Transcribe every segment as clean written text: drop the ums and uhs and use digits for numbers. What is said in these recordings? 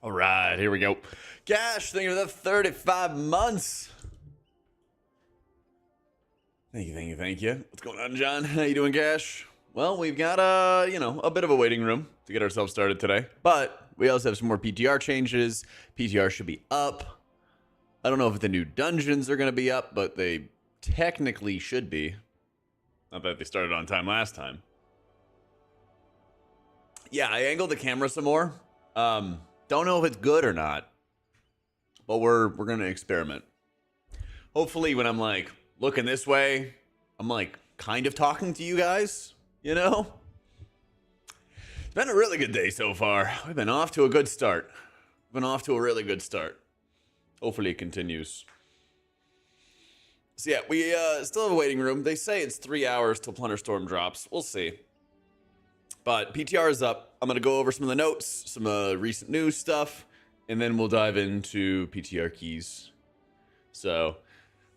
All right, here we go. Cash, thank you for the 35 months. Thank you. What's going on, John? How you doing, Cash? Well, we've got a bit of a waiting room to get ourselves started today, but we also have some more PTR changes. PTR should be up. I don't know if the new dungeons are going to be up, but they technically should be. Not that they started on time last time. Yeah, I angled the camera some more. Don't know if it's good or not, but we're going to experiment. Hopefully when I'm like looking this way, I'm like kind of talking to you guys, you know? It's been a really good day so far. We've been off to a good start. Really good start. Hopefully it continues. So yeah, we still have a waiting room. They say it's 3 hours till Plunderstorm drops. We'll see. But PTR is up. I'm going to go over some of the notes, some recent news stuff, and then we'll dive into PTR keys. So,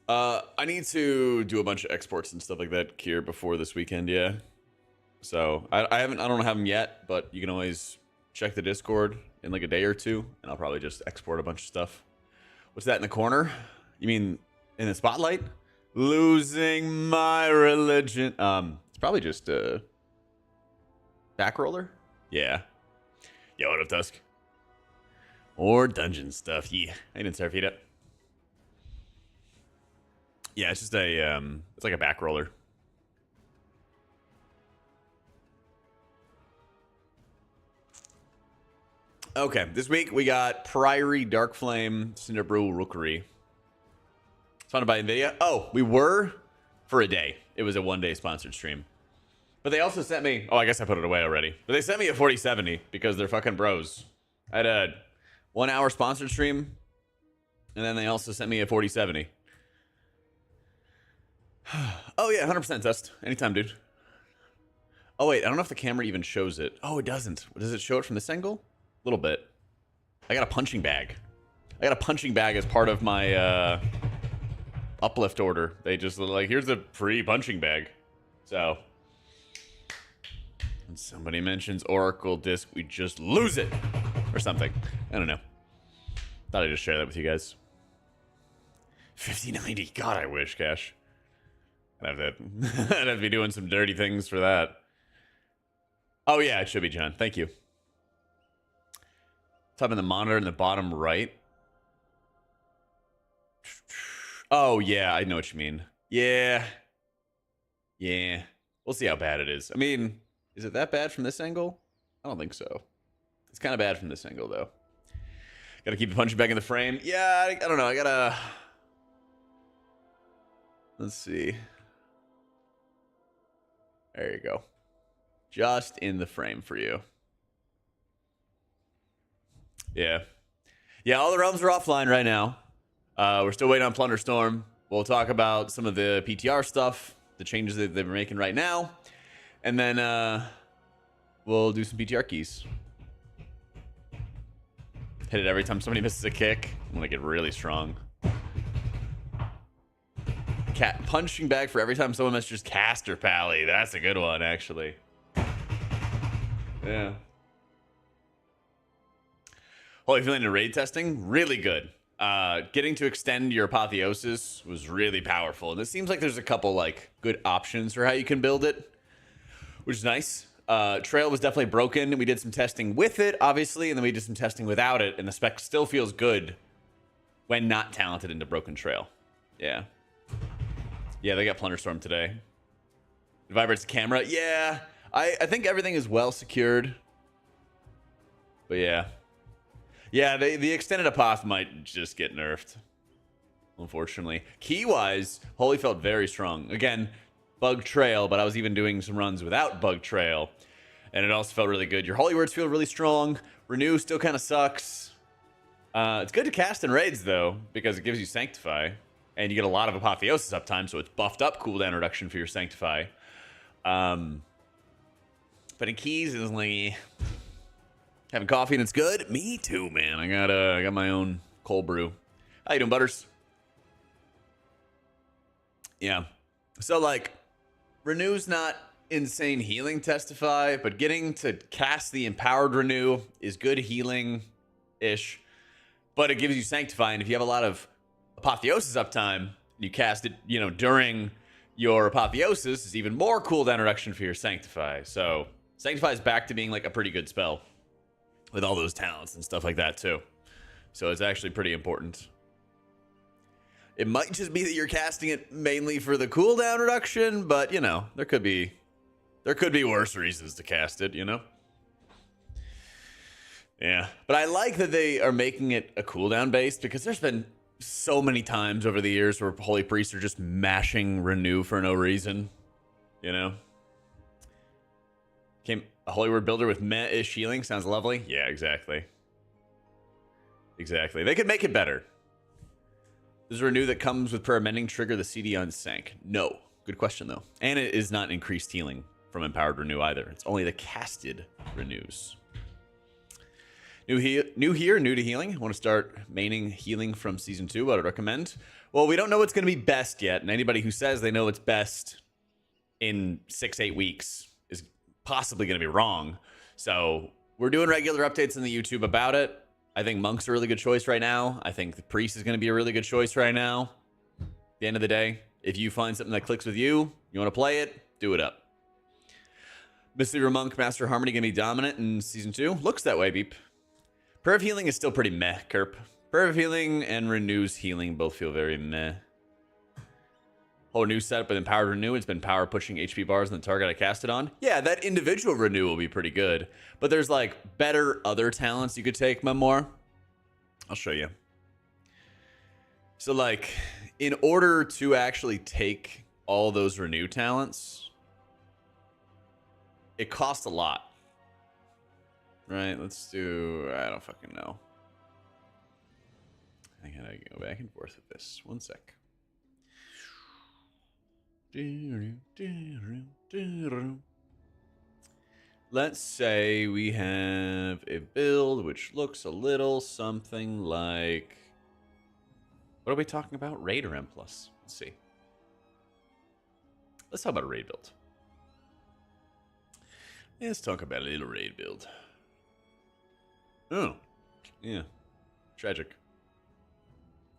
I need to do a bunch of exports and stuff like that here before this weekend, yeah. So, I don't have them yet, but you can always check the Discord in like a day or two, and I'll probably just export a bunch of stuff. What's that in the corner? You mean in the spotlight? Losing my religion. It's probably just back roller? Yeah. Yo, what up, Tusk? Or dungeon stuff. Yeah, I didn't start feed up. Yeah, it's just a it's like a back roller. Okay, this week we got Priory, Darkflame, Cinderbrew, Rookery. It's funded by NVIDIA. Oh, we were for a day. It was a one-day sponsored stream. But they also sent me... Oh, I guess I put it away already. But they sent me a 4070 because they're fucking bros. I had a 1 hour sponsored stream. And then they also sent me a 4070. Oh, yeah, 100% test. Anytime, dude. Oh, wait, I don't know if the camera even shows it. Oh, it doesn't. Does it show it from this angle? A little bit. I got a punching bag. I got a punching bag as part of my uplift order. They just like, here's a free punching bag. So... when somebody mentions Oracle Disk, we just lose it. Or something. I don't know. Thought I'd just share that with you guys. 5090. God, I wish, Cash. I'd have to be doing some dirty things for that. Oh, yeah, it should be, John. Thank you. Top in the monitor in the bottom right. Oh, yeah, I know what you mean. Yeah. Yeah. We'll see how bad it is. I mean... is it that bad from this angle? I don't think so. It's kind of bad from this angle, though. Gotta keep the punching bag in the frame. Yeah, I don't know. I gotta... let's see. There you go. Just in the frame for you. Yeah. Yeah, all the realms are offline right now. We're still waiting on Plunderstorm. We'll talk about some of the PTR stuff, the changes that they're making right now. And then we'll do some PTR keys. Hit it every time somebody misses a kick. I'm gonna get really strong. Punching bag for every time someone misses Caster Pally. That's a good one, actually. Yeah. Holy feeling in raid testing? Really good. Getting to extend your apotheosis was really powerful. And it seems like there's a couple like good options for how you can build it, which is nice. Trail was definitely broken. We did some testing with it, obviously, and then we did some testing without it, and the spec still feels good when not talented into broken Trail. Yeah. Yeah, they got Plunderstorm today. It vibrates the camera. Yeah, I think everything is well secured. But yeah. Yeah, the extended apoth might just get nerfed, unfortunately. Key-wise, Holy felt very strong. Again, bug trail, but I was even doing some runs without bug trail, and it also felt really good. Your holy words feel really strong. Renew still kind of sucks. It's good to cast in raids though, because it gives you sanctify, and you get a lot of apotheosis uptime, so it's buffed up cooldown reduction for your sanctify. But in keys is like having coffee and it's good. Me too, man. I got my own cold brew. How you doing, Butters? Yeah. So like, Renew's not insane healing testify, but getting to cast the empowered Renew is good healing. ish, but it gives you Sanctify. And if you have a lot of Apotheosis uptime, you cast it, you know, during your Apotheosis, is even more cooldown reduction for your Sanctify. So Sanctify is back to being like a pretty good spell with all those talents and stuff like that too. So it's actually pretty important. It might just be that you're casting it mainly for the cooldown reduction, but you know, there could be worse reasons to cast it, you know? Yeah, but I like that they are making it a cooldown based, because there's been so many times over the years where Holy Priests are just mashing Renew for no reason, you know? A Holy Word builder with meh-ish healing sounds lovely. Yeah, exactly. Exactly. They could make it better. Does Renew that comes with prayer mending trigger the CD on Sank? No. Good question, though. And it is not increased healing from Empowered Renew either. It's only the casted Renews. New here, new to healing. Want to start maining healing from Season 2? What I'd recommend? Well, we don't know what's going to be best yet. And anybody who says they know what's best in 6-8 weeks is possibly going to be wrong. So we're doing regular updates on the YouTube about it. I think Monk's a really good choice right now. I think the Priest is going to be a really good choice right now. At the end of the day, if you find something that clicks with you, you want to play it, do it up. Mystery Monk, Master Harmony going to be dominant in Season 2? Looks that way, Beep. Prayer of Healing is still pretty meh, Kerp. Prayer of Healing and Renew's Healing both feel very meh. Whole new setup with Empowered Renew. It's been power pushing HP bars on the target I cast it on. Yeah, that individual Renew will be pretty good. But there's like better other talents you could take, Memoir. I'll show you. So like, in order to actually take all those Renew talents, it costs a lot. Right, let's do, I don't fucking know. I gotta go back and forth with this. One sec. Let's say we have a build which looks a little something like, what are we talking about? Raid or M+? Let's see. Let's talk about a raid build. Let's talk about a little raid build. Oh, yeah. Tragic.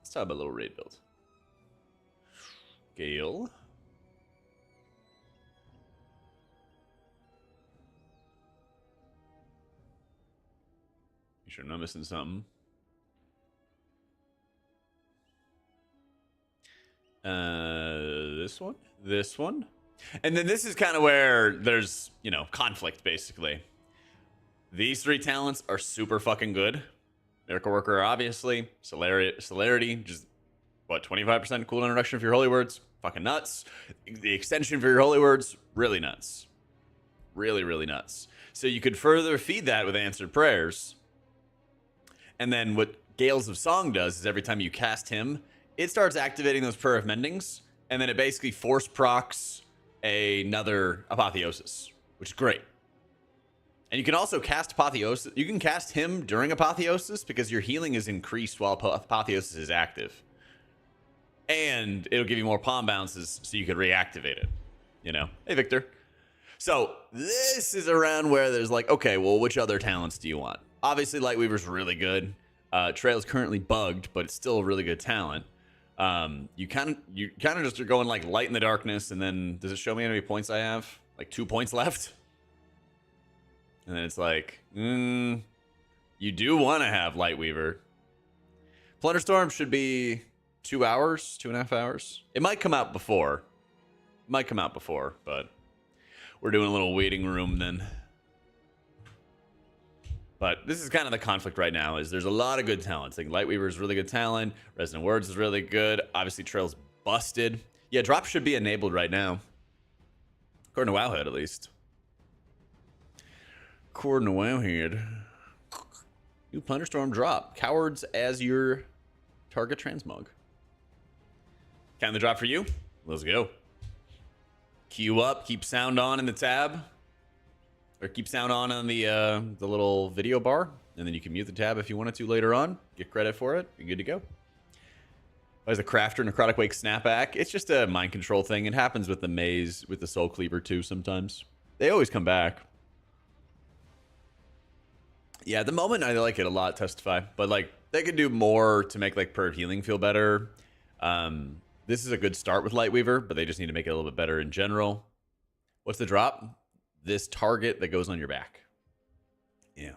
Let's talk about a little raid build. Gale. You sure I'm not missing something? This one? This one? And then this is kind of where there's, you know, conflict, basically. These three talents are super fucking good. Miracle Worker, obviously. Celerity, just, what, 25% cooldown reduction for your Holy Words? Fucking nuts. The extension for your Holy Words, really nuts. Really, really nuts. So you could further feed that with Answered Prayers. And then what Gales of Song does is every time you cast him, it starts activating those Prayer of Mendings, and then it basically force procs another Apotheosis, which is great. And you can also cast Apotheosis. You can cast him during Apotheosis because your healing is increased while Apotheosis is active. And it'll give you more palm bounces so you can reactivate it. You know? Hey, Victor. So this is around where there's like, okay, well, which other talents do you want? Obviously, Lightweaver's really good. Trail's currently bugged, but it's still a really good talent. You kind of just are going like Light in the Darkness, and then does it show me how many points I have? Like 2 points left? And then it's like, you do want to have Lightweaver. Plunderstorm should be 2 hours, 2.5 hours. It might come out before. But we're doing a little waiting room then. But this is kind of the conflict right now, is there's a lot of good talents. Like Lightweaver is really good talent. Resonant Words is really good. Obviously, Trail's busted. Yeah, drop should be enabled right now. According to Wowhead, at least. According to Wowhead. New Plunderstorm drop. Cowards as your target transmog. Count the drop for you. Let's go. Queue up. Keep sound on in the tab. Or keep sound on the little video bar. And then you can mute the tab if you wanted to later on. Get credit for it. You're good to go. Why is the Crafter Necrotic Wake snapback? It's just a mind control thing. It happens with the Maze, with the Soul Cleaver too sometimes. They always come back. Yeah, at the moment I like it a lot, Testify, but like they could do more to make like per healing feel better. This is a good start with Lightweaver, but they just need to make it a little bit better in general. What's the drop? This target that goes on your back. Yeah.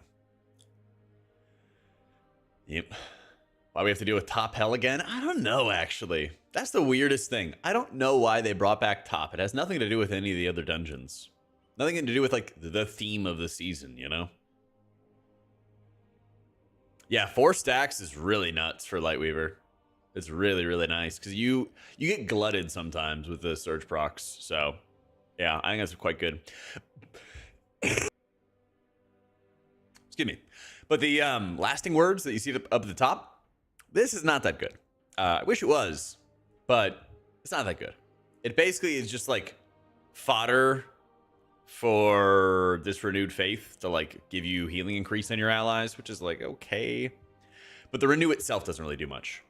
Yep. Why we have to deal with top hell again? I don't know, actually. That's the weirdest thing. I don't know why they brought back top. It has nothing to do with any of the other dungeons. Nothing to do with like the theme of the season, you know? Yeah, 4 stacks is really nuts for Lightweaver. It's really, really nice because you get glutted sometimes with the surge procs. So, yeah, I think that's quite good. Excuse me. But the lasting words that you see up at the top, this is not that good. I wish it was, but it's not that good. It basically is just like fodder for this renewed faith to like give you healing increase on your allies, which is like okay, but the renew itself doesn't really do much.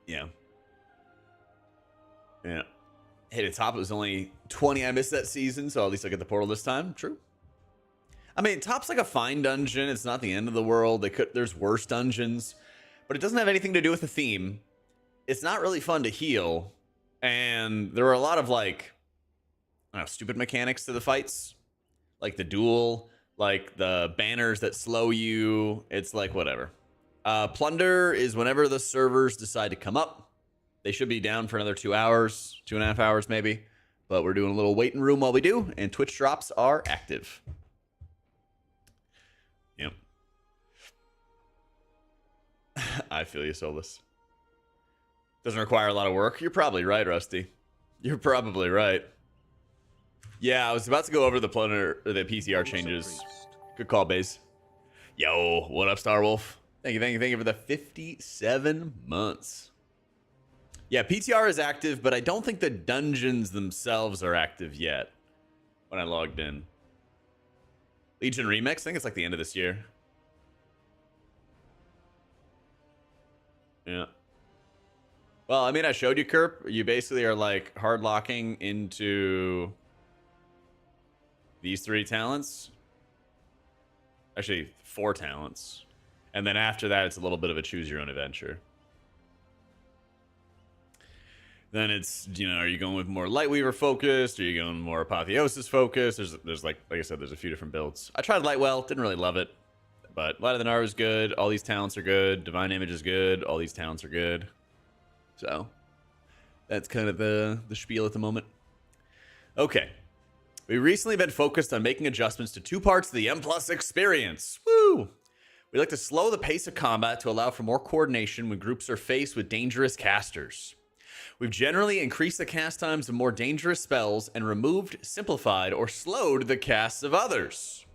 Yeah. Hey, the top was only 20. I missed that season, so at least I get the portal this time. True. I mean, top's like a fine dungeon. It's not the end of the world. There's worse dungeons, but it doesn't have anything to do with the theme. It's not really fun to heal, and there are a lot of like, I don't know, stupid mechanics to the fights, like the duel, like the banners that slow you. It's like whatever. Plunder is whenever the servers decide to come up. They should be down for another 2 hours, 2.5 hours maybe, but we're doing a little waiting room while we do, and Twitch drops are active. Yep. I feel you, Solus. Doesn't require a lot of work. You're probably right, Rusty. You're probably right. Yeah, I was about to go over the PTR changes. Good call, Baze. Yo, what up, Starwolf? Thank you for the 57 months. Yeah, PTR is active, but I don't think the dungeons themselves are active yet when I logged in. Legion Remix, I think it's like the end of this year. Yeah. Well, I mean, I showed you, Kerp. You basically are like hard locking into these 3 talents. Actually, 4 talents. And then after that, it's a little bit of a choose your own adventure. Then it's, you know, are you going with more Lightweaver focused? Are you going more Apotheosis focused? There's like I said, there's a few different builds. I tried Lightwell, didn't really love it. But Light of the Nar is good. All these talents are good. Divine Image is good. All these talents are good. So that's kind of the spiel at the moment. Okay. We've recently been focused on making adjustments to 2 parts of the M+ experience. Woo! We like to slow the pace of combat to allow for more coordination when groups are faced with dangerous casters. We've generally increased the cast times of more dangerous spells and removed, simplified, or slowed the casts of others.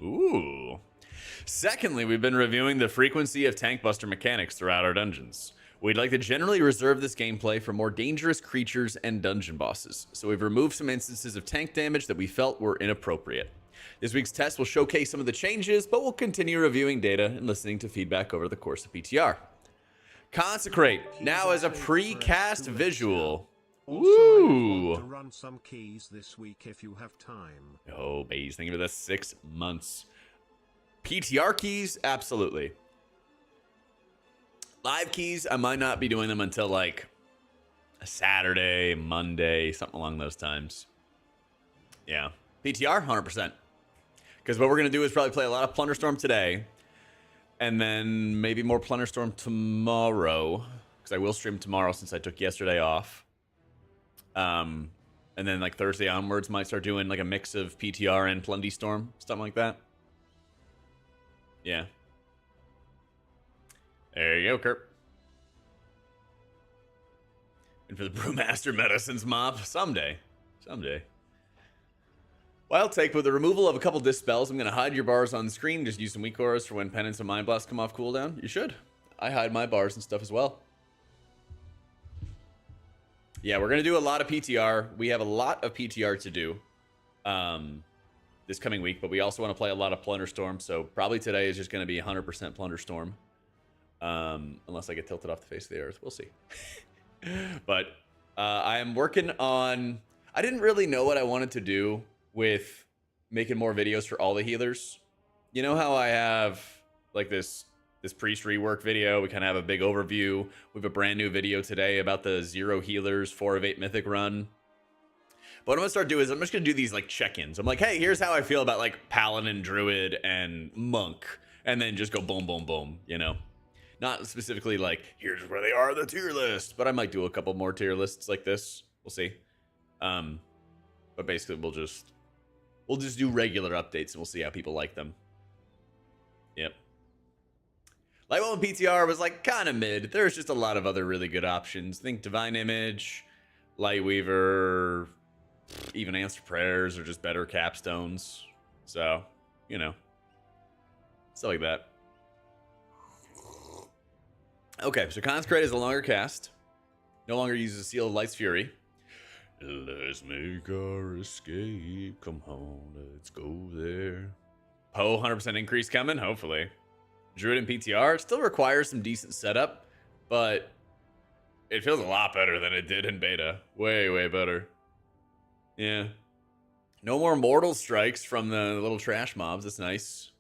Ooh. Secondly, we've been reviewing the frequency of tank buster mechanics throughout our dungeons. We'd like to generally reserve this gameplay for more dangerous creatures and dungeon bosses, so we've removed some instances of tank damage that we felt were inappropriate. This week's test will showcase some of the changes, but we'll continue reviewing data and listening to feedback over the course of PTR. Consecrate, now as a pre-cast visual. Woo! To run some keys this week if you have time. Oh, Baze, thank you for the 6 months. PTR keys, absolutely. Live keys, I might not be doing them until like a Saturday, Monday, something along those times. Yeah. PTR, 100%. Because what we're going to do is probably play a lot of Plunderstorm today. And then maybe more Plunderstorm tomorrow. Because I will stream tomorrow since I took yesterday off. And then like Thursday onwards, might start doing like a mix of PTR and Plundystorm. Something like that. Yeah. There you go, Kurt. And for the Brewmaster Medicines mop, someday. Wild take, with the removal of a couple dispels, I'm going to hide your bars on the screen. Just use some weak auras for when Penance and Mind Blast come off cooldown. You should. I hide my bars and stuff as well. Yeah, we're going to do a lot of PTR. We have a lot of PTR to do this coming week, but we also want to play a lot of Plunderstorm, so probably today is just going to be 100% Plunderstorm. Unless I get tilted off the face of the earth. We'll see. But I am working on... I didn't really know what I wanted to do with making more videos for all the healers. You know how I have like this priest rework video? We kind of have a big overview. We have a brand new video today about the 0 healers 4 of 8 mythic run. But what I'm gonna start doing is I'm just gonna do these like check-ins. I'm like, hey, here's how I feel about like paladin, druid, and monk, and then just go boom, boom, boom. You know, not specifically like here's where they are on the tier list, but I might do a couple more tier lists like this. We'll see. But basically, we'll just do regular updates and we'll see how people like them. Yep. Light One PTR was like kind of mid. There's just a lot of other really good options. Think Divine Image, Lightweaver, even Answer Prayers are just better capstones. So, you know, stuff like that. Okay, so Consecrate is a longer cast. No longer uses Seal of Light's Fury. Let's make our escape. Come on, let's go there. Poe, 100% increase coming, hopefully. Druid and PTR still requires some decent setup, but it feels a lot better than it did in beta. Way, way better. Yeah. No more mortal strikes from the little trash mobs. That's nice.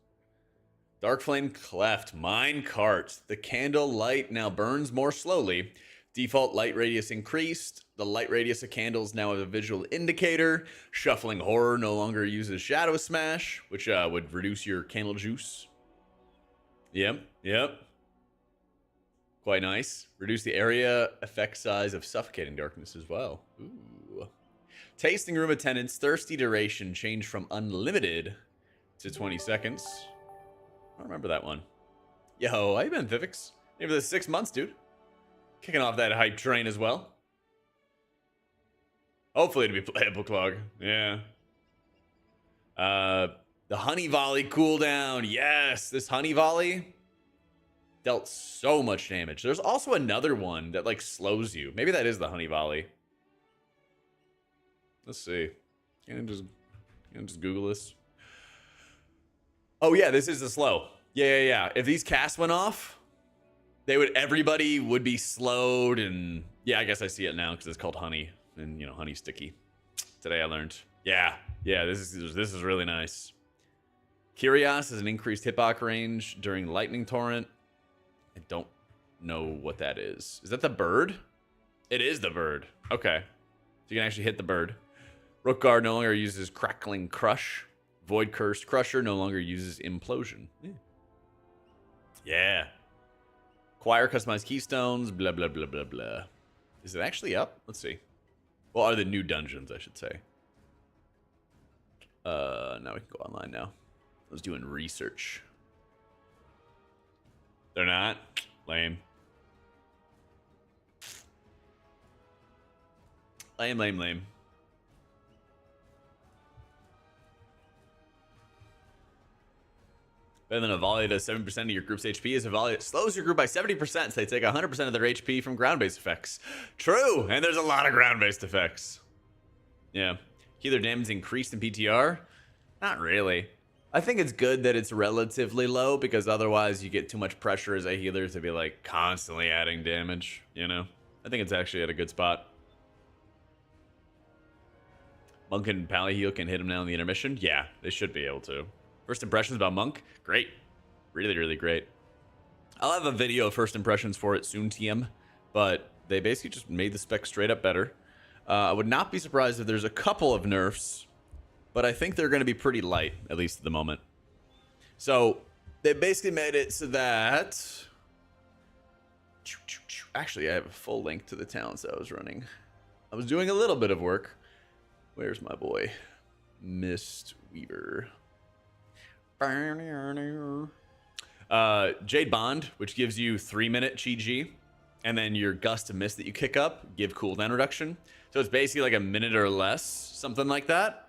Dark Flame Cleft. Mine Cart. The candle light now burns more slowly. Default light radius increased. The light radius of candles now have a visual indicator. Shuffling Horror no longer uses Shadow Smash, which would reduce your candle juice. Yep, yep. Quite nice. Reduce the area effect size of Suffocating Darkness as well. Ooh. Tasting Room Attendance, Thirsty Duration changed from unlimited to 20 seconds. I don't remember that one. Yo, how you been, Vivix? Maybe the 6 months, dude. Kicking off that hype train as well. Hopefully it'll be playable, Clog. Yeah. The Honey Volley cooldown. Yes, this Honey Volley dealt so much damage. There's also another one that like slows you. Maybe that is the Honey Volley. Let's see. Can I just Google this? Oh yeah, this is the slow. Yeah. If these casts went off, everybody would be slowed, and yeah, I guess I see it now because it's called Honey, and you know, Honey sticky. Today I learned. Yeah, this is really nice. Kyrios has an increased hitbox range during Lightning Torrent. I don't know what that is. Is that the bird? It is the bird. Okay, so you can actually hit the bird. Rook Guard no longer uses Crackling Crush. Void Cursed Crusher no longer uses Implosion. Yeah. Acquire customized keystones, blah, blah, blah, blah, blah. Is it actually up? Let's see. Well, are the new dungeons, I should say. Now we can go online now. I was doing research. They're not? Lame. Lame. Better than a volley does 7% of your group's HP is a volley that slows your group by 70%, so they take 100% of their HP from ground-based effects. True, and there's a lot of ground-based effects. Yeah. Healer damage increased in PTR? Not really. I think it's good that it's relatively low, because otherwise you get too much pressure as a healer to be like constantly adding damage, you know? I think it's actually at a good spot. Monk and Pally Heal can hit him now in the intermission? Yeah, they should be able to. First impressions about Monk? Great. Really, really great. I'll have a video of first impressions for it soon, TM. But they basically just made the spec straight up better. I would not be surprised if there's a couple of nerfs. But I think they're going to be pretty light, at least at the moment. So, they basically made it so that... Actually, I have a full link to the talents I was running. I was doing a little bit of work. Where's my boy? Mistweaver. Jade Bond, which gives you 3-minute GG, and then your Gust of Mist that you kick up give cooldown reduction. So it's basically like a minute or less, something like that.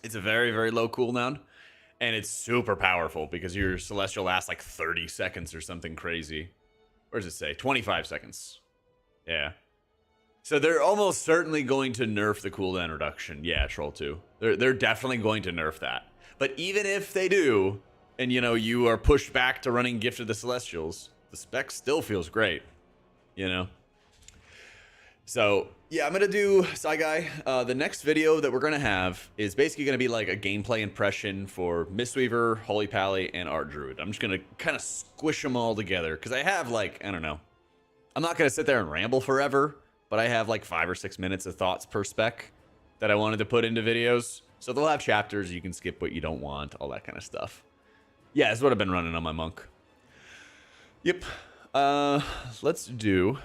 It's a very, very low cooldown, and it's super powerful because your Celestial lasts like 30 seconds or something crazy. Where does it say? 25 seconds. Yeah. So they're almost certainly going to nerf the cooldown reduction. Yeah, Troll 2. They're definitely going to nerf that. But even if they do, and you know, you are pushed back to running Gift of the Celestials, the spec still feels great. You know? So yeah, I'm gonna do Sci Guy. The next video that we're gonna have is basically gonna be like a gameplay impression for Mistweaver, Holy Pally, and Art Druid. I'm just gonna kind of squish them all together because I have like, I don't know. I'm not gonna sit there and ramble forever, but I have like 5 or 6 minutes of thoughts per spec that I wanted to put into videos. So they'll have chapters, you can skip what you don't want, all that kind of stuff. Yeah, that's what I've been running on my monk. Yep. Let's do...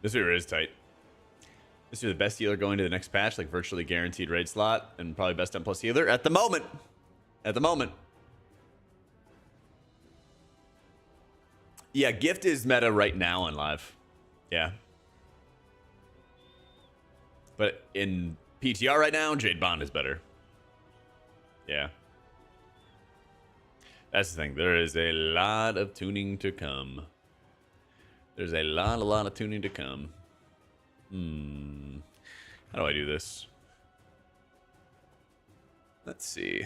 This year is tight. This year the best healer going to the next patch, like virtually guaranteed raid slot, and probably best M+ healer at the moment. At the moment. Yeah, Gift is meta right now on live. Yeah. But in PTR right now, Jade Bond is better. Yeah. That's the thing. There is a lot of tuning to come. There's a lot of tuning to come. How do I do this? Let's see.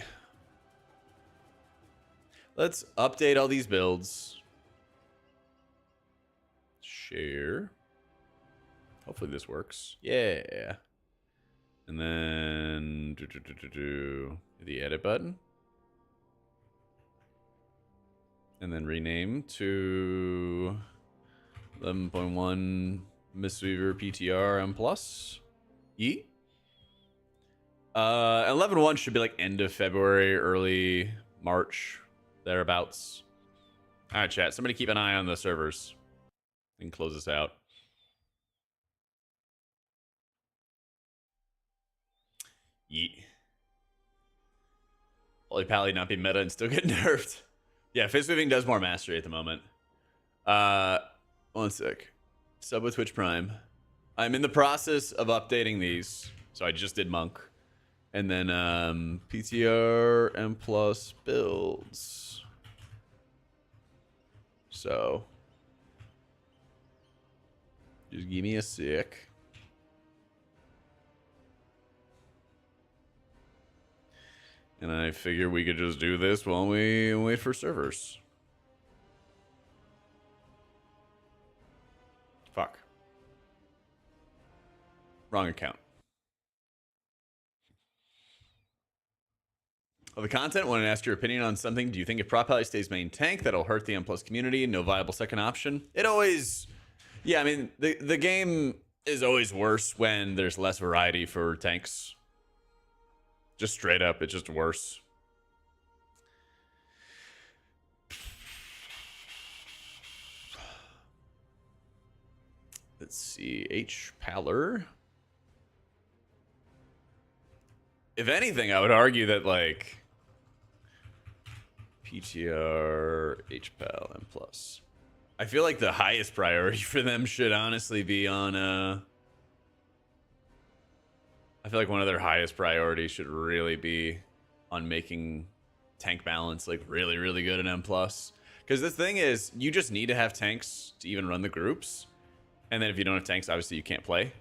Let's update all these builds. Share. Hopefully this works. Yeah. And then the edit button. And then rename to 11.1 Mistweaver PTR M+. Yeet. 11.1 should be like end of February, early March, thereabouts. All right, chat. Somebody keep an eye on the servers and close this out. Yeet. Holy Pally not be meta and still get nerfed. Yeah, Fist Weaving does more mastery at the moment. 1 sec. Sub with Twitch Prime. I'm in the process of updating these. So I just did Monk. And then PTR M+ builds. So just give me a sec. And I figure we could just do this while we wait for servers. Fuck. Wrong account. The content, want to ask your opinion on something. Do you think if Prop Pally stays main tank, that'll hurt the M+ community? No viable second option? It always... Yeah, I mean, the game is always worse when there's less variety for tanks. Just straight up, it's just worse. Let's see, H. Paller. If anything, I would argue that, like, PTR, HPAL, M+. I feel like the highest priority for them should honestly be on, I feel like one of their highest priorities should really be on making tank balance, like, really, really good in M+. Because the thing is, you just need to have tanks to even run the groups. And then if you don't have tanks, obviously you can't play.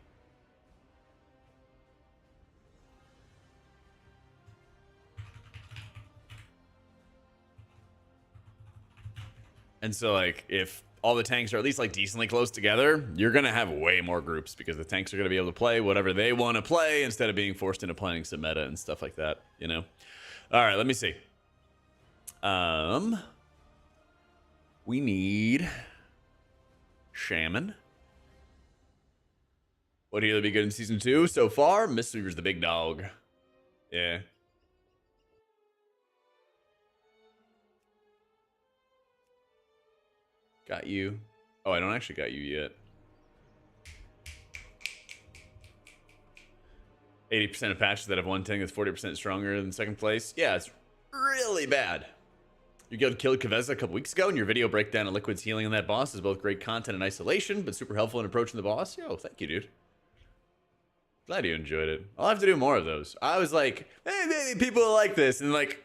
And so, like, if all the tanks are at least, like, decently close together, you're going to have way more groups because the tanks are going to be able to play whatever they want to play instead of being forced into playing some meta and stuff like that, you know? All right, let me see. We need Shaman. What healer be good in Season 2? So far, Mistweaver's the big dog. Yeah. Got you. Oh, I don't actually got you yet. 80% of patches that have one tank that's 40% stronger than second place. Yeah, it's really bad. You guild killed Kaveza a couple weeks ago, and your video breakdown of Liquid's healing on that boss is both great content and isolation, but super helpful in approaching the boss. Yo, thank you, dude. Glad you enjoyed it. I'll have to do more of those. I was like, hey, maybe people will like this, and like,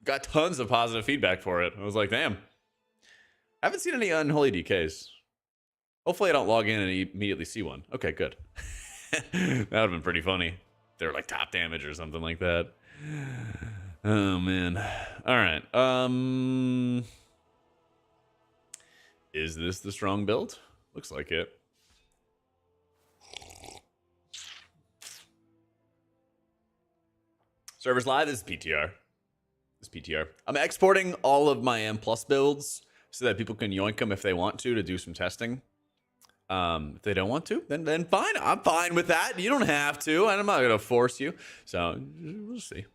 got tons of positive feedback for it. I was like, damn. I haven't seen any unholy DKs. Hopefully I don't log in and immediately see one. Okay, good. That would have been pretty funny. They were like top damage or something like that. Oh man. All right. Is this the strong build? Looks like it. Servers live. This is PTR. I'm exporting all of my M plus builds so that people can yoink them if they want to do some testing. If they don't want to, then fine. I'm fine with that. You don't have to, and I'm not gonna force you. So we'll see.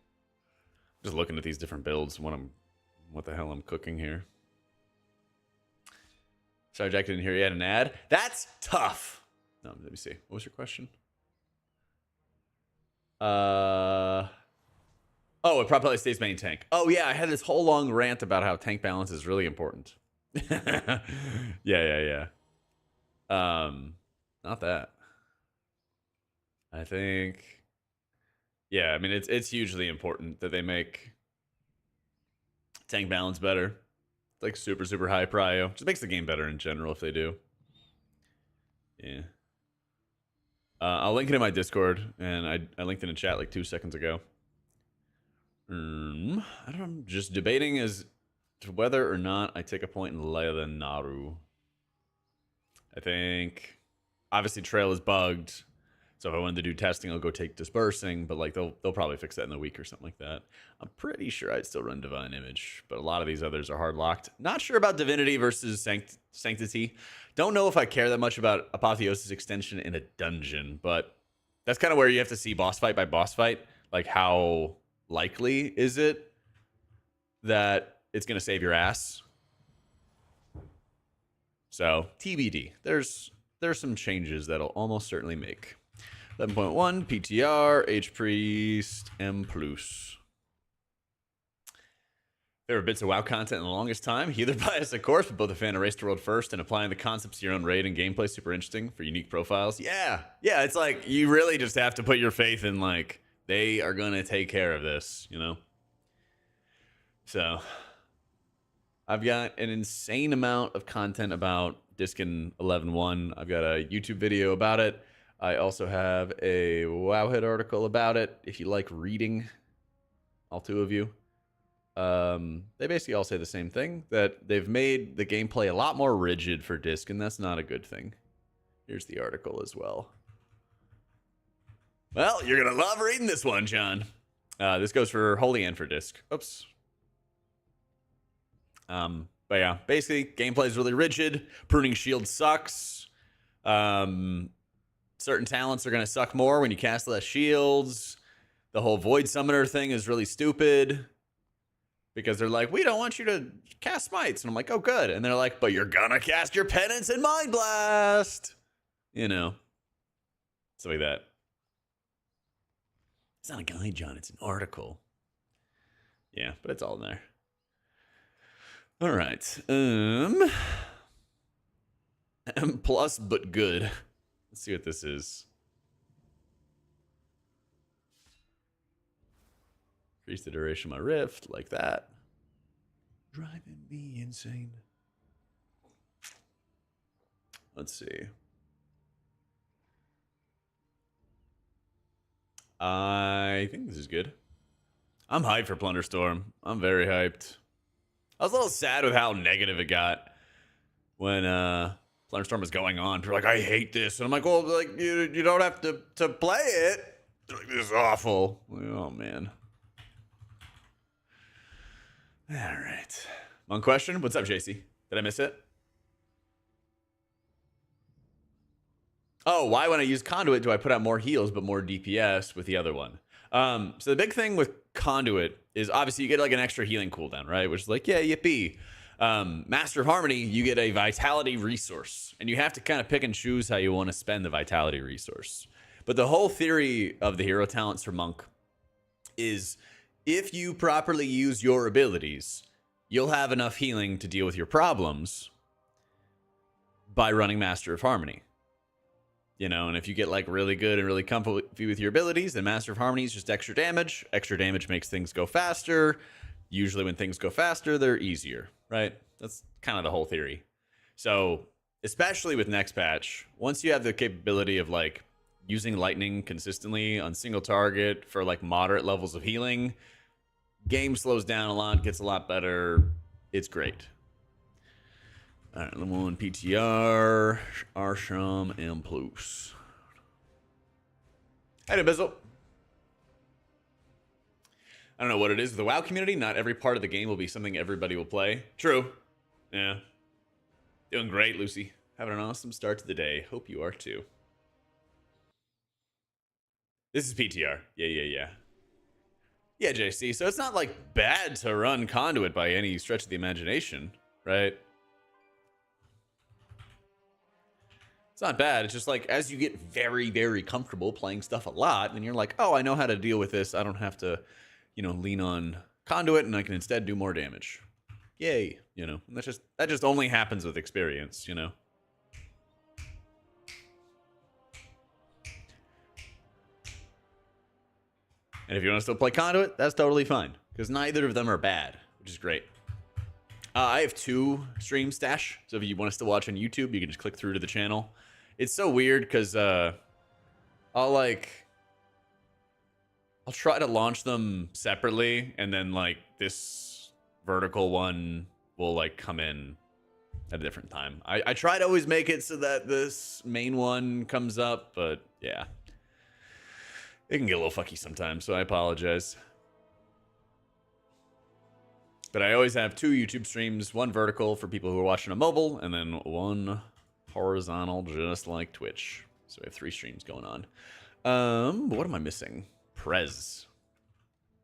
Just looking at these different builds. What the hell I'm cooking here. Sorry, Jack didn't hear you had an ad. That's tough. No, let me see. What was your question? Oh, it probably stays main tank. Oh yeah, I had this whole long rant about how tank balance is really important. Yeah. Not that. I think. Yeah, I mean it's hugely important that they make tank balance better. It's like super high prio. Just makes the game better in general if they do. Yeah. I'll link it in my Discord, and I linked it in chat like 2 seconds ago. I don't know, I'm just debating as to whether or not I take a point in Leia Naru. I think obviously trail is bugged, so if I wanted to do testing, I'll go take dispersing, but like they'll probably fix that in a week or something like that. I'm pretty sure I'd still run divine image, but a lot of these others are hard locked. Not sure about divinity versus sanctity. Don't know if I care that much about apotheosis extension in a dungeon, but that's kind of where you have to see boss fight by boss fight, like how likely is it that it's going to save your ass. So TBD. There's some changes that'll almost certainly make. 11.1 PTR H Priest M plus. There were bits of WoW content in the longest time. Healer bias, of course, but both a fan of Race to World first and applying the concepts to your own raid and gameplay super interesting for unique profiles. Yeah, it's like you really just have to put your faith in like they are gonna take care of this, you know. So I've got an insane amount of content about Diskin 11.1. I've got a YouTube video about it. I also have a Wowhead article about it. If you like reading, all two of you. They basically all say the same thing, that they've made the gameplay a lot more rigid for Disc, and that's not a good thing. Here's the article as well. Well, you're going to love reading this one, John. This goes for Holy and for Disc. Oops. But yeah, basically, gameplay is really rigid. Pruning Shield sucks. Certain talents are going to suck more when you cast less shields. The whole Void Summoner thing is really stupid. Because they're like, we don't want you to cast smites. And I'm like, oh, good. And they're like, but you're going to cast your penance and Mind Blast. You know. Stuff like that. It's not a guide, John. It's an article. Yeah, but it's all in there. All right. M plus, but good. Let's see what this is. Increase the duration of my rift, like that. Driving me insane. Let's see. I think this is good. I'm hyped for Plunderstorm. I'm very hyped. I was a little sad with how negative it got when Plunderstorm was going on. People were like, I hate this. And I'm like, well, like you don't have to play it. Like, this is awful. Oh, man. All right. One question. What's up, JC? Did I miss it? Oh, why when I use Conduit do I put out more heals but more DPS with the other one? So the big thing with Conduit is obviously you get like an extra healing cooldown, right? Which is like, yeah, yippee. Master of Harmony, you get a Vitality resource. And you have to kind of pick and choose how you want to spend the Vitality resource. But the whole theory of the hero talents for Monk is if you properly use your abilities, you'll have enough healing to deal with your problems by running Master of Harmony. You know, and if you get like really good and really comfy with your abilities, then Master of Harmony is just extra damage. Extra damage makes things go faster. Usually when things go faster, they're easier, right? That's kind of the whole theory. So, especially with next patch, once you have the capability of like using lightning consistently on single target for like moderate levels of healing, Game slows down a lot, gets a lot better. It's great. All right, Lemon PTR, Arsham, and Plus. Hey, Bizzle. I don't know what it is with the WoW community. Not every part of the game will be something everybody will play. True. Yeah. Doing great, Lucy. Having an awesome start to the day. Hope you are too. This is PTR. Yeah. Yeah, JC. So it's not like bad to run Conduit by any stretch of the imagination, right? It's not bad. It's just like as you get very, very comfortable playing stuff a lot, and you're like, oh, I know how to deal with this. I don't have to, lean on Conduit, and I can instead do more damage. Yay, And that just only happens with experience, And if you want to still play Conduit, that's totally fine, because neither of them are bad, which is great. I have 2 stream stash, so if you want to still watch on YouTube, you can just click through to the channel. It's so weird because I'll try to launch them separately, and then this vertical one will come in at a different time. I try to always make it so that this main one comes up, but yeah, it can get a little fucky sometimes, so I apologize. But I always have 2 YouTube streams, one vertical for people who are watching on mobile, and then one horizontal, just like Twitch. So we have 3 streams going on. What am I missing? Prez.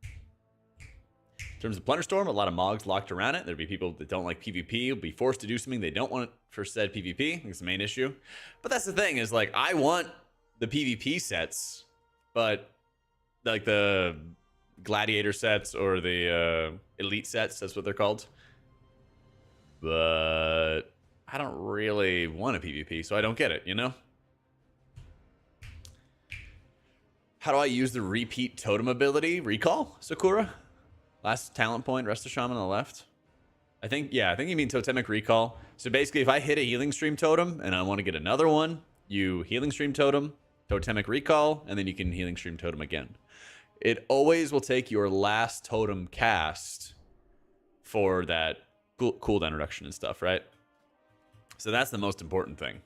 In terms of Plunderstorm, a lot of mogs locked around it. There'd be people that don't like PvP, will be forced to do something they don't want for said PvP. I think it's the main issue. But that's the thing, is I want the PvP sets, but the gladiator sets or the elite sets, that's what they're called. But I don't really want a PvP, so I don't get it, How do I use the repeat totem ability? Recall, Sakura? Last talent point, rest of shaman on the left. I think you mean totemic recall. So basically, if I hit a healing stream totem and I want to get another one, you healing stream totem, totemic recall, and then you can healing stream totem again. It always will take your last totem cast for that cooldown reduction and stuff, right? So that's the most important thing.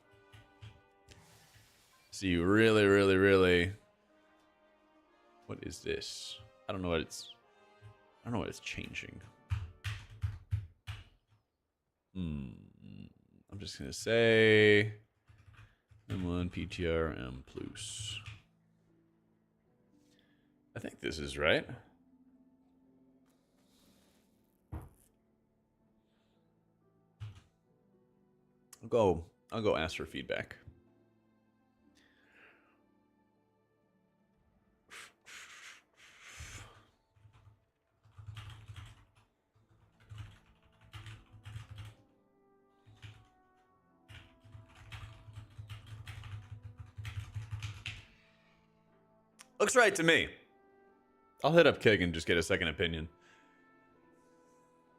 So you really... What is this? I don't know what it's changing. I'm just gonna say M1 PTR M plus. I think this is right. I'll go ask for feedback. Looks right to me. I'll hit up Kig and just get a second opinion.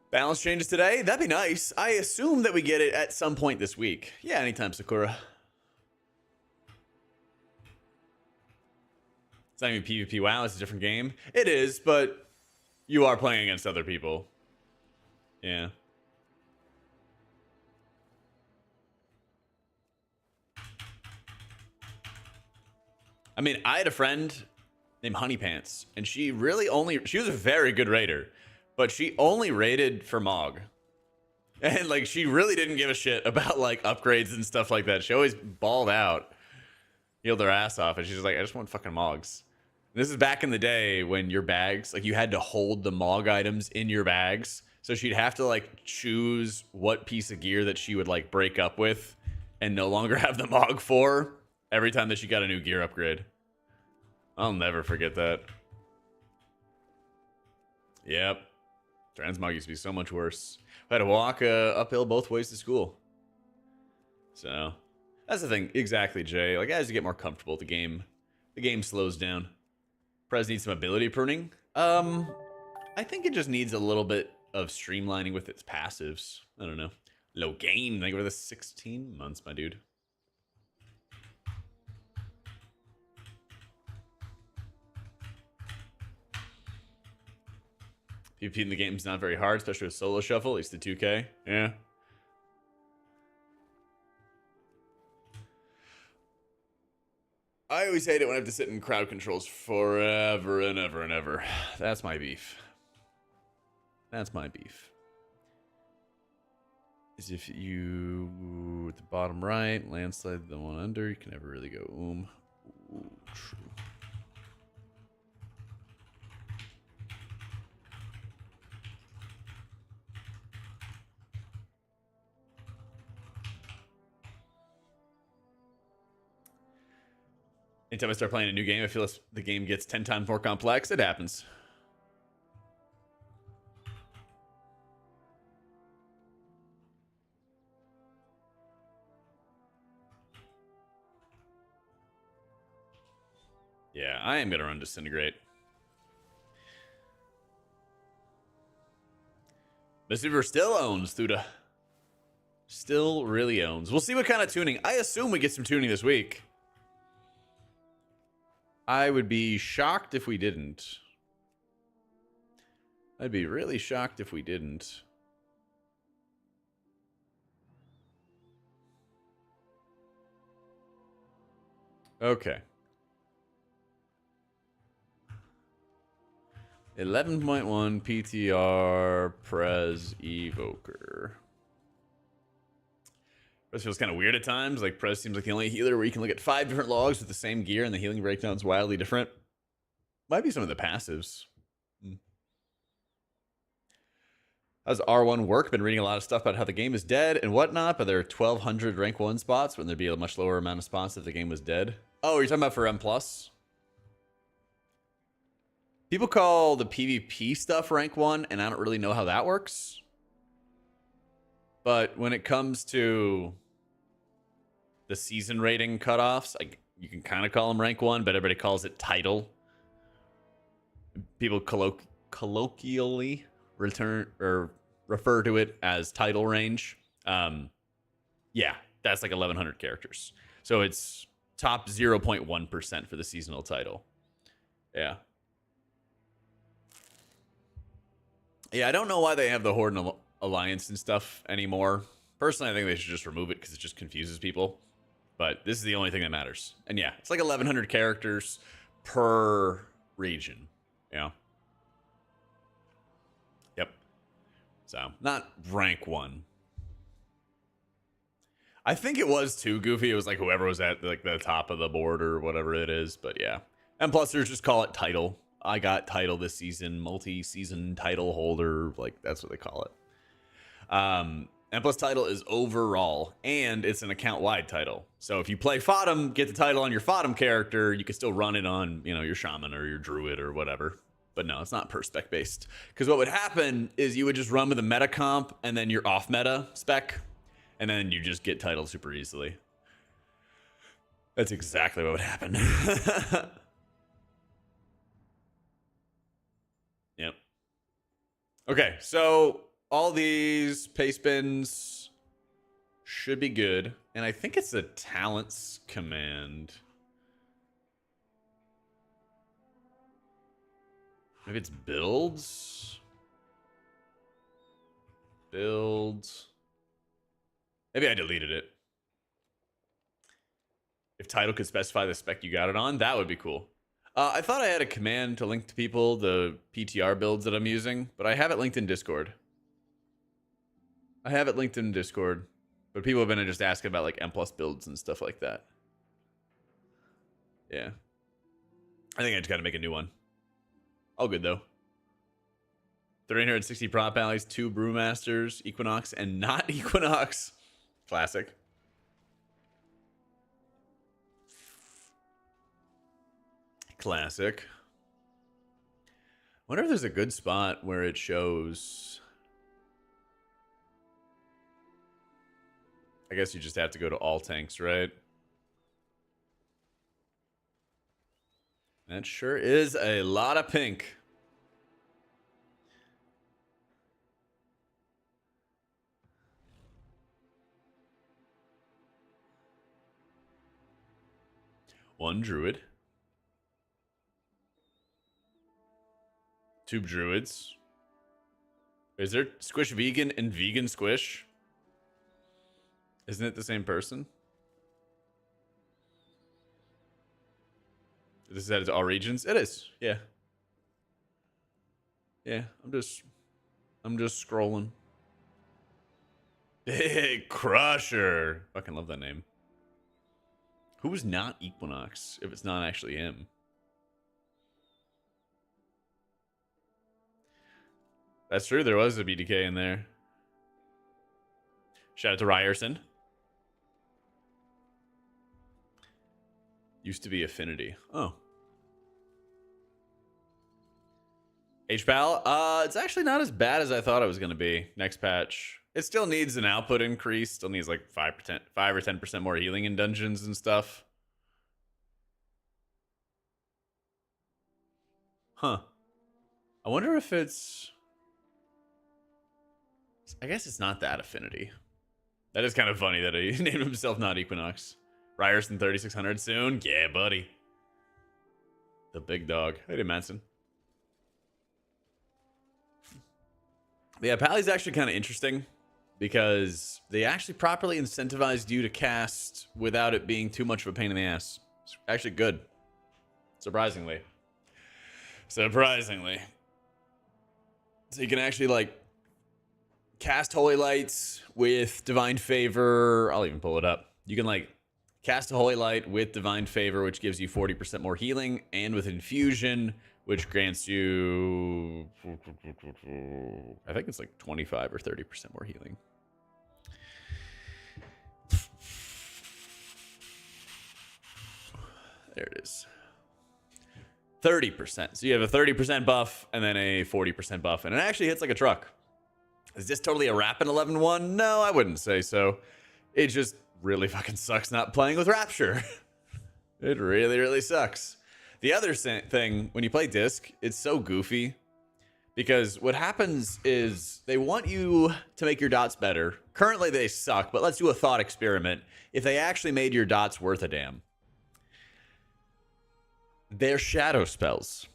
Balance changes today? That'd be nice. I assume that we get it at some point this week. Yeah, anytime, Sakura. It's not even PvP WoW, it's a different game. It is, but you are playing against other people. Yeah. I mean, I had a friend named Honeypants, and she was a very good raider, but she only raided for Mog. And she really didn't give a shit about upgrades and stuff like that. She always balled out, healed her ass off, and she's like, I just want fucking Mogs. And this is back in the day when your bags, you had to hold the Mog items in your bags. So she'd have to choose what piece of gear that she would break up with and no longer have the Mog for every time that she got a new gear upgrade. I'll never forget that. Yep. Transmog used to be so much worse. I had to walk uphill both ways to school. So, that's the thing. Exactly, Jay. As you get more comfortable, the game slows down. Prez needs some ability pruning. I think it just needs a little bit of streamlining with its passives. I don't know. Low gain, over the 16 months, my dude. PvP in the game's not very hard, especially with solo shuffle, at least the 2K. Yeah. I always hate it when I have to sit in crowd controls forever and ever and ever. That's my beef. That's my beef. Is if you, at the bottom right, landslide the one under, you can never really go Ooh, true. Anytime I start playing a new game, I feel the game gets 10 times more complex. It happens. Yeah, I am going to run Disintegrate. Missweaver still owns, Thuda. Still really owns. We'll see what kind of tuning. I assume we get some tuning this week. I would be shocked if we didn't. I'd be really shocked if we didn't. Okay. 11.1 PTR Prez Evoker. Prez feels kind of weird at times. Like, Prez seems like the only healer where you can look at 5 different logs with the same gear and the healing breakdown's wildly different. Might be some of the passives. How's R1 work? Been reading a lot of stuff about how the game is dead and whatnot, but there are 1,200 rank 1 spots. Wouldn't there be a much lower amount of spots if the game was dead? Oh, you're talking about for M+. People call the PvP stuff rank 1, and I don't really know how that works. But when it comes to the season rating cutoffs, you can kind of call them rank 1, but everybody calls it title. People colloquially refer to it as title range. Yeah, that's like 1,100 characters. So it's top 0.1% for the seasonal title. Yeah. Yeah, I don't know why they have the Horde and Alliance and stuff anymore. Personally, I think they should just remove it because it just confuses people. But this is the only thing that matters. And yeah, it's like 1,100 characters per region. Yeah. Yep. So, not rank 1. I think it was too goofy. It was like whoever was at like the top of the board or whatever it is. But yeah. And plus, there's just call it title. I got title this season, multi-season title holder. Like, that's what they call it. And plus title is overall, and it's an account-wide title. So if you play Fodom, get the title on your Fodom character, you can still run it on, your Shaman or your Druid or whatever. But no, it's not per spec based. Because what would happen is you would just run with a meta comp, and then your off-meta spec, and then you just get title super easily. That's exactly what would happen. Yep. Okay, so all these paste bins should be good. And I think it's a talents command. Maybe it's builds. Builds. Maybe I deleted it. If title could specify the spec you got it on, that would be cool. I thought I had a command to link to people the PTR builds that I'm using, but I have it linked in Discord. But people have been just asking about like M+ builds and stuff like that. Yeah. I think I just got to make a new one. All good though. 360 prop allies, 2 brewmasters, Equinox, and not Equinox. Classic. Classic. Wonder if there's a good spot where it shows. I guess you just have to go to all tanks, right? That sure is a lot of pink. One druid. 2 druids. Is there Squish Vegan and Vegan Squish? Isn't it the same person? This is at all regions? It is. Yeah. Yeah, I'm just scrolling. Big Crusher. Fucking love that name. Who's not Equinox if it's not actually him? That's true. There was a BDK in there. Shout out to Ryerson. Used to be Affinity. Oh. HPAL? It's actually not as bad as I thought it was going to be. Next patch. It still needs an output increase. Still needs like 5 or 10% more healing in dungeons and stuff. Huh. I wonder if it's... I guess it's not that Affinity. That is kind of funny that he named himself not Equinox. Ryerson 3600 soon? Yeah, buddy. The big dog. Hey, Manson. Yeah, Pally's actually kind of interesting because they actually properly incentivized you to cast without it being too much of a pain in the ass. It's actually good. Surprisingly. Surprisingly. So you can actually, like, cast Holy Lights with Divine Favor. I'll even pull it up. You can, like, cast a Holy Light with Divine Favor, which gives you 40% more healing, and with Infusion, which grants you, I think it's like 25 or 30% more healing. There it is. 30%. So you have a 30% buff and then a 40% buff, and it actually hits like a truck. Is this totally a Rapid 11-1? No, I wouldn't say so. It just really fucking sucks not playing with Rapture. It really, really sucks. The other thing, when you play Disc, it's so goofy. Because what happens is they want you to make your dots better. Currently they suck, but let's do a thought experiment. If they actually made your dots worth a damn. They're shadow spells.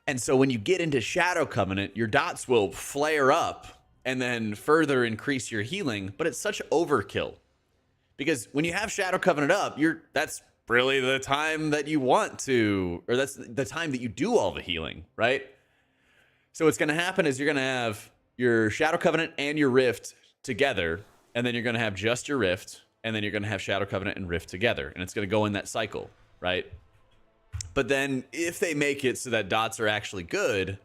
And so when you get into Shadow Covenant, your dots will flare up and then further increase your healing, but it's such overkill. Because when you have Shadow Covenant up, that's really the time that you want to, or that's the time that you do all the healing, right? So what's going to happen is you're going to have your Shadow Covenant and your Rift together, and then you're going to have just your Rift, and then you're going to have Shadow Covenant and Rift together, and it's going to go in that cycle, right? But then if they make it so that dots are actually good,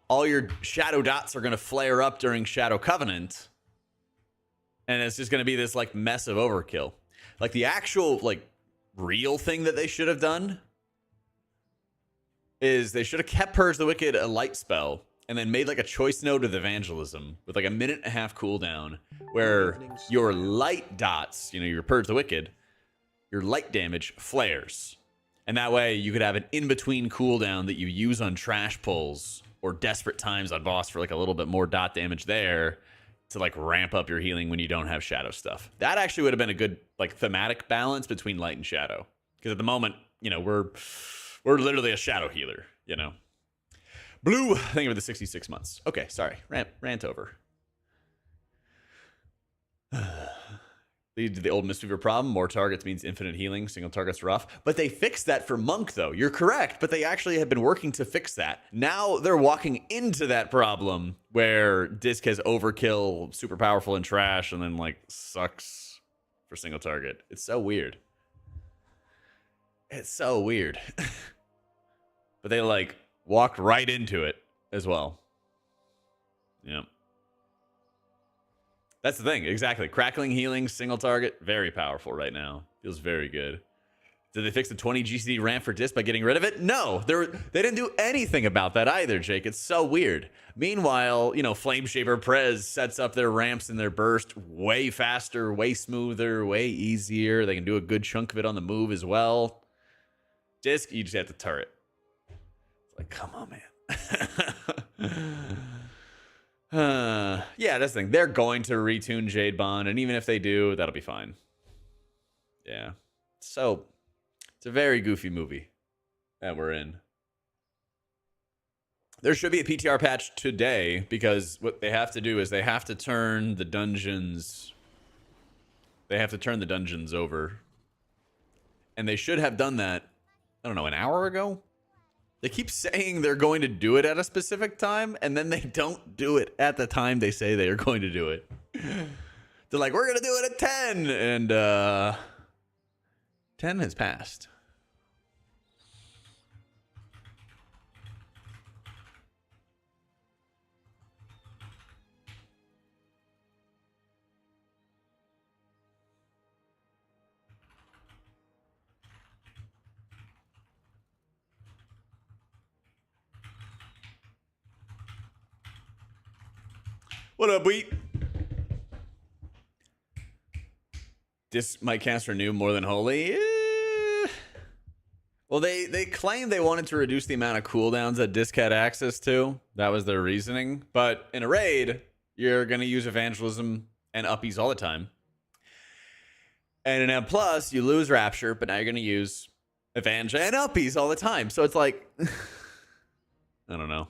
all your shadow dots are going to flare up during Shadow Covenant, and it's just going to be this like mess of overkill. Like the actual like real thing that they should have done is they should have kept Purge the Wicked a light spell and then made like a choice node with Evangelism with like a 1.5-minute cooldown where your light dots, you know, your Purge the Wicked, your light damage flares. And that way you could have an in-between cooldown that you use on trash pulls or desperate times on boss for like a little bit more dot damage there to like ramp up your healing when you don't have shadow stuff. That actually would have been a good like thematic balance between light and shadow. Because at the moment, you know, we're literally a shadow healer, you know. Blue, thank you for the 66 months. Okay, sorry. Rant over. Lead to the old Mistweaver problem. More targets means infinite healing. Single target's rough. But they fixed that for Monk, though. You're correct, but they actually have been working to fix that. Now they're walking into that problem where Disc has overkill, super powerful and trash, and then, like, sucks for single target. It's so weird. It's so weird. But they, like, walked right into it as well. Yeah. That's the thing, exactly. Crackling healing, single target, very powerful right now. Feels very good. Did they fix the 20 GCD ramp for Disc by getting rid of it? No, they didn't do anything about that either, Jake. It's so weird. Meanwhile, you know, Flameshaper Prez sets up their ramps and their burst way faster, way smoother, way easier. They can do a good chunk of it on the move as well. Disc, you just have to turret. It's like, come on, man. Yeah, that's the thing. They're going to retune Jade Bond, and even if they do, that'll be fine. Yeah. So, it's a very goofy movie that we're in. There should be a PTR patch today because what they have to do is they have to turn the dungeons. They have to turn the dungeons over. And they should have done that, I don't know, an hour ago? They keep saying they're going to do it at a specific time, and then they don't do it at the time they say they are going to do it. They're like, we're going to do it at 10, and 10 has passed. What up, Wheat? This might cast renew more than holy. Well, they claimed they wanted to reduce the amount of cooldowns that disc had access to. That was their reasoning. But in a raid, you're going to use evangelism and uppies all the time. And in M+, you lose Rapture, but now you're going to use Evangel and uppies all the time. So it's like, I don't know.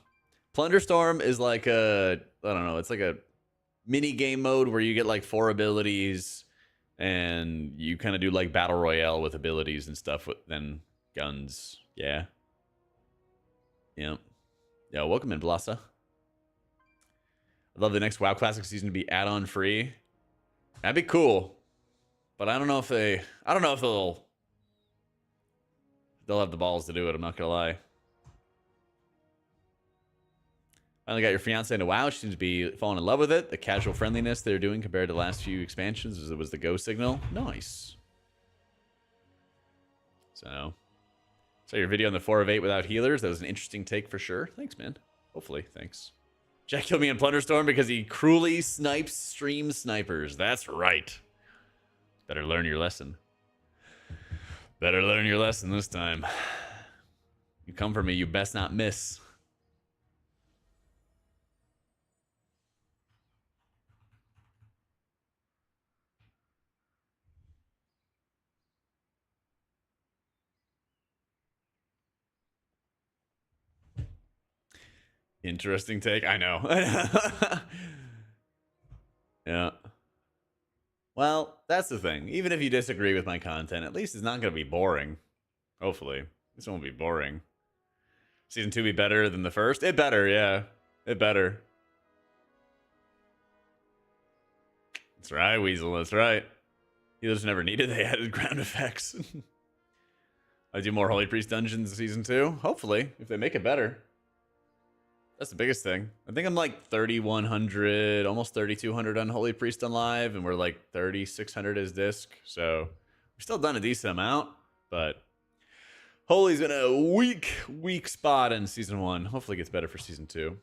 Plunderstorm is like a, I don't know, it's like a mini game mode where you get like 4 abilities and you kind of do like battle royale with abilities and stuff with then guns. Yeah. Yeah. Welcome in, Blassa. I'd love the next WoW Classic season to be add-on free. That'd be cool. But I don't know if they'll have the balls to do it, I'm not gonna lie. Finally got your fiance into WoW. She seems to be falling in love with it. The casual friendliness they're doing compared to the last few expansions was the go signal. Nice. So your video on the 4 of 8 without healers. That was an interesting take for sure. Thanks, man. Hopefully, thanks. Jack killed me in Plunderstorm because he cruelly snipes stream snipers. That's right. Better learn your lesson. Better learn your lesson this time. You come for me, you best not miss. Interesting take. I know. Yeah. Well, that's the thing. Even if you disagree with my content, at least it's not going to be boring. Hopefully. This won't be boring. Season 2 be better than the first? It better, yeah. It better. That's right, Weasel. That's right. Healers never needed. They added ground effects. I do more Holy Priest dungeons in Season 2. Hopefully, if they make it better. That's the biggest thing. I think I'm like 3,100, almost 3,200 on Holy Priest on live, and we're like 3,600 as disc. So we've still done a decent amount, but Holy's in a weak spot in Season 1. Hopefully it gets better for Season 2.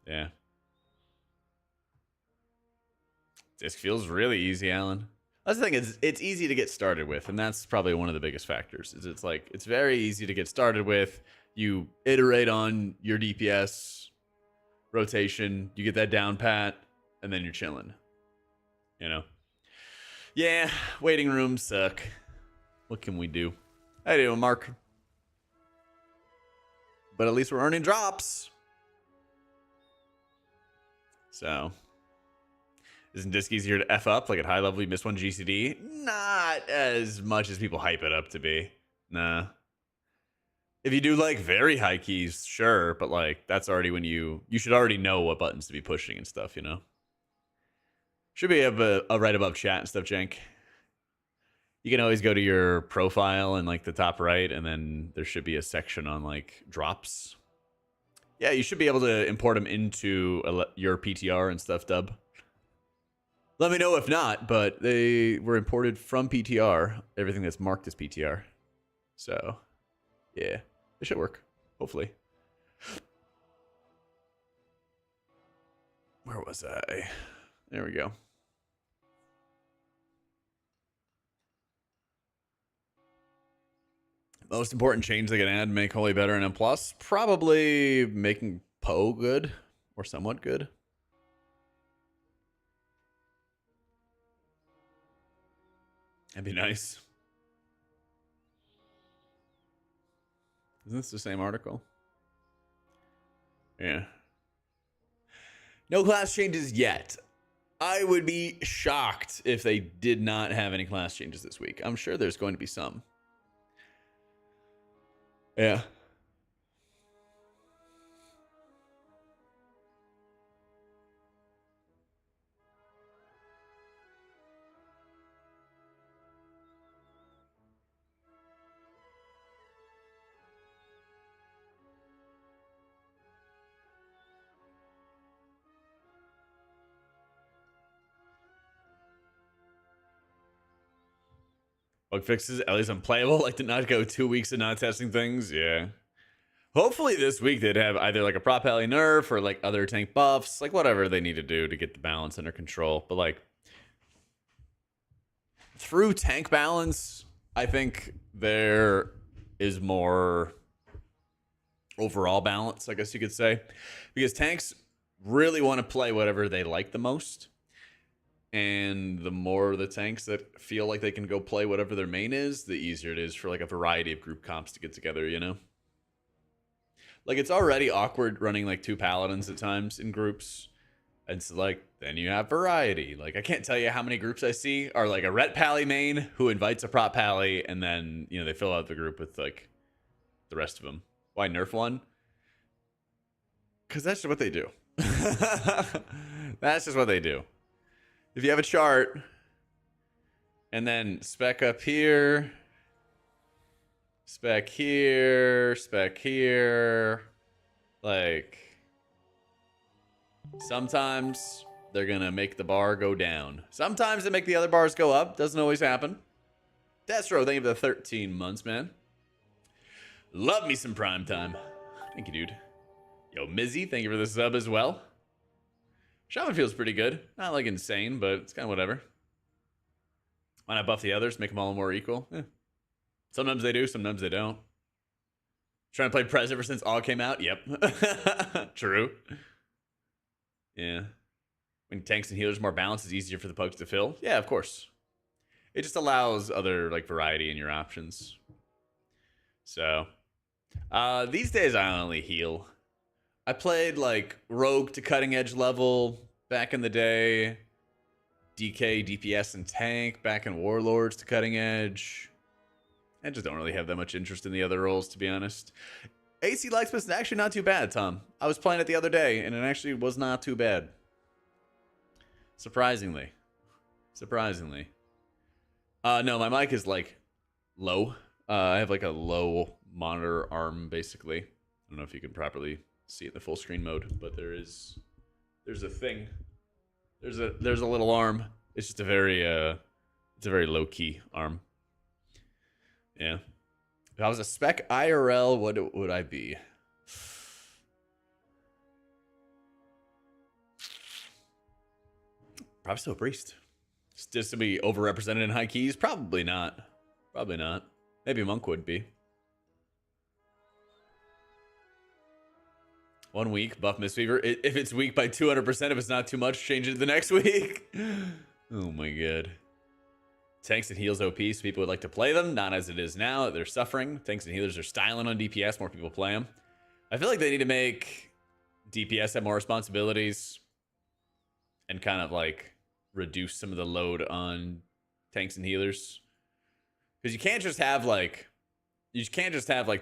Yeah. Disc feels really easy, Alan. That's the thing, it's easy to get started with, and that's probably one of the biggest factors. Is it's very easy to get started with. You iterate on your DPS rotation, you get that down pat, and then you're chilling. You know? Yeah, waiting rooms suck. What can we do? How you doing, Mark? But at least we're earning drops. So, isn't disc easier to F up? Like at high level, you miss one GCD? Not as much as people hype it up to be. Nah. If you do like very high keys, sure, but like that's already when you should already know what buttons to be pushing and stuff, you know? Should be a right above chat and stuff, Jank. You can always go to your profile in like the top right, and then there should be a section on like drops. Yeah, you should be able to import them into your PTR and stuff, Dub. Let me know if not, but they were imported from PTR, everything that's marked as PTR. So, yeah, it should work, hopefully. Where was I? There we go. Most important change they can add to make Holy better in M+? Probably making Poe good, or somewhat good. That'd be nice. Isn't this the same article? Yeah. No class changes yet. I would be shocked if they did not have any class changes this week. I'm sure there's going to be some. Yeah. Bug fixes, at least unplayable. Like to not go 2 weeks of not testing things. Yeah. Hopefully this week they'd have either like a prop alley nerf or like other tank buffs, like whatever they need to do to get the balance under control. But like through tank balance, I think there is more overall balance, I guess you could say, because tanks really want to play whatever they like the most. And the more the tanks that feel like they can go play whatever their main is, the easier it is for like a variety of group comps to get together, you know? Like it's already awkward running like 2 paladins at times in groups. And so like then you have variety. Like I can't tell you how many groups I see are like a ret pally main who invites a prop pally and then, you know, they fill out the group with like the rest of them. Why nerf one? Because that's just what they do. That's just what they do. If you have a chart and then spec up here, spec here, like sometimes they're going to make the bar go down. Sometimes they make the other bars go up. Doesn't always happen. Destro, thank you for the 13 months, man. Love me some prime time. Thank you, dude. Yo, Mizzy, thank you for the sub as well. Shaman feels pretty good. Not like insane, but it's kind of whatever. Why not buff the others? Make them all more equal? Eh. Sometimes they do, sometimes they don't. Trying to play Prez ever since All came out? Yep. True. Yeah. When tanks and healers more balanced, it's easier for the pugs to fill. Yeah, of course. It just allows other like variety in your options. So, these days I only heal. I played like Rogue to cutting edge level back in the day. DK, DPS, and tank back in Warlords to cutting edge. I just don't really have that much interest in the other roles, to be honest. AC Lightsmith is actually not too bad, Tom. I was playing it the other day, and it actually was not too bad. Surprisingly. No, my mic is like low. I have like a low monitor arm, basically. I don't know if you can properly see it in the full screen mode, but there's a thing. There's a little arm. It's just a very low key arm. Yeah. If I was a spec IRL, what would I be? Probably still a priest. Just to be overrepresented in high keys? Probably not. Maybe monk would be. 1 week, buff Mistweaver. If it's weak by 200%, if it's not too much, change it the next week. Oh my god. Tanks and heals OP, so people would like to play them. Not as it is now. They're suffering. Tanks and healers are styling on DPS. More people play them. I feel like they need to make DPS have more responsibilities and kind of like reduce some of the load on tanks and healers. Because you can't just have like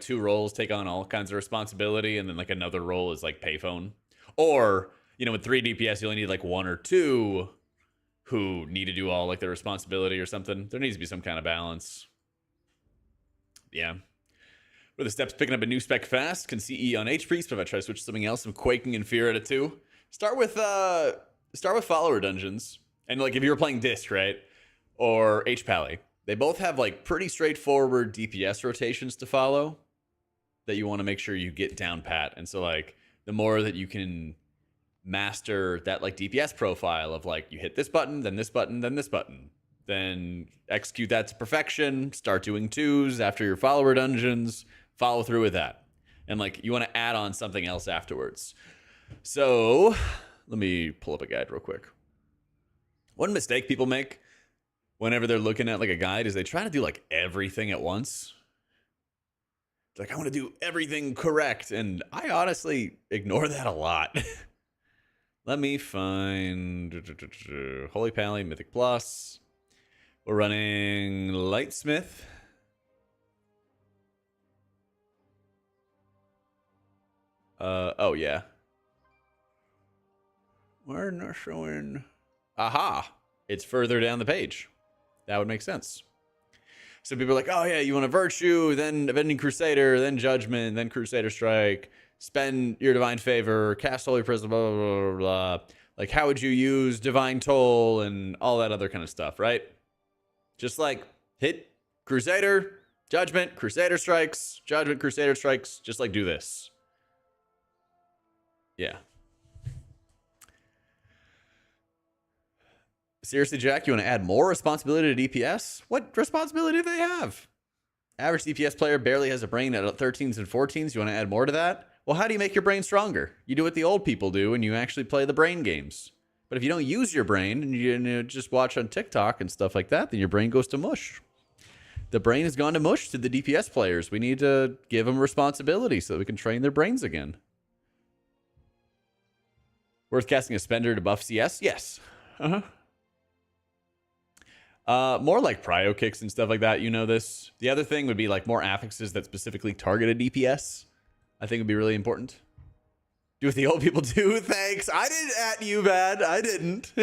2 roles take on all kinds of responsibility and then like another role is like payphone. Or, you know, with 3 DPS, you only need like 1 or 2 who need to do all like their responsibility or something. There needs to be some kind of balance. Yeah. Where the steps picking up a new spec fast. Can CE on H-Priest, but if I try to switch to something else, I'm quaking in fear at it too. Start with follower dungeons. And like if you were playing Disc, right? Or H-Pally. They both have like pretty straightforward DPS rotations to follow that you want to make sure you get down pat. And so like the more that you can master that like DPS profile of like you hit this button, then this button, then this button, then execute that to perfection, start doing 2s after your follower dungeons, follow through with that. And like you want to add on something else afterwards. So let me pull up a guide real quick. One mistake people make whenever they're looking at like a guide is they try to do like everything at once. It's like, I want to do everything correct. And I honestly ignore that a lot. Let me find Holy Pally, Mythic Plus. We're running Lightsmith. Oh, yeah. We're not showing. Aha! It's further down the page. That would make sense. So people are like, oh, yeah, you want a Virtue, then Avenging Crusader, then Judgment, then Crusader Strike, spend your Divine Favor, cast Holy Prism, blah, blah, blah, blah. Like, how would you use Divine Toll and all that other kind of stuff, right? Just like hit Crusader, Judgment, Crusader Strikes, Judgment, Crusader Strikes. Just like do this. Yeah. Seriously, Jack, you want to add more responsibility to DPS? What responsibility do they have? Average DPS player barely has a brain at 13s and 14s. You want to add more to that? Well, how do you make your brain stronger? You do what the old people do, and you actually play the brain games. But if you don't use your brain and you just watch on TikTok and stuff like that, then your brain goes to mush. The brain has gone to mush to the DPS players. We need to give them responsibility so that we can train their brains again. Worth casting a spender to buff CS? Yes. More like prio kicks and stuff like that. You know this. The other thing would be like more affixes that specifically targeted DPS. I think would be really important. Do what the old people do. Thanks. I didn't at you, bad. I didn't.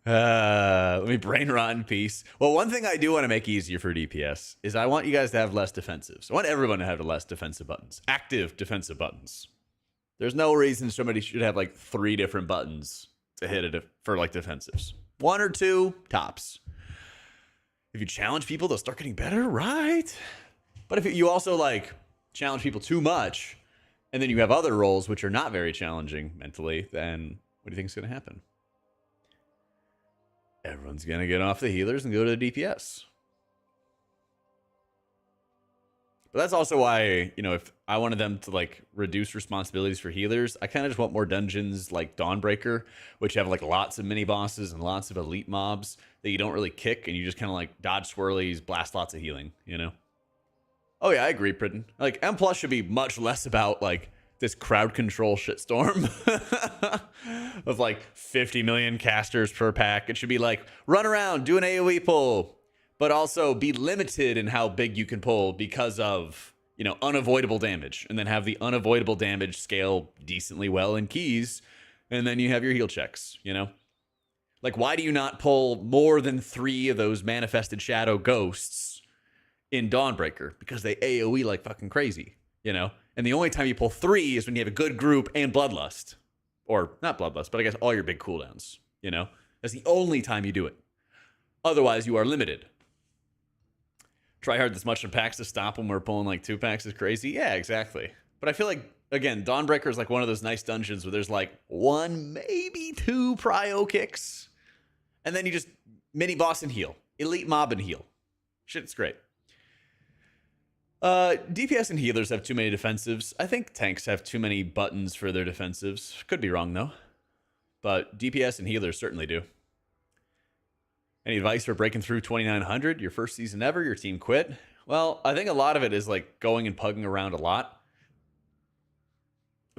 Let me brain rot in peace. Well, one thing I do want to make easier for DPS is I want you guys to have less defensives. I want everyone to have less defensive buttons. Active defensive buttons. There's no reason somebody should have like 3 different buttons to hit it for like defensives. 1 or 2 tops. If you challenge people, they'll start getting better, right? But if you also like challenge people too much, and then you have other roles which are not very challenging mentally, then what do you think is going to happen? Everyone's going to get off the healers and go to the DPS. But that's also why, you know, if I wanted them to like reduce responsibilities for healers, I kind of just want more dungeons like Dawnbreaker, which have like lots of mini bosses and lots of elite mobs that you don't really kick, and you just kind of like dodge swirlies, blast lots of healing, you know? Oh yeah, I agree, Pridden. Like M+ should be much less about like this crowd control shitstorm of like 50 million casters per pack. It should be like run around, do an AoE pull, but also be limited in how big you can pull because of, you know, unavoidable damage, and then have the unavoidable damage scale decently well in keys, and then you have your heal checks, you know? Like, why do you not pull more than 3 of those manifested shadow ghosts in Dawnbreaker? Because they AoE like fucking crazy, you know? And the only time you pull 3 is when you have a good group and Bloodlust. Or, not Bloodlust, but I guess all your big cooldowns, you know? That's the only time you do it. Otherwise, you are limited. Try hard this much in packs to stop when we're pulling like 2 packs is crazy. Yeah, exactly. But I feel like, again, Dawnbreaker is like one of those nice dungeons where there's like 1, maybe 2 prio kicks. And then you just mini boss and heal. Elite mob and heal. Shit, it's great. DPS and healers have too many defensives. I think tanks have too many buttons for their defensives. Could be wrong, though. But DPS and healers certainly do. Any advice for breaking through 2900? Your first season ever? Your team quit? Well, I think a lot of it is like going and pugging around a lot.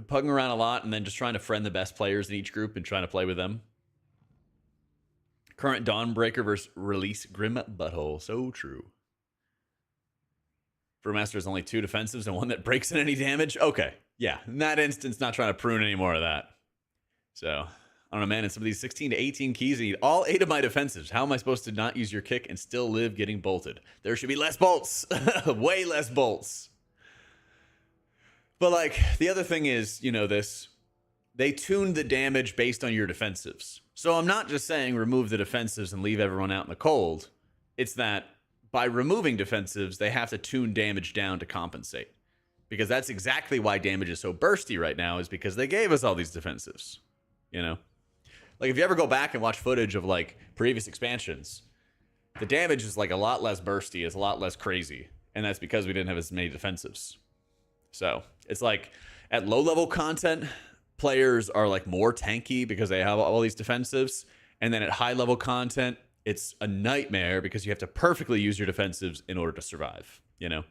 Pugging around a lot and then just trying to friend the best players in each group and trying to play with them. Current Dawnbreaker versus release Grim Butthole. So true. Brewmaster has only 2 defensives and 1 that breaks in any damage. Okay. Yeah. In that instance, not trying to prune any more of that. So, I don't know, man. In some of these 16 to 18 keys, I need all 8 of my defensives. How am I supposed to not use your kick and still live getting bolted? There should be less bolts. Way less bolts. But, like, the other thing is, you know this. They tuned the damage based on your defensives. So I'm not just saying remove the defensives and leave everyone out in the cold. It's that by removing defensives, they have to tune damage down to compensate. Because that's exactly why damage is so bursty right now, is because they gave us all these defensives. You know? Like, if you ever go back and watch footage of, like, previous expansions, the damage is, like, a lot less bursty, it's a lot less crazy. And that's because we didn't have as many defensives. So, it's like, at low-level content, players are, like, more tanky because they have all these defensives. And then at high-level content, it's a nightmare because you have to perfectly use your defensives in order to survive, you know?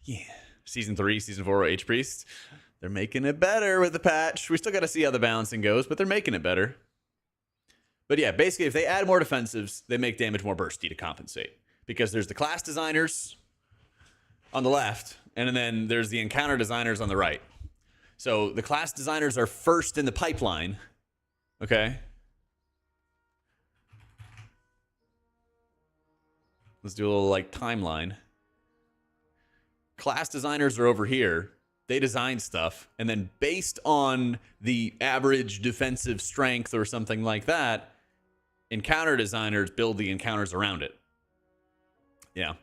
Yeah. Season 3, Season 4, H Priest. They're making it better with the patch. We still got to see how the balancing goes, but they're making it better. But yeah, basically, if they add more defensives, they make damage more bursty to compensate. Because there's the class designers on the left, and then there's the encounter designers on the right. So the class designers are first in the pipeline, okay? Let's do a little, like, timeline. Class designers are over here. They design stuff, and then based on the average defensive strength or something like that, encounter designers build the encounters around it. Yeah.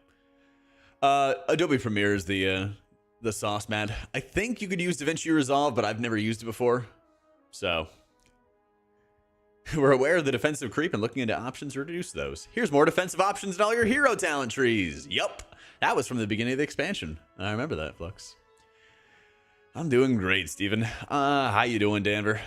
Adobe Premiere is the sauce, man. I think you could use DaVinci Resolve, but I've never used it before. So we're aware of the defensive creep and looking into options to reduce those. Here's more defensive options in all your hero talent trees. Yup. That was from the beginning of the expansion. I remember that, Flux. I'm doing great, Steven. How you doing, Danver?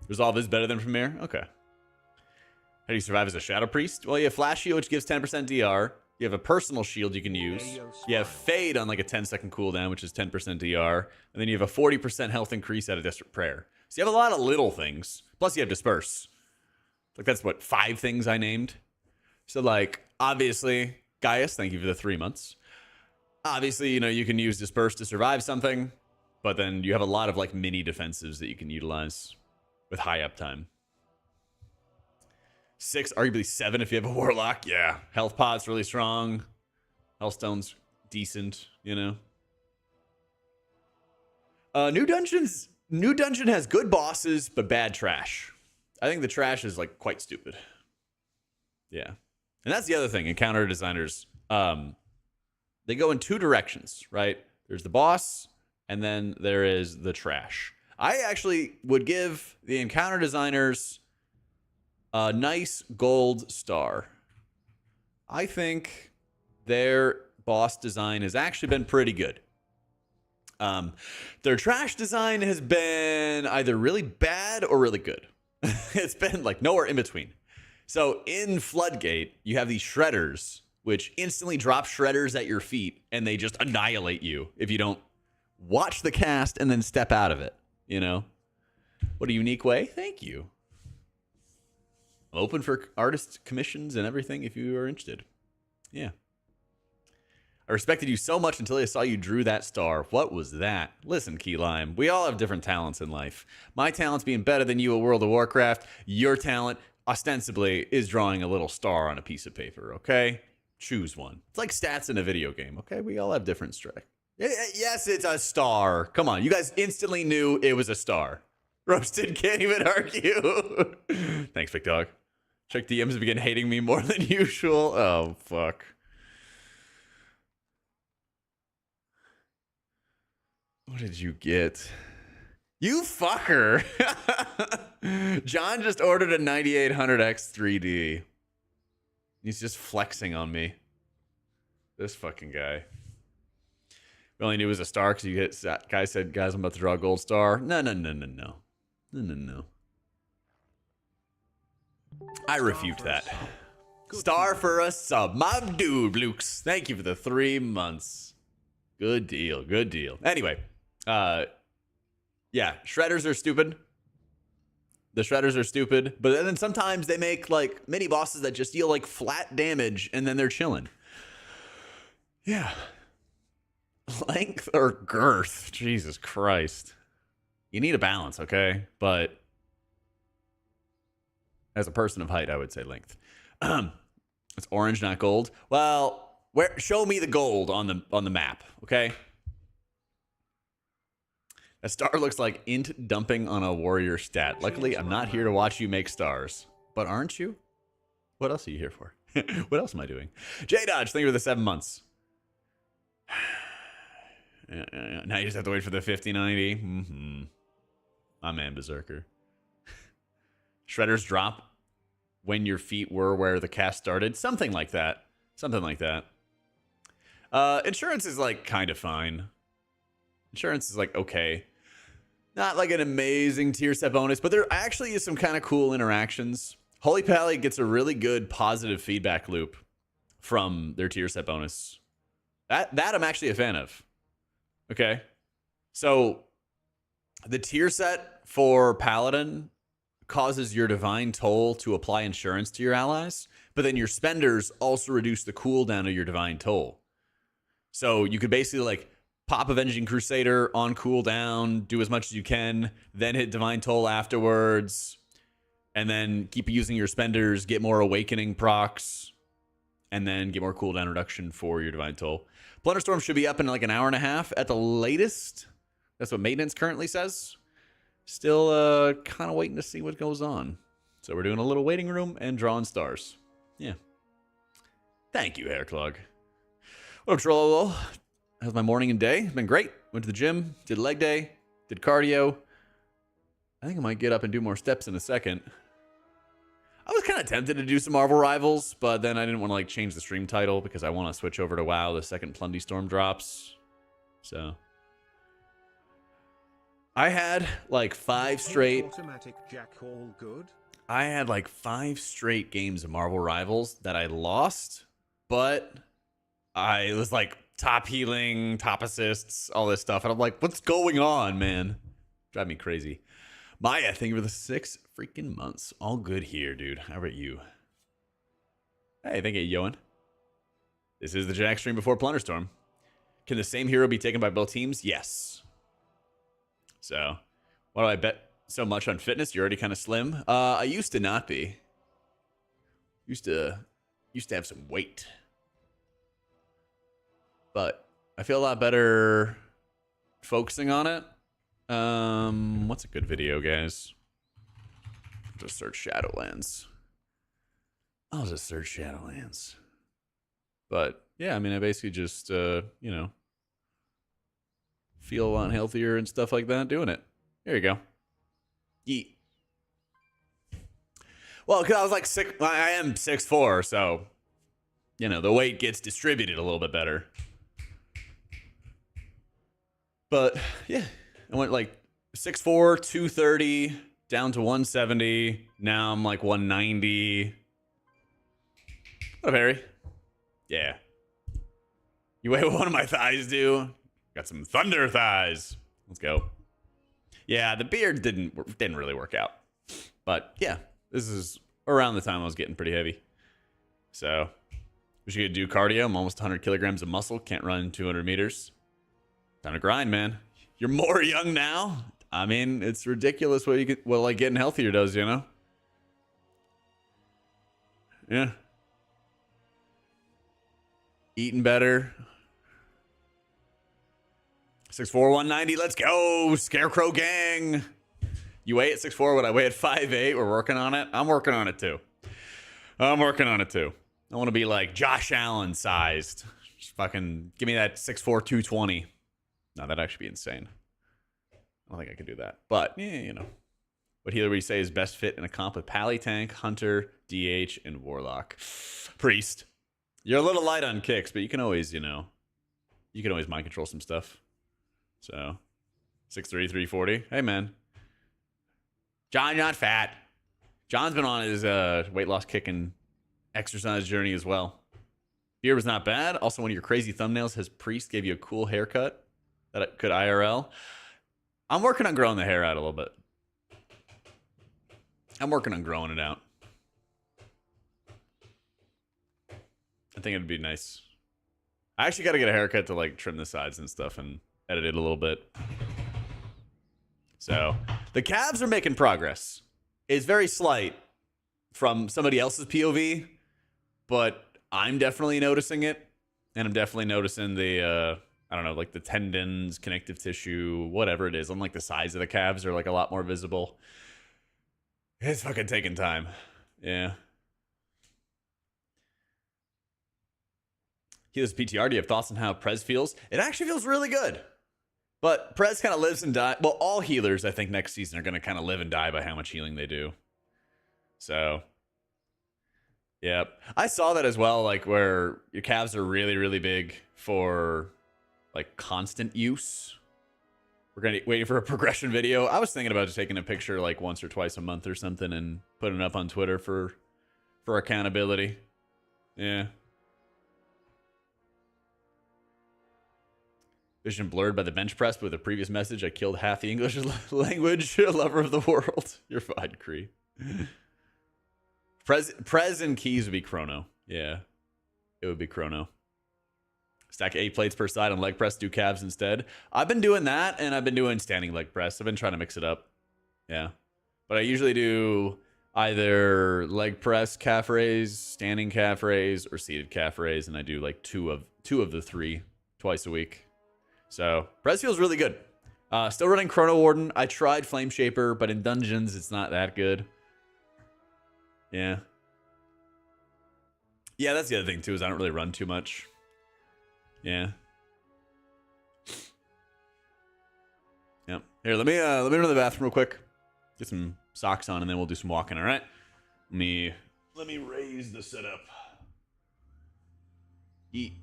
Resolve is better than Premiere? Okay. How do you survive as a Shadow Priest? Well, you have Flash Shield, which gives 10% DR. You have a personal shield you can use. You have Fade on like a 10-second cooldown, which is 10% DR. And then you have a 40% health increase out of Desperate Prayer. So you have a lot of little things. Plus you have Disperse. Like that's what, 5 things I named? So like, obviously, Gaius, thank you for the 3 months. Obviously, you know, you can use Disperse to survive something. But then you have a lot of like mini defensives that you can utilize with high uptime. 6, arguably 7 if you have a Warlock. Yeah. Health pot's really strong. Healthstone's decent, you know. New Dungeon has good bosses, but bad trash. I think the trash is like quite stupid. Yeah. And that's the other thing. Encounter designers, they go in 2 directions, right? There's the boss, and then there is the trash. I actually would give the encounter designers a nice gold star. I think their boss design has actually been pretty good. Their trash design has been either really bad or really good. It's been like nowhere in between. So in Floodgate, you have these shredders, which instantly drop shredders at your feet, and they just annihilate you if you don't watch the cast and then step out of it, you know? What a unique way. Thank you. I'm open for artist commissions and everything if you are interested. Yeah. I respected you so much until I saw you drew that star. What was that? Listen, Key Lime, we all have different talents in life. My talent's being better than you at World of Warcraft. Your talent, ostensibly, is drawing a little star on a piece of paper, okay? Choose one. It's like stats in a video game, okay? We all have different strengths. Yes, it's a star. Come on, you guys instantly knew it was a star. Roasted can't even argue. Thanks, Big Dog. Check DMs begin hating me more than usual. Oh, fuck. What did you get? You fucker. John just ordered a 9800X 3D. He's just flexing on me. This fucking guy. We only knew it was a star because you hit. Guy said, guys, I'm about to draw a gold star. No. I refute that. Star for a sub. My dude, Lukes. Thank you for the 3 months. Good deal. Good deal. Anyway, yeah, shredders are stupid. The shredders are stupid, but then sometimes they make like mini bosses that just deal like flat damage and then they're chilling. Yeah. Length or girth? Jesus Christ. You need a balance, okay? But as a person of height, I would say length. It's orange, not gold. Well, show me the gold on the map, okay? A star looks like int dumping on a warrior stat. Luckily, I'm not here to watch you make stars. But aren't you? What else are you here for? What else am I doing? J-Dodge, thank you for the 7 months. Now you just have to wait for the 5090. Mm-hmm. My man, Berserker. Shredders drop when your feet were where the cast started. Something like that. Something like that. Insurance is like kind of fine. Insurance is like okay. Not like an amazing tier set bonus, but there actually is some kind of cool interactions. Holy Pally gets a really good positive feedback loop from their tier set bonus. That I'm actually a fan of. Okay. So the tier set for Paladin causes your Divine Toll to apply insurance to your allies, but then your spenders also reduce the cooldown of your Divine Toll. So you could basically like pop Avenging Crusader on cooldown, do as much as you can, then hit Divine Toll afterwards, and then keep using your spenders, get more Awakening procs, and then get more cooldown reduction for your Divine Toll. Plunderstorm should be up in like an hour and a half at the latest. That's what maintenance currently says. Still kind of waiting to see what goes on. So we're doing a little waiting room and drawing stars. Yeah. Thank you, Hairclog. What up, Trollolo? How's my morning and day? Been great. Went to the gym, did leg day, did cardio. I think I might get up and do more steps in a second. I was kind of tempted to do some Marvel Rivals, but then I didn't want to like change the stream title because I want to switch over to WoW the second Plunderstorm drops. So I had like 5 straight. AutomaticJak all good? I had like 5 straight games of Marvel Rivals that I lost, but I was like top healing, top assists, all this stuff. And I'm like, what's going on, man? Drive me crazy. Maya, thank you for the 6 freaking months. All good here, dude. How about you? Hey, thank you, Yoan. This is the Jack stream before Plunderstorm. Can the same hero be taken by both teams? Yes. So, why do I bet so much on fitness? You're already kind of slim. I used to not be. Used to have some weight. But I feel a lot better focusing on it. What's a good video, guys? Just search Shadowlands. I'll just search Shadowlands. But yeah, I mean, I basically just you know, feel a lot healthier and stuff like that doing it. There you go. Yeet. Well, because I was like I am 6'4", so you know the weight gets distributed a little bit better. But yeah, I went like 6'4", 230, down to 170. Now I'm like 190. What up, Harry? Yeah. You weigh what one of my thighs do? Got some thunder thighs. Let's go. Yeah, the beard didn't really work out. But yeah, this is around the time I was getting pretty heavy. So we should do cardio. I'm almost 100 kilograms of muscle. Can't run 200 meters. Time to grind, man. You're more young now. I mean, it's ridiculous what like getting healthier does, you know? Yeah. Eating better. 6'4", 190. Let's go, Scarecrow gang. You weigh at 6'4", what I weigh at 5'8". We're working on it. I'm working on it too. I want to be like Josh Allen sized. Just fucking give me that 6'4", 220. No, that'd actually be insane. I don't think I could do that. But, yeah, you know. What healer would you say is best fit in a comp with Pally, Tank, Hunter, DH, and Warlock? Priest. You're a little light on kicks, but you can always, you know, you can always mind control some stuff. So, 6'3", 340. Hey, man. John, you're not fat. John's been on his weight loss kick and exercise journey as well. Beard was not bad. Also, one of your crazy thumbnails has Priest gave you a cool haircut. That could IRL. I'm working on growing the hair out a little bit. I'm working on growing it out. I think it'd be nice. I actually got to get a haircut to like trim the sides and stuff and edit it a little bit. So the calves are making progress. It's very slight from somebody else's POV, but I'm definitely noticing it. And I'm definitely noticing the I don't know, like the tendons, connective tissue, whatever it is. I'm like the size of the calves are like a lot more visible. It's fucking taking time. Yeah. Here's PTR. Do you have thoughts on how Prez feels? It actually feels really good. But Prez kind of lives and dies. Well, all healers, I think, next season are going to kind of live and die by how much healing they do. So, yeah. I saw that as well, like where your calves are really, really big for like constant use. We're gonna waiting for a progression video. I was thinking about just taking a picture like once or twice a month or something and putting it up on Twitter for accountability. Yeah. Vision blurred by the bench press, but with a previous message, I killed half the English language. Lover of the world. You're fine, Cree. Prez and keys would be Chrono. Yeah. It would be Chrono. Stack 8 plates per side on leg press, do calves instead. I've been doing that, and I've been doing standing leg press. I've been trying to mix it up. Yeah. But I usually do either leg press calf raise, standing calf raise, or seated calf raise, and I do like two of the three twice a week. So press feels really good. Still running Chrono Warden. I tried Flame Shaper, but in dungeons it's not that good. Yeah. Yeah, that's the other thing too, is I don't really run too much. Yeah. Yep. Here, let me run to the bathroom real quick. Get some socks on, and then we'll do some walking. All right. Let me raise the setup. Eat.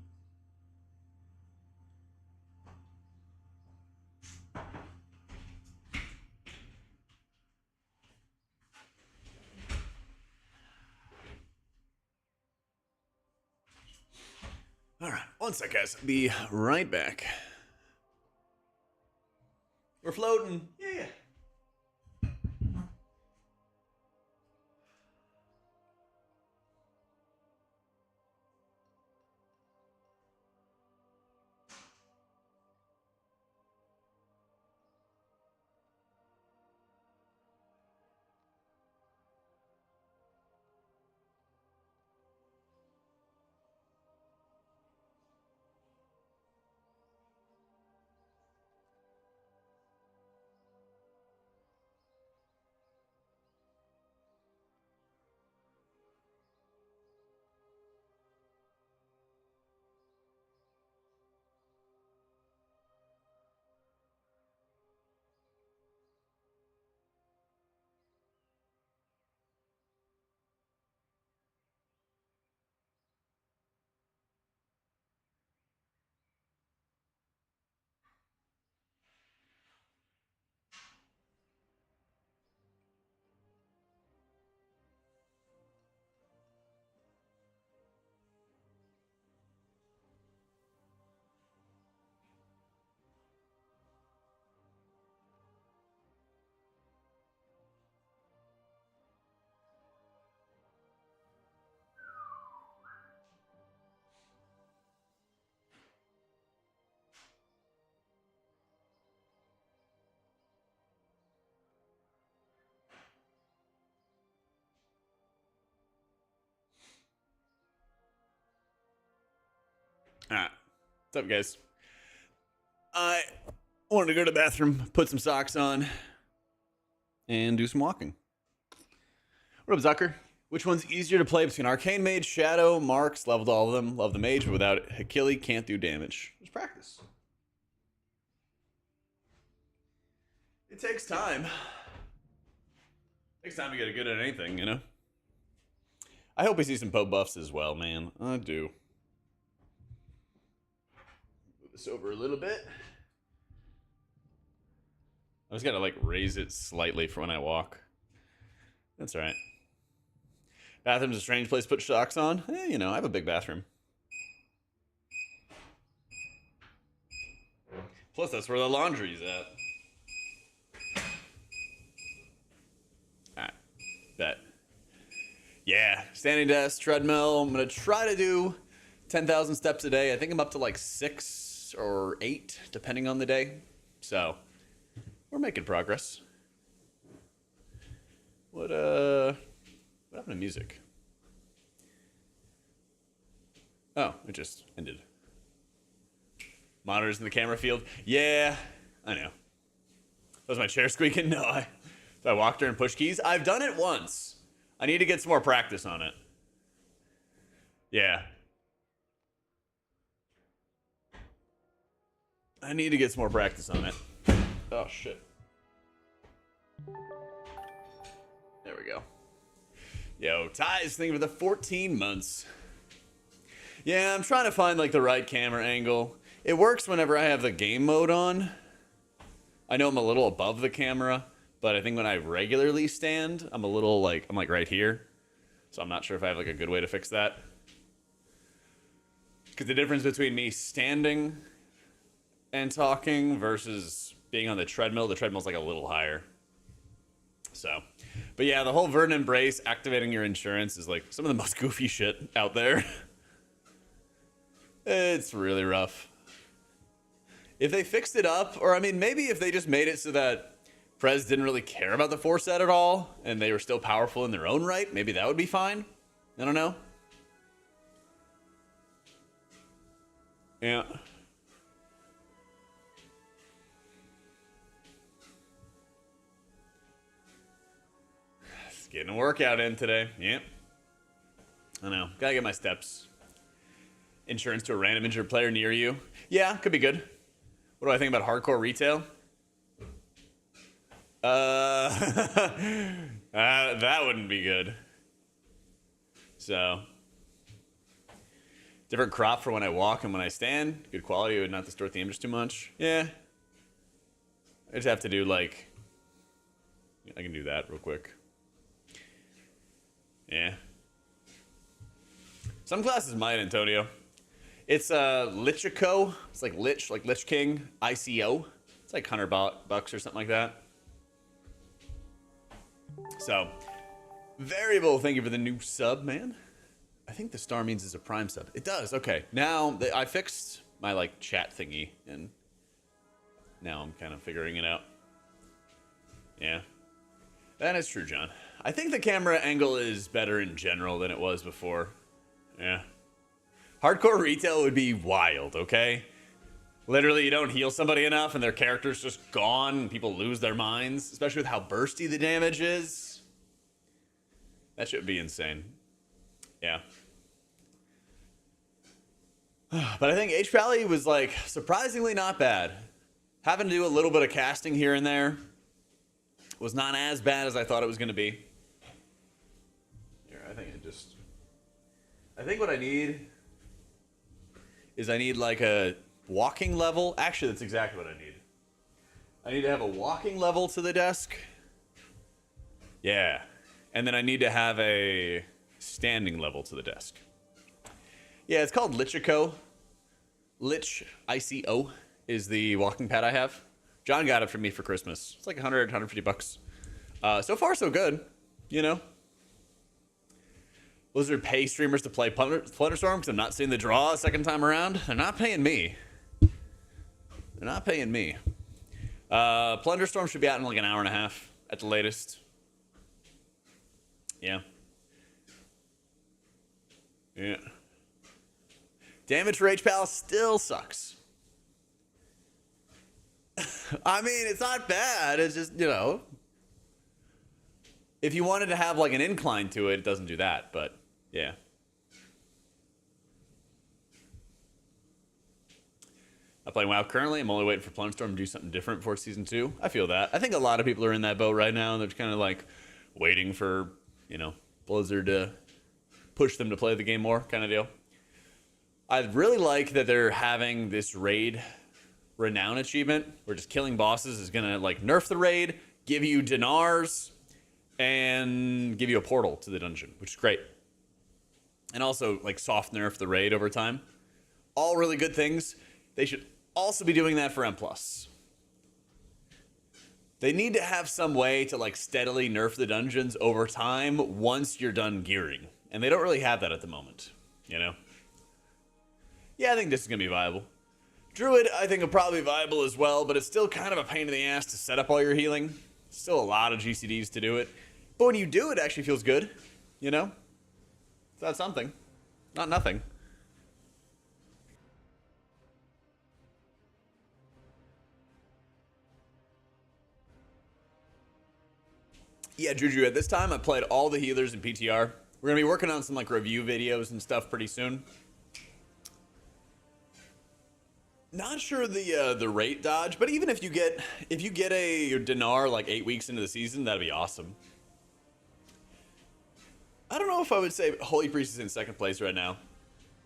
All right, one sec, guys. Be right back. We're floating. Yeah. All right. What's up, guys? I wanted to go to the bathroom, put some socks on, and do some walking. What up, Zucker? Which one's easier to play between Arcane Mage, Shadow, Marks? Leveled all of them. Love the Mage, but without it, Achille can't do damage. Just practice. It takes time. It takes time to get good at anything, you know? I hope we see some Pope buffs as well, man. I do. Move this over a little bit. I just gotta like raise it slightly for when I walk. That's all right. Bathroom's a strange place to put socks on. You know, I have a big bathroom. Plus, that's where the laundry's at. Alright. Bet. Yeah. Standing desk, treadmill. I'm going to try to do 10,000 steps a day. I think I'm up to like 6 or 8, depending on the day. So, we're making progress. What happened to music? Oh, it just ended. Monitors in the camera field. Yeah, I know. Was my chair squeaking? No, I walked her and push keys. I've done it once. I need to get some more practice on it. Yeah. I need to get some more practice on it. Oh, shit. There we go. Yo, Ty's thinking for the 14 months. Yeah, I'm trying to find like the right camera angle. It works whenever I have the game mode on. I know I'm a little above the camera, but I think when I regularly stand, I'm like right here. So I'm not sure if I have like a good way to fix that. Because the difference between me standing and talking versus being on the treadmill's like a little higher. So, but yeah, the whole Verdant Embrace activating your insurance is like some of the most goofy shit out there. It's really rough. If they fixed it up, or I mean, maybe if they just made it so that Prez didn't really care about the 4 set at all, and they were still powerful in their own right, maybe that would be fine. I don't know. Yeah. Just getting a workout in today. Yep. I know. Gotta get my steps. Insurance to a random injured player near you. Yeah, could be good. What do I think about hardcore retail? That wouldn't be good. So, different crop for when I walk and when I stand. Good quality would not distort the image too much. Yeah. I just have to do like, I can do that real quick. Yeah. Some classes might, Antonio. It's Lichico. It's like Lich King, ICO. It's like $100 or something like that. So, Variable, thank you for the new sub, man. I think the star means it's a prime sub. It does, okay. Now, I fixed my like chat thingy, and now I'm kind of figuring it out. Yeah. That is true, John. I think the camera angle is better in general than it was before. Yeah. Hardcore retail would be wild, okay? Literally, you don't heal somebody enough and their character's just gone and people lose their minds, especially with how bursty the damage is. That should be insane. Yeah. But I think H-Pally was like surprisingly not bad. Having to do a little bit of casting here and there was not as bad as I thought it was going to be. Here, I think what I need is I need like a walking level. Actually, that's exactly what I need. I need to have a walking level to the desk. Yeah. And then I need to have a standing level to the desk. Yeah, it's called Lichico. Lich ICO is the walking pad I have. John got it for me for Christmas. It's like $100, $150. So far, so good. You know? Blizzard pay streamers to play Plunderstorm because I'm not seeing the draw a second time around. They're not paying me. They're not paying me. Plunderstorm should be out in like an hour and a half at the latest. Yeah. Yeah. Damage for H-Pal still sucks. I mean, it's not bad. It's just, you know. If you wanted to have like an incline to it, it doesn't do that, but yeah. I'm playing WoW currently. I'm only waiting for Plunderstorm to do something different before Season 2. I feel that. I think a lot of people are in that boat right now, and they're kind of like waiting for, you know, Blizzard to push them to play the game more kind of deal. I really like that they're having this raid renown achievement where just killing bosses is going to like nerf the raid, give you dinars, and give you a portal to the dungeon, which is great. And also, like, soft nerf the raid over time. All really good things. They should also be doing that for M+. They need to have some way to, like, steadily nerf the dungeons over time once you're done gearing. And they don't really have that at the moment, you know? Yeah, I think this is going to be viable. Druid, I think, will probably be viable as well, but it's still kind of a pain in the ass to set up all your healing. Still a lot of GCDs to do it. But when you do, it actually feels good, you know? So that's something. Not nothing. Yeah, Juju, at this time, I played all the healers in PTR. We're going to be working on some like review videos and stuff pretty soon. Not sure the rate dodge, but even if you get a dinar like 8 weeks into the season, that'd be awesome. I don't know if I would say Holy Priest is in second place right now.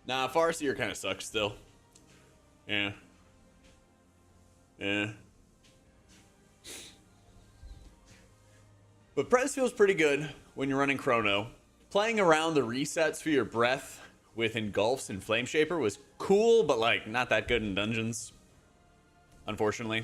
Nah, Farseer kind of sucks still. Yeah. Yeah. But Prez feels pretty good when you're running Chrono. Playing around the resets for your breath with Engulfs and Flame Shaper was cool, but like not that good in dungeons, unfortunately.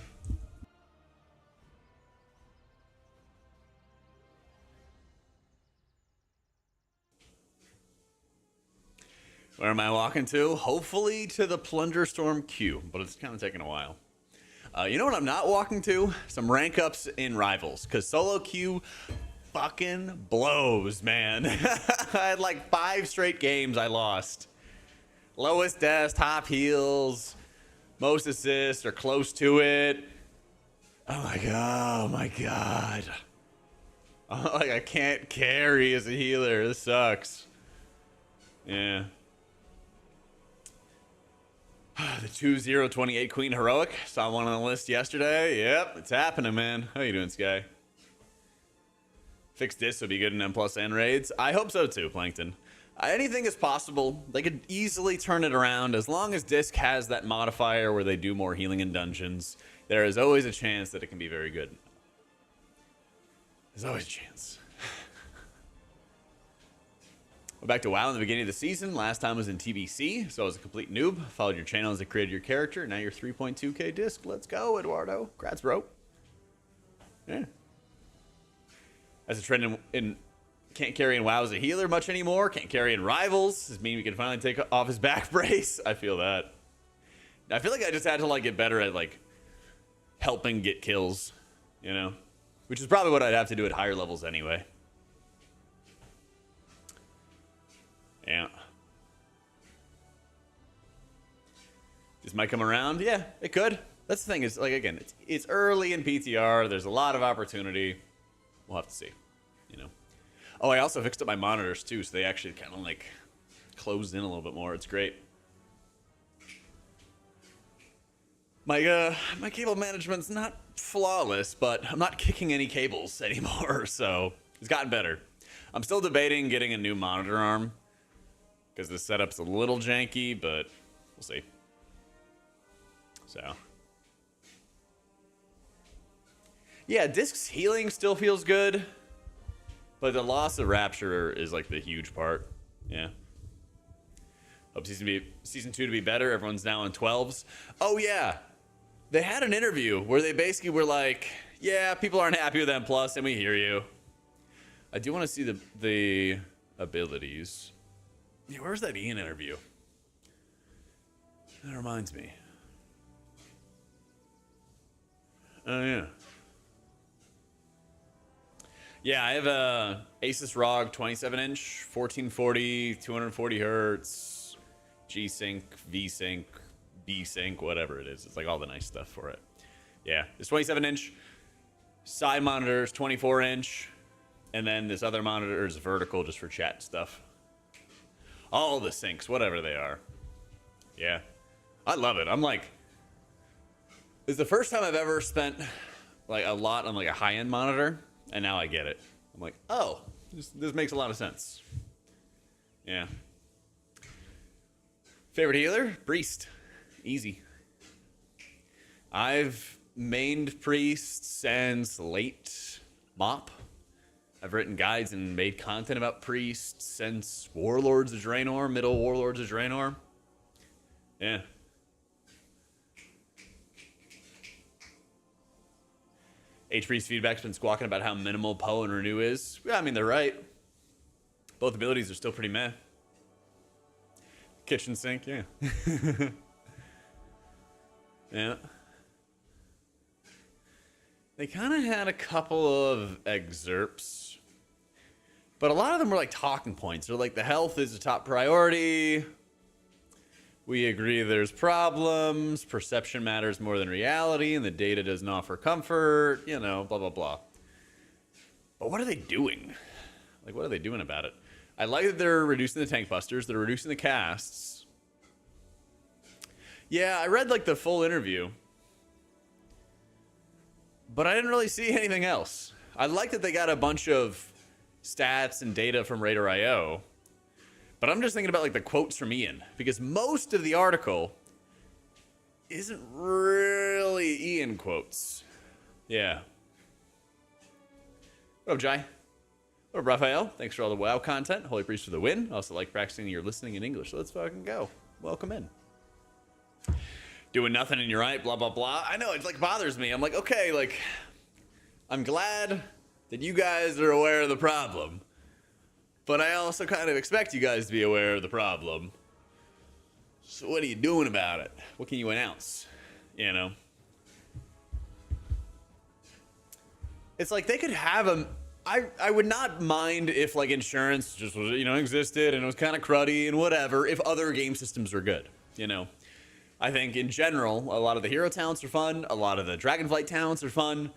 Where am I walking to? Hopefully to the Plunderstorm queue, but it's kind of taking a while. You know what I'm not walking to? Some rank ups in Rivals, because solo queue fucking blows, man. I had like 5 straight games I lost. Lowest deaths, top heals, most assists, or close to it. Oh my god, oh my god. Like I can't carry as a healer. This sucks. Yeah. The 2028 Queen Heroic. Saw one on the list yesterday. Yep, it's happening, man. How you doing, Sky? Fixed this would be good in M+ and raids. I hope so too, Plankton. Anything is possible. They could easily turn it around. As long as Disc has that modifier where they do more healing in dungeons, there is always a chance that it can be very good. There's always a chance. We're back to WoW in the beginning of the season. Last time was in TBC, so I was a complete noob. Followed your channel as I created your character. Now you're 3.2k disc. Let's go, Eduardo. Congrats, bro. Yeah. As a trend in can't carry in WoW as a healer much anymore. Can't carry in Rivals. Does mean we can finally take off his back brace. I feel that. I feel like I just had to like get better at like helping get kills, you know, which is probably what I'd have to do at higher levels anyway. Yeah. This might come around. Yeah, it could. That's the thing is, like, again, it's early in PTR. There's a lot of opportunity. We'll have to see, you know. Oh, I also fixed up my monitors, too, so they actually kind of, like, closed in a little bit more. It's great. My cable management's not flawless, but I'm not kicking any cables anymore, so it's gotten better. I'm still debating getting a new monitor arm, because the setup's a little janky, but we'll see. So. Yeah, Disc's healing still feels good, but the loss of Rapture is like the huge part. Yeah. Hope season 2 to be better. Everyone's now on 12s. Oh, yeah. They had an interview where they basically were like, yeah, people aren't happy with M+, and we hear you. I do want to see the abilities. Yeah, where's that Ian interview? That reminds me. Oh, yeah. Yeah, I have a Asus ROG 27-inch, 1440, 240 hertz, G-Sync, V-Sync, B-Sync, whatever it is. It's like all the nice stuff for it. Yeah, this 27-inch, side monitor is 24-inch, and then this other monitor is vertical just for chat stuff. All the syncs, whatever they are. Yeah. I love it. I'm like, it's the first time I've ever spent like a lot on like a high-end monitor, and now I get it. I'm like, oh, this makes a lot of sense. Yeah. Favorite healer? Priest. Easy. I've mained Priest since late MOP. I've written guides and made content about Priests since Warlords of Draenor, middle Warlords of Draenor. Yeah. H-Priest feedback's been squawking about how minimal Poe and Renew is. Yeah, I mean, they're right. Both abilities are still pretty meh. Kitchen sink, yeah. Yeah. They kind of had a couple of excerpts, but a lot of them were like talking points. They're like, the health is a top priority. We agree there's problems. Perception matters more than reality, and the data doesn't offer comfort, you know, blah, blah, blah. But what are they doing? Like, what are they doing about it? I like that they're reducing the tank busters. They're reducing the casts. Yeah, I read like the full interview, but I didn't really see anything else. I like that they got a bunch of stats and data from Raider.io, but I'm just thinking about like the quotes from Ian, because most of the article isn't really Ian quotes. Yeah. What up, Jai? What up, Raphael? Thanks for all the WoW content. Holy Priest for the win. Also like practicing your listening in English. So let's fucking go. Welcome in. Doing nothing and you're right, blah, blah, blah. I know, it like bothers me. I'm like, okay, like, I'm glad that you guys are aware of the problem. But I also kind of expect you guys to be aware of the problem. So what are you doing about it? What can you announce? You know? It's like they could have a... I would not mind if like insurance just was, you know, existed and it was kind of cruddy and whatever if other game systems were good, you know? I think in general, a lot of the hero talents are fun. A lot of the Dragonflight talents are fun.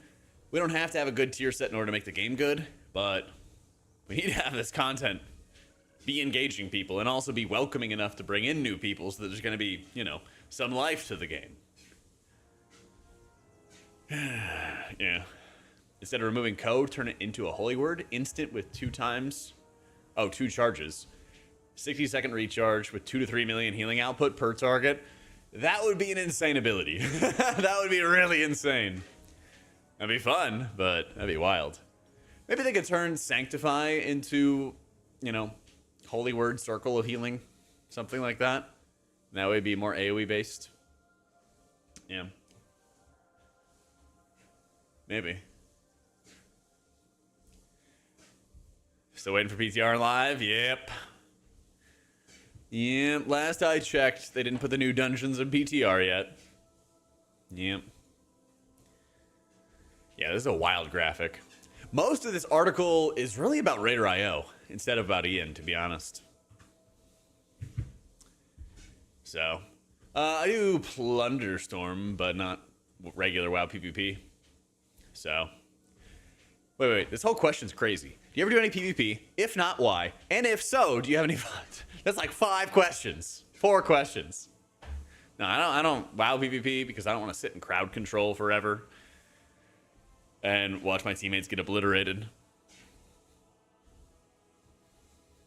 We don't have to have a good tier set in order to make the game good, but we need to have this content be engaging people and also be welcoming enough to bring in new people so that there's going to be, you know, some life to the game. Yeah. Instead of removing code, turn it into a holy word. Instant with 2 charges. 60-second recharge with 2 to 3 million healing output per target. That would be an insane ability. That would be really insane. That'd be fun, but that'd be wild. Maybe they could turn Sanctify into, you know, holy word circle of healing. Something like that. That would be more AoE based. Yeah. Maybe. Still waiting for PTR live? Yep. Yep. Last I checked, they didn't put the new dungeons in PTR yet. Yep. Yeah, this is a wild graphic. Most of this article is really about Raider.io instead of about Ian, to be honest. So, I do Plunderstorm, but not regular WoW PvP. So, wait. This whole question's crazy. Do you ever do any PvP? If not, why? And if so, do you have any fun? That's like 5 questions. 4 questions. No, I don't WoW PvP because I don't want to sit in crowd control forever and watch my teammates get obliterated.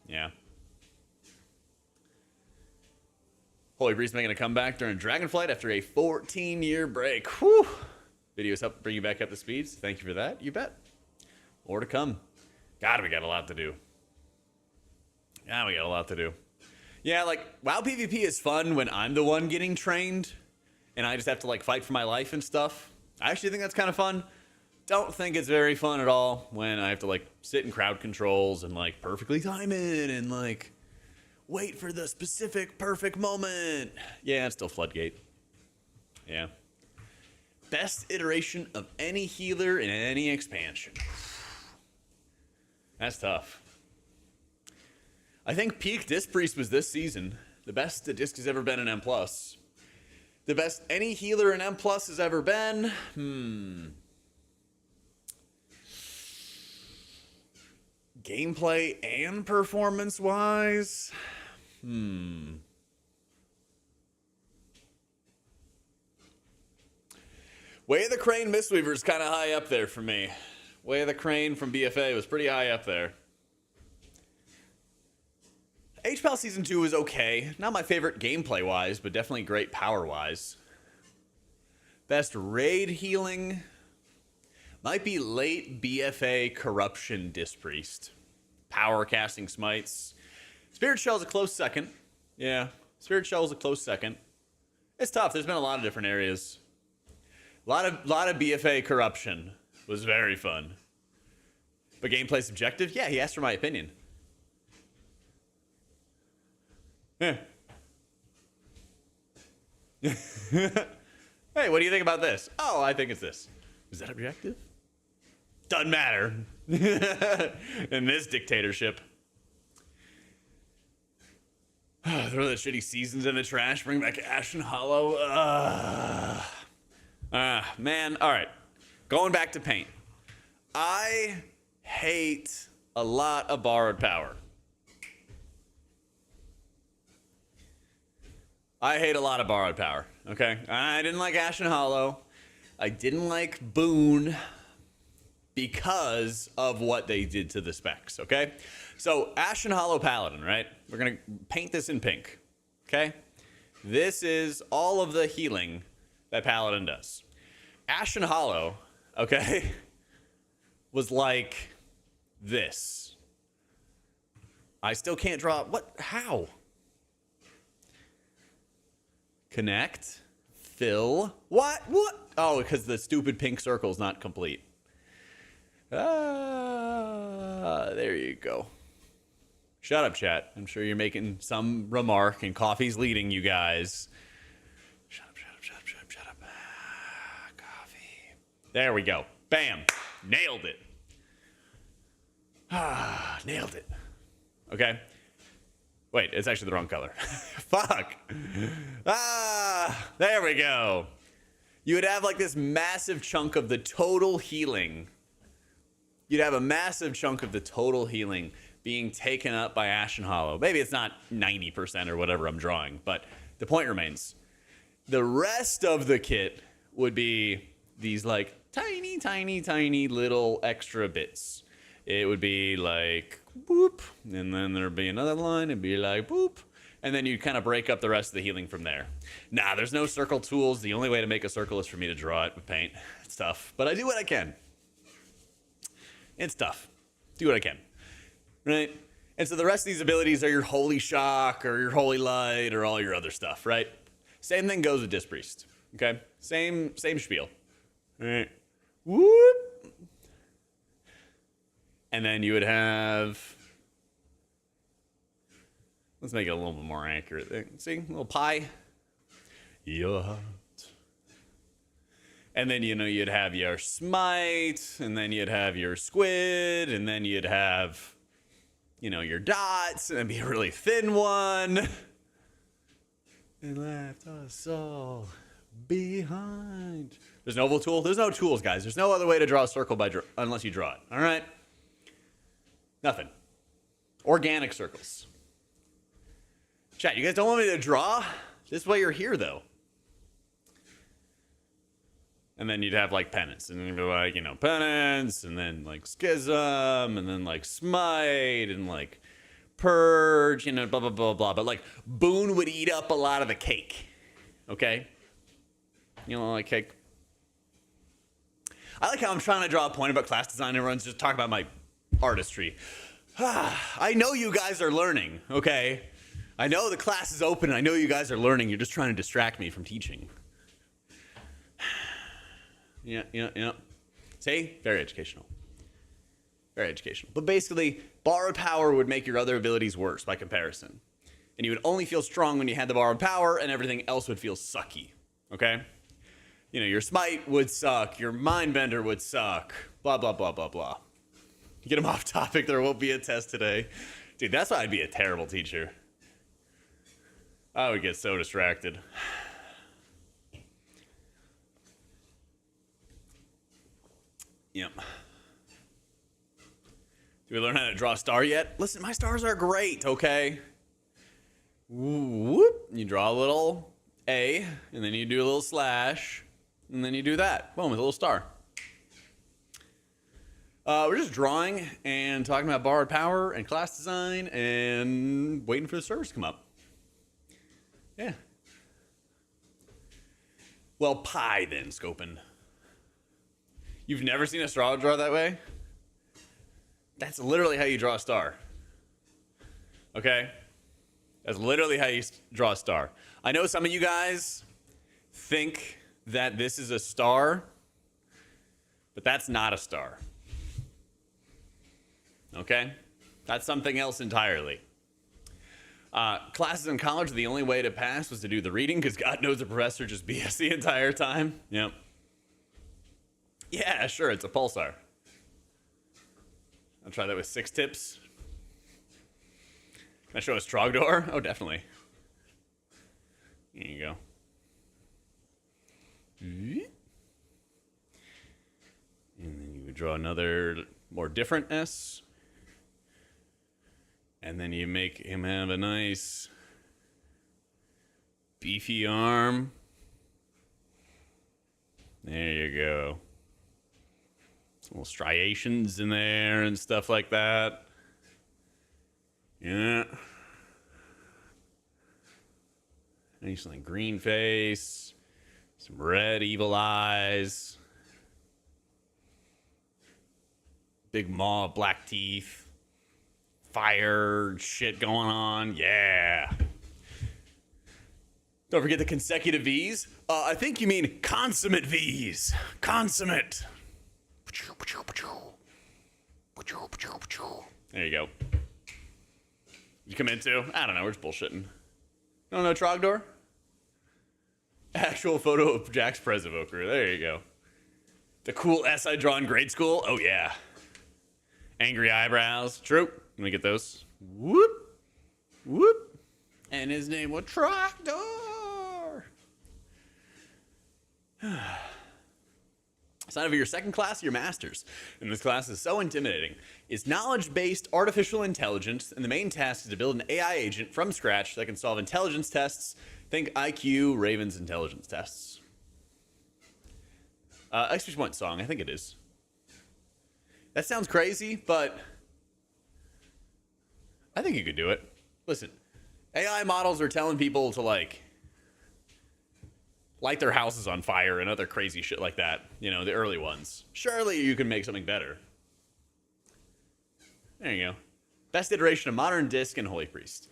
Yeah. Holy Priest making a comeback during Dragonflight after a 14-year break. Whew. Videos help bring you back up to speed. So thank you for that. You bet. More to come. God, we got a lot to do. Yeah, we got a lot to do. Yeah, like, WoW PvP is fun when I'm the one getting trained and I just have to, like, fight for my life and stuff. I actually think that's kind of fun. Don't think it's very fun at all when I have to, like, sit in crowd controls and, like, perfectly time it and, like, wait for the specific perfect moment. Yeah, it's still Floodgate. Yeah. Best iteration of any healer in any expansion. That's tough. I think peak Disc Priest was this season. The best the Disc has ever been in M+. The best any healer in M+ has ever been. Gameplay and performance-wise? Way of the Crane Mistweaver is kind of high up there for me. Way of the Crane from BFA was pretty high up there. HPAL Season 2 was okay. Not my favorite gameplay-wise, but definitely great power-wise. Best raid healing might be late BFA Corruption Disc Priest. Power casting smites. Spirit Shell's a close second. Yeah, Spirit Shell's a close second. It's tough. There's been a lot of different areas. A lot of BFA Corruption was very fun. But gameplay subjective? Yeah, he asked for my opinion. Yeah. Hey, what do you think about this? Oh, I think it's this. Is that objective? Doesn't matter. In this dictatorship. Throw the shitty seasons in the trash, bring back Ashen Hollow. Man, alright. Going back to paint. I hate a lot of borrowed power. I hate a lot of borrowed power, okay? I didn't like Ashen Hollow. I didn't like Boone because of what they did to the specs, okay? So, Ashen Hollow Paladin, right? We're going to paint this in pink, okay? This is all of the healing that Paladin does. Ashen Hollow, okay, was like this. I still can't draw. What? How? Connect. Fill. What? What? Oh, because the stupid pink circle is not complete. There you go. Shut up, chat. I'm sure you're making some remark and coffee's leading you guys. Shut up, shut up, shut up, shut up, shut up. Coffee. There we go. Bam. Nailed it. Nailed it. Okay. Wait, it's actually the wrong color. Fuck. There we go. You would have like this massive chunk of the total healing. You'd have a massive chunk of the total healing being taken up by Ashen Hollow. Maybe it's not 90% or whatever I'm drawing, but the point remains. The rest of the kit would be these like tiny, tiny, tiny little extra bits. It would be like boop, and then there'd be another line, it'd be like boop, and then you'd kind of break up the rest of the healing from there. Nah, there's no circle tools. The only way to make a circle is for me to draw it with paint. It's tough, but I do what I can. It's tough. Do what I can. Right? And so the rest of these abilities are your Holy Shock or your Holy Light or all your other stuff, right? Same thing goes with Disc Priest. Okay? Same spiel. All right. Whoop. And then you would have, let's make it a little bit more accurate. See, a little pie. Yeah. And then, you'd have your smite, and then you'd have your squid, and then you'd have, your dots, and it'd be a really thin one. And left us all behind. There's no oval tool. There's no tools, guys. There's no other way to draw a circle unless you draw it. All right? Nothing. Organic circles. Chat, you guys don't want me to draw? This is why you're here, though. And then you'd have, like, penance. And then you'd be like, penance. And then, like, schism. And then, like, smite. And, like, purge. Blah, blah, blah, blah. But, like, Boone would eat up a lot of the cake. Okay? You don't like cake? I like how I'm trying to draw a point about class design. Everyone's just talking about my artistry. I know you guys are learning, okay? I know the class is open. I know you guys are learning. You're just trying to distract me from teaching. Yeah. See? Very educational. Very educational. But basically, borrowed power would make your other abilities worse by comparison. And you would only feel strong when you had the borrowed power, and everything else would feel sucky, okay? Your smite would suck. Your mindbender would suck. Blah, blah, blah, blah, blah. Get them off topic. There won't be a test today. Dude, that's why I'd be a terrible teacher. I would get so distracted. Yep. Do we learn how to draw a star yet? Listen, my stars are great, okay? Whoop. You draw a little A, and then you do a little slash, and then you do that. Boom, with a little star. We're just drawing and talking about borrowed power and class design and waiting for the servers to come up. Yeah. Well, pie then, Scopin. You've never seen a star draw that way? That's literally how you draw a star. Okay? That's literally how you draw a star. I know some of you guys think that this is a star, but that's not a star. Okay? That's something else entirely. Classes in college, the only way to pass was to do the reading, because God knows the professor just BS the entire time. Yep. Yeah, sure, it's a pulsar. I'll try that with 6 tips. Can I show a Strogdor? Oh, definitely. There you go. And then you would draw another more different S. And then you make him have a nice beefy arm. There you go. Some little striations in there and stuff like that. Yeah. Nice like green face. Some red evil eyes. Big maw, black teeth, fire shit going on. Yeah. Don't forget the consecutive V's. I think you mean consummate V's. Consummate. There you go. You come into? I don't know. We're just bullshitting. No, Trogdor? Actual photo of Jack's Prez Evoker. There you go. The cool S I draw in grade school? Oh, yeah. Angry eyebrows. True. Let me get those. Whoop. Whoop. And his name was Trogdor. Sign up for your second class, your master's. And this class is so intimidating. It's knowledge-based artificial intelligence, and the main task is to build an AI agent from scratch that can solve intelligence tests. Think IQ, Raven's intelligence tests. Exclamation point song, I think it is. That sounds crazy, but I think you could do it. Listen, AI models are telling people to light their houses on fire and other crazy shit like that. You know, the early ones. Surely you can make something better. There you go. Best iteration of Modern Disc and Holy Priest.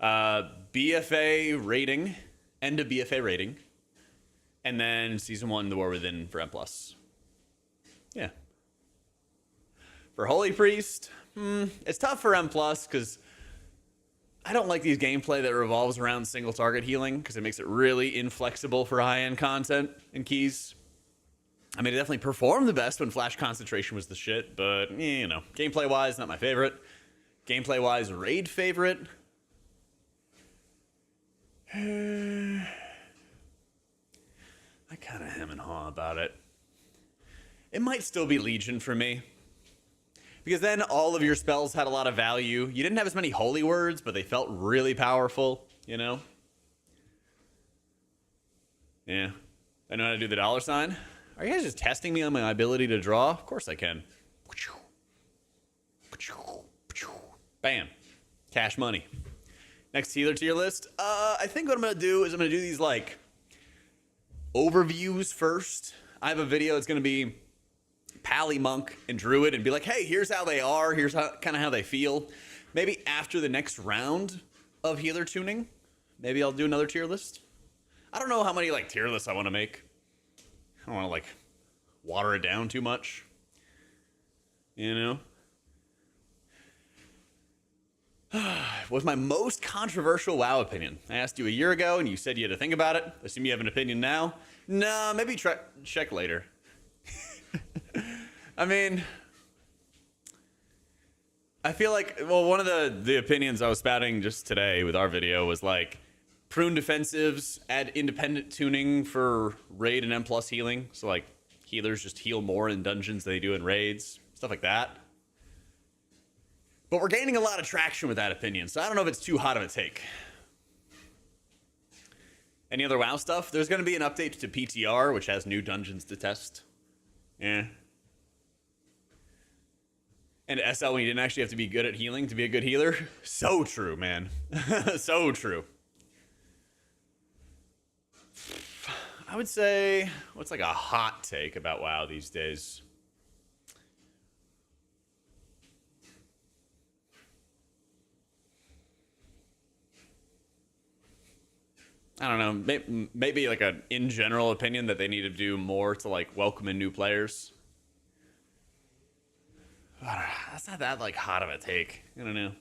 BFA rating. End of BFA rating. And then Season 1, The War Within for M+. Yeah. For Holy Priest, it's tough for M+, because I don't like these gameplay that revolves around single target healing, because it makes it really inflexible for high-end content and keys. I mean, it definitely performed the best when Flash Concentration was the shit, but, you know, gameplay-wise, not my favorite. Gameplay-wise, raid favorite. I kind of hem and haw about it. It might still be Legion for me. Because then all of your spells had a lot of value. You didn't have as many holy words, but they felt really powerful, you know? Yeah. I know how to do the dollar sign. Are you guys just testing me on my ability to draw? Of course I can. Bam. Cash money. Next healer tier list. I think what I'm going to do is I'm going to do these, like, overviews first. I have a video. It's going to be Pally, Monk, and Druid, and be like, hey, here's how they are. Here's kind of how they feel. Maybe after the next round of healer tuning, maybe I'll do another tier list. I don't know how many, like, tier lists I want to make. I don't want to, like, water it down too much. You know? What's my most controversial WoW opinion? I asked you a year ago, and you said you had to think about it. I assume you have an opinion now. No, maybe check later. I mean, I feel like, well, one of the opinions I was spouting just today with our video was like, prune defensives, add independent tuning for raid and M+ healing. So like, healers just heal more in dungeons than they do in raids, stuff like that. But we're gaining a lot of traction with that opinion, so I don't know if it's too hot of a take. Any other WoW stuff? There's going to be an update to PTR, which has new dungeons to test. Yeah. And SL, when you didn't actually have to be good at healing to be a good healer. So true, man. So true. I would say, what's like a hot take about WoW these days? I don't know, maybe like an in general opinion that they need to do more to like welcome in new players. That's not that like hot of a take. I don't know.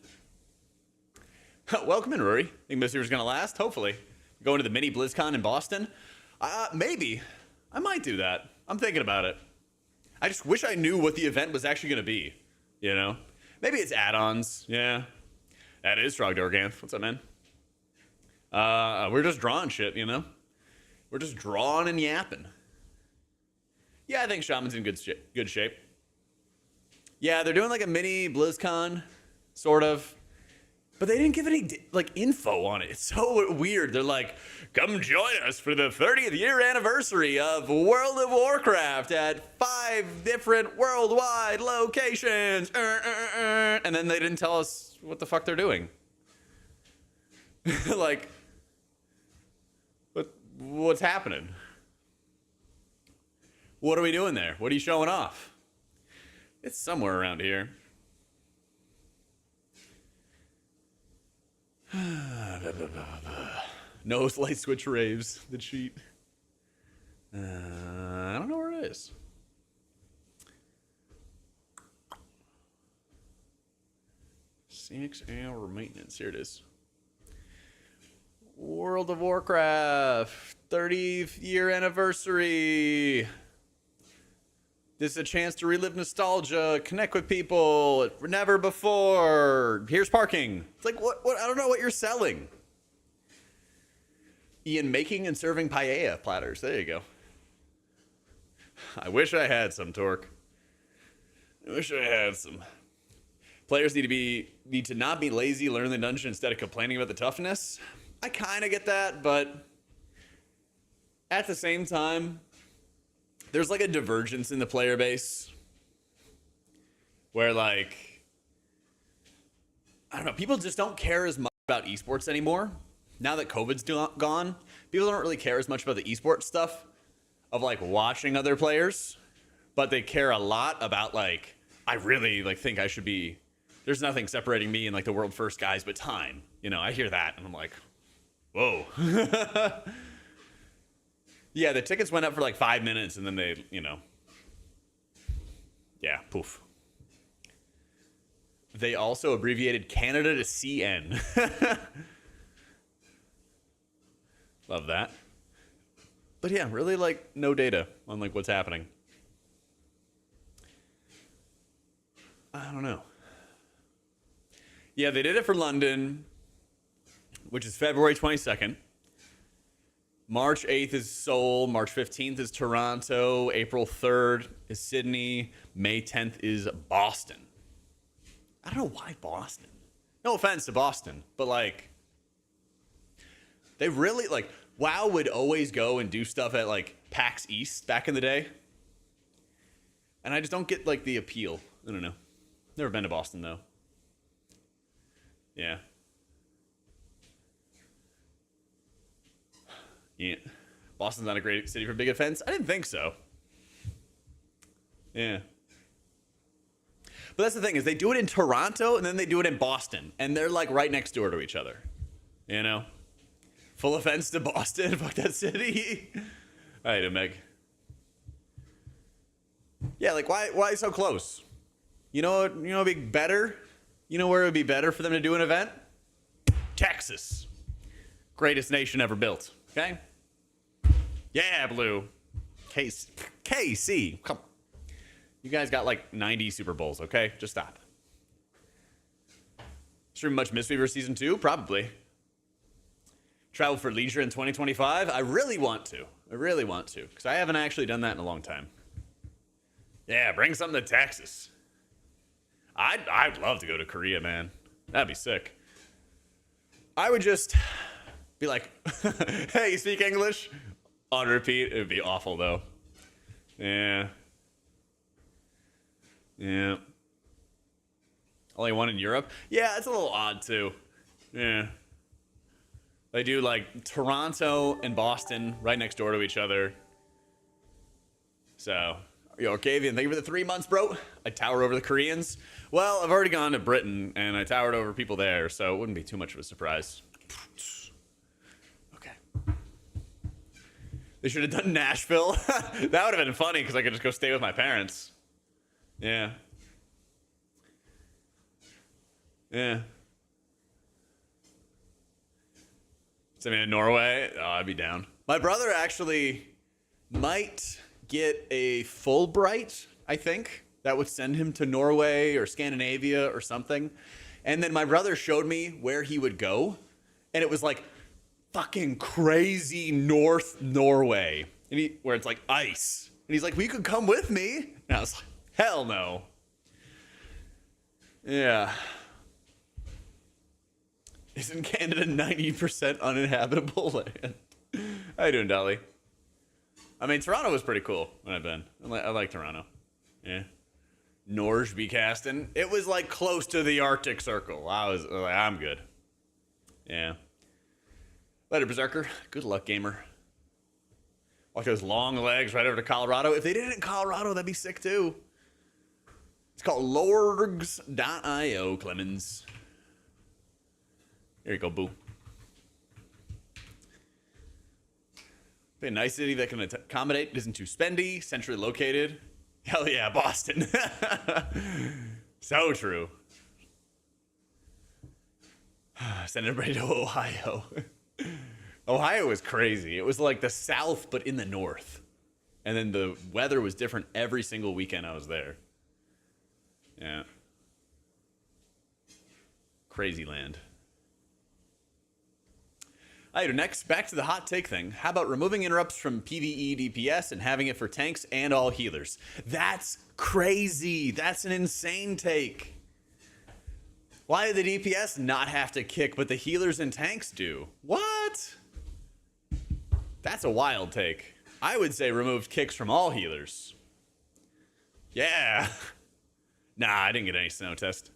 Welcome in, Rory. Think this year's gonna last? Hopefully. Going to the mini BlizzCon in Boston? Maybe. I might do that. I'm thinking about it. I just wish I knew what the event was actually gonna be. You know? Maybe it's add-ons. Yeah. That is Trogdor. What's up, man? We're just drawing shit, you know? We're just drawing and yapping. Yeah, I think Shaman's in good shape. Yeah, they're doing like a mini BlizzCon, sort of. But they didn't give any, like, info on it. It's so weird. They're like, come join us for the 30th year anniversary of World of Warcraft at 5 different worldwide locations. And then they didn't tell us what the fuck they're doing. Like, what's happening? What are we doing there? What are you showing off? It's somewhere around here. No light switch raves. The cheat. I don't know where it is. CX-hour maintenance. Here it is. World of Warcraft 30th year anniversary. This is a chance to relive nostalgia, connect with people never before. Here's parking. It's like, what? I don't know what you're selling. Ian, making and serving paella platters. There you go. I wish I had some, Torque. I wish I had some. Players need to not be lazy, learn the dungeon instead of complaining about the toughness. I kind of get that, but at the same time, there's like a divergence in the player base where, like, I don't know, people just don't care as much about esports anymore. Now that COVID's gone, people don't really care as much about the esports stuff of like watching other players, but they care a lot about, like, I really like think I should be, there's nothing separating me and like the world first guys but time. You know, I hear that and I'm like, whoa. Yeah, the tickets went up for like 5 minutes and then they, you know, yeah, poof. They also abbreviated Canada to CN. Love that. But yeah, really like no data on like what's happening. I don't know. Yeah, they did it for London, which is February 22nd. March 8th is Seoul. March 15th is Toronto. April 3rd is Sydney. May 10th is Boston. I don't know why Boston. No offense to Boston, but like, they really, like, WoW would always go and do stuff at like PAX East back in the day. And I just don't get like the appeal. I don't know. Never been to Boston though. Yeah. Yeah. Boston's not a great city for big events. I didn't think so. Yeah. But that's the thing, is they do it in Toronto and then they do it in Boston. And they're like right next door to each other. You know? Full offense to Boston. Fuck that city. I hate it, Meg. Yeah, like why so close? You know what would be better? You know where it would be better for them to do an event? Texas. Greatest nation ever built. Okay? Yeah, Blue. KC. Come on. You guys got like 90 Super Bowls, okay? Just stop. Stream much Mistweaver Season 2? Probably. Travel for leisure in 2025? I really want to. Because I haven't actually done that in a long time. Yeah, bring something to Texas. I'd love to go to Korea, man. That'd be sick. I would just be like, hey, you speak English? On repeat. It would be awful, though. Yeah. Yeah. Only one in Europe? Yeah, it's a little odd, too. Yeah. They do, like, Toronto and Boston right next door to each other. So, yo, Arcavian, thank you for the 3 months, bro. I tower over the Koreans. Well, I've already gone to Britain, and I towered over people there, so it wouldn't be too much of a surprise. Okay. They should have done Nashville. That would have been funny, because I could just go stay with my parents. Yeah. Yeah. Send me to Norway. Oh, I'd be down. My brother actually might get a Fulbright, I think. That would send him to Norway or Scandinavia or something. And then my brother showed me where he would go. And it was like fucking crazy North Norway. And where it's like ice. And he's like, well, you could come with me. And I was like, hell no. Yeah. Isn't Canada 90% uninhabitable land? How you doing, Dolly? I mean, Toronto was pretty cool when I've been. I like Toronto. Yeah. Norge be casting. It was like close to the Arctic Circle. I was like, I'm good. Yeah. Later, Berserker. Good luck, gamer. Walk those long legs right over to Colorado. If they did it in Colorado, that'd be sick too. It's called lorgs.io, Clemens. There you go, boo. A nice city that can accommodate, isn't too spendy, centrally located. Hell yeah, Boston. So true. Send everybody to Ohio. Ohio was crazy. It was like the South, but in the North. And then the weather was different every single weekend I was there. Yeah. Crazy land. All right, next, back to the hot take thing. How about removing interrupts from PvE DPS and having it for tanks and all healers? That's crazy. That's an insane take. Why do the DPS not have to kick, but the healers and tanks do? What? That's a wild take. I would say remove kicks from all healers. Yeah. Nah, I didn't get any snow test.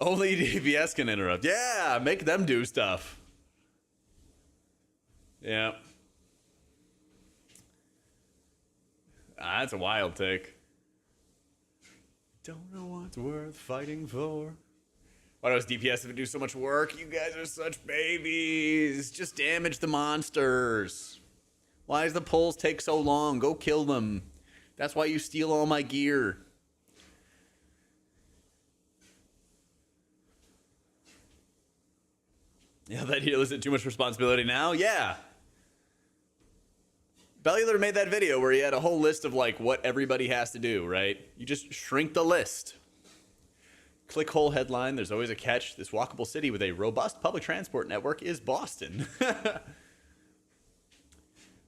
Only DPS can interrupt. Yeah, make them do stuff. Yeah. That's a wild take. Don't know what's worth fighting for. Why does DPS have to do so much work? You guys are such babies. Just damage the monsters. Why does the pulls take so long? Go kill them. That's why you steal all my gear. Yeah, that heal isn't too much responsibility now? Yeah. Bellular made that video where he had a whole list of like what everybody has to do, right? You just shrink the list. Clickhole headline, there's always a catch. This walkable city with a robust public transport network is Boston.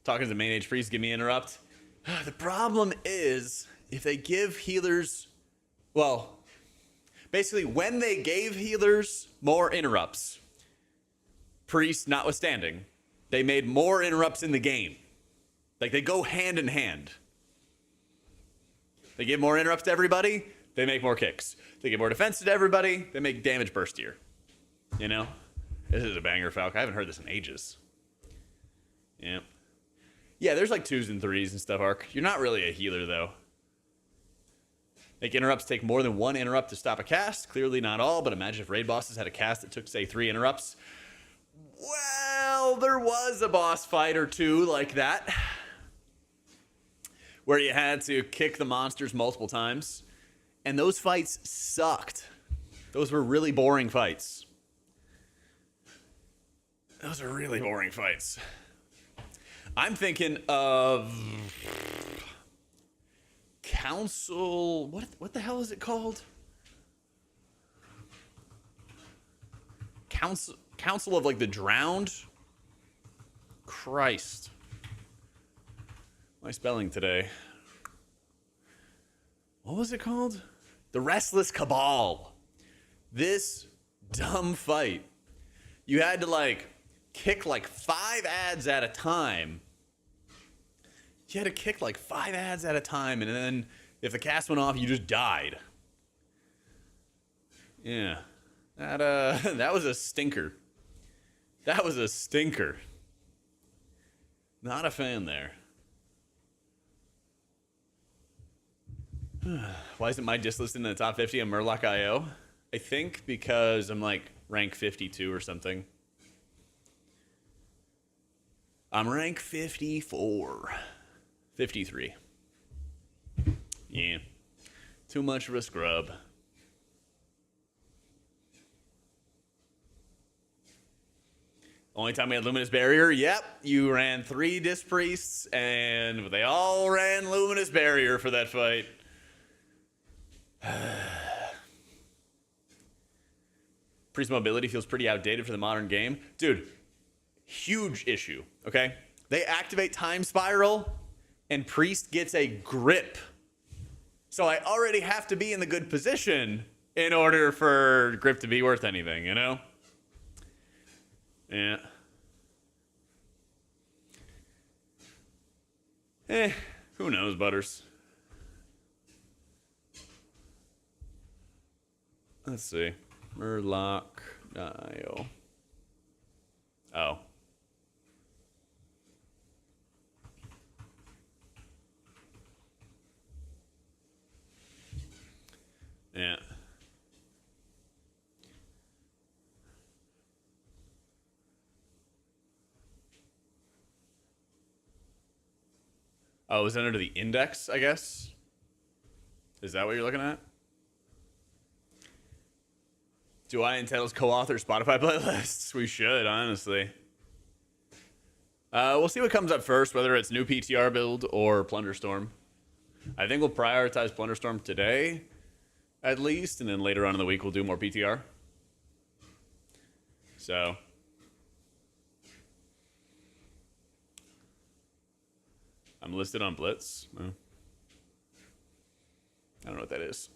Talking to the main age freeze, give me interrupt. The problem is if they give healers, well, basically when they gave healers more interrupts, priest notwithstanding, they made more interrupts in the game. Like, they go hand in hand. They give more interrupts to everybody, they make more kicks. They give more defense to everybody, they make damage burstier. You know? This is a banger, Falk. I haven't heard this in ages. Yeah. Yeah, there's like 2s and 3s and stuff, Arc. You're not really a healer, though. Make interrupts take more than 1 interrupt to stop a cast. Clearly not all, but imagine if raid bosses had a cast that took, say, 3 interrupts. Well, there was a boss fight or 2 like that, where you had to kick the monsters multiple times. And those fights sucked. Those were really boring fights. Those are really boring fights. I'm thinking of Council... What the hell is it called? Council of, like, the Drowned? Christ. My spelling today. What was it called? The Restless Cabal. This dumb fight. You had to, like, kick, like, 5 ads at a time. You had to kick, like, 5 ads at a time, and then if the cast went off, you just died. Yeah. That was a stinker. That was a stinker. Not a fan there. Why isn't my disc listed in the top 50 on Murloc.io? I think because I'm like rank 52 or something. I'm rank 54. 53. Yeah. Too much of a scrub. Only time we had Luminous Barrier? Yep. You ran 3 Disc Priests, and they all ran Luminous Barrier for that fight. Priest mobility feels pretty outdated for the modern game. Dude, huge issue, okay? They activate Time Spiral, and Priest gets a grip. So I already have to be in the good position in order for grip to be worth anything, you know? Yeah. Who knows, Butters? Let's see. Murloc.io. Oh. Oh, is that under the index, I guess? Is that what you're looking at? Do I and Titles co-author Spotify playlists? We should, honestly. We'll see what comes up first, whether it's new PTR build or Plunderstorm. I think we'll prioritize Plunderstorm today, at least, and then later on in the week we'll do more PTR. So... I'm listed on Blitz. Oh. I don't know what that is.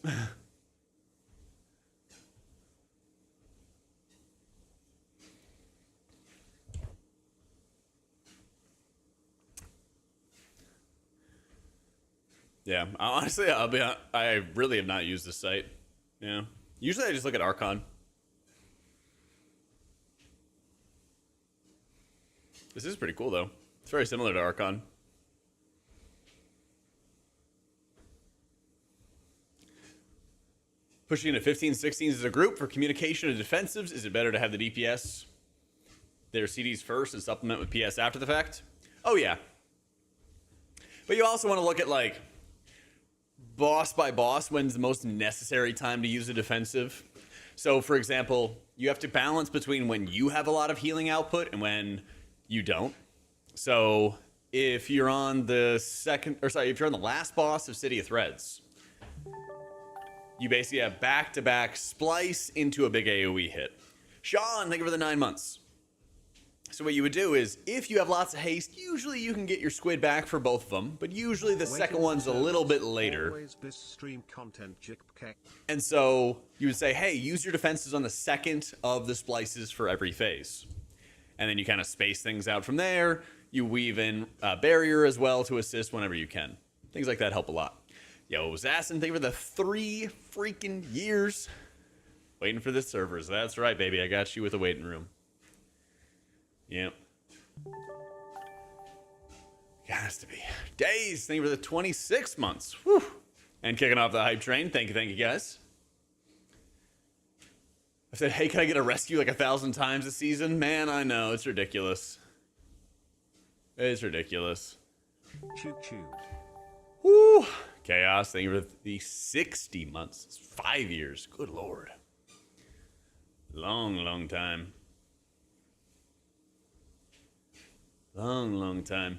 Yeah, honestly, I really have not used this site. Yeah, usually I just look at Archon. This is pretty cool though. It's very similar to Archon. Pushing into 15, 16s as a group for communication and defensives. Is it better to have the DPS their CDs first and supplement with PS after the fact? Oh yeah. But you also want to look at like boss by boss when's the most necessary time to use a defensive. So for example, you have to balance between when you have a lot of healing output and when you don't. So if you're on the if you're on the last boss of City of Threads, you basically have back-to-back splice into a big AoE hit. Sean, thank you for the 9 months. So what you would do is, if you have lots of haste, usually you can get your squid back for both of them, but usually the second one's a little bit later. And so you would say, hey, use your defenses on the second of the splices for every phase. And then you kind of space things out from there. You weave in a barrier as well to assist whenever you can. Things like that help a lot. Yo, Zassin, thank you for the 3 freaking years. Waiting for the servers. That's right, baby. I got you with a waiting room. Yep. Has to be. Days, thank you for the 26 months. Whew. And kicking off the hype train. Thank you, guys. I said, hey, can I get a rescue like 1,000 times a season? Man, I know. It's ridiculous. It's ridiculous. Choo choo. Woo. Chaos, thank you for the 60 months. It's 5 years. Good Lord. Long time. Long time.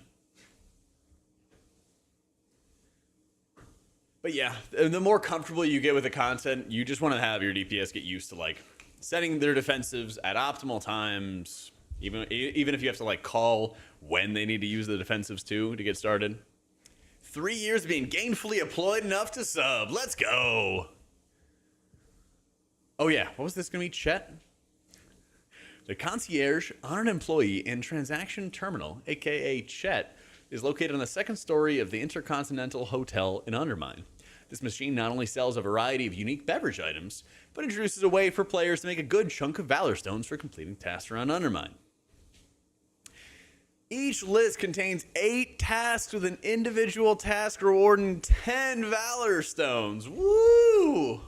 But yeah, the more comfortable you get with the content, you just want to have your DPS get used to like setting their defensives at optimal times, even if you have to like call when they need to use the defensives too to get started. 3 years being gainfully employed enough to sub. Let's go. Oh yeah, what was this gonna be, Chet? The concierge, honored employee in transaction terminal, aka Chet, is located on the second story of the Intercontinental Hotel in Undermine. This machine not only sells a variety of unique beverage items, but introduces a way for players to make a good chunk of Valor Stones for completing tasks around Undermine. Each list contains 8 tasks with an individual task rewarding 10 Valor Stones. Woo!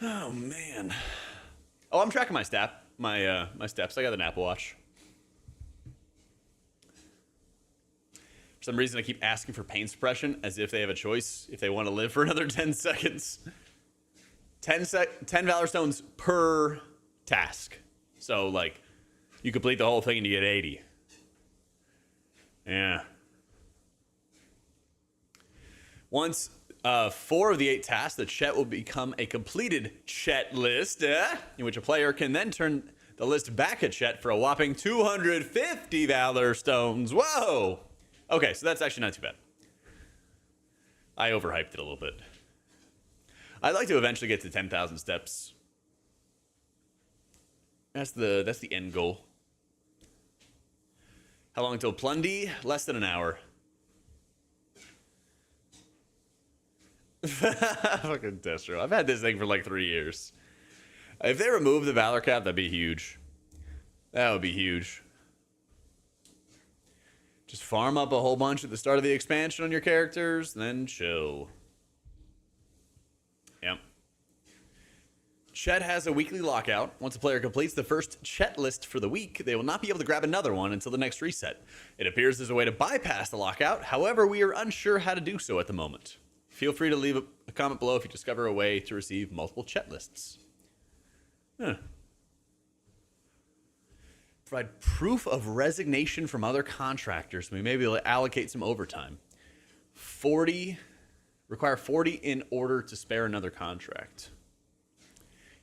Oh, man. Oh, I'm tracking my steps. I got an Apple Watch. For some reason, I keep asking for pain suppression as if they have a choice if they want to live for another 10 seconds. 10 Valor Stones per task. So, like, you complete the whole thing and you get 80. Yeah. Once 4 of the 8 tasks, the Chet will become a completed Chet list, in which a player can then turn the list back at Chet for a whopping 250 Valor Stones. Whoa! Okay, so that's actually not too bad. I overhyped it a little bit. I'd like to eventually get to 10,000 steps. That's the end goal. How long till Plundy? Less than an hour. Fucking Destro. I've had this thing for like 3 years. If they remove the Valor cap, that'd be huge. That would be huge. Just farm up a whole bunch at the start of the expansion on your characters, then chill. Yep. Chet has a weekly lockout. Once a player completes the first Chet list for the week, they will not be able to grab another one until the next reset. It appears there's a way to bypass the lockout. However, we are unsure how to do so at the moment. Feel free to leave a comment below if you discover a way to receive multiple Chet lists. Huh. Provide proof of resignation from other contractors. We may be able to allocate some overtime. 40, require 40 in order to spare another contract.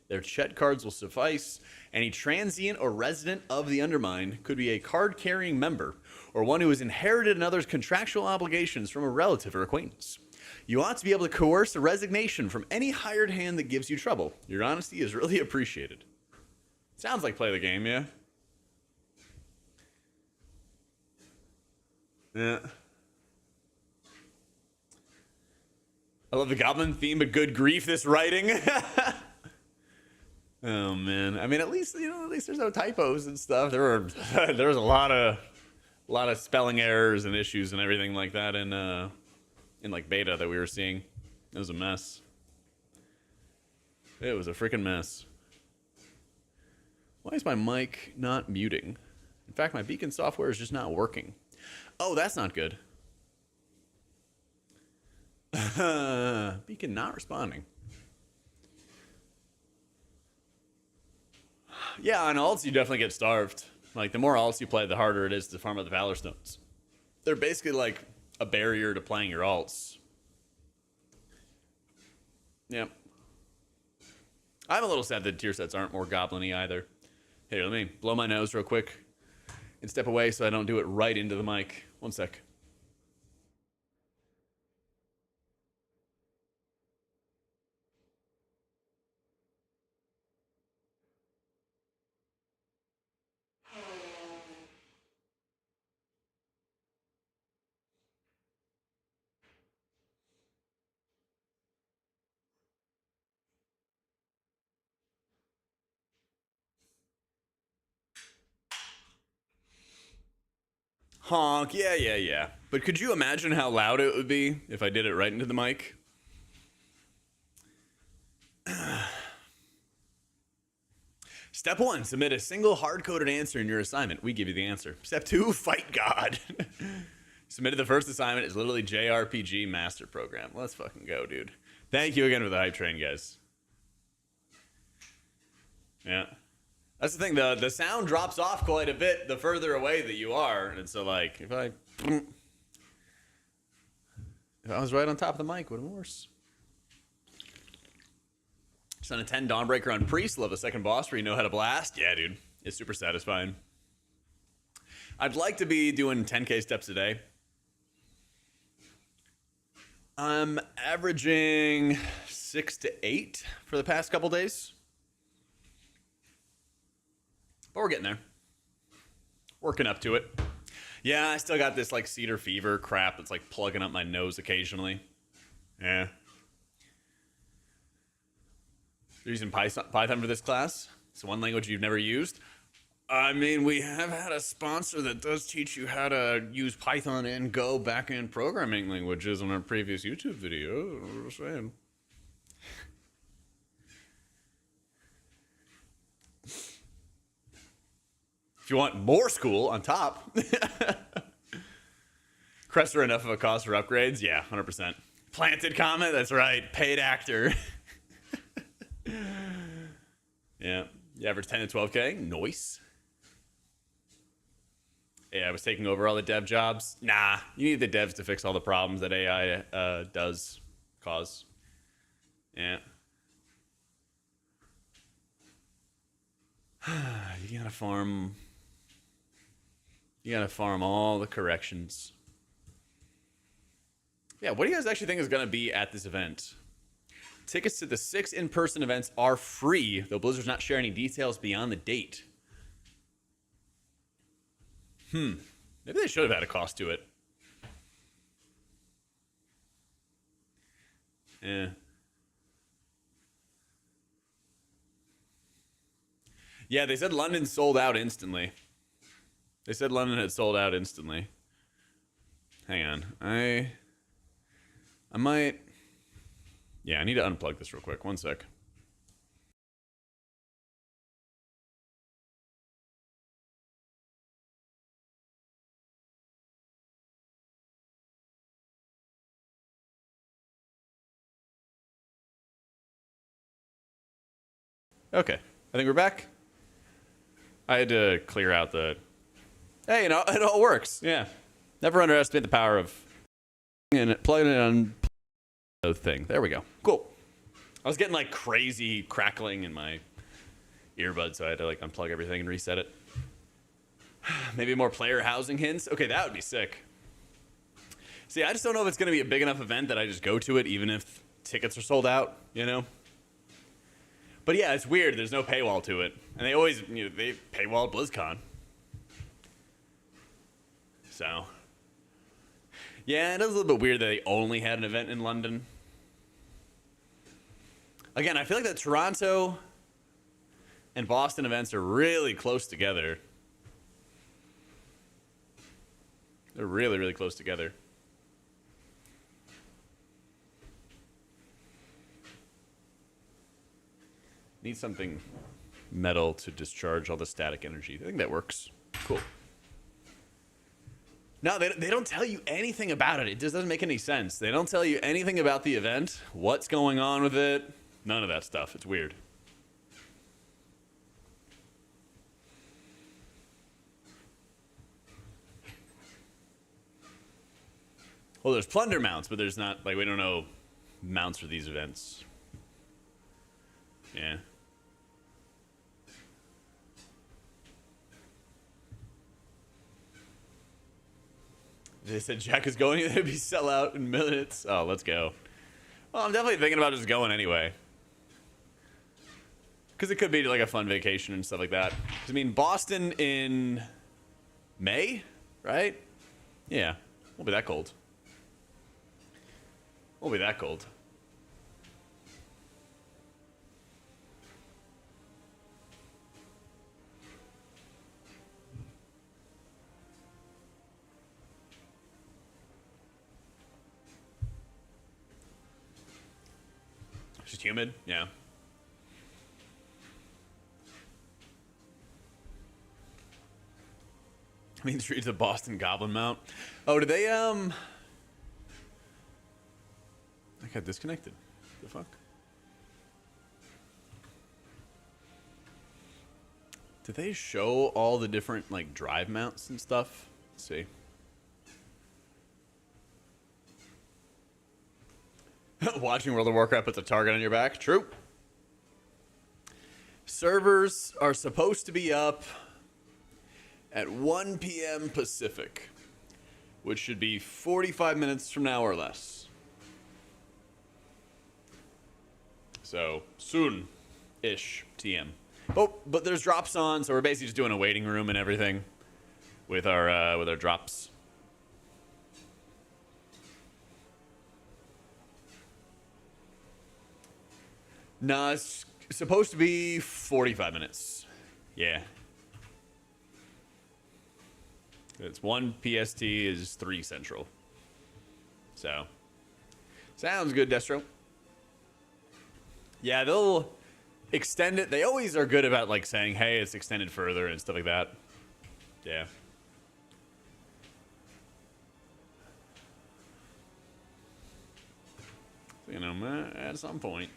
Their Chet cards will suffice. Any transient or resident of the Undermine could be a card-carrying member or one who has inherited another's contractual obligations from a relative or acquaintance. You ought to be able to coerce a resignation from any hired hand that gives you trouble. Your honesty is really appreciated. Sounds like play the game, yeah? Yeah. I love the goblin theme, but good grief, this writing. Oh man, I mean, at least there's no typos and stuff. There was a lot of spelling errors and issues and everything like that in like beta that we were seeing. It was a mess. It was a freaking mess. Why is my mic not muting? In fact, my beacon software is just not working. Oh, that's not good. Beacon not responding. Yeah, on alts you definitely get starved. Like, the more alts you play, the harder it is to farm out the Valor Stones. They're basically like a barrier to playing your alts. Yep. I'm a little sad that tier sets aren't more goblin-y either. Here, let me blow my nose real quick and step away so I don't do it right into the mic. One sec. Honk, yeah. But could you imagine how loud it would be if I did it right into the mic? Step 1, submit a single hard-coded answer in your assignment. We give you the answer. Step 2, fight God. Submitted the first assignment is literally JRPG Master Program. Let's fucking go, dude. Thank you again for the hype train, guys. Yeah. That's the thing, the sound drops off quite a bit the further away that you are. And so, like, if I was right on top of the mic, would have been worse. Just on a 10 Dawnbreaker on Priest, love the second boss where you know how to blast. Yeah, dude. It's super satisfying. I'd like to be doing 10k steps a day. I'm averaging 6 to 8 for the past couple days. But we're getting there. Working up to it. Yeah, I still got this like cedar fever crap that's like plugging up my nose occasionally. Yeah. You're using Python for this class? It's one language you've never used? I mean, we have had a sponsor that does teach you how to use Python and Go backend programming languages on our previous YouTube video. I'm just saying. If you want more school on top. Crests are enough of a cost for upgrades? Yeah, 100%. Planted comment? That's right. Paid actor. Yeah. You average 10 to 12k? Nice. Yeah, I was taking over all the dev jobs. Nah, you need the devs to fix all the problems that AI does cause. Yeah. You gotta farm all the corrections. Yeah, what do you guys actually think is gonna be at this event? Tickets to the 6 in-person events are free, though Blizzard's not sharing any details beyond the date. Maybe they should have had a cost to it. Yeah. Yeah, they said London sold out instantly. They said London had sold out instantly. Hang on. I might... Yeah, I need to unplug this real quick. One sec. Okay. I think we're back. I had to clear out the... Hey, you know, it all works. Yeah. Never underestimate the power of... and plugging it on... the thing. There we go. Cool. I was getting like crazy crackling in my earbuds, so I had to like unplug everything and reset it. Maybe more player housing hints. Okay, that would be sick. See, I just don't know if it's going to be a big enough event that I just go to it, even if tickets are sold out, you know? But yeah, it's weird. There's no paywall to it. And they always, you know, they paywall at BlizzCon. So, yeah, it is a little bit weird that they only had an event in London. Again, I feel like the Toronto and Boston events are really close together. They're really, really close together. Need something metal to discharge all the static energy. I think that works. Cool. No, they don't tell you anything about it. It just doesn't make any sense. They don't tell you anything about the event, what's going on with it, none of that stuff. It's weird. Well, there's plunder mounts, but there's not, like, we don't know mounts for these events. Yeah. They said Jack is going, it'd be sell out in minutes. Oh, let's go. Well, I'm definitely thinking about just going anyway. Because it could be like a fun vacation and stuff like that. I mean, Boston in May, right? Yeah, won't be that cold. Won't be that cold. It's just humid, yeah. Main Street's the Boston Goblin Mount. Oh, did they, I got disconnected. The fuck? Did they show all the different, like, drive mounts and stuff? Let's see. Watching World of Warcraft puts a target on your back. True. Servers are supposed to be up at 1 p.m. Pacific, which should be 45 minutes from now or less. So, soon-ish TM. But there's drops on, so we're basically just doing a waiting room and everything with our drops. Nah, it's supposed to be 45 minutes. Yeah. It's 1 PST is 3 Central. So, sounds good, Destro. Yeah, they'll extend it. They always are good about, like, saying, hey, it's extended further and stuff like that. Yeah. You know, at some point.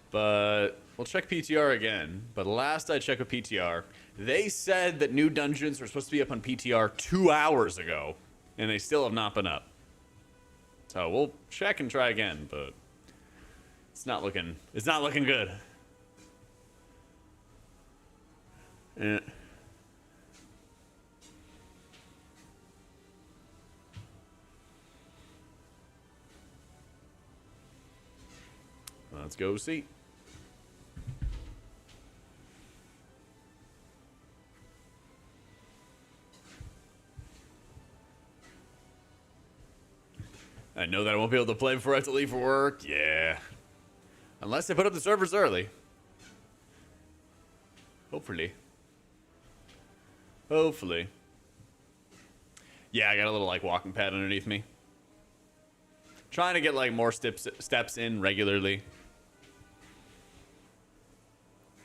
But we'll check PTR again. But last I checked with PTR, they said that new dungeons were supposed to be up on PTR 2 hours ago, and they still have not been up. So we'll check and try again, but it's not looking good. Yeah. Let's go see. I know that I won't be able to play before I have to leave for work. Yeah. Unless they put up the servers early. Hopefully. Hopefully. Yeah, I got a little, like, walking pad underneath me. Trying to get, like, more steps in regularly.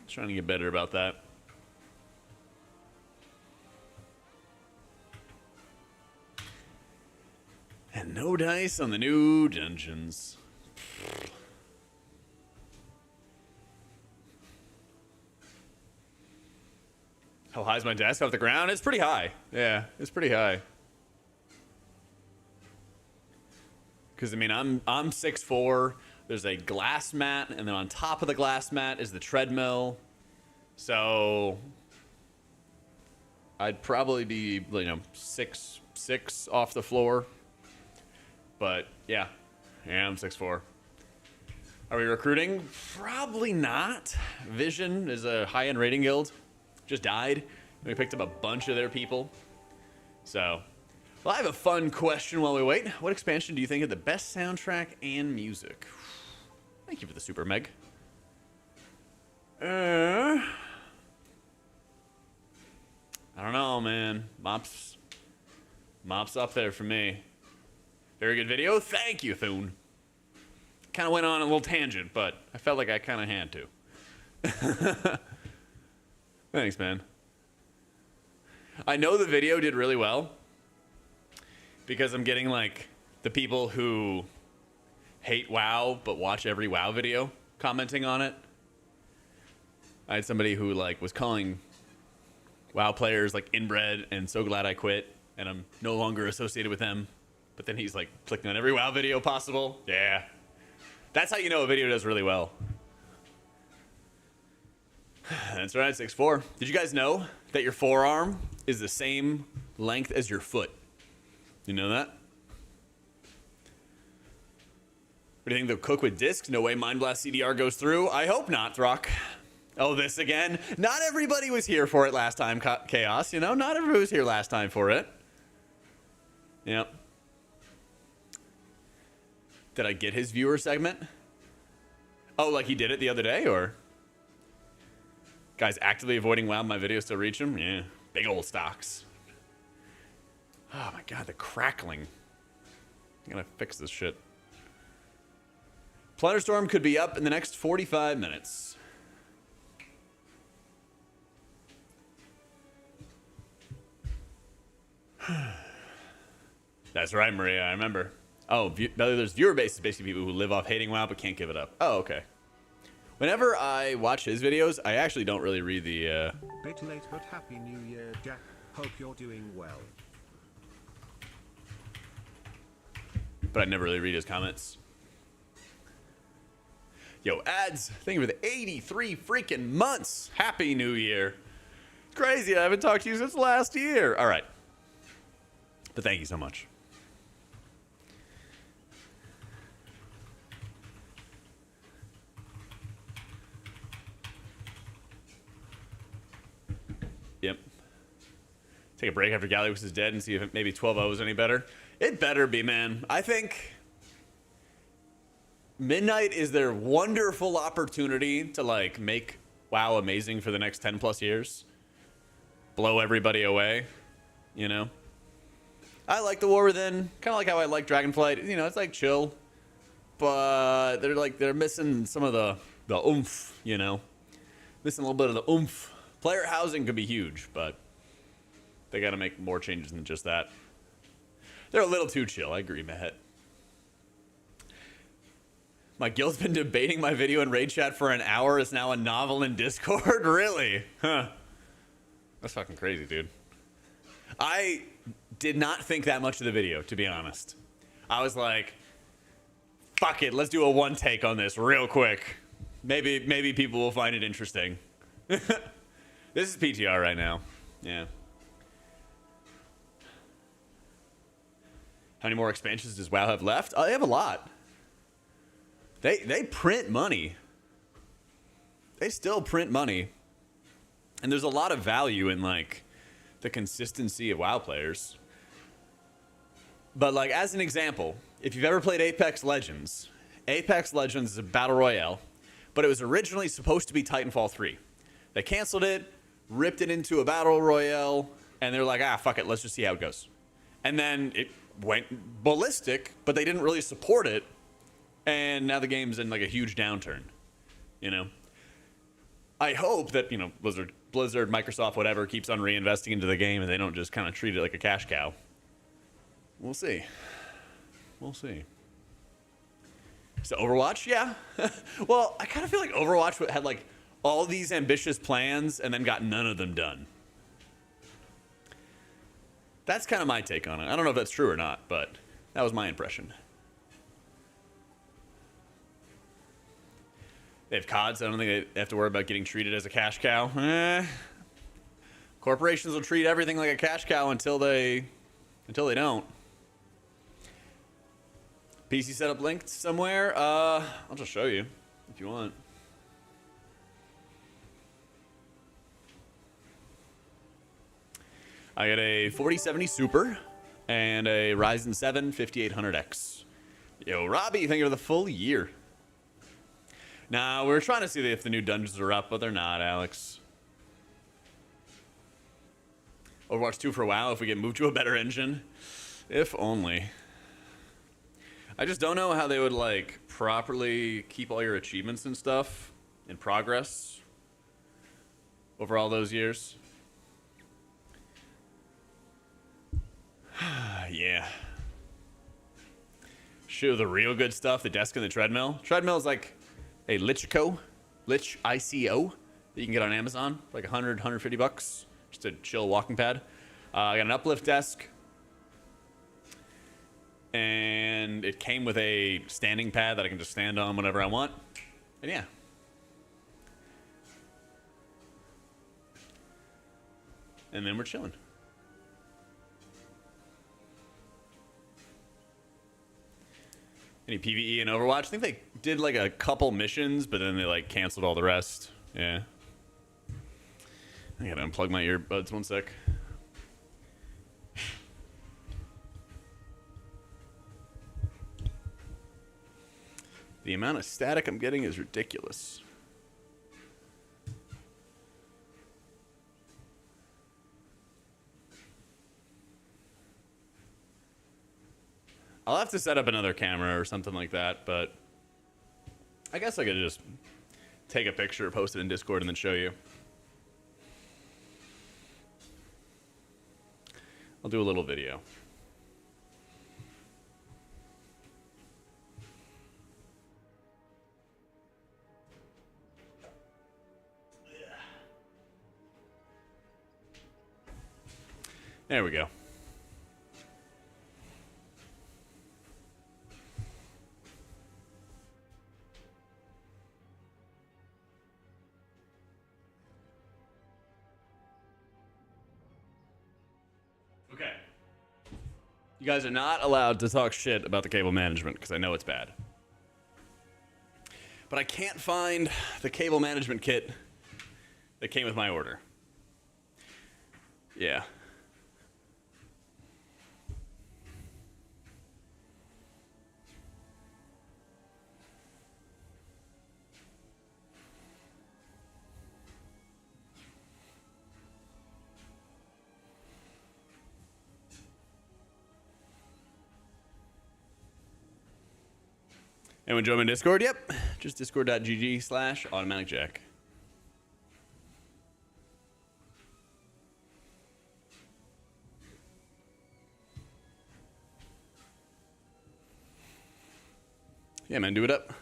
Trying to get better about that. And no dice on the new dungeons. How high is my desk off the ground? It's pretty high. Yeah, it's pretty high. Because, I mean, I'm 6'4". There's a glass mat, and then on top of the glass mat is the treadmill. So I'd probably be, 6'6" off the floor. But, yeah, I'm 6'4". Are we recruiting? Probably not. Vision is a high-end rating guild. Just died. We picked up a bunch of their people. So, well, I have a fun question while we wait. What expansion do you think had the best soundtrack and music? Thank you for the super meg. I don't know, man. Mop's up there for me. Very good video. Thank you, Thune. Kind of went on a little tangent, but I felt like I kind of had to. Thanks, man. I know the video did really well because I'm getting like the people who hate WoW but watch every WoW video commenting on it. I had somebody who like was calling WoW players like inbred and so glad I quit and I'm no longer associated with them. But then he's like clicking on every WoW video possible. Yeah. That's how you know a video does really well. That's right, 6'4". Did you guys know that your forearm is the same length as your foot? You know that? What do you think they'll cook with discs? No way Mind Blast CDR goes through. I hope not, Throck. Oh, this again? Not everybody was here for it last time, Chaos. Not everybody was here last time for it. Yep. Did I get his viewer segment? Oh, like he did it the other day, or? Guys actively avoiding WoW, my videos still reach him? Yeah, big old stocks. Oh my god, the crackling. I'm gonna fix this shit. Plunderstorm could be up in the next 45 minutes. That's right, Maria, I remember. Oh, there's viewer base is basically people who live off hating WoW but can't give it up. Oh, okay. Whenever I watch his videos, I actually don't really read the, Bit late, but happy new year, Jack. Hope you're doing well. But I never really read his comments. Yo, ads, thank you for the 83 freaking months. Happy New Year. It's crazy, I haven't talked to you since last year. All right. But thank you so much. Yep. Take a break after Gallius is dead and see if maybe 12-0 is any better. It better be, man. I think Midnight is their wonderful opportunity to, like, make WoW amazing for the next 10 plus years. Blow everybody away, I like the War Within, kind of like how I like Dragonflight. It's like chill, but they're missing some of the oomph, missing a little bit of the oomph. Player housing could be huge, but they got to make more changes than just that. They're a little too chill. I agree, Mahet. My guild's been debating my video in raid chat for an hour. It's now a novel in Discord. Really? Huh. That's fucking crazy, dude. I did not think that much of the video, to be honest. I was like, fuck it, let's do a one take on this real quick. Maybe people will find it interesting. This is PTR right now. Yeah. How many more expansions does WoW have left? Oh, they have a lot. They print money. They still print money. And there's a lot of value in, like, the consistency of WoW players. But, like, as an example, if you've ever played Apex Legends is a battle royale, but it was originally supposed to be Titanfall 3. They canceled it, ripped it into a battle royale, and they're like, fuck it, let's just see how it goes. And then it went ballistic, but they didn't really support it, and now the game's in, like, a huge downturn, I hope that, Blizzard, Microsoft, whatever, keeps on reinvesting into the game and they don't just kind of treat it like a cash cow. We'll see. We'll see. So Overwatch, yeah. Well, I kind of feel like Overwatch had, like, all these ambitious plans and then got none of them done. That's kind of my take on it. I don't know if that's true or not, but that was my impression. They have CODs. I don't think they have to worry about getting treated as a cash cow. Corporations will treat everything like a cash cow until they don't. PC setup linked somewhere. I'll just show you if you want. I got a 4070 Super and a Ryzen 7 5800X. Yo, Robbie, thank you for the full year. Nah, we're trying to see if the new dungeons are up, but they're not, Alex. Overwatch 2 for a while if we get moved to a better engine. If only. I just don't know how they would, like, properly keep all your achievements and stuff in progress over all those years. Yeah. Show the real good stuff, the desk and the treadmill. Treadmill is like a Lich ICO that you can get on Amazon for like 100, 150 bucks. Just a chill walking pad. I got an uplift desk. And it came with a standing pad that I can just stand on whenever I want. And yeah. And then we're chilling. Any PvE in Overwatch? I think they did like a couple missions, but then they like canceled all the rest. Yeah. I gotta unplug my earbuds 1 sec. The amount of static I'm getting is ridiculous. I'll have to set up another camera or something like that, but I guess I could just take a picture, post it in Discord, and then show you. I'll do a little video. There we go. Okay. You guys are not allowed to talk shit about the cable management because I know it's bad. But I can't find the cable management kit that came with my order. Yeah. Anyone join my Discord? Yep. Just discord.gg/AutomaticJak. Yeah, man, do it up.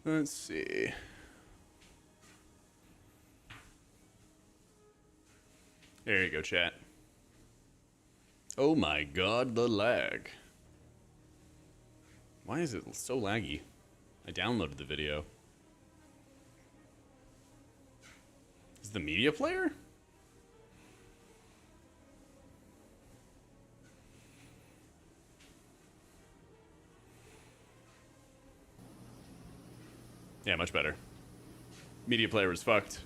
Let's see. There you go, chat. Oh my god, the lag. Why is it so laggy? I downloaded the video. Is the media player? Yeah, much better. Media player was fucked.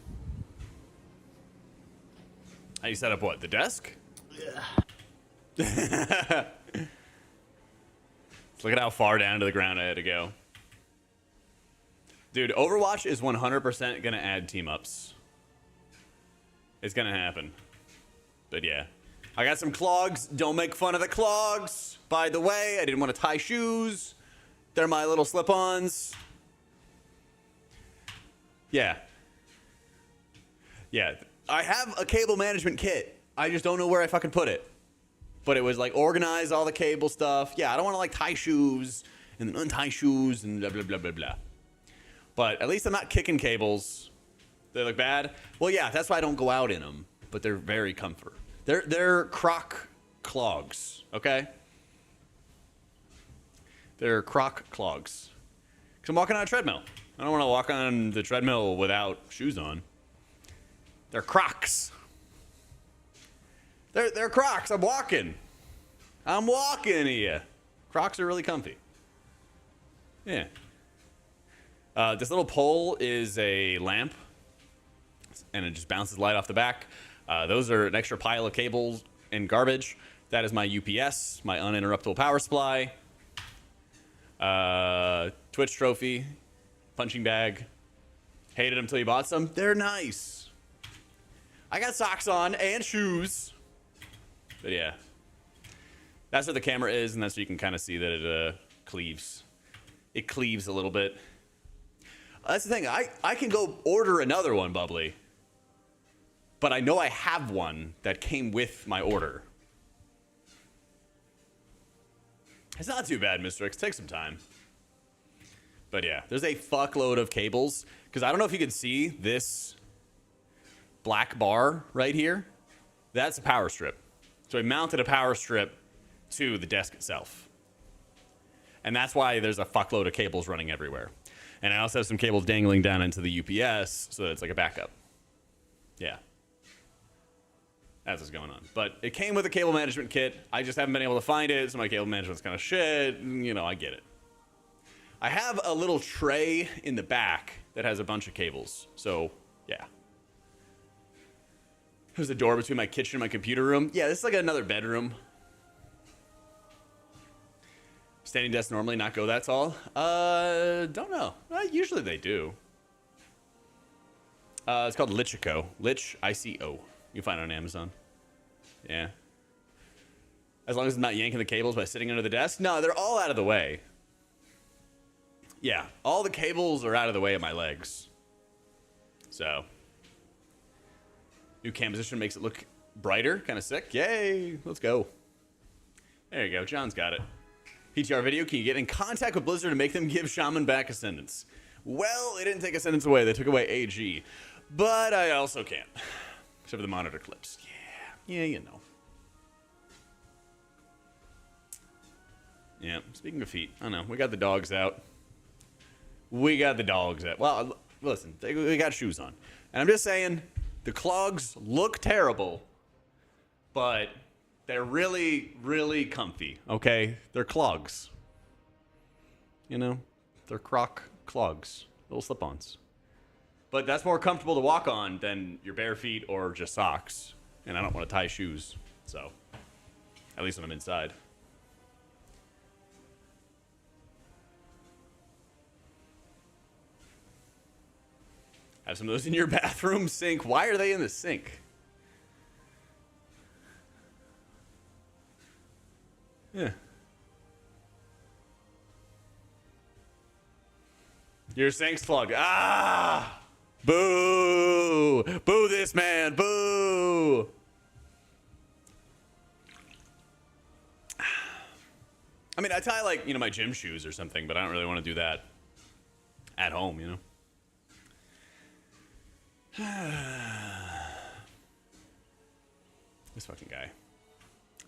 How you set up what? The desk? Yeah. Look at how far down to the ground I had to go. Dude, Overwatch is 100% gonna add team-ups. It's gonna happen. But yeah. I got some clogs. Don't make fun of the clogs. By the way, I didn't want to tie shoes. They're my little slip-ons. Yeah. Yeah. I have a cable management kit. I just don't know where I fucking put it. but it was like organize all the cable stuff. Yeah, I don't want to like tie shoes and then untie shoes and blah, blah, blah, blah, blah. But at least I'm not kicking cables. They look bad. Well, yeah, that's why I don't go out in them, but they're very comfort. They're croc clogs, okay? They're croc clogs. Because I'm walking on a treadmill. I don't want to walk on the treadmill without shoes on. They're Crocs. They're Crocs. I'm walking here. Crocs are really comfy. Yeah. This little pole is a lamp, and it just bounces light off the back. Those are an extra pile of cables and garbage. That is my UPS, my uninterruptible power supply. Twitch trophy, punching bag. Hated them until you bought some. They're nice. I got socks on and shoes. But yeah. That's where the camera is, and that's where you can kind of see that it cleaves. It cleaves a little bit. That's the thing. I can go order another one, Bubbly. But I know I have one that came with my order. It's not too bad, Mr. X. Take some time. But yeah, there's a fuckload of cables. Because I don't know if you can see this black bar right here. That's a power strip. So I mounted a power strip to the desk itself. And that's why there's a fuckload of cables running everywhere. And I also have some cables dangling down into the UPS so that it's like a backup. Yeah. That's what's going on. But it came with a cable management kit. I just haven't been able to find it, so my cable management's kind of shit. You know, I get it. I have a little tray in the back that has a bunch of cables. So, yeah. There's a door between my kitchen and my computer room. Yeah, this is like another bedroom. Standing desks normally not go that tall? Don't know. Usually they do. It's called Lichico. Lich, I-C-O. You can find it on Amazon. Yeah. As long as I'm not yanking the cables by sitting under the desk. No, they're all out of the way. Yeah, all the cables are out of the way of my legs. So. New cam position makes it look brighter. Kind of sick. Yay. Let's go. There you go. John's got it. PTR video. Can you get in contact with Blizzard to make them give Shaman back Ascendance? Well, they didn't take Ascendance away. They took away AG. But I also can't. Except for the monitor clips. Yeah, you know. Yeah, speaking of feet, I know. We got the dogs out. Well, listen, we got shoes on. And I'm just saying, the clogs look terrible, but they're really, really comfy, okay? They're clogs. You know? They're croc clogs. Little slip-ons. But that's more comfortable to walk on than your bare feet or just socks. And I don't want to tie shoes, so at least when I'm inside. Have some of those in your bathroom sink. Why are they in the sink? Yeah. Your sink's plugged. Ah! Boo! Boo this man! Boo! I mean, I tie, like, you know, my gym shoes or something, but I don't really want to do that at home, you know? This fucking guy.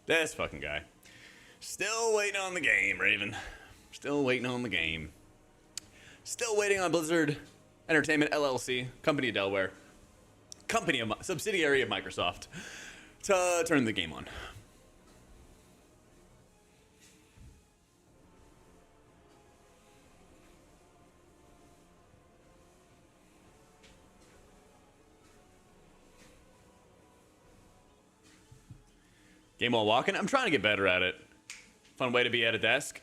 This fucking guy. Still waiting on the game, Raven. Still waiting on the game. Still waiting on Blizzard Entertainment LLC, company of Delaware, subsidiary of Microsoft, to turn the game on. Game while walking? I'm trying to get better at it. Fun way to be at a desk.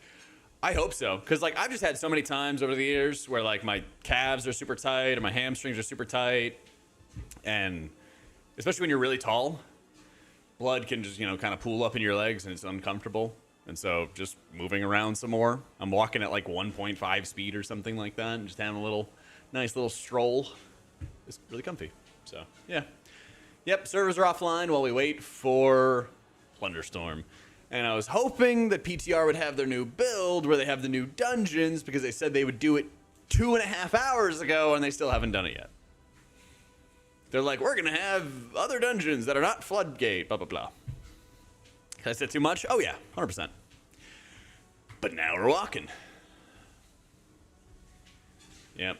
I hope so, because like I've just had so many times over the years where like my calves are super tight or my hamstrings are super tight, and especially when you're really tall, blood can just, you know, kind of pool up in your legs and it's uncomfortable. And so just moving around some more. I'm walking at like 1.5 speed or something like that, and just having a nice little stroll. It's really comfy. So yeah, yep. Servers are offline while we wait for Plunderstorm. And I was hoping that PTR would have their new build where they have the new dungeons because they said they would do it 2.5 hours ago and they still haven't done it yet. They're like, we're going to have other dungeons that are not Floodgate, blah, blah, blah. Can I say too much? Oh, yeah, 100%. But now we're walking. Yep.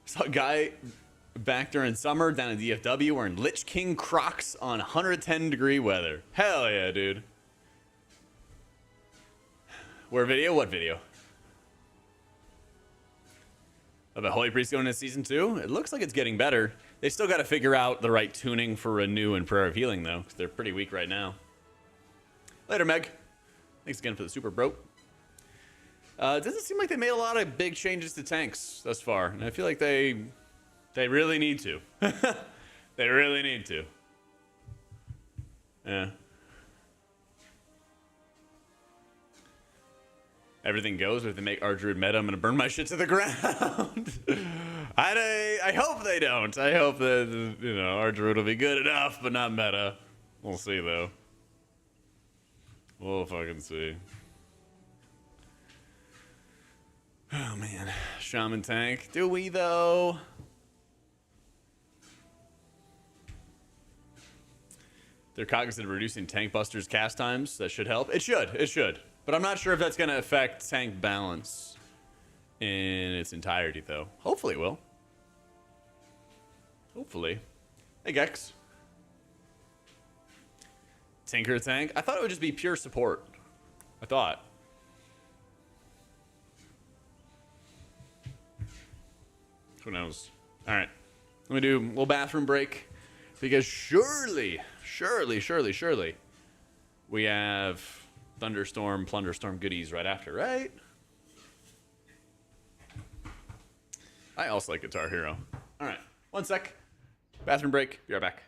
Saw a guy back during summer down in DFW wearing Lich King Crocs on 110-degree weather. Hell yeah, dude. Where video? What video? About Holy Priest going into Season 2? It looks like it's getting better. They still got to figure out the right tuning for Renew and Prayer of Healing, though, because they're pretty weak right now. Later, Meg. Thanks again for the super, bro. Doesn't seem like they made a lot of big changes to tanks thus far, and I feel like they really need to. They really need to. Yeah. Everything goes, but if they make Ardruid meta, I'm gonna burn my shit to the ground. I hope they don't. I hope that, you know, Ardruid will be good enough, but not meta. We'll see, though. We'll fucking see. Oh, man. Shaman tank. Do we, though? They're cognizant of reducing tank busters cast times. That should help. It should. It should. But I'm not sure if that's going to affect tank balance in its entirety, though. Hopefully it will. Hopefully. Hey, Gex. Tinker tank? I thought it would just be pure support. I thought. Who knows? All right. Let me do a little bathroom break. Because surely we have Thunderstorm, Plunderstorm goodies right after, right? I also like Guitar Hero. All right. 1 sec. Bathroom break. Be right back.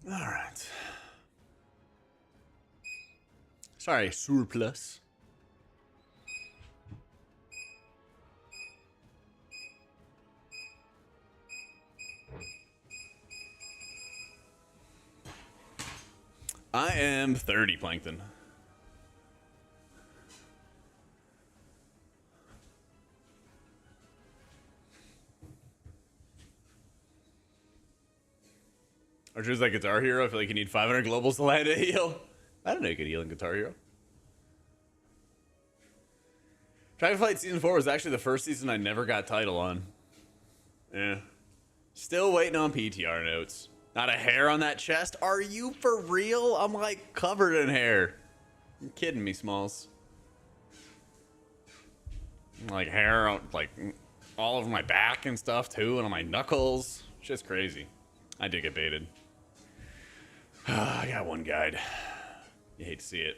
All right. Sorry, surplus. I am 30, Plankton. Archer's like Guitar Hero. I feel like you need 500 globals to land a heal. I don't know you could heal in Guitar Hero. Dragonflight Season 4 was actually the first season I never got title on. Yeah. Still waiting on PTR notes. Not a hair on that chest? Are you for real? I'm like covered in hair. You're kidding me, Smalls. Like hair on, like all over my back and stuff too, and on my knuckles. Just crazy. I did get baited. I got one guide. You hate to see it.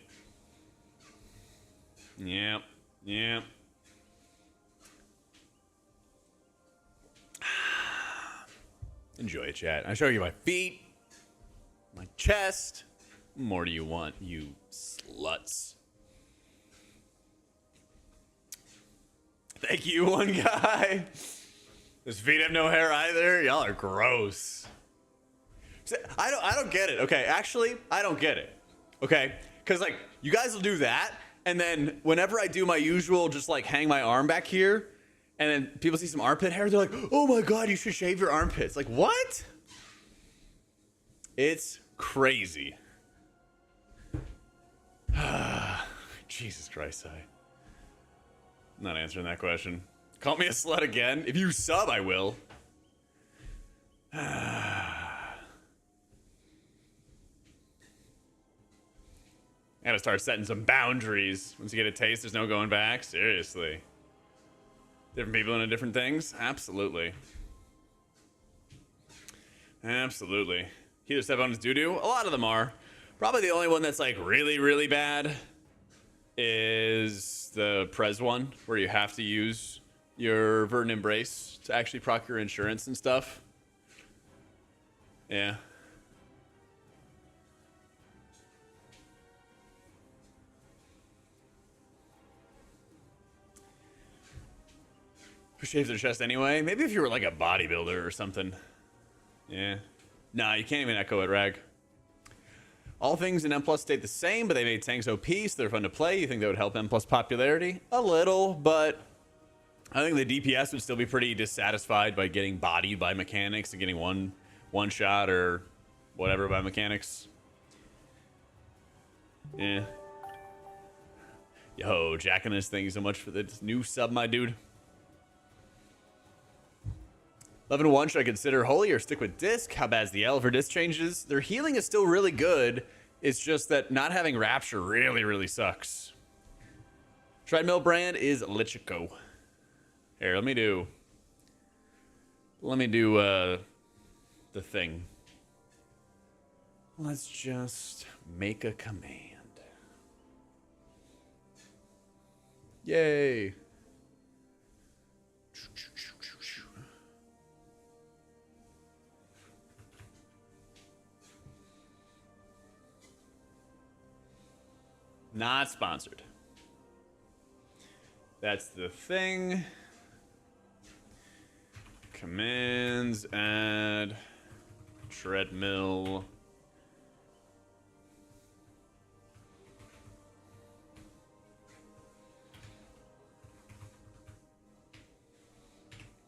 Yep. Yep. Enjoy it, chat. I show you my feet, my chest. What more do you want, you sluts? Thank you, one guy. His feet have no hair either. Y'all are gross. I don't get it. Okay, actually, I don't get it. Okay, because like you guys will do that, and then whenever I do my usual, just like hang my arm back here, and then people see some armpit hair, they're like, "Oh my god, you should shave your armpits." Like what? It's crazy. Jesus Christ, I'm not answering that question. Call me a slut again. If you sub, I will. Gotta start setting some boundaries. Once you get a taste, there's no going back. Seriously. Different people into different things? Absolutely. Absolutely. Either step on his doo-doo? A lot of them are. Probably the only one that's like really, really bad is the Prez one, where you have to use your Verdant Embrace to actually procure insurance and stuff. Yeah. Who shaves their chest anyway? Maybe if you were like a bodybuilder or something. Yeah. Nah, you can't even echo it, Rag. All things in M Plus stayed the same, but they made tanks OP, so they're fun to play. You think that would help M Plus popularity? A little, but I think the DPS would still be pretty dissatisfied by getting bodied by mechanics and getting one shot or whatever by mechanics. Yeah. Yo, Jack and this, thank you so much for the new sub, my dude. 11-1, should I consider Holy or stick with Disc? How bad's the L for Disc changes? Their healing is still really good. It's just that not having Rapture really, really sucks. Treadmill brand is Lichico. Here, let me do the thing. Let's just make a command. Yay. Not sponsored. That's the thing. Commands, add, treadmill.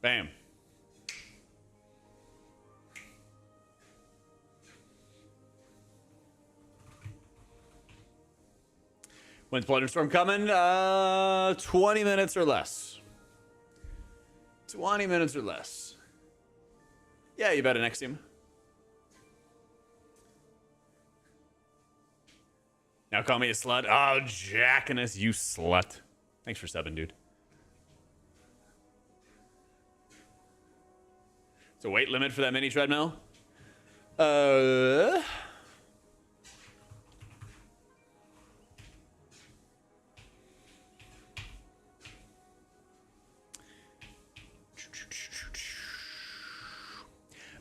Bam. When's Plunderstorm coming? 20 minutes or less. 20 minutes or less. Yeah, you bet an Nexium. Now call me a slut. Oh, Jackiness, you slut. Thanks for subbing, dude. It's a weight limit for that mini treadmill?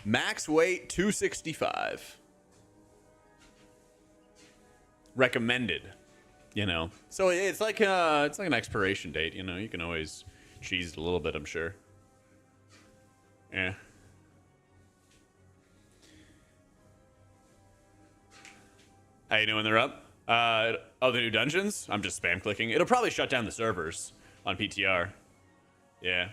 Max weight 265. Recommended, you know. So it's like an expiration date, you know. You can always cheese it a little bit, I'm sure. Yeah. How you doing? They're up. Oh, the new dungeons? I'm just spam clicking. It'll probably shut down the servers on PTR. Yeah.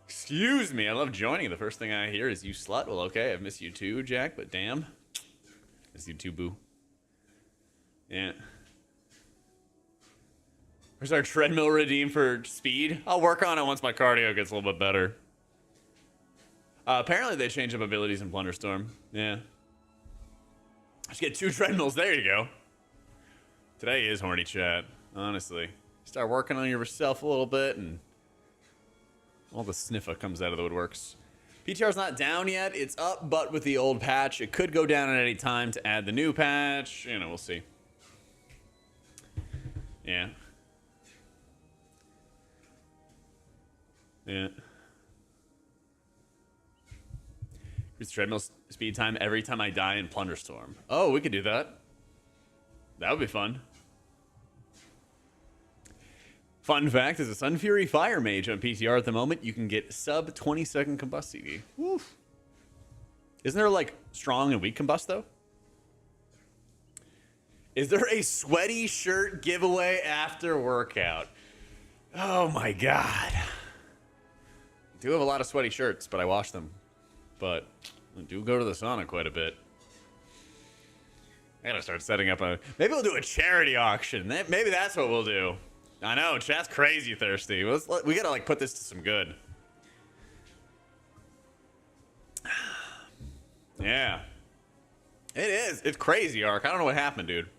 Excuse me, I love joining. The first thing I hear is you slut. Well, okay, I've missed you too, Jack, but damn. Miss you too, boo. Yeah. Where's our treadmill redeem for speed? I'll work on it once my cardio gets a little bit better. Apparently they changed up abilities in Plunderstorm. Yeah. Just get 2 treadmills. There you go. Today is horny chat, honestly. Start working on yourself a little bit and all the sniffer comes out of the woodworks. PTR's not down yet. It's up, but with the old patch, it could go down at any time to add the new patch. You know, we'll see. Yeah. Yeah. Increase the treadmill speed time every time I die in Plunderstorm. Oh, we could do that. That would be fun. Fun fact, as a Sun Fury Fire Mage on PTR at the moment, you can get sub 20-second combust CD. Woof. Isn't there like strong and weak combust though? Is there a sweaty shirt giveaway after workout? Oh my god. I do have a lot of sweaty shirts, but I wash them. But I do go to the sauna quite a bit. I gotta start setting up a... Maybe we'll do a charity auction. Maybe that's what we'll do. I know, chat's crazy thirsty. We gotta like put this to some good. Yeah. It is. It's crazy, Ark. I don't know what happened, dude.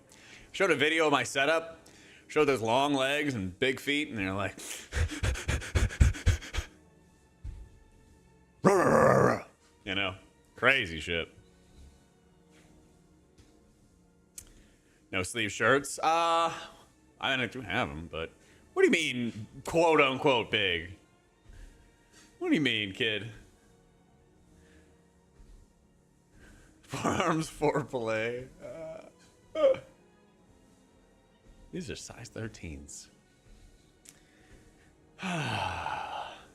Showed a video of my setup. Showed those long legs and big feet, and they're like... You know, crazy shit. No sleeve shirts. I do have them, but what do you mean, quote unquote, big? What do you mean, kid? Forearms for play. These are size 13s.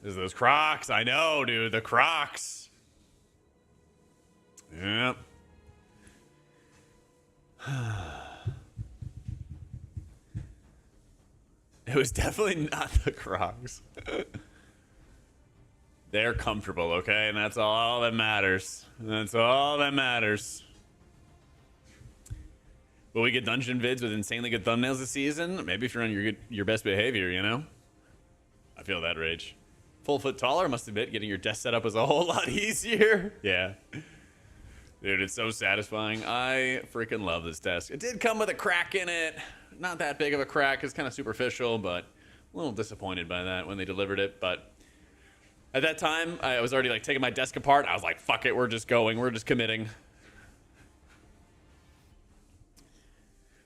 There's those Crocs. I know, dude. The Crocs. Yep. It was definitely not the Crocs. They're comfortable, okay? And that's all that matters. That's all that matters. Will we get dungeon vids with insanely good thumbnails this season? Maybe if you're on your best behavior, you know? I feel that rage. Full foot taller, must admit, getting your desk set up was a whole lot easier. Yeah. Dude, it's so satisfying. I freaking love this desk. It did come with a crack in it. Not that big of a crack. It's kind of superficial, but a little disappointed by that when they delivered it. But at that time, I was already like taking my desk apart. I was like, fuck it, we're just going. We're just committing.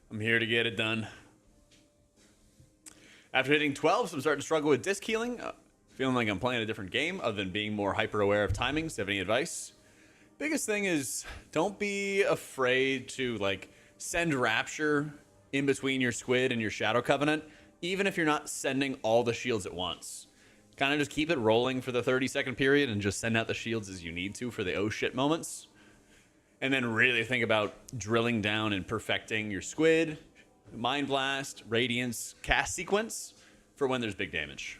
I'm here to get it done. After hitting 12, I'm starting to struggle with disc healing. Feeling like I'm playing a different game other than being more hyper aware of timings. Do you have any advice? Biggest thing is don't be afraid to like send Rapture in between your Squid and your Shadow Covenant, even if you're not sending all the shields at once. Kind of just keep it rolling for the 30-second period and just send out the shields as you need to for the oh shit moments. And then really think about drilling down and perfecting your Squid, Mind Blast, Radiance, cast sequence for when there's big damage.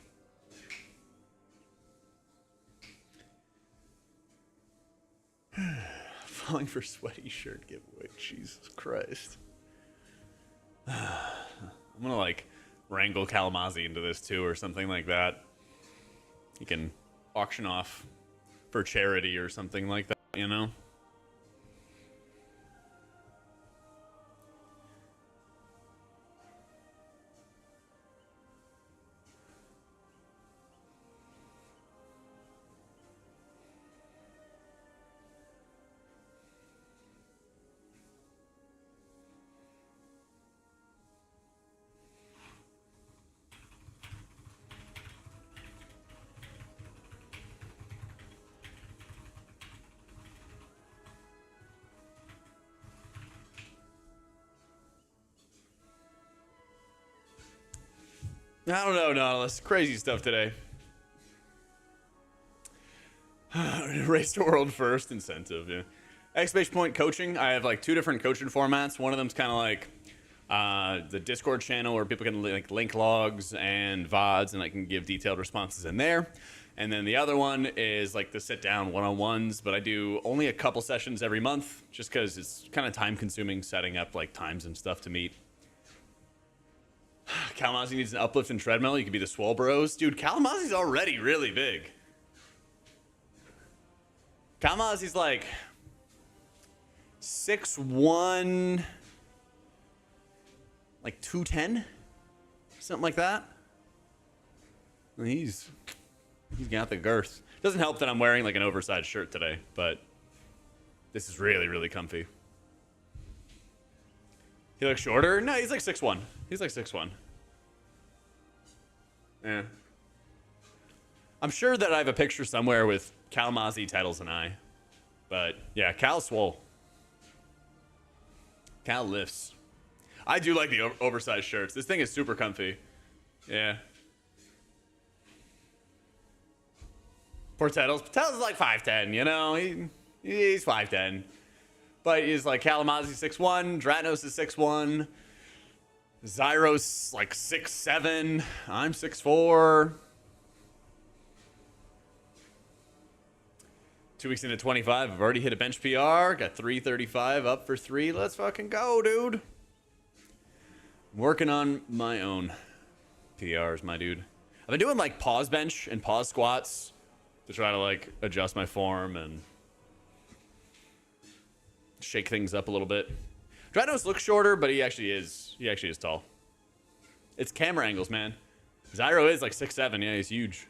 Falling for sweaty shirt giveaway. Jesus Christ. I'm gonna like wrangle Kalamazoo into this too or something like that. You can auction off for charity or something like that, you know? I don't know, Nautilus. Crazy stuff today. Race to world first incentive, yeah. Exclamation point coaching. I have like 2 different coaching formats. One of them's kind of like the Discord channel where people can like link logs and VODs and I can give detailed responses in there. And then the other one is like the sit down one-on-ones, but I do only a couple sessions every month just because it's kind of time consuming setting up like times and stuff to meet. Kalamazoo needs an uplift in treadmill. You could be the Swole Bros. Dude, Kalamazoo's already really big. Kalamazoo's like 6'1", like 210, something like that. He's got the girth. Doesn't help that I'm wearing like an oversized shirt today, but this is really, really comfy. He looks shorter? No, he's like 6'1". He's like 6'1". Yeah. I'm sure that I have a picture somewhere with Kalamazoo, Titles, and I. But yeah, Cal swole. Cal lifts. I do like the oversized shirts. This thing is super comfy. Yeah. Poor Tettles. Tettles is like 5'10", you know? He's 5'10". But he's like Kalamazzi 6'1", Dratnos is 6'1", Zyros like 6'7", I'm 6'4". 2 weeks into 25, I've already hit a bench PR. Got 335 up for 3. Let's fucking go, dude. I'm working on my own PRs, my dude. I've been doing like pause bench and pause squats to try to like adjust my form and shake things up a little bit. Dratnos looks shorter, but he actually is tall. It's camera angles, man. Zyro is like 6'7". Yeah, he's huge.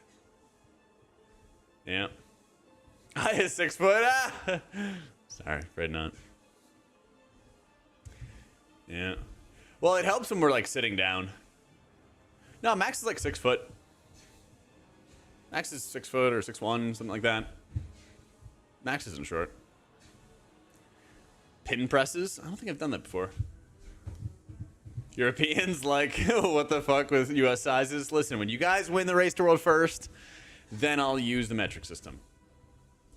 Yeah. I is 6 foot. Ah! Sorry, afraid not. Yeah. Well, it helps when we're like sitting down. No, Max is like 6 foot. Max is 6 foot or 6'1", something like that. Max isn't short. Pin presses? I don't think I've done that before. Europeans like, what the fuck with US sizes? Listen, when you guys win the race to world first, then I'll use the metric system.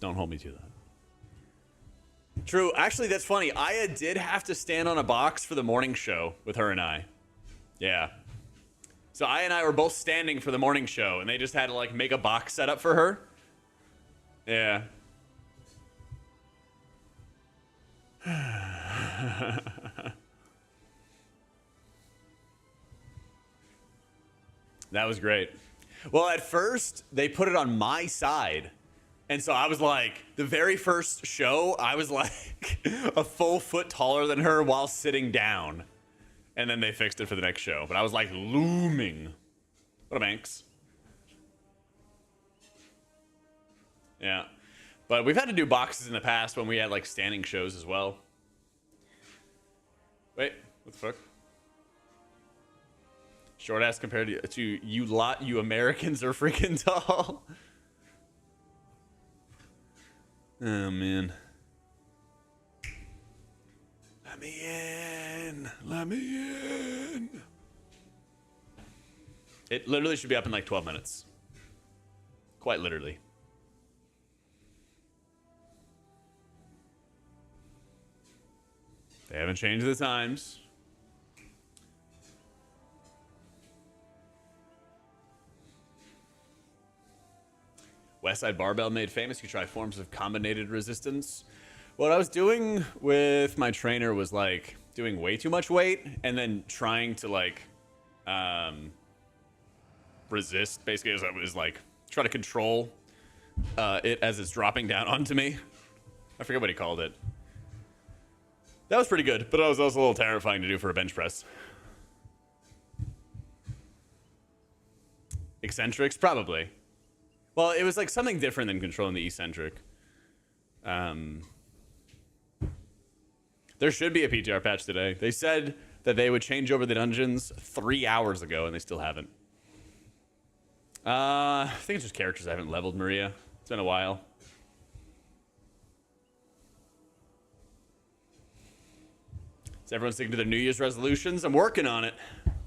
Don't hold me to that. True. Actually, that's funny. Aya did have to stand on a box for the morning show with her and I. Yeah. So Aya and I were both standing for the morning show, and they just had to like make a box set up for her. Yeah. That was great. Well, at first, they put it on my side. And so I was like, the very first show, I was like a full foot taller than her while sitting down. And then they fixed it for the next show. But I was like looming. What a Banks. Yeah. But we've had to do boxes in the past when we had like standing shows as well. Wait, what the fuck? Short ass compared to you lot, you Americans are freaking tall. Oh, man. Let me in. Let me in. It literally should be up in like 12 minutes. Quite literally. They haven't changed the times. Westside Barbell made famous. You try forms of combinated resistance. What I was doing with my trainer was like doing way too much weight and then trying to like resist. Basically, it was like try to control it as it's dropping down onto me. I forget what he called it. That was pretty good, but it was also a little terrifying to do for a bench press. Eccentrics, probably. Well, it was like something different than controlling the eccentric. There should be a PTR patch today. They said that they would change over the dungeons 3 hours ago, and they still haven't. I think it's just characters I haven't leveled, Maria. It's been a while. Is everyone sticking to their New Year's resolutions? I'm working on it.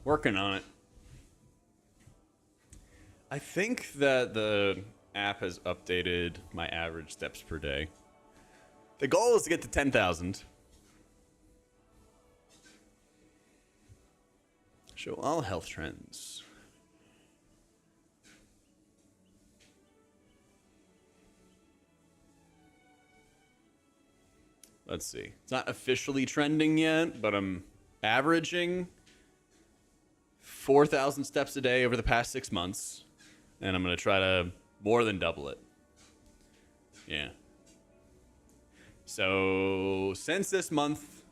Working on it. I think that the app has updated my average steps per day. The goal is to get to 10,000. Show all health trends. Let's see. It's not officially trending yet, but I'm averaging 4,000 steps a day over the past 6 months. And I'm going to try to more than double it. Yeah. So since this month,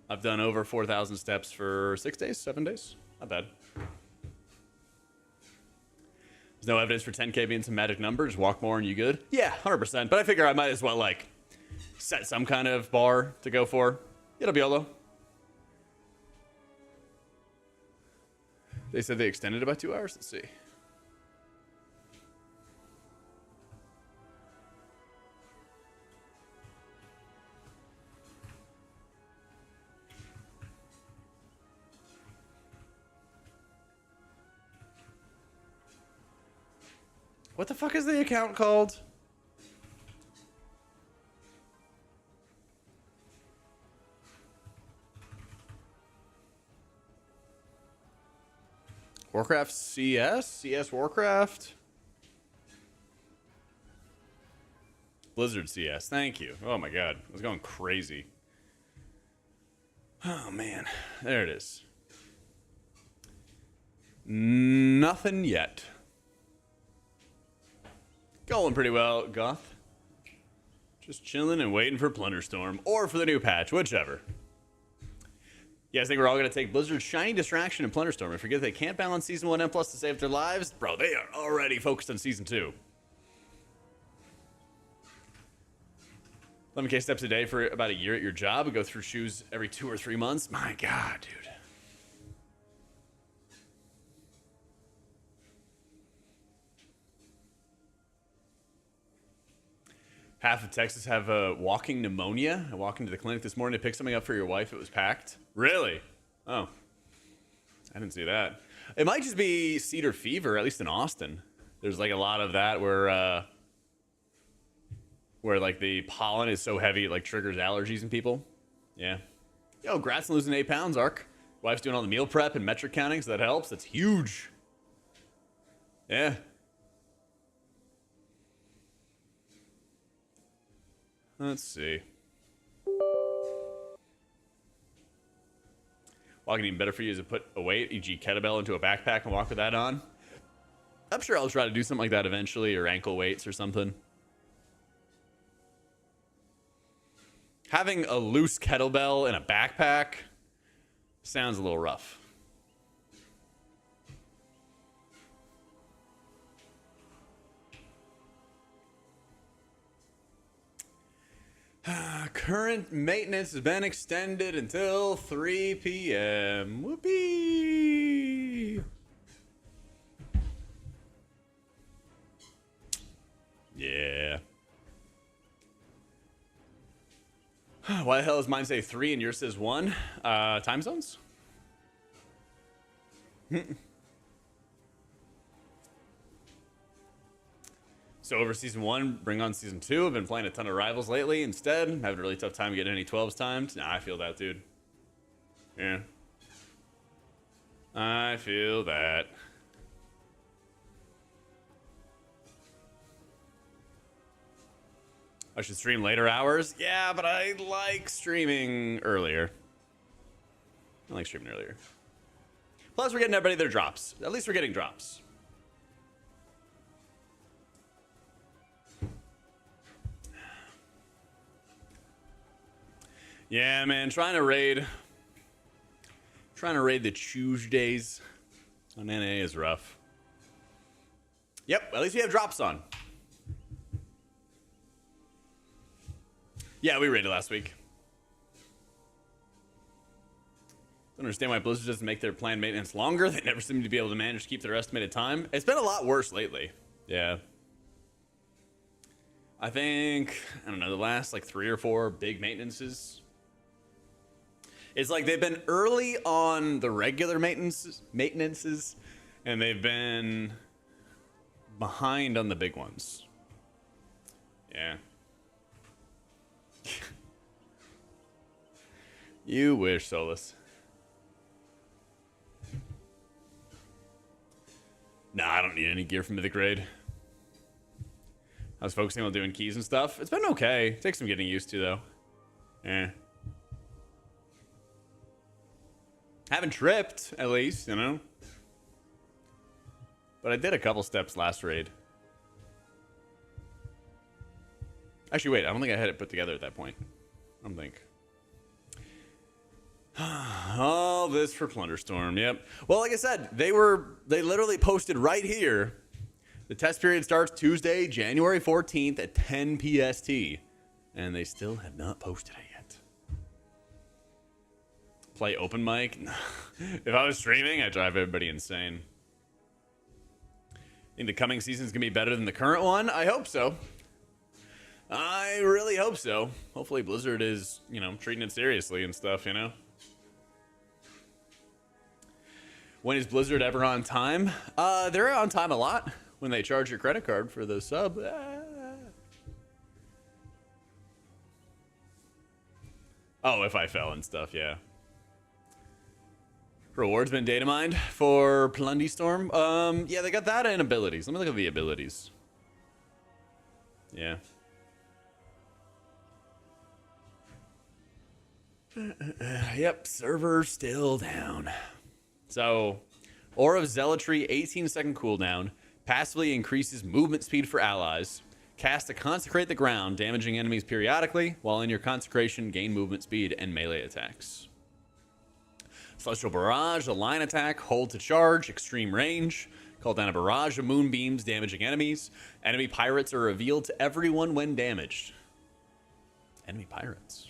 I've done over 4,000 steps for 6 days, 7 days. Not bad. There's no evidence for 10K being some magic number. Just walk more and you good? Yeah, 100%. But I figure I might as well like set some kind of bar to go for. It'll be YOLO. They said they extended it by 2 hours. Let's see. What the fuck is the account called? Warcraft CS? CS Warcraft? Blizzard CS. Thank you. Oh my god. I was going crazy. Oh man. There it is. Nothing yet. Going pretty well, Goth. Just chilling and waiting for Plunderstorm or for the new patch, whichever. You guys think we're all going to take Blizzard's shiny distraction and Plunderstorm and forget they can't balance Season 1 and Plus to save their lives? Bro, they are already focused on Season 2. 11k steps a day for about a year at your job and go through shoes every 2 or 3 months? My god, dude. Half of Texas have walking pneumonia. I walked into the clinic this morning to pick something up for your wife. It was packed. Really? Oh. I didn't see that. It might just be cedar fever, at least in Austin. There's like a lot of that where like the pollen is so heavy it like triggers allergies in people. Yeah. Yo, congrats on losing 8 pounds, Ark. Wife's doing all the meal prep and metric counting, so that helps. That's huge. Yeah. Let's see. Walking even better for you is to put a weight, e.g. kettlebell, into a backpack and walk with that on. I'm sure I'll try to do something like that eventually, or ankle weights or something. Having a loose kettlebell in a backpack sounds a little rough. Current maintenance has been extended until 3 p.m. Whoopee! Yeah. Why the hell does mine say 3 and yours says 1? Time zones? So over Season 1, bring on Season 2. I've been playing a ton of Rivals lately instead. Having a really tough time getting any 12s timed. Nah, I feel that, dude. Yeah. I feel that. I should stream later hours? Yeah, but I like streaming earlier. I like streaming earlier. Plus, we're getting everybody their drops. At least we're getting drops. Yeah, man, trying to raid the Tuesdays on NA is rough. Yep, at least we have drops on. Yeah, we raided last week. Don't understand why Blizzard doesn't make their planned maintenance longer. They never seem to be able to manage to keep their estimated time. It's been a lot worse lately. Yeah. I think, I don't know, the last like 3 or 4 big maintenances. It's like they've been early on the regular maintenances, and they've been behind on the big ones. Yeah. You wish, Solus. Nah, I don't need any gear from Mythic Raid. I was focusing on doing keys and stuff. It's been okay. It takes some getting used to, though. Eh. Haven't tripped, at least, you know? But I did a couple steps last raid. Actually, wait, I don't think I had it put together at that point. I don't think. All this for Plunderstorm, yep. Well, like I said, they literally posted right here. The test period starts Tuesday, January 14th at 10 PST. And they still have not posted it yet. Play open mic? If I was streaming, I'd drive everybody insane. Think the coming season's gonna be better than the current one? I hope so. I really hope so. Hopefully Blizzard is, you know, treating it seriously and stuff, you know? When is Blizzard ever on time? They're on time a lot. when they charge your credit card for the sub. Oh, if I fell and stuff, yeah. Rewards been data mined for Plunderstorm. Yeah, they got that and abilities. Let me look at the abilities. Yeah. Yep, server still down. So, Aura of Zealotry, 18-second cooldown. Passively increases movement speed for allies. Cast to consecrate the ground, damaging enemies periodically. While in your consecration, gain movement speed and melee attacks. Celestial Barrage, a line attack, hold to charge, extreme range. Call down a barrage of moonbeams, damaging enemies. Enemy pirates are revealed to everyone when damaged. Enemy pirates.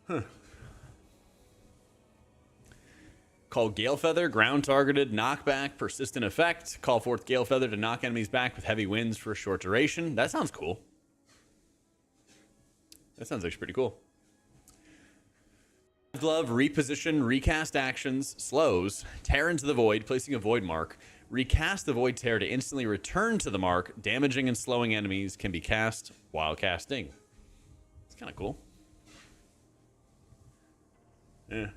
Huh. Call Galefeather, ground targeted, knockback, persistent effect. Call forth Galefeather to knock enemies back with heavy winds for a short duration. That sounds cool. That sounds actually pretty cool. Glove, reposition, recast actions, slows, tear into the void, placing a void mark. Recast the void tear to instantly return to the mark. Damaging and slowing enemies can be cast while casting. It's kind of cool. Yeah.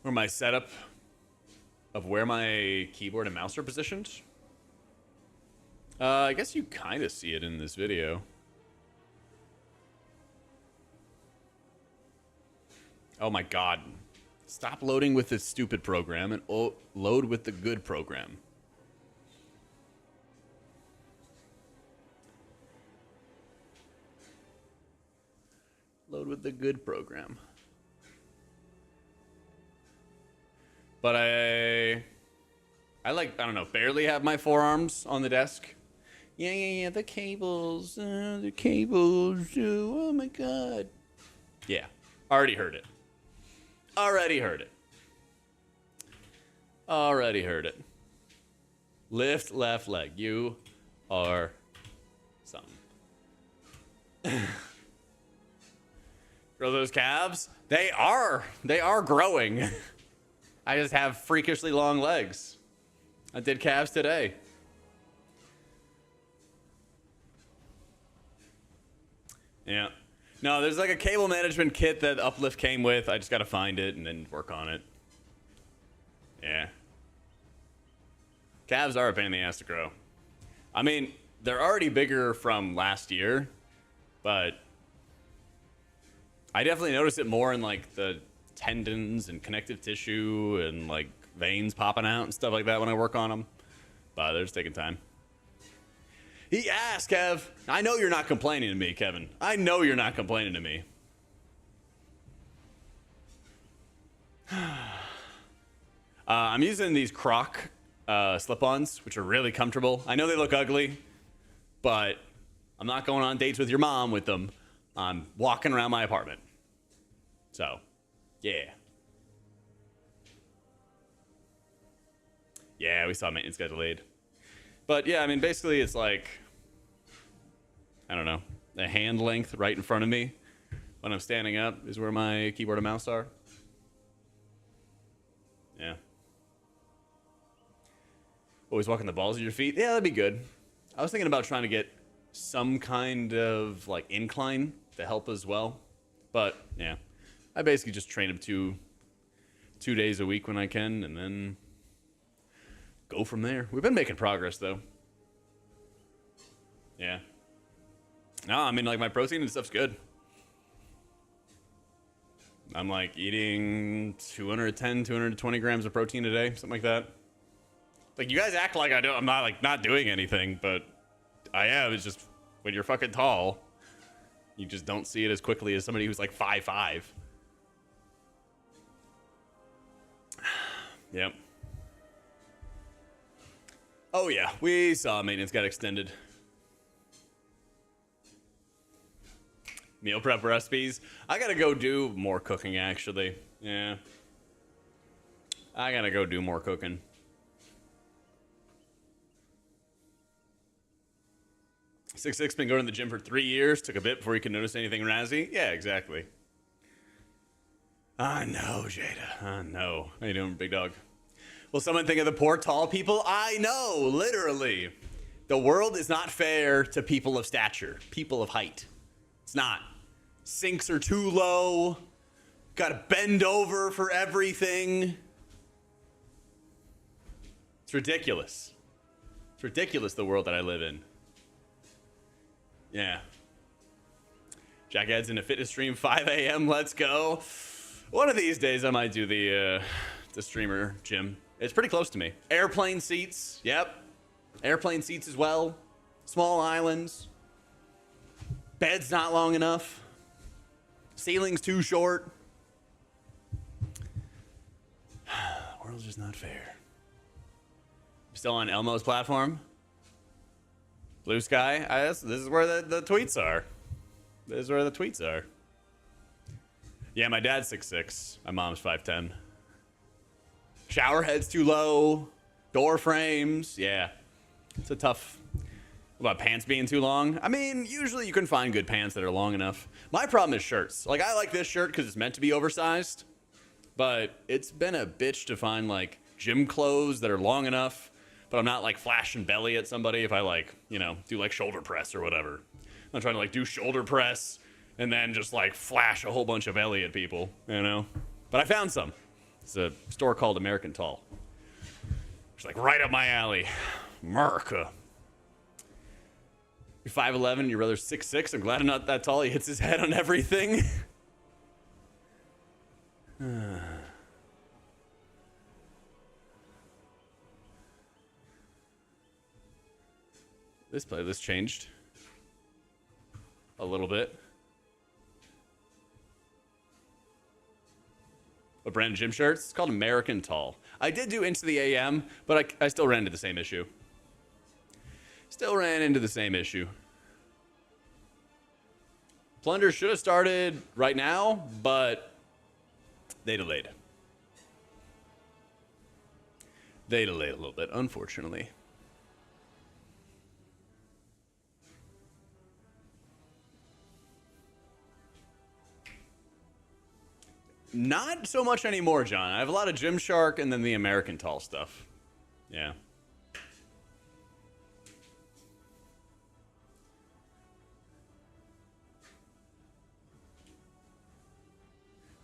Or my setup of where my keyboard and mouse are positioned. I guess you kind of see it in this video. Oh my god. Stop loading with this stupid program and load with the good program. Load with the good program. But I like, I don't know, barely have my forearms on the desk. Yeah, the cables, oh my god. Yeah, already heard it. Already heard it. Lift left leg, you are something. Grow those calves? They are growing. I just have freakishly long legs. I did calves today. Yeah. No, there's like a cable management kit that Uplift came with. I just got to find it and then work on it. Yeah. Calves are a pain in the ass to grow. I mean, they're already bigger from last year, but I definitely notice it more in like the tendons and connective tissue and like veins popping out and stuff like that when I work on them. But they're just taking time. He asked, Kev. I know you're not complaining to me, Kevin. I know you're not complaining to me. I'm using these Croc slip-ons, which are really comfortable. I know they look ugly, but I'm not going on dates with your mom with them. I'm walking around my apartment. So, yeah. Yeah, we saw maintenance got delayed. But yeah, I mean, basically it's like, I don't know, the hand length right in front of me when I'm standing up is where my keyboard and mouse are. Yeah. Always walking the balls of your feet? Yeah, that'd be good. I was thinking about trying to get some kind of like incline to help as well. But yeah, I basically just train them two days a week when I can and then go from there. We've been making progress though. Yeah. No, I mean like my protein and stuff's good. I'm like eating 210, 220 grams of protein a day, something like that. Like you guys act like I'm not like not doing anything, but I am. It's just when you're fucking tall, you just don't see it as quickly as somebody who's like 5'5". Yep. Oh yeah, we saw maintenance got extended. Meal prep recipes. I gotta go do more cooking actually. Yeah. I gotta go do more cooking. 6'6", been going to the gym for 3 years. Took a bit before you could notice anything razzy. Yeah, exactly. I know, Jada. I know. How you doing, big dog? Will someone think of the poor tall people? I know, literally. The world is not fair to people of stature, people of height. It's not. Sinks are too low. Gotta bend over for everything. It's ridiculous. It's ridiculous, the world that I live in. Yeah. Jack adds in a fitness stream, 5 a.m. Let's go. One of these days, I might do the streamer gym. It's pretty close to me. Airplane seats. Yep. Airplane seats as well. Small islands. Bed's not long enough. Ceiling's too short. The world's just not fair. Still on Elmo's platform? Blue Sky? This is where the tweets are. This is where the tweets are. Yeah, my dad's 6'6". My mom's 5'10". Shower head's too low. Door frames. Yeah. It's a tough... What about pants being too long? I mean, usually you can find good pants that are long enough. My problem is shirts. Like, I like this shirt because it's meant to be oversized. But it's been a bitch to find, like, gym clothes that are long enough. But I'm not, like, flashing belly at somebody if I, like, you know, do, like, shoulder press or whatever. I'm not trying to, like, do shoulder press and then just, like, flash a whole bunch of belly at people, you know? But I found some. It's a store called American Tall. It's, like, right up my alley. America. You're 5'11", your brother's 6'6". I'm glad I'm not that tall. He hits his head on everything. This playlist changed a little bit. A brand of gym shirts? It's called American Tall. I did do Into the AM, but I still ran into the same issue. Still ran into the same issue. Plunder should have started right now, but they delayed. They delayed a little bit, unfortunately. Not so much anymore, John. I have a lot of Gymshark and then the American Tall stuff. Yeah.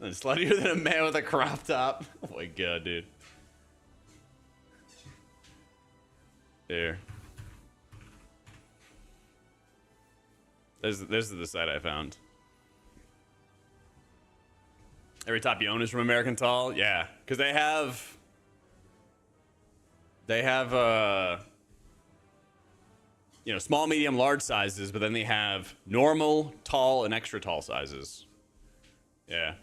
And sluttier than a man with a crop top. Oh my god, dude. There. This is the site I found. Every top you own is from American Tall? Yeah, because they have you know, small, medium, large sizes, but then they have normal, tall, and extra tall sizes. Yeah.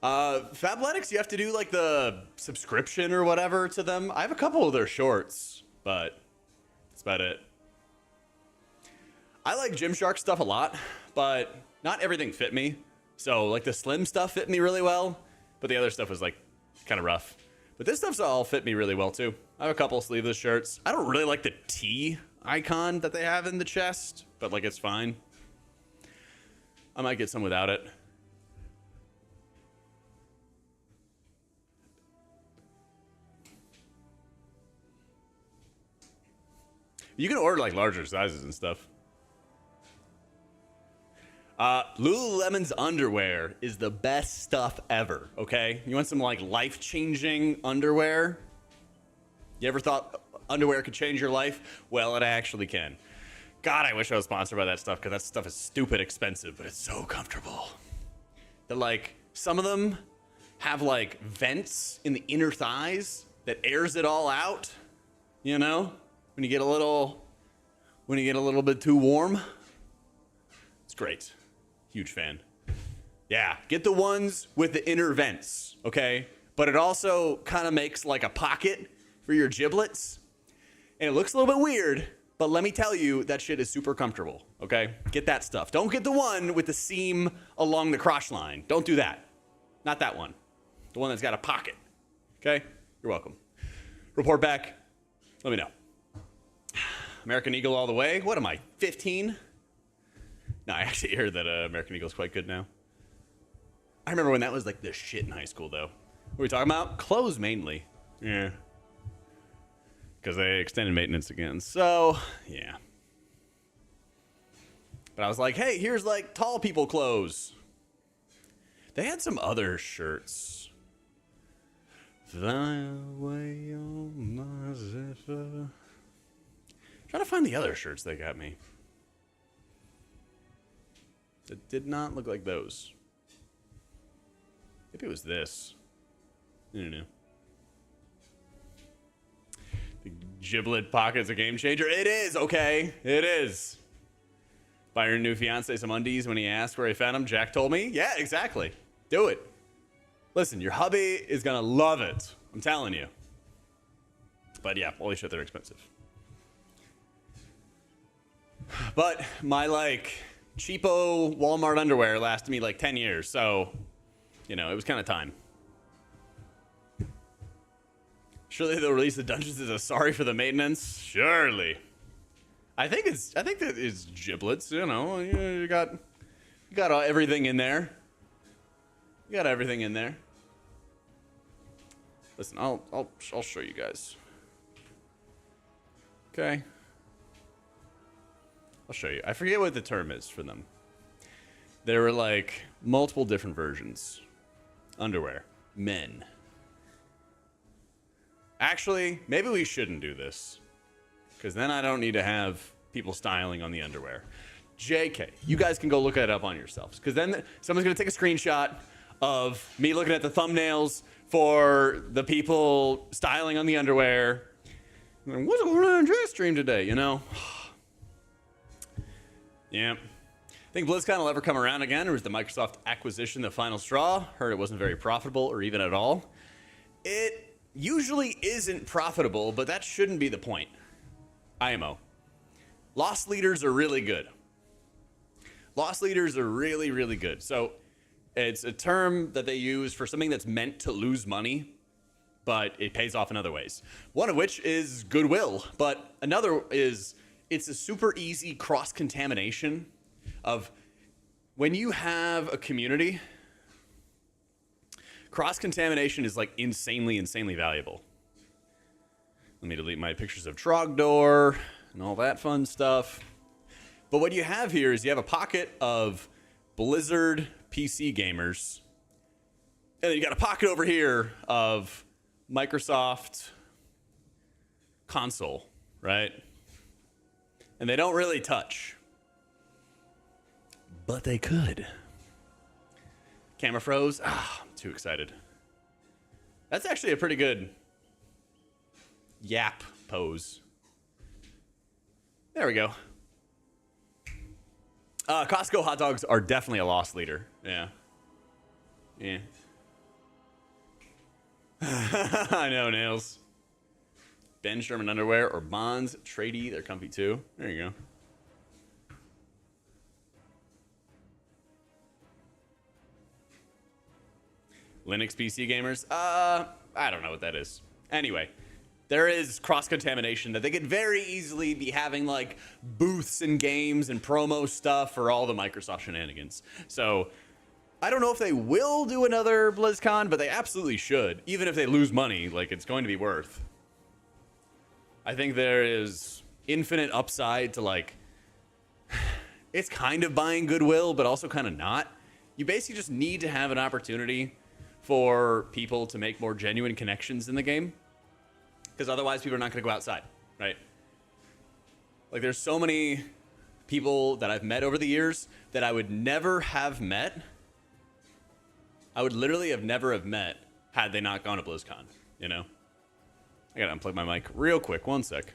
Fabletics, you have to do like the subscription or whatever to them. I have a couple of their shorts, but that's about it. I like Gymshark stuff a lot, but not everything fit me. So like the slim stuff fit me really well, but the other stuff was like kind of rough. But this stuff's all fit me really well too. I have a couple sleeveless shirts. I don't really like the T icon that they have in the chest, but like it's fine. I might get some without it. You can order like larger sizes and stuff. Lululemon's underwear is the best stuff ever, okay? You want some like life-changing underwear? You ever thought underwear could change your life? Well, it actually can. God, I wish I was sponsored by that stuff because that stuff is stupid expensive, but it's so comfortable. That like, some of them have like vents in the inner thighs that airs it all out, you know? When you get a little bit too warm. It's great. Huge fan. Yeah, get the ones with the inner vents, okay? But it also kind of makes like a pocket for your giblets. And it looks a little bit weird, but let me tell you, that shit is super comfortable, okay? Get that stuff. Don't get the one with the seam along the crotch line. Don't do that. Not that one. The one that's got a pocket, okay? You're welcome. Report back. Let me know. American Eagle all the way. What am I, 15? No, I actually heard that American Eagle's quite good now. I remember when that was like the shit in high school, though. What are we talking about? Clothes mainly. Yeah. Because they extended maintenance again. So, yeah. But I was like, hey, here's like tall people clothes. They had some other shirts. Fly away on my zephyr. Trying to find the other shirts they got me. It did not look like those. Maybe it was this. I don't know. The giblet pocket's a game changer. It is, okay. It is. Buy your new fiance some undies when he asked where he found them. Jack told me. Yeah, exactly. Do it. Listen, your hubby is going to love it. I'm telling you. But yeah, holy shit, they're expensive. But my, like, cheapo Walmart underwear lasted me, like, 10 years. So, you know, it was kind of time. Surely they'll release the dungeons as a sorry for the maintenance. Surely. I think that it's giblets, you know. You got everything in there. You got everything in there. Listen, I'll show you guys. Okay. I'll show you. I forget what the term is for them. There were like multiple different versions. Underwear. Men. Actually, maybe we shouldn't do this. Because then I don't need to have people styling on the underwear. JK, you guys can go look that up on yourselves. Because then someone's going to take a screenshot of me looking at the thumbnails for the people styling on the underwear. What's going on Jay's stream today, you know? Yeah. Think BlizzCon will ever come around again, or is the Microsoft acquisition the final straw? Heard it wasn't very profitable or even at all. It usually isn't profitable, but that shouldn't be the point. IMO. Loss leaders are really good. Loss leaders are really, really good. So it's a term that they use for something that's meant to lose money, but it pays off in other ways. One of which is goodwill, but another is it's a super easy cross-contamination of when you have a community, cross-contamination is like insanely valuable. Let me delete my pictures of Trogdor and all that fun stuff. But what you have here is you have a pocket of Blizzard PC gamers. And then you got a pocket over here of Microsoft console, right? And they don't really touch. But they could. Camera froze. Ah, I'm too excited. That's actually a pretty good yap pose. There we go. Costco hot dogs are definitely a loss leader. Yeah. Yeah. I know, Nails. Ben Sherman underwear or Bonds Tradie. They're comfy too. There you go. Linux PC gamers? I don't know what that is. Anyway, there is cross-contamination that they could very easily be having like booths and games and promo stuff for all the Microsoft shenanigans. So I don't know if they will do another BlizzCon, but they absolutely should. Even if they lose money, like it's going to be worth. I think there is infinite upside to like, it's kind of buying goodwill, but also kind of not. You basically just need to have an opportunity for people to make more genuine connections in the game. Because otherwise people are not going to go outside, right? Like there's so many people that I've met over the years that I would never have met. I would literally have never have met had they not gone to BlizzCon, you know? I gotta unplug my mic real quick, 1 sec.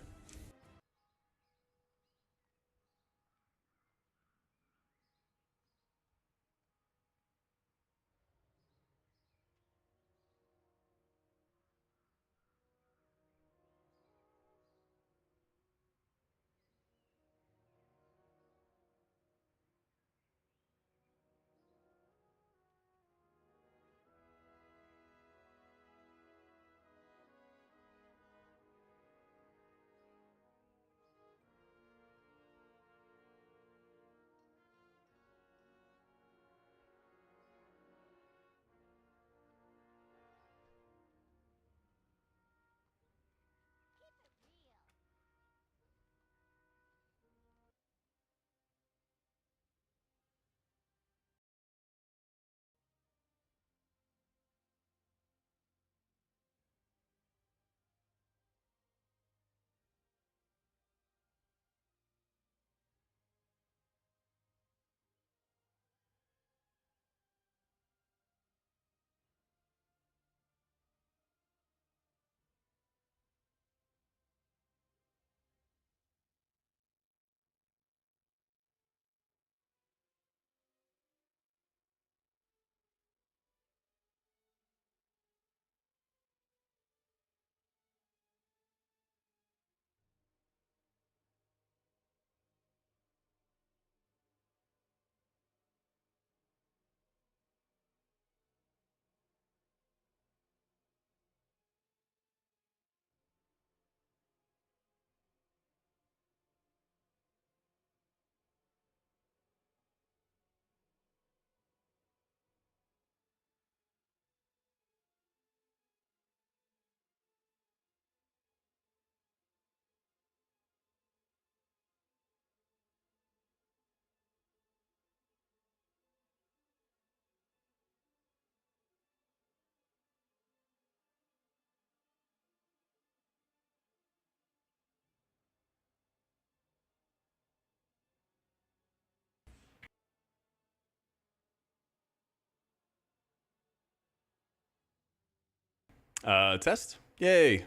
Test. Yay.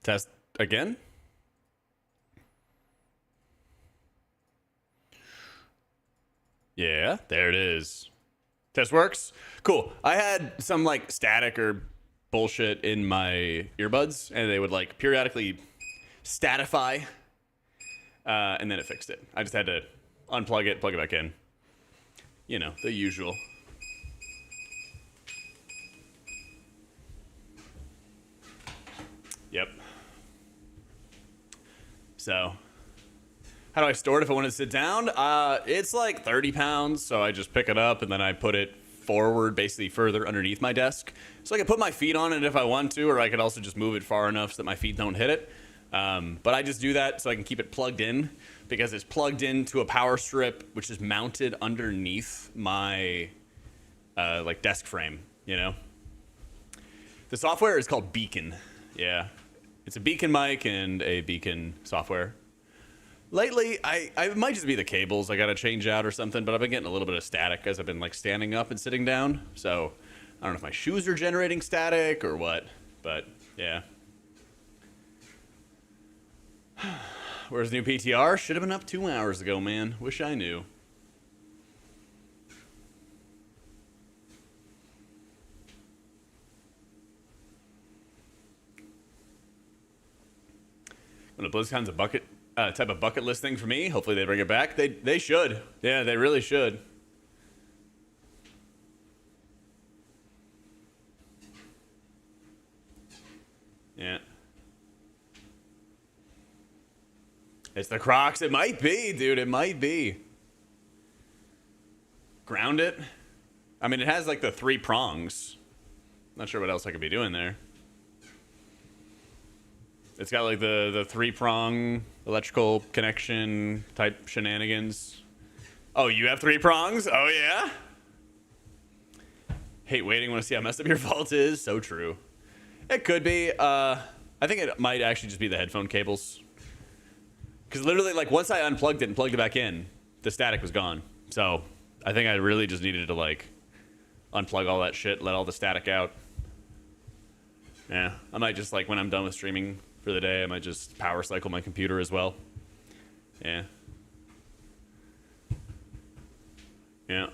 Test again. Yeah, there it is. Test works. Cool. I had some like static or bullshit in my earbuds, and they would like periodically statify, and then it fixed it. I just had to unplug it, plug it back in. You know, the usual. Yep. So, how do I store it if I want to sit down? It's like 30 pounds, so I just pick it up and then I put it forward, basically further underneath my desk. So I can put my feet on it if I want to, or I could also just move it far enough so that my feet don't hit it. But I just do that so I can keep it plugged in, because it's plugged into a power strip, which is mounted underneath my like desk frame, you know? The software is called Beacon. Yeah. It's a Beacon mic and a Beacon software. Lately, I might just be the cables I gotta change out or something, but I've been getting a little bit of static as I've been like standing up and sitting down. So I don't know if my shoes are generating static or what, but yeah. Where's new PTR? Should have been up 2 hours ago, man. Wish I knew. When a BlizzCon's a bucket type of bucket list thing for me, hopefully they bring it back. They should. Yeah, they really should. Yeah. It's the Crocs. It might be, dude. It might be. Ground it. I mean, it has like the 3 prongs. Not sure what else I could be doing there. It's got like the 3-prong electrical connection type shenanigans. Oh, you have 3 prongs? Oh, yeah? Hate waiting. Want to see how messed up your vault is? So true. It could be. I think it might actually just be the headphone cables. Because literally, like, once I unplugged it and plugged it back in, the static was gone. So I think I really just needed to, like, unplug all that shit, let all the static out. Yeah, I might just, like, when I'm done with streaming for the day, I might just power cycle my computer as well. Yeah. Yeah.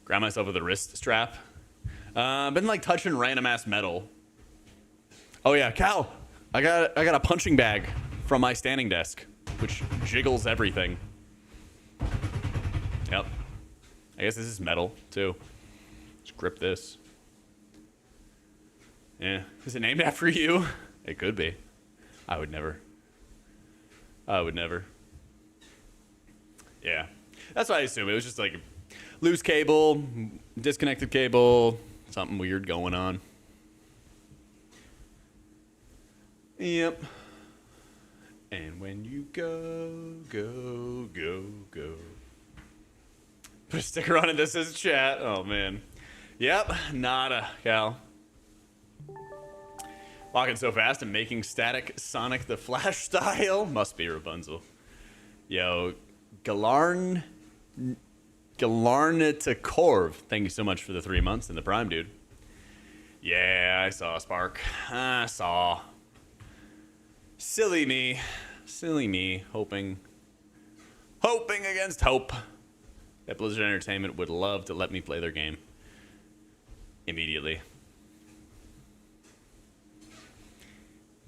Grab myself with a wrist strap. I've been like touching random ass metal. Oh yeah, Cal, I got a punching bag from my standing desk, which jiggles everything. Yep. I guess this is metal too. Just grip this. Yeah. Is it named after you? It could be. I would never. I would never. Yeah. That's what I assume. It was just like loose cable, disconnected cable, something weird going on. Yep. And when you go, go, go, go. Put a sticker on it that says chat. Oh, man. Yep. Nada, Cal. Walking so fast and making static Sonic the Flash style. Must be Rapunzel. Yo, Galarnitacorv. Thank you so much for the 3 months in the Prime, dude. Yeah, I saw Spark. I saw. Silly me. Silly me. Hoping against hope that Blizzard Entertainment would love to let me play their game immediately.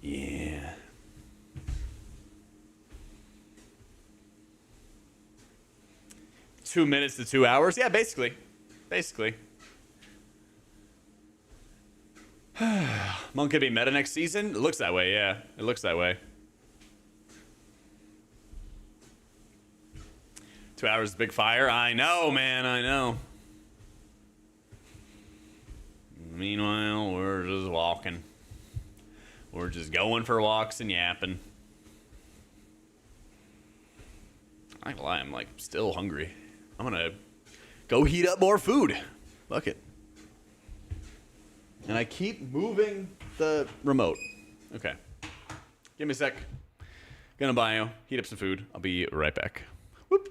Yeah. $2 minutes to 2 hours? Yeah, basically. Basically. Monk could be meta next season? It looks that way, yeah. It looks that way. 2 hours is big fire? I know, man, I know. Meanwhile, we're just walking. We're just going for walks and yapping. I ain't gonna lie, I'm like still hungry. I'm gonna go heat up more food. Fuck it. And I keep moving the remote. Okay. Give me a sec. Gonna bio, heat up some food. I'll be right back. Whoop.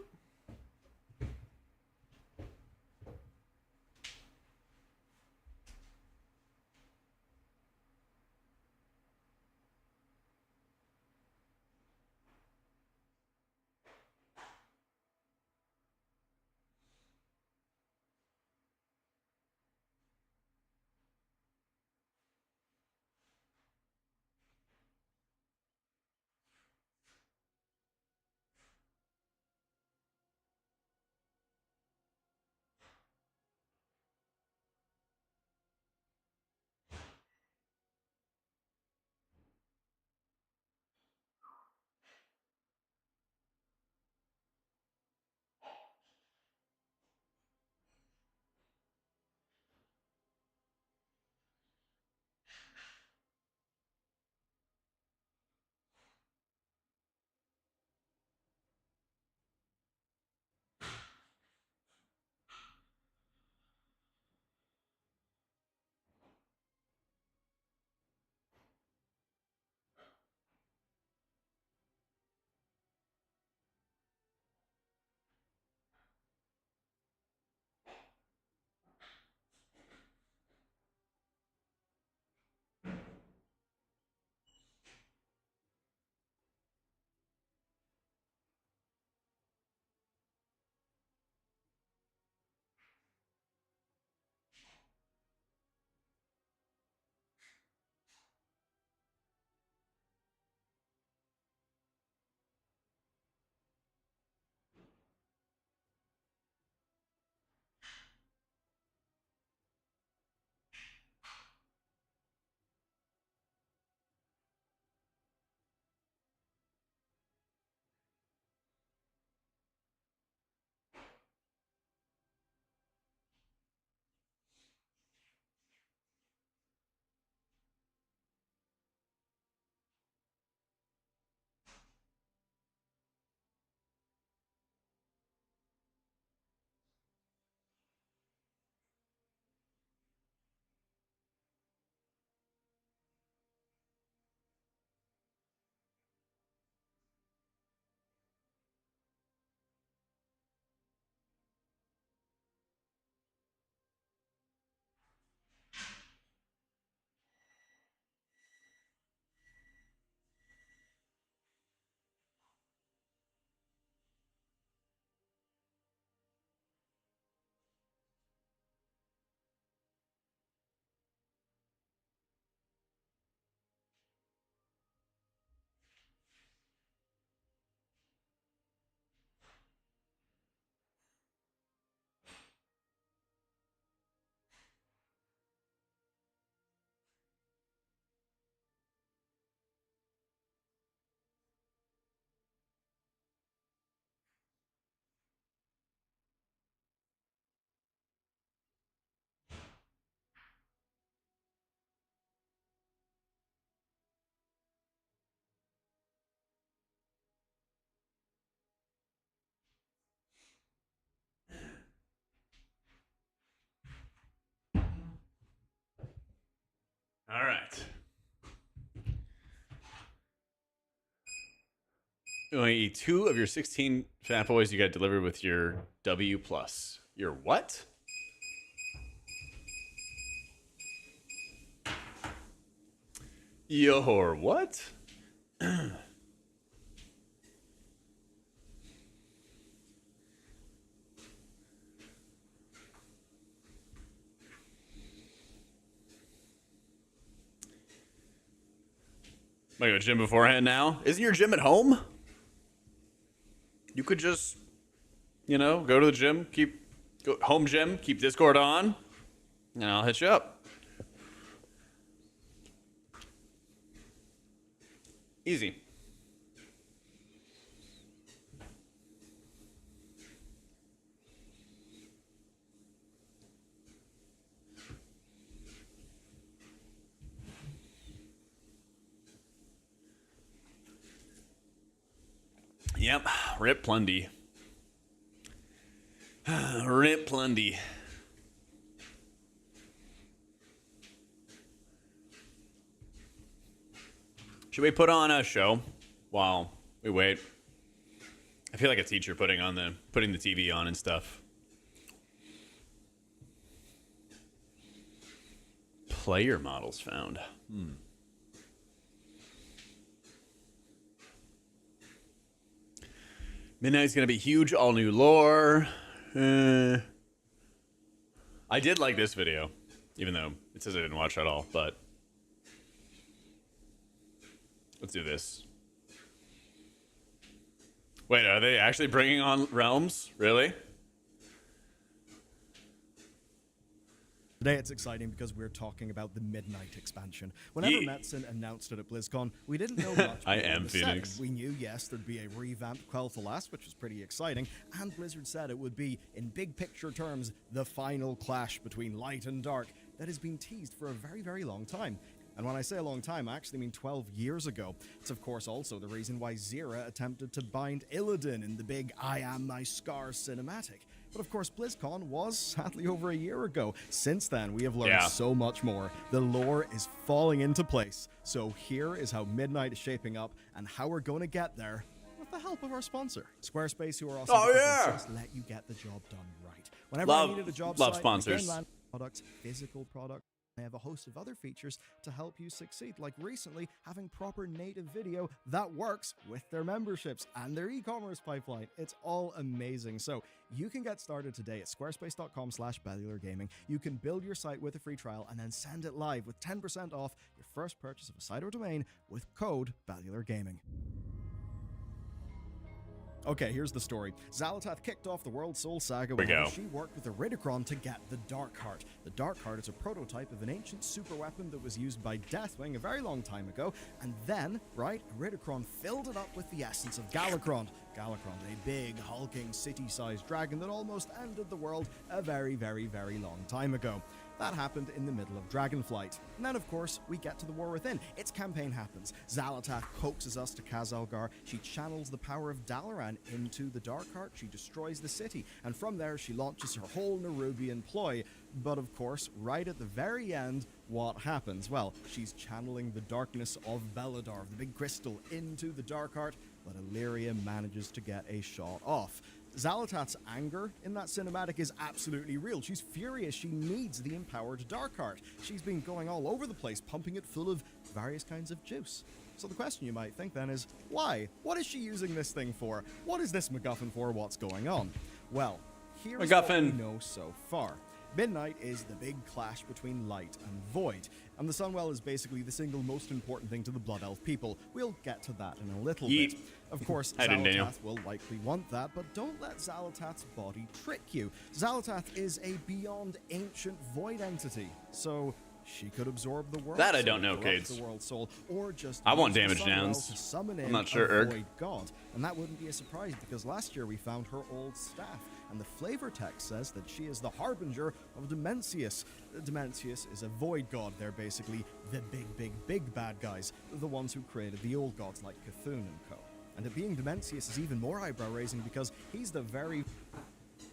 All right. Only 2 of your 16 Fat Boys you got delivered with your W plus. Your what? Your what? Might go to gym beforehand now. Isn't your gym at home? You could just, go to the gym, go home gym, keep Discord on, and I'll hit you up. Easy. Yep, rip Plundy. Rip Plundy. Should we put on a show while Wait. I feel like a teacher putting the TV on and stuff. Player models found. Midnight's gonna be huge, all new lore. I did like this video, even though it says I didn't watch it at all, but let's do this. Wait, are they actually bringing on realms? Really? Today it's exciting because we're talking about the Midnight expansion. Whenever Metzen announced it at BlizzCon, we didn't know much. I am Phoenix. Setting. We knew, yes, there'd be a revamped Quel'Thalas, which was pretty exciting, and Blizzard said it would be, in big picture terms, the final clash between light and dark that has been teased for a very, very long time. And when I say a long time, I actually mean 12 years ago. It's of course also the reason why Zira attempted to bind Illidan in the big I Am My Scar cinematic. But of course, BlizzCon was sadly over a year ago. Since then, we have learned so much more. The lore is falling into place. So here is how Midnight is shaping up and how we're going to get there with the help of our sponsor, Squarespace, who are also just let you get the job done right. Whenever I needed a job site, sponsors. Products, physical products. They have a host of other features to help you succeed, like recently having proper native video that works with their memberships and their e-commerce pipeline. It's all amazing. So you can get started today at squarespace.com/bellulargaming. You can build your site with a free trial and then send it live with 10% off your first purchase of a site or domain with code BellularGaming. Okay, here's the story. Xal'atath kicked off the World Soul Saga when she worked with Iridikron to get the Darkheart. The Darkheart is a prototype of an ancient superweapon that was used by Deathwing a very long time ago, and then, Iridikron filled it up with the essence of Galakrond. Galakrond, a big, hulking, city-sized dragon that almost ended the world a very, very, very long time ago. That happened in the middle of Dragonflight. And then, of course, we get to the War Within. Its campaign happens. Xal'atath coaxes us to Khazalgar. She channels the power of Dalaran into the Darkheart. She destroys the city. And from there, she launches her whole Nerubian ploy. But, of course, right at the very end, what happens? Well, she's channeling the darkness of Beledar, the big crystal, into the Darkheart, but Illyria manages to get a shot off. Xal'atath's anger in that cinematic is absolutely real. She's furious. She needs the empowered Darkheart. She's been going all over the place, pumping it full of various kinds of juice. So the question you might think then is, why? What is she using this thing for? What is this MacGuffin for? What's going on? Well, here's what we know so far. Midnight is the big clash between light and void, and the Sunwell is basically the single most important thing to the Blood Elf people. We'll get to that in a little bit. Of course, Xal'atath will likely want that, but don't let Xal'atath's body trick you. Xal'atath is a beyond ancient void entity, so she could absorb the world. That I don't know, Cades. The world soul, or just I want damage downs. I'm not sure, Erg. Void god, and that wouldn't be a surprise because last year we found her old staff. And the flavor text says that she is the harbinger of Dimensius. Dimensius is a void god. They're basically the big bad guys, the ones who created the old gods like Cthulhu and co. And it being Dimensius is even more eyebrow-raising because he's the very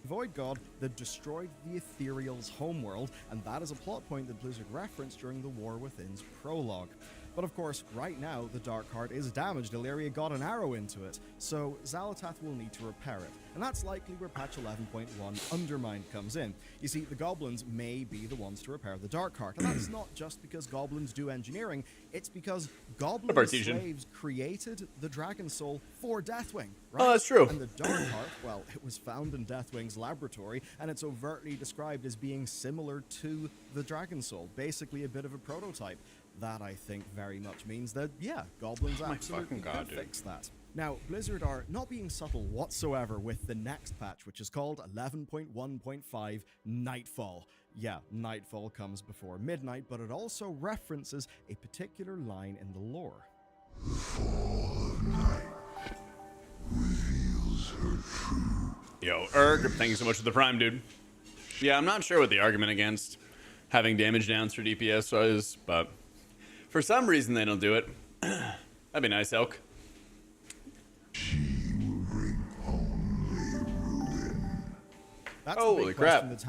void god that destroyed the Ethereal's homeworld, and that is a plot point that Blizzard referenced during the War Within's prologue. But of course, right now, the Darkheart is damaged. Illyria got an arrow into it, so Xal'atath will need to repair it. And that's likely where patch 11.1 Undermined comes in. You see, the goblins may be the ones to repair the Darkheart, and that's not just because goblins do engineering, it's because goblin slaves created the Dragon Soul for Deathwing, right? Oh, that's true. And the Darkheart, well, it was found in Deathwing's laboratory, and it's overtly described as being similar to the Dragon Soul, basically a bit of a prototype. That, I think, very much means that, yeah, goblins absolutely could fix that. Now, Blizzard are not being subtle whatsoever with the next patch, which is called 11.1.5 Nightfall. Yeah, Nightfall comes before midnight, but it also references a particular line in the lore. The fall of night reveals her true. Yo, Erg, thank you so much for the prime, dude. Yeah, I'm not sure what the argument against having damage downs for DPS is, but for some reason they don't do it. That'd be nice, Elk. She will bring only ruin. That's holy crap. That's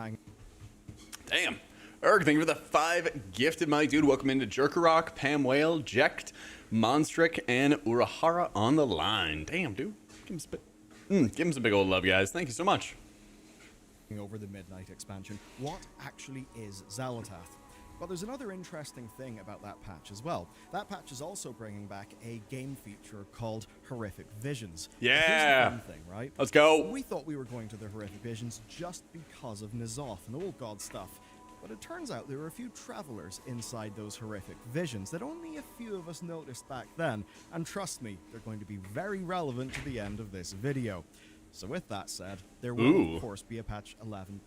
Damn. Erg, thank you for the 5 gifted, my dude. Welcome into Jerkarok, Pam Whale, Jecht, Monstric, and Urahara on the line. Damn, dude. Give him some big old love, guys. Thank you so much. Over the Midnight expansion, what actually is Xal'atath? Well, there's another interesting thing about that patch as well. That patch is also bringing back a game feature called Horrific Visions. Yeah. Here's the fun thing, right? Let's go. We thought we were going to the Horrific Visions just because of N'Zoth and old god stuff. But it turns out there were a few travelers inside those horrific visions that only a few of us noticed back then, and trust me, they're going to be very relevant to the end of this video. So with that said, there will of course be a patch 11.2.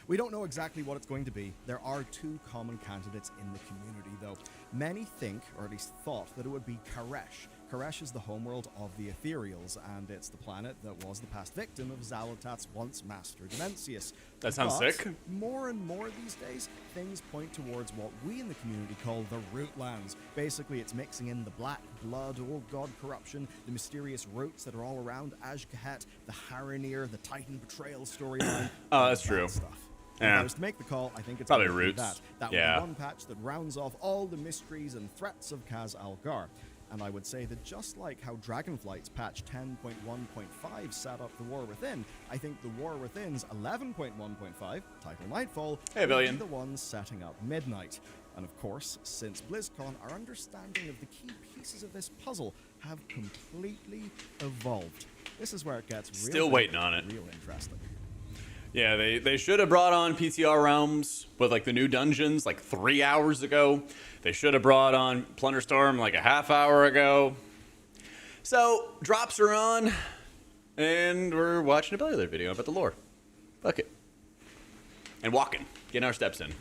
We don't know exactly what it's going to be. There are 2 common candidates in the community though. Many think, or at least thought, that it would be Karesh. Karesh is the homeworld of the Ethereals, and it's the planet that was the past victim of Xal'atath's once master, Dimensius. That sounds sick. More and more these days, things point towards what we in the community call the Rootlands. Basically, it's mixing in the black blood, old god corruption, the mysterious roots that are all around Azj-Kahet, the Haranir, the Titan betrayal storyline. Oh, that's true. Stuff. Yeah. If I was to make the call, I think it's probably going to be roots. That yeah. would be one patch that rounds off all the mysteries and threats of Kaz Algar. And I would say that just like how Dragonflight's patch 10.1.5 set up the War Within, I think the War Within's 11.1.5, title Nightfall, will be the ones setting up Midnight. And of course, since BlizzCon, our understanding of the key pieces of this puzzle have completely evolved. This is where it gets still waiting on it. Real interesting. Yeah, they should have brought on PTR realms with like the new dungeons like 3 hours ago. They should have brought on Plunderstorm like a half hour ago. So drops are on, and we're watching a Belly video about the lore. Fuck it. And walking, getting our steps in.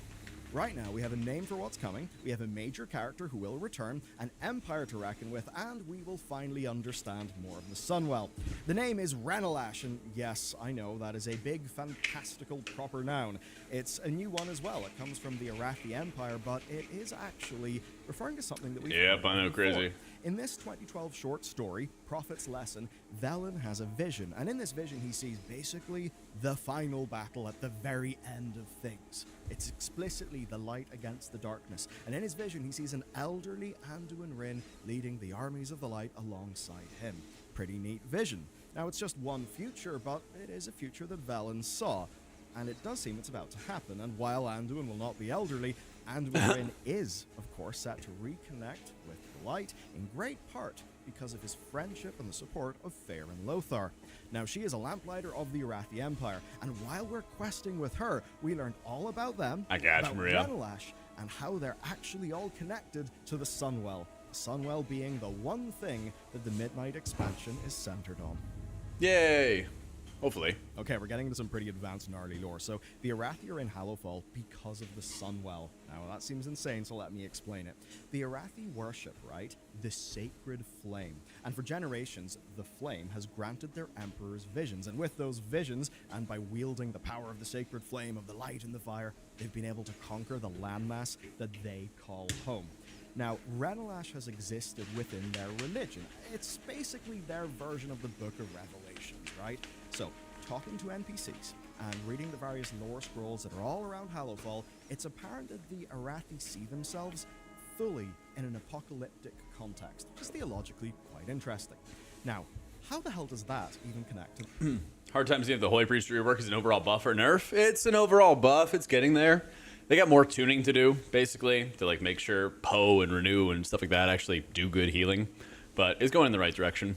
Right now, we have a name for what's coming, we have a major character who will return, an empire to reckon with, and we will finally understand more of the Sunwell. The name is Renalash, and yes, I know, that is a big, fantastical proper noun. It's a new one as well. It comes from the Arathi Empire, but it is actually referring to something that we've Yep, I know, crazy. In this 2012 short story, Prophet's Lesson, Velen has a vision, and in this vision he sees basically the final battle at the very end of things. It's explicitly the light against the darkness, and in his vision he sees an elderly Anduin Wrynn leading the armies of the light alongside him. Pretty neat vision. Now it's just one future, but it is a future that Velen saw, and it does seem it's about to happen, and while Anduin will not be elderly, Anduin Wrynn is, of course, set to reconnect with the light, in great part because of his friendship and the support of Fair and Lothar. Now, she is a lamplighter of the Arathi Empire, and while we're questing with her, we learn all about them, about Renalash, and how they're actually all connected to the Sunwell. The Sunwell being the one thing that the Midnight expansion is centered on. Yay! Hopefully. Okay, we're getting into some pretty advanced gnarly lore. So, the Arathi are in Hallowfall because of the Sunwell. Now, that seems insane, so let me explain it. The Arathi worship, right, the sacred flame. And for generations, the flame has granted their emperors visions. And with those visions, and by wielding the power of the sacred flame of the light and the fire, they've been able to conquer the landmass that they call home. Now, Renalash has existed within their religion. It's basically their version of the Book of Revelations, right? So, talking to NPCs and reading the various lore scrolls that are all around Hallowfall, it's apparent that the Arathi see themselves fully in an apocalyptic context, which is theologically quite interesting. Now, how the hell does that even connect to... Hard time seeing if the Holy Priest rework is an overall buff or nerf. It's an overall buff. It's getting there. They got more tuning to do, basically, to like make sure Poe and Renew and stuff like that actually do good healing. But it's going in the right direction.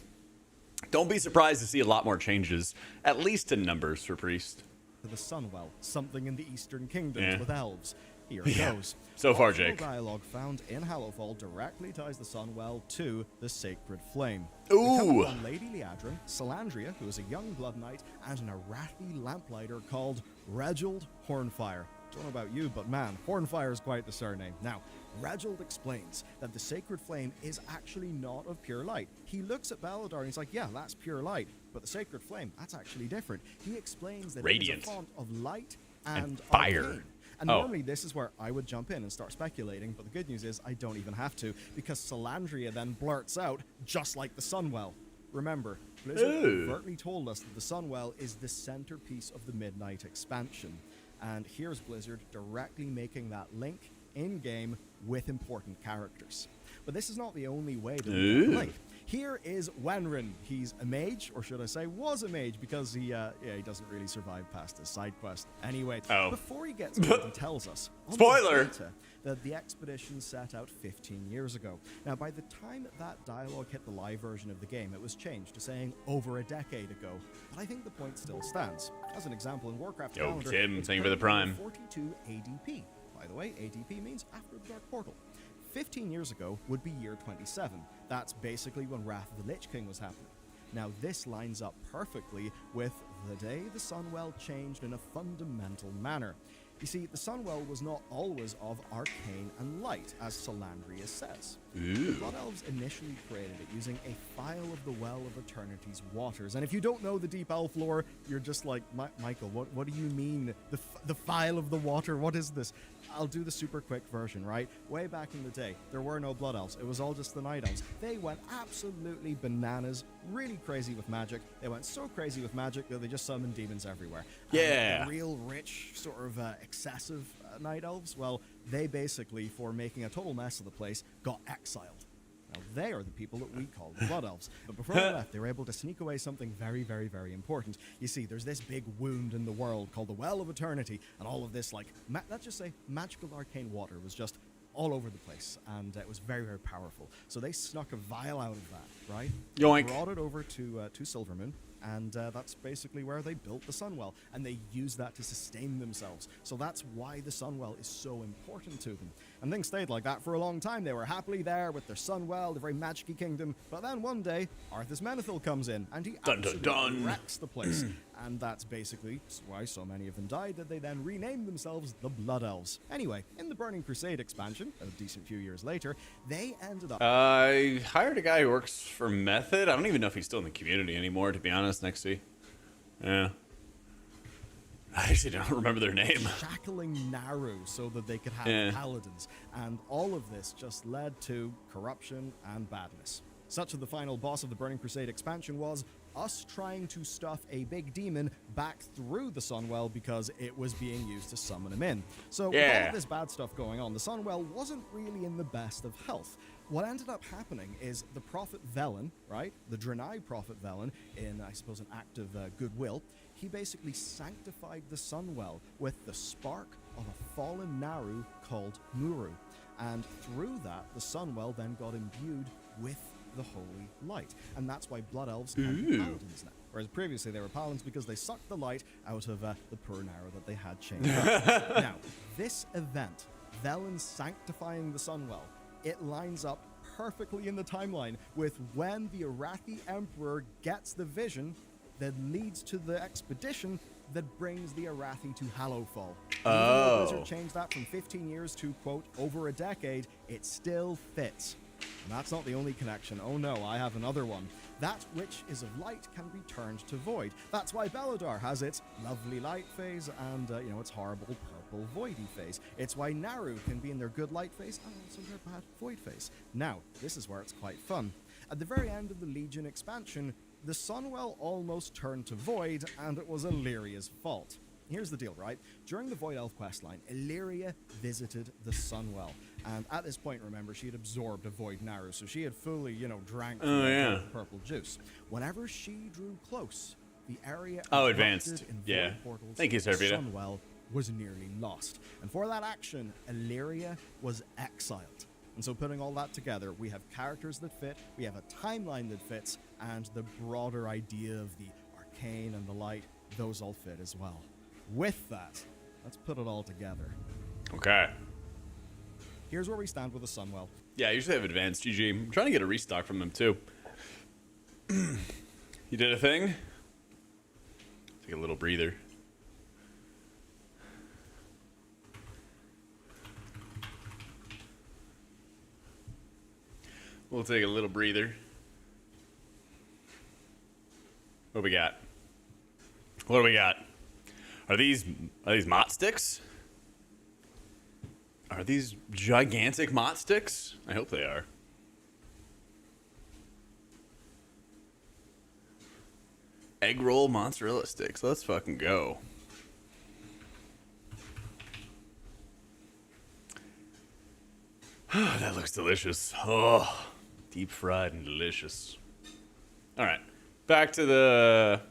Don't be surprised to see a lot more changes, at least in numbers for Priest. The Sunwell, something in the Eastern Kingdoms with elves. Here it goes. So far, Optional Jake. Dialogue found in Hallowfall directly ties the Sunwell to the Sacred Flame. Ooh! On Lady Liadrin, Salandria, who is a young Blood Knight, and an Arathi lamplighter called Regild Hornfire. Don't know about you, but man, Hornfire is quite the surname. Now, Regild explains that the sacred flame is actually not of pure light. He looks at Baladar and he's like, yeah, that's pure light, but the sacred flame, that's actually different. He explains that it is a font of light and fire. Arcane. And normally this is where I would jump in and start speculating, but the good news is I don't even have to, because Salandria then blurts out, just like the Sunwell. Remember, Blizzard overtly told us that the Sunwell is the centerpiece of the Midnight expansion. And here's Blizzard directly making that link in-game with important characters. But this is not the only way that we get the link. Here is Wenren. He's a mage, or should I say was a mage, because he doesn't really survive past his side quest. Anyway, before he gets what he tells us, on spoiler, the data, that the expedition set out 15 years ago. Now, by the time that dialogue hit the live version of the game, it was changed to saying over a decade ago. But I think the point still stands. As an example, in Warcraft calendar, Tim, it's thank you for the prime. 42 ADP. By the way, ADP means after the Dark Portal. 15 years ago would be year 27. That's basically when Wrath of the Lich King was happening. Now, this lines up perfectly with the day the Sunwell changed in a fundamental manner. You see, the Sunwell was not always of arcane and light, as Salandria says. The Blood Elves initially created it using a phial of the Well of Eternity's waters. And if you don't know the Deep Elf lore, you're just like, Michael, what do you mean? The phial of the water, what is this? I'll do the super quick version, right? Way back in the day, there were no Blood Elves. It was all just the Night Elves. They went absolutely bananas, really crazy with magic. They went so crazy with magic that they just summoned demons everywhere. Yeah. And the real rich, sort of excessive Night Elves, well, they basically, for making a total mess of the place, got exiled. Now, they are the people that we call the Blood Elves. But before they left, they were able to sneak away something very, very, very important. You see, there's this big wound in the world called the Well of Eternity, and all of this, like, let's just say, magical arcane water was just all over the place, and it was very, very powerful. So they snuck a vial out of that, right? Yoink. Brought it over to Silvermoon, and that's basically where they built the Sunwell, and they used that to sustain themselves. So that's why the Sunwell is so important to them. And things stayed like that for a long time. They were happily there with their Sunwell, the very magic-y kingdom. But then one day, Arthas Menethil comes in, and he absolutely wrecks the place. And that's basically why so many of them died, that they then renamed themselves the Blood Elves. Anyway, in the Burning Crusade expansion, a decent few years later, they ended up... I hired a guy who works for Method. I don't even know if he's still in the community anymore, to be honest, next to you. Yeah. I actually don't remember their name. Shackling Naru so that they could have paladins. And all of this just led to corruption and badness. Such that the final boss of the Burning Crusade expansion was us trying to stuff a big demon back through the Sunwell because it was being used to summon him in. So with all of this bad stuff going on, the Sunwell wasn't really in the best of health. What ended up happening is the Prophet Velen, right? The Draenei Prophet Velen, in, I suppose, an act of goodwill, he basically sanctified the Sunwell with the spark of a fallen Naru called Muru. And through that, the Sunwell then got imbued with the holy light. And that's why Blood Elves can be paladins now. Whereas previously they were paladins because they sucked the light out of the poor Naru that they had chained up. Now, this event, Velen sanctifying the Sunwell, it lines up perfectly in the timeline with when the Arathi Emperor gets the vision that leads to the expedition that brings the Arathi to Hallowfall. Even though Blizzard changed that from 15 years to, quote, over a decade, it still fits. And that's not the only connection. Oh no, I have another one. That which is of light can be turned to void. That's why Beledar has its lovely light phase and, its horrible purple voidy phase. It's why Naru can be in their good light phase and also their bad void phase. Now, this is where it's quite fun. At the very end of the Legion expansion, the Sunwell almost turned to void, and it was Illyria's fault. Here's the deal, right? During the Void Elf questline, Illyria visited the Sunwell. And at this point, remember, she had absorbed a Void Naru, so she had fully, drank the purple juice. Whenever she drew close, the area advanced. Void portals, Thank you, Servita. Sunwell was nearly lost. And for that action, Illyria was exiled. And so putting all that together, we have characters that fit, we have a timeline that fits, and the broader idea of the arcane and the light, those all fit as well. With that, let's put it all together. Okay. Here's where we stand with the Sunwell. Yeah, I usually have advanced GG. I'm trying to get a restock from them, too. You did a thing? Take a little breather. We'll take a little breather. What do we got? What do we got? Are these mott sticks? Are these gigantic mott sticks? I hope they are. Egg roll mozzarella sticks. Let's fucking go. That looks delicious. Oh, deep fried and delicious. All right, back to the...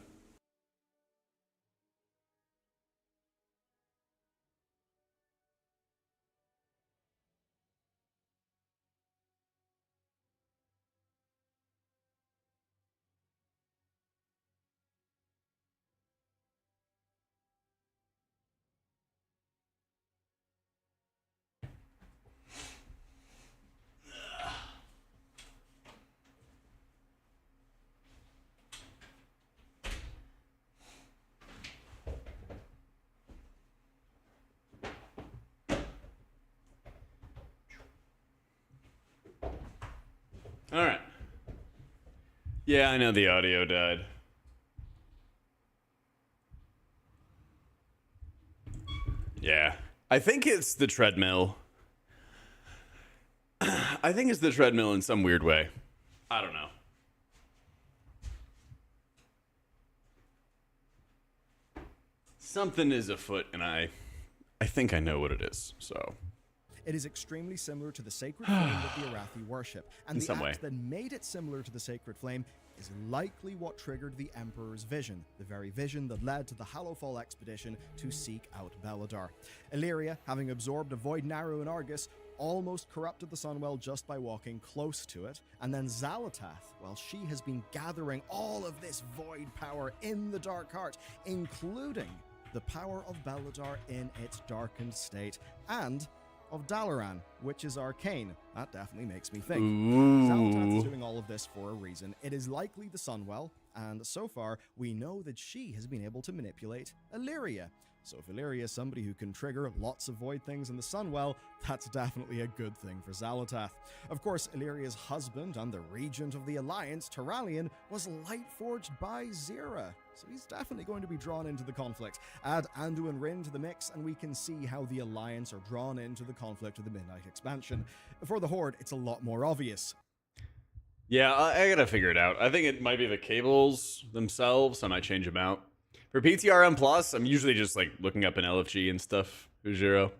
All right. Yeah, I know the audio died. Yeah. I think it's the treadmill. I think it's the treadmill in some weird way. I don't know. Something is afoot, and I think I know what it is, so... It is extremely similar to the sacred flame that the Arathi worship, and the act that made it similar to the sacred flame is likely what triggered the Emperor's vision, the very vision that led to the Hallowfall expedition to seek out Beledar. Illyria, having absorbed a void narrow in Argus, almost corrupted the Sunwell just by walking close to it, and then Xal'atath, while she has been gathering all of this void power in the Dark Heart, including the power of Beledar in its darkened state, and of Dalaran, which is arcane. That definitely makes me think. Xal'atath is doing all of this for a reason. It is likely the Sunwell, and so far, we know that she has been able to manipulate Illyria. So if Illyria is somebody who can trigger lots of void things in the Sunwell, that's definitely a good thing for Xal'atath. Of course, Illyria's husband and the regent of the Alliance, Terralion, was Lightforged by Zira, so he's definitely going to be drawn into the conflict. Add Anduin Rin to the mix, and we can see how the Alliance are drawn into the conflict of the Midnight Expansion. For the Horde, it's a lot more obvious. Yeah, I gotta figure it out. I think it might be the cables themselves. I might change them out. For PTRM Plus, I'm usually just like looking up an LFG and stuff. Ujiro.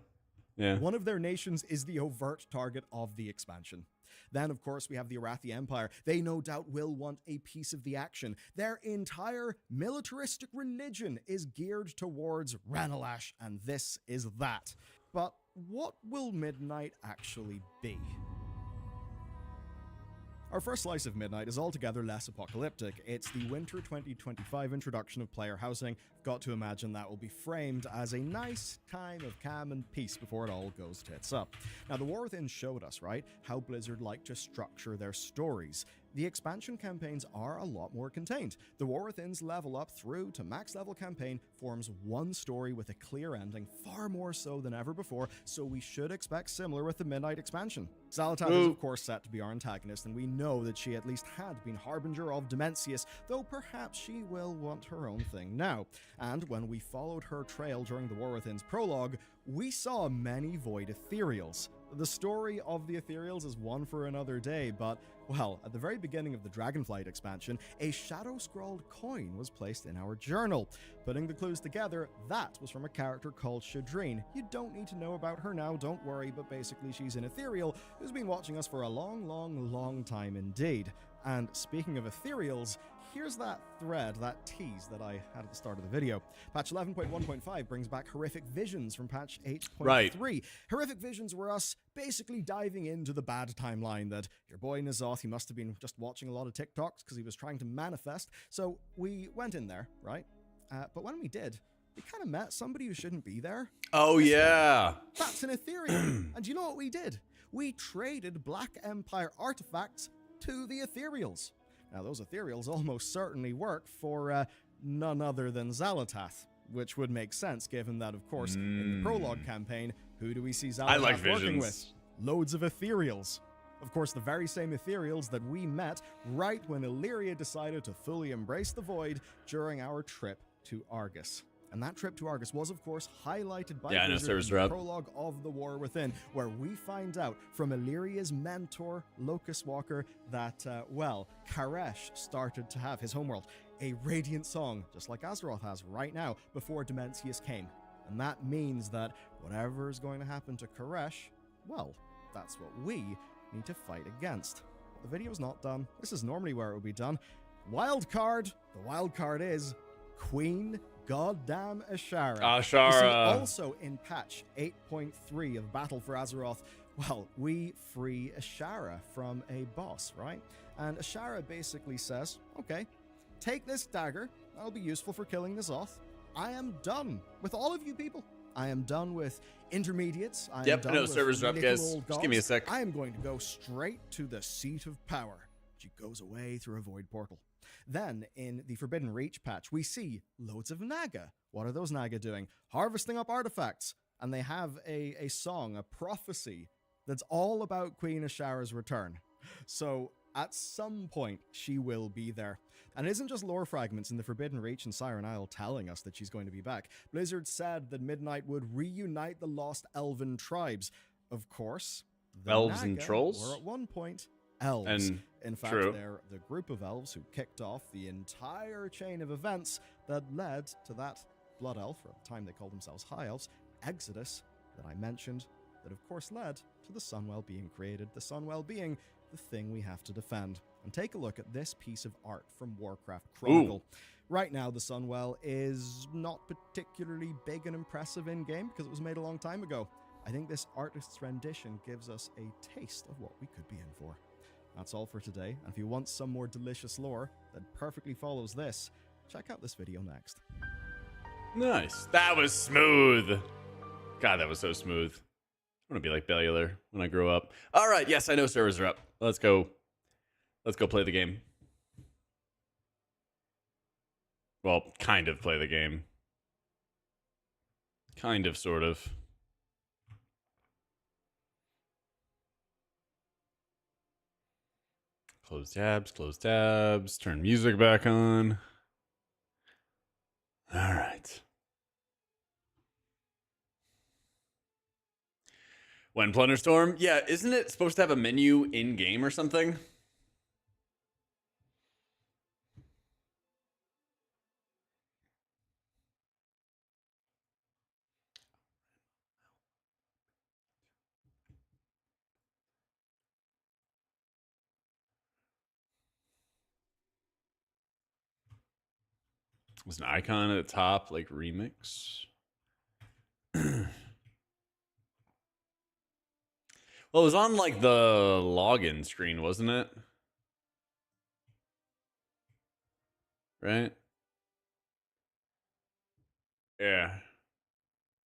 Yeah. One of their nations is the overt target of the expansion. Then, of course, we have the Arathi Empire. They no doubt will want a piece of the action. Their entire militaristic religion is geared towards Ranalash, and this is that. But what will Midnight actually be? Our first slice of Midnight is altogether less apocalyptic. It's the winter 2025 introduction of player housing. I've got to imagine that will be framed as a nice time of calm and peace before it all goes tits up. Now, the War Within showed us, right, how Blizzard like to structure their stories. The expansion campaigns are a lot more contained. The War Within's level up through to max level campaign forms one story with a clear ending, far more so than ever before, so we should expect similar with the Midnight expansion. Xal'atath is of course set to be our antagonist, and we know that she at least had been Harbinger of Dimensius, though perhaps she will want her own thing now. And when we followed her trail during the War Within's prologue, we saw many Void Ethereals. The story of the Ethereals is one for another day, but, well, at the very beginning of the Dragonflight expansion, a shadow-scrawled coin was placed in our journal. Putting the clues together, that was from a character called Shadreen. You don't need to know about her now, don't worry, but basically she's an Ethereal who's been watching us for a long time indeed. And speaking of Ethereals, here's that thread, that tease that I had at the start of the video. Patch 11.1.5 brings back Horrific Visions from patch 8.3. Right. Horrific Visions were us basically diving into the bad timeline that your boy N'Zoth, he must have been just watching a lot of TikToks because he was trying to manifest. So we went in there, right? But when we did, we kind of met somebody who shouldn't be there. Oh, yeah. That's an Ethereal. And you know what we did? We traded Black Empire artifacts to the Ethereals. Now, those Ethereals almost certainly work for none other than Xal'atath, which would make sense given that, of course, in the prologue campaign, who do we see Xal'atath working with? Loads of Ethereals. Of course, the very same Ethereals that we met right when Illyria decided to fully embrace the Void during our trip to Argus. And that trip to Argus was, of course, highlighted by Blizzard in the prologue of The War Within, where we find out from Illyria's mentor, Locust Walker, that, well, Karesh started to have his homeworld, a radiant song, just like Azeroth has right now, before Dimensius came. And that means that whatever is going to happen to Karesh, well, That's what we need to fight against. The video's not done. This is normally where it would be done. Wild card. The wild card is Queen Goddamn Ashara. Ashara. You see, also in patch 8.3 of Battle for Azeroth, well, we free Ashara from a boss, right? And Ashara basically says, okay, take this dagger. That'll be useful for killing this off. I am done with all of you people. I am done with intermediates. I am done I know with servers are up, little guys. old Just give me a gods. sec. I am going to go straight to the seat of power. She goes away through a void portal. Then, in the Forbidden Reach patch, we see loads of Naga. What are those Naga doing? Harvesting up artifacts. And they have a song, a prophecy, that's all about Queen Ashara's return. So, at some point, she will be there. And it isn't just lore fragments in the Forbidden Reach and Siren Isle telling us that she's going to be back. Blizzard said that Midnight would reunite the lost elven tribes. Of course, the Elves Naga and trolls? were at one point elves. And in fact, true. they're the group of elves who kicked off the entire chain of events that led to that Blood Elf, or at the time they called themselves High Elves, exodus that I mentioned, that of course led to the Sunwell being created, the Sunwell being the thing we have to defend. And take a look at this piece of art from Warcraft Chronicle. Ooh. Right now, the Sunwell is not particularly big and impressive in-game because it was made a long time ago. I think this artist's rendition gives us a taste of what we could be in for. That's all for today, and if you want some more delicious lore that perfectly follows this, check out this video next. Nice. That was smooth. God, that was so smooth. I want to be like Bellular when I grow up. All right, yes, I know servers are up. Let's go. Let's go play the game. Well, kind of play the game. Kind of, sort of. Close tabs, turn music back on. All right. When Plunderstorm? Yeah, isn't it supposed to have a menu in-game or something? Was an icon at the top, like remix. Well, it was on like the login screen, wasn't it? Right? Yeah.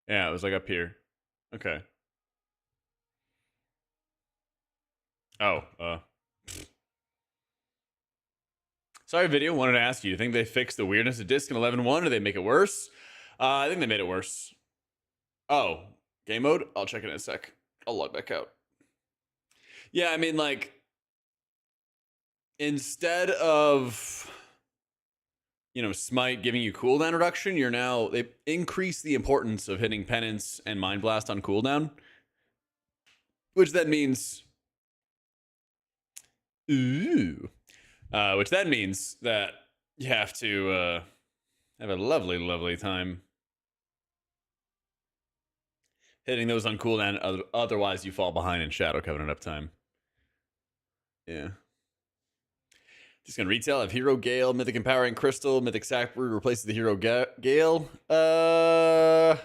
Yeah, it was like up here. Okay. Oh, sorry, video. Wanted to ask you, think they fixed the weirdness of disc in 11.1 or did they make it worse? I think they made it worse. Oh, game mode? I'll check it in a sec. I'll log back out. Yeah, I mean, like, instead of, you know, Smite giving you cooldown reduction, they increase the importance of hitting Penance and Mind Blast on cooldown, which then means, which then means that you have to have a lovely, lovely time hitting those on cooldown. Otherwise, you fall behind in Shadow Covenant uptime. Yeah. Just gonna retail. I have Hero Gale, Mythic Empowering Crystal, Mythic Sackbrood replaces the Hero Gale. I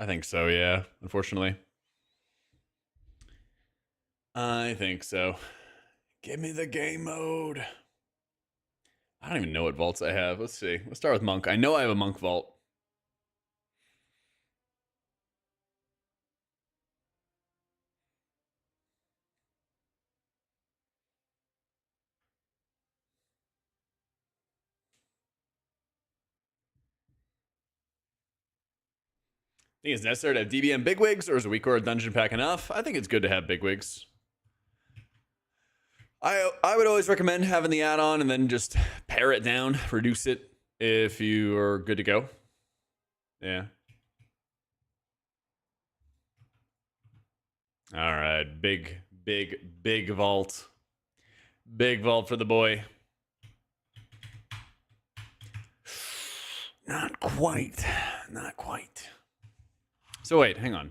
think so, yeah. Unfortunately. I think so. Give me the game mode. I don't even know what vaults I have. Let's see. Let's start with Monk. I know I have a Monk vault. Think it's necessary to have DBM bigwigs, or is a weak or dungeon pack enough? I think it's good to have bigwigs. I would always recommend having the add-on and then just pare it down, reduce it if you are good to go. Yeah. All right, big vault. Big vault for the boy. Not quite. Not quite. So wait, hang on.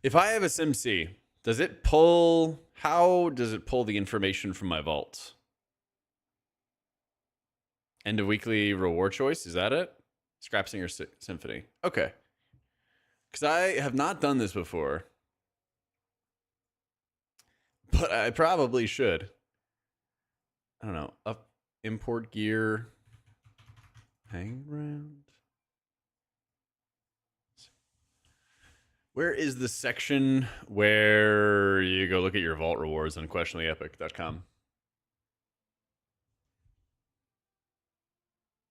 If I have a SimC Does it pull... How does it pull the information from my vault? End of weekly reward choice, is that it? Scrap Singer Symphony. Okay. Because I have not done this before. But I probably should. I don't know. Up import gear. Hang around. Where is the section where you go look at your vault rewards on questionably.epic.com?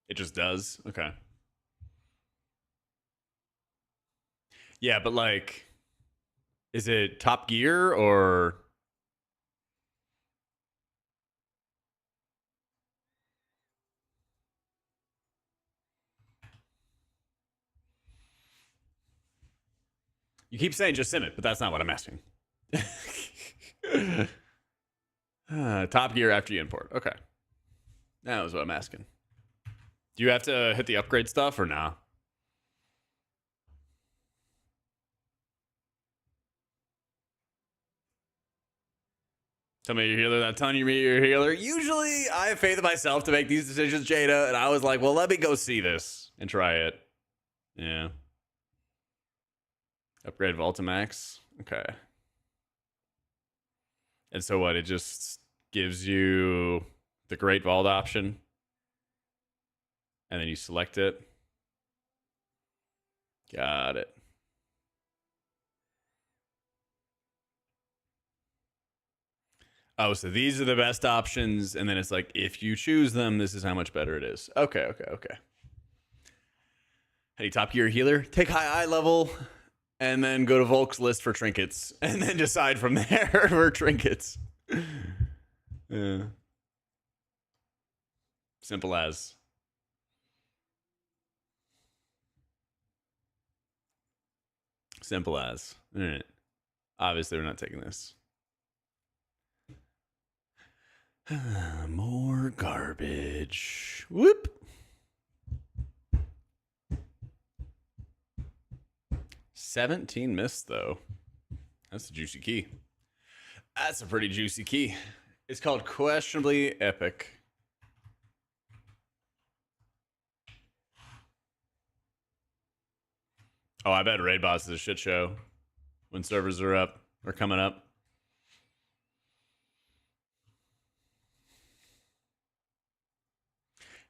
It just does? Okay. Yeah, but like, is it Top Gear or... You keep saying just sim it, but that's not what I'm asking. Top Gear after you import. Okay. That was what I'm asking. Do you have to hit the upgrade stuff or nah? Tell me your healer that ton, you meet your healer. Usually I have faith in myself to make these decisions, Jada, and I was like, well, let me go see this and try it. Yeah. Upgrade Voltamax. Okay. And so what? It just gives you the Great Vault option. And then you select it. Got it. Oh, so these are the best options. And then it's like, if you choose them, this is how much better it is. Okay, okay, okay. Hey, Top Gear healer. Take high eye level. And then go to Volk's list for trinkets. And then decide from there for trinkets. Yeah. Simple as. Simple as. All right. Obviously, we're not taking this. More garbage. Whoop. $17 missed, though. That's a juicy key. That's a pretty juicy key. It's called Questionably Epic. Oh, I bet Raid Boss is a shit show when servers are up or coming up.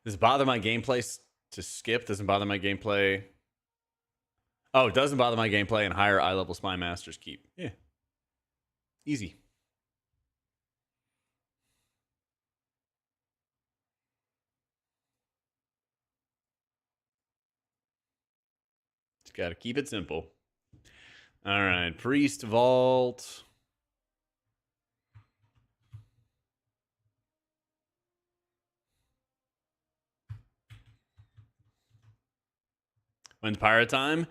Does it bother my gameplay to skip? Doesn't bother my gameplay. Oh, it doesn't bother my gameplay and higher eye level Spy Masters keep. Yeah. Easy. Just got to keep it simple. All right. Priest Vault. When's pirate time?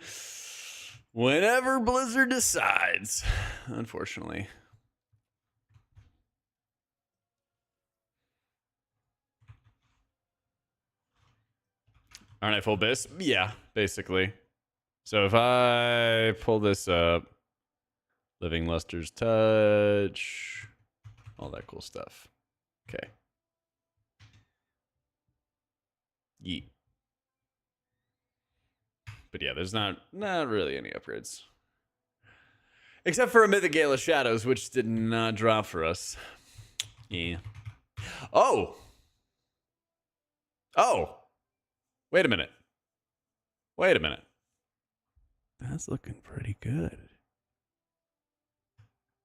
Whenever Blizzard decides, unfortunately. Aren't I full bis? Yeah, basically. So if I pull this up, Living Luster's Touch, all that cool stuff. Okay. Yeet. But yeah, there's not really any upgrades. Except for a Mythic Gale of Shadows, which did not drop for us. Yeah. Oh! Oh! Wait a minute. Wait a minute. That's looking pretty good.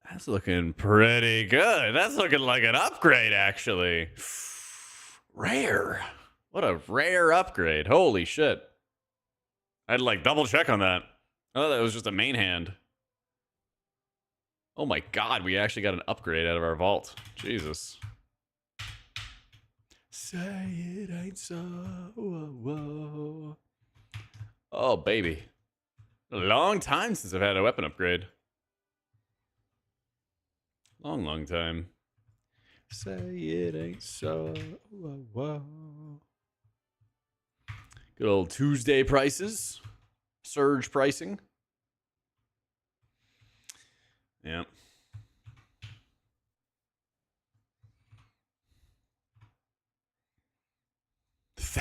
That's looking pretty good. That's looking like an upgrade, actually. Rare. What a rare upgrade. Holy shit. I had to like double check on that. I thought that was just a main hand. Oh my god, we actually got an upgrade out of our vault. Jesus. Say it ain't so. Whoa, whoa. Oh, baby. A long time since I've had a weapon upgrade. Long time. Say it ain't so. Whoa, whoa. Good old Tuesday prices. Surge pricing. Yeah.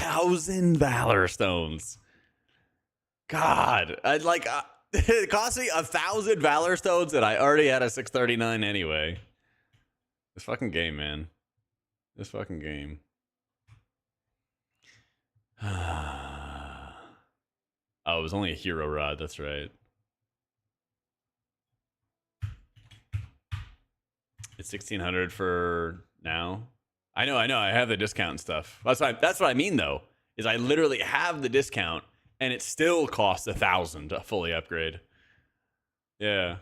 1,000 Valor Stones. God, I'd like it cost me 1,000 Valor Stones, and I already had a 639 anyway. This fucking game, man. This fucking game. Oh, it was only a hero rod. That's right. It's 1,600 for now. I know. I have the discount and stuff. That's what I mean, though. Is I literally have the discount, and it still costs 1,000 to fully upgrade. Yeah.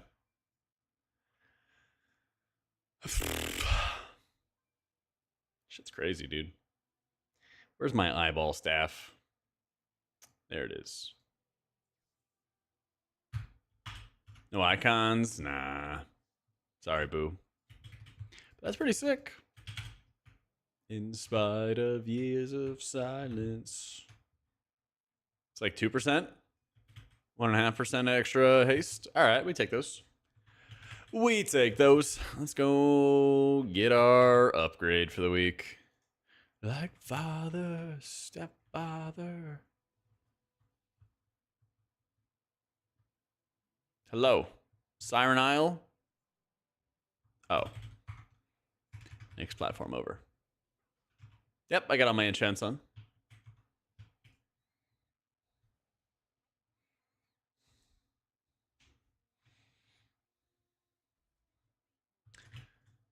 Shit's crazy, dude. Where's my eyeball staff? There it is. No icons? Nah. Sorry, boo. But that's pretty sick. In spite of years of silence. It's like 2%? 1.5% extra haste? Alright, we take those. We take those. Let's go get our upgrade for the week. Like father, stepfather. Hello. Siren Isle? Oh. Next platform over. Yep, I got all my enchants on.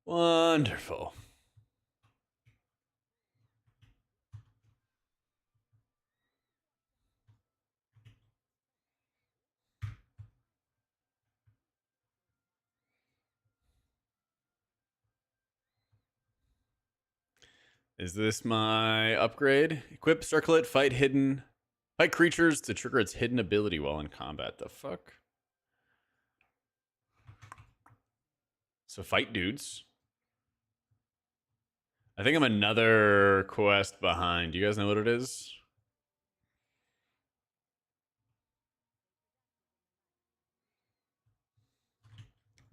Wonderful. Is this my upgrade? Equip circlet, fight creatures to trigger its hidden ability while in combat. The fuck? So fight dudes. I think I'm another quest behind. Do you guys know what it is?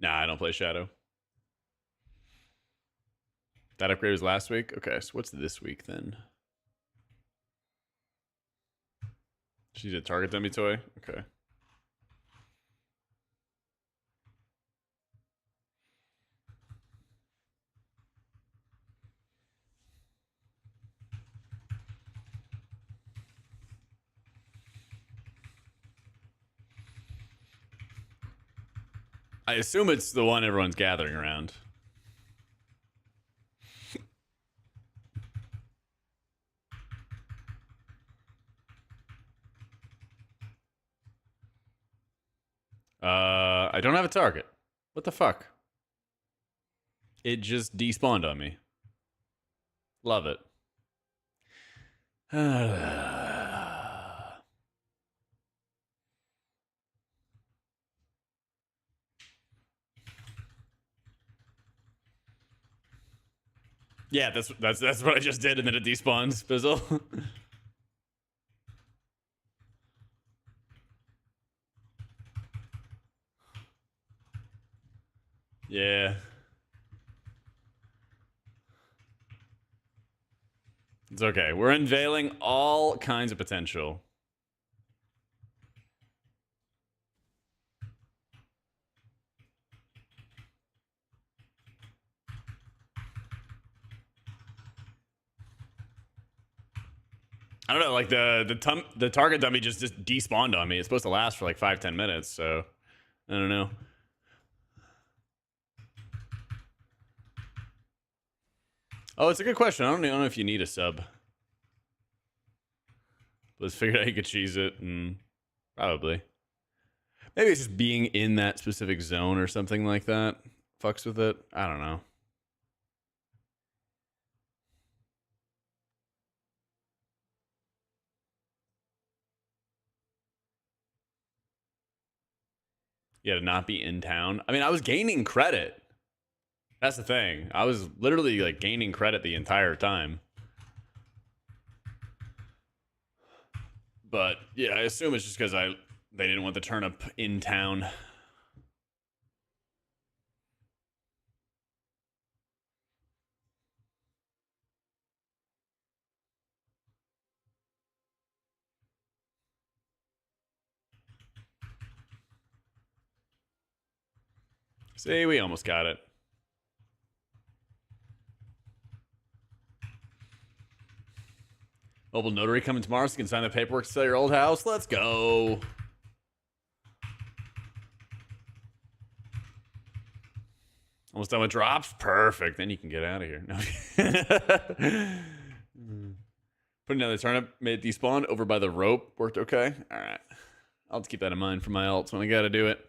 Nah, I don't play Shadow. That upgrade was last week? Okay, so what's this week then? She's a target dummy toy? Okay. I assume it's the one everyone's gathering around. I don't have a target. What the fuck? It just despawned on me. Love it. Yeah, that's what I just did, and then it despawns, Fizzle. Yeah. It's okay. We're unveiling all kinds of potential. I don't know, like the target dummy just despawned on me. It's supposed to last for like 5-10 minutes, so I don't know. Oh, it's a good question. I don't know if you need a sub. Let's figure out you could cheese it, and probably. Maybe it's just being in that specific zone or something like that. Fucks with it. I don't know. Yeah, to not be in town. I mean, I was gaining credit. That's the thing. I was literally like gaining credit the entire time. But yeah, I assume it's just because they didn't want the turnip in town. See, we almost got it. Mobile notary coming tomorrow so you can sign the paperwork to sell your old house. Let's go. Almost done with drops. Perfect. Then you can get out of here. No. Put another turnip. Made it despawn over by the rope. Worked okay. All right. I'll just keep that in mind for my ults when I got to do it.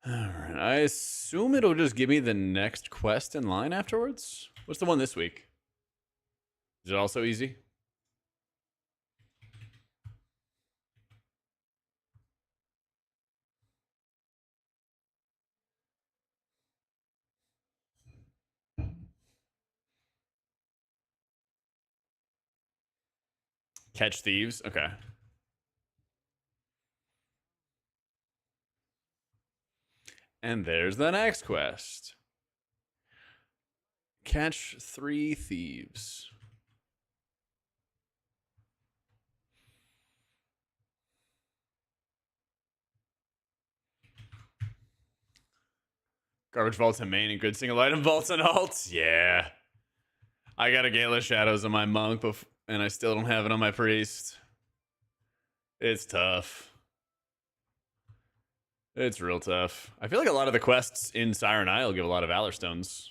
Alright, I assume it'll just give me the next quest in line afterwards. What's the one this week? Is it also easy? Catch thieves? Okay. And there's the next quest. Catch 3 thieves. Garbage vaults in main and good single item vaults and alts. Yeah. I got a Gala of Shadows on my monk, and I still don't have it on my priest. It's tough. It's real tough. I feel like a lot of the quests in Siren Isle give a lot of Valor Stones.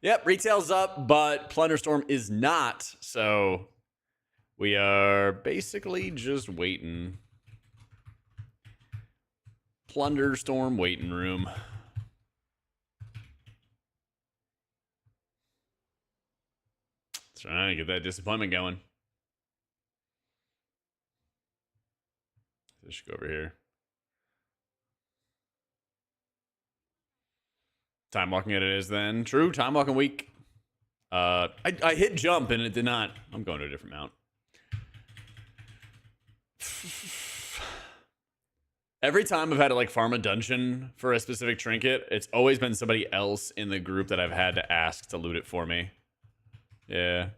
Yep, retail's up, but Plunderstorm is not. So we are basically just waiting. Plunderstorm waiting room. Trying to get that disappointment going. I should go over here. Time walking it is then. True, time walking week. I hit jump and it did not. I'm going to a different mount. Every time I've had to like farm a dungeon for a specific trinket, it's always been somebody else in the group that I've had to ask to loot it for me. Yeah.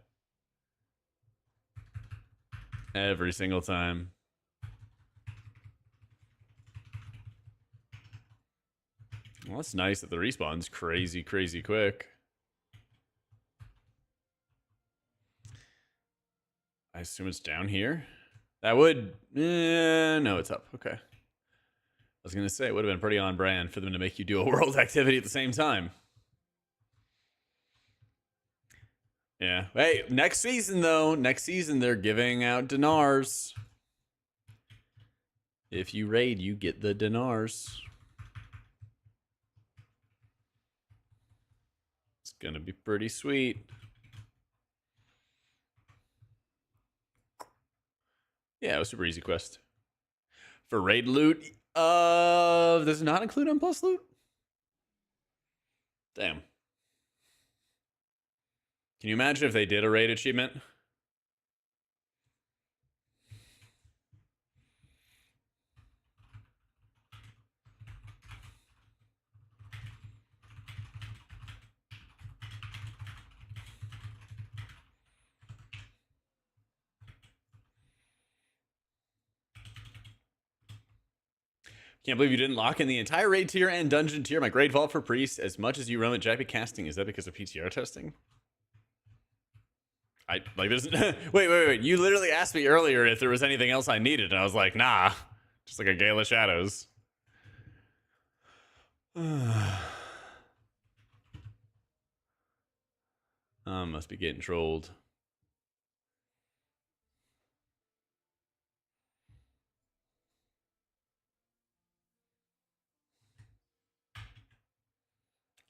Every single time. Well, that's nice that the respawn's crazy, crazy quick. I assume it's down here. That would... no, it's up. Okay. I was going to say, it would have been pretty on brand for them to make you do a world activity at the same time. Yeah. Hey, next season, though. Next season, they're giving out dinars. If you raid, you get the dinars. It's going to be pretty sweet. Yeah, it was a super easy quest. For raid loot, does it not include Unplus loot? Damn. Can you imagine if they did a raid achievement? Can't believe you didn't lock in the entire raid tier and dungeon tier. My grade vault for priest as much as you roam at JP casting. Is that because of PTR testing? I like this. wait. You literally asked me earlier if there was anything else I needed, and I was like, nah, just like a Gale of Shadows. Must be getting trolled.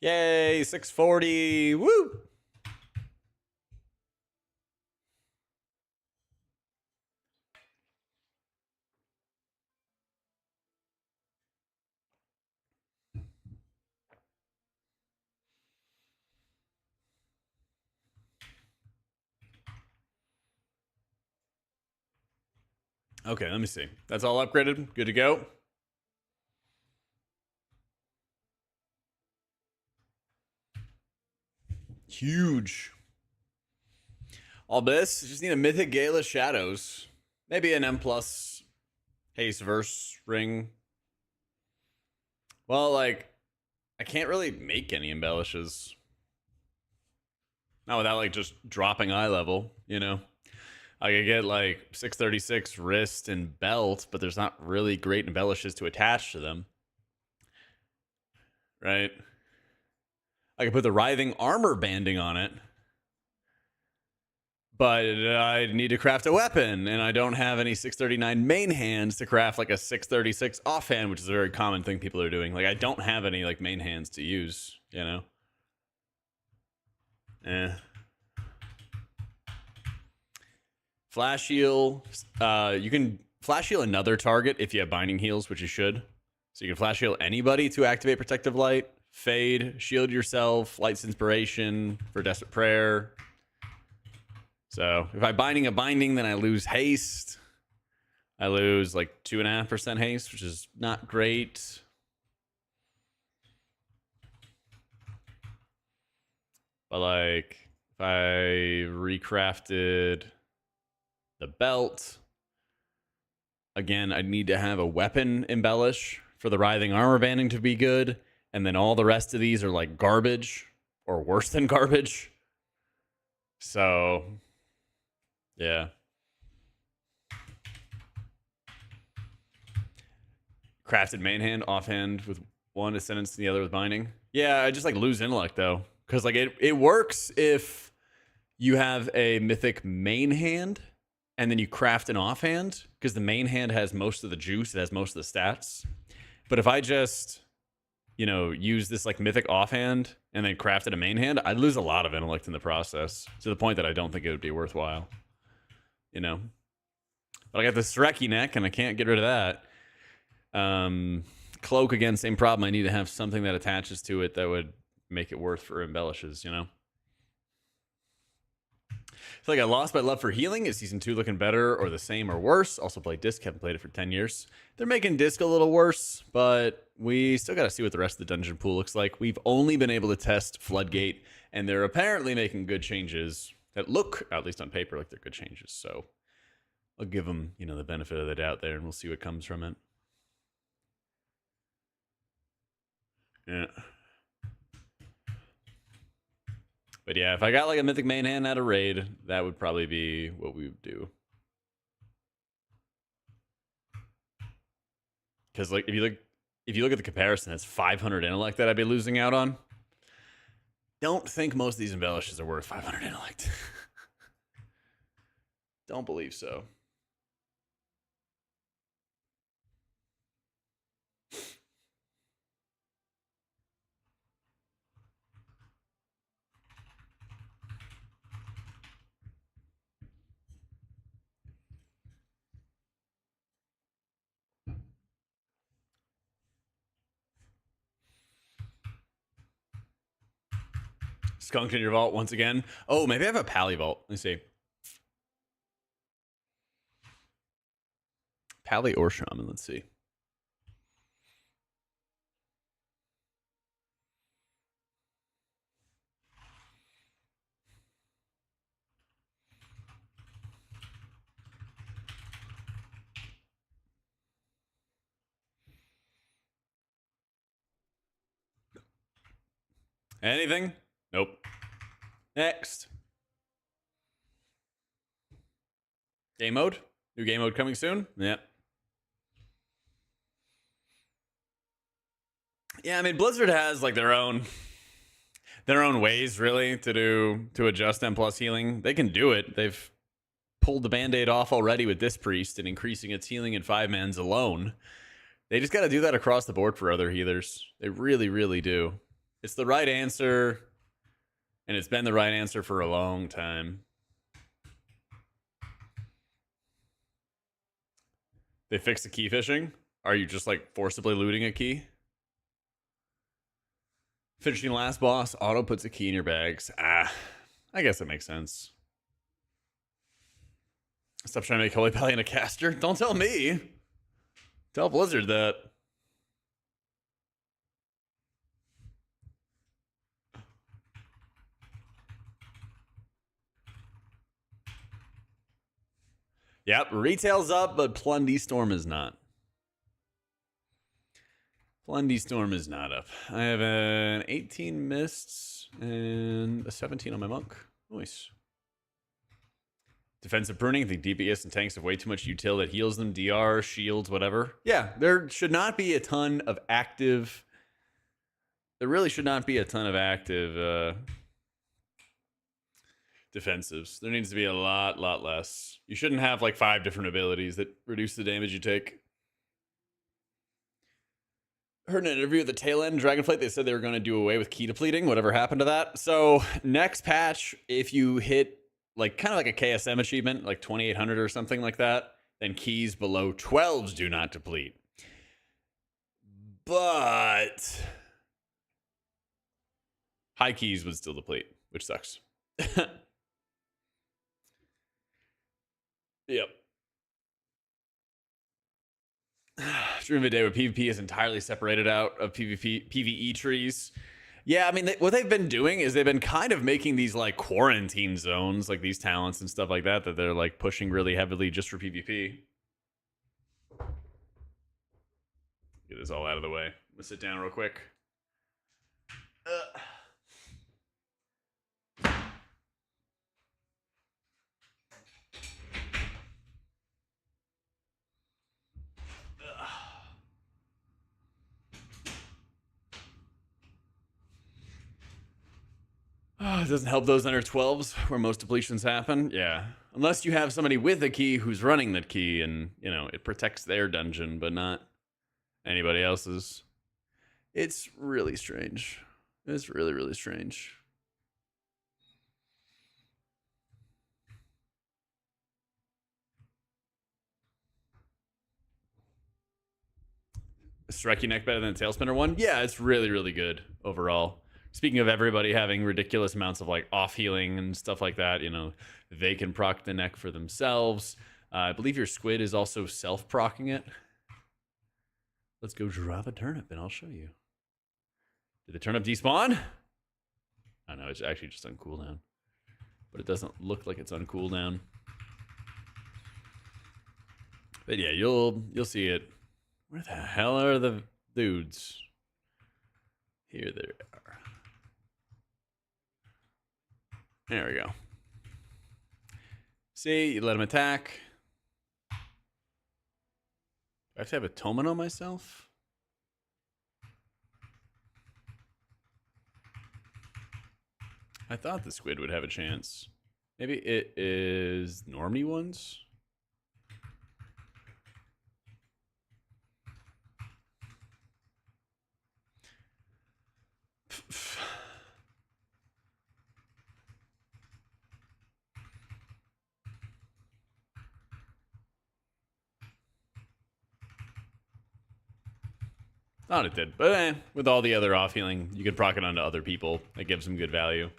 Yay, 640. Woo! Okay, let me see. That's all upgraded. Good to go. Huge. All this, just need a Mythic Gala Shadows. Maybe an M+ Haste Verse Ring. Well, like, I can't really make any embellishes. Not without, like, just dropping eye level, you know? I could get, like, 636 wrist and belt, but there's not really great embellishes to attach to them. Right? I could put the writhing armor banding on it. But I need to craft a weapon, and I don't have any 639 main hands to craft like a 636 offhand, which is a very common thing people are doing. Like, I don't have any like main hands to use, you know? Flash heal. You can flash heal another target if you have binding heals, which you should. So you can flash heal anybody to activate Protective Light, Fade, shield yourself, Light's Inspiration for Desperate Prayer. So if I binding a binding, then I lose haste. I lose like 2.5% haste, which is not great. But like if I recrafted the belt, again, I'd need to have a weapon embellish for the writhing armor banding to be good. And then all the rest of these are like garbage or worse than garbage. So yeah. Crafted main hand, offhand with one ascendance and the other with binding. Yeah, I just like lose intellect though. Because like it works if you have a mythic main hand and then you craft an offhand. Because the main hand has most of the juice, it has most of the stats. But if I just, you know, use this like mythic offhand and then crafted a main hand, I'd lose a lot of intellect in the process. To the point that I don't think it would be worthwhile. You know, but I got the Sreki neck and I can't get rid of that. Cloak, again, same problem. I need to have something that attaches to it that would make it worth for embellishes, you know? I feel like I lost my love for healing. Is season 2 looking better or the same or worse? Also played Disc, haven't played it for 10 years. They're making Disc a little worse, but we still got to see what the rest of the dungeon pool looks like. We've only been able to test Floodgate, and they're apparently making good changes that look, at least on paper, like they're good changes. So I'll give them, you know, the benefit of the doubt there, and we'll see what comes from it. Yeah. But yeah, if I got like a mythic main hand at a raid, that would probably be what we would do. Because like if you look at the comparison, it's 500 intellect that I'd be losing out on. Don't think most of these embellishes are worth 500 intellect. Don't believe so. Skunked in your vault once again. Oh, maybe I have a Pally vault. Let me see. Pally or Shaman, let's see. Anything? Nope. Next. Game mode? New game mode coming soon? Yeah. Yeah, I mean Blizzard has like their own ways really to adjust M+ healing. They can do it. They've pulled the band-aid off already with this priest and increasing its healing in 5-mans alone. They just got to do that across the board for other healers. They really, really do. It's the right answer, and it's been the right answer for a long time. They fixed the key fishing? Are you just like forcibly looting a key? Finishing last boss, auto puts a key in your bags. I guess that makes sense. Stop trying to make Holy Pally in a caster. Don't tell me. Tell Blizzard that. Yep, retail's up, but Plunderstorm is not. Plunderstorm is not up. I have an 18 mists and a 17 on my monk. Nice. Defensive pruning. I think DPS and tanks have way too much util that heals them. DR, shields, whatever. Yeah, there should not be a ton of active. There really should not be a ton of active defensives. There needs to be a lot less. You shouldn't have like 5 different abilities that reduce the damage you take. Heard in an interview at the tail end of Dragonflight, they said they were going to do away with key depleting. Whatever happened to that? So next patch, if you hit like kind of like a KSM achievement, like 2800 or something like that, then keys below 12s do not deplete. But high keys would still deplete, which sucks. Yep. Dream of a day where PvP is entirely separated out of PvE trees. Yeah, I mean, what they've been doing is they've been kind of making these like quarantine zones, like these talents and stuff like that, that they're like pushing really heavily just for PvP. Get this all out of the way. I'm gonna sit down real quick. Oh, it doesn't help those under 12s where most depletions happen. Yeah. Unless you have somebody with a key who's running that key and, you know, it protects their dungeon, but not anybody else's. It's really strange. It's really strange. Is Strike Your Neck better than the Tailspinner one? Yeah, it's really good overall. Speaking of everybody having ridiculous amounts of like off healing and stuff like that, you know, they can proc the neck for themselves. I believe your squid is also self-procking it. Let's go drop a turnip and I'll show you. Did the turnip despawn? I don't know, it's actually just on cooldown. But it doesn't look like it's on cooldown. But yeah, you'll see it. Where the hell are the dudes? Here they are. There we go. See, you let him attack. Do I have to have a Toman on myself? I thought the squid would have a chance. Maybe it is normie ones? Thought it did, but with all the other off healing, you could proc it onto other people. That gives them good value.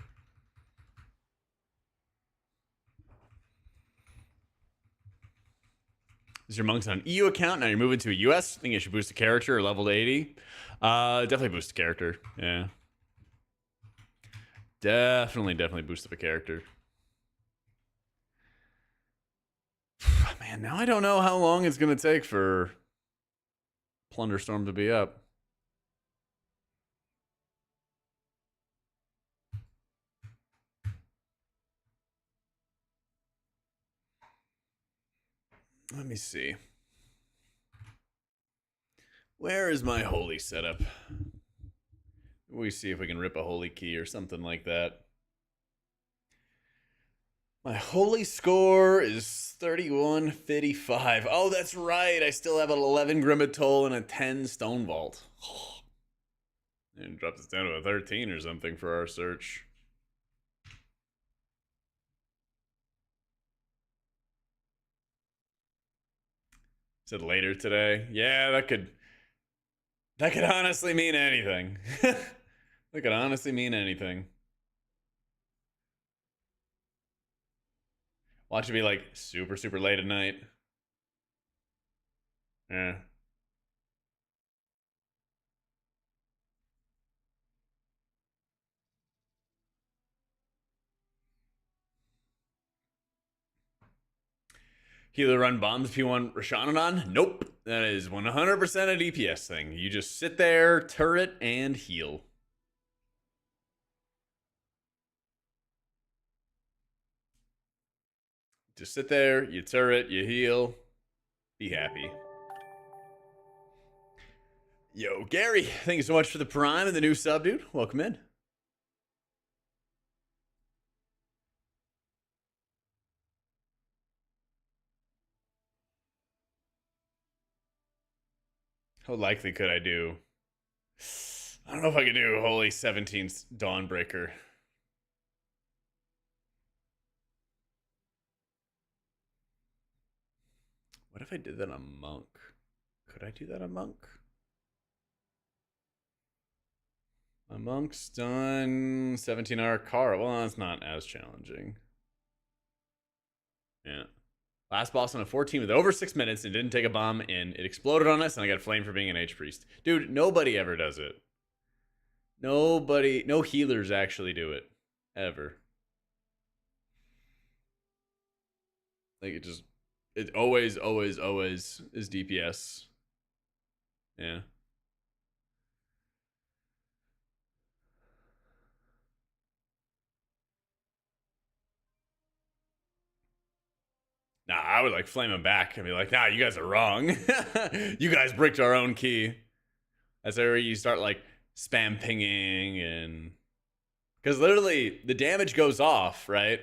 Is your monks on an EU account? Now you're moving to a US? I think you should boost a character or level to 80. Definitely boost a character. Yeah. Definitely boost up a character. Man, now I don't know how long it's going to take for Plunderstorm to be up. Let me see. Where is my holy setup? We see if we can rip a holy key or something like that. My holy score is 3155. Oh, that's right. I still have an 11 Grimatol and a 10 Stone Vault. And drop this down to a 13 or something for our search. Said later today. Yeah, that could honestly mean anything. That could honestly mean anything. Watch it be like super, super late at night. Yeah. Healer run bombs if you want Rashanan? Nope. That is 100% a DPS thing. You just sit there, turret, and heal. Just sit there, you turret, you heal, be happy. Yo, Gary, thank you so much for the prime and the new sub, dude. Welcome in. How likely could I do? I don't know if I could do Holy 17th Dawnbreaker. What if I did that on Monk? Could I do that on Monk? My Monk's done 17-hour car. Well, that's not as challenging. Yeah. Last boss on a 14 with over 6 minutes and didn't take a bomb and it exploded on us and I got flamed for being an H-Priest. Dude, nobody ever does it. Nobody, no healers actually do it. Ever. Like it always is DPS. Yeah. Nah, I would like flame him back and be like, nah, you guys are wrong. You guys bricked our own key. That's where you start like spam pinging and... Because literally, the damage goes off, right?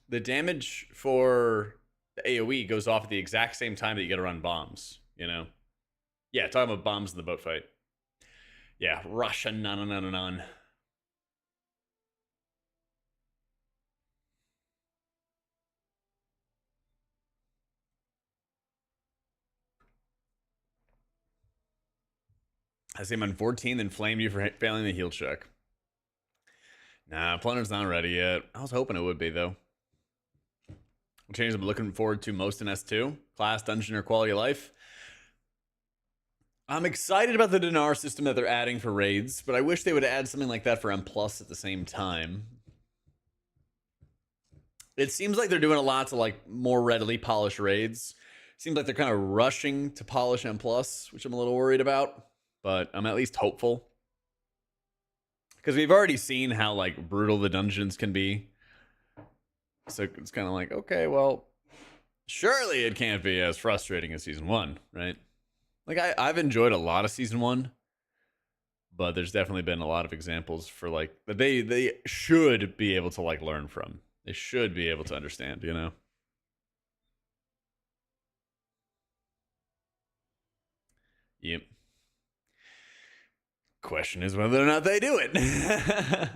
The damage for the AoE goes off at the exact same time that you get to run bombs, you know? Yeah, talking about bombs in the boat fight. Yeah, Russia, none. I see him on 14, then flamed you for failing the heal check. Nah, Plunder's not ready yet. I was hoping it would be, though. Changes I'm looking forward to most in S2. Class, dungeon, or quality of life. I'm excited about the dinar system that they're adding for raids, but I wish they would add something like that for M+ at the same time. It seems like they're doing a lot to like more readily polish raids. Seems like they're kind of rushing to polish M+, which I'm a little worried about, but I'm at least hopeful. Because we've already seen how like brutal the dungeons can be. So it's kind of like, okay, well, surely it can't be as frustrating as Season 1, right? Like, I've enjoyed a lot of Season 1, but there's definitely been a lot of examples for, like, that they should be able to, like, learn from. They should be able to understand, you know? Yep. Question is whether or not they do it.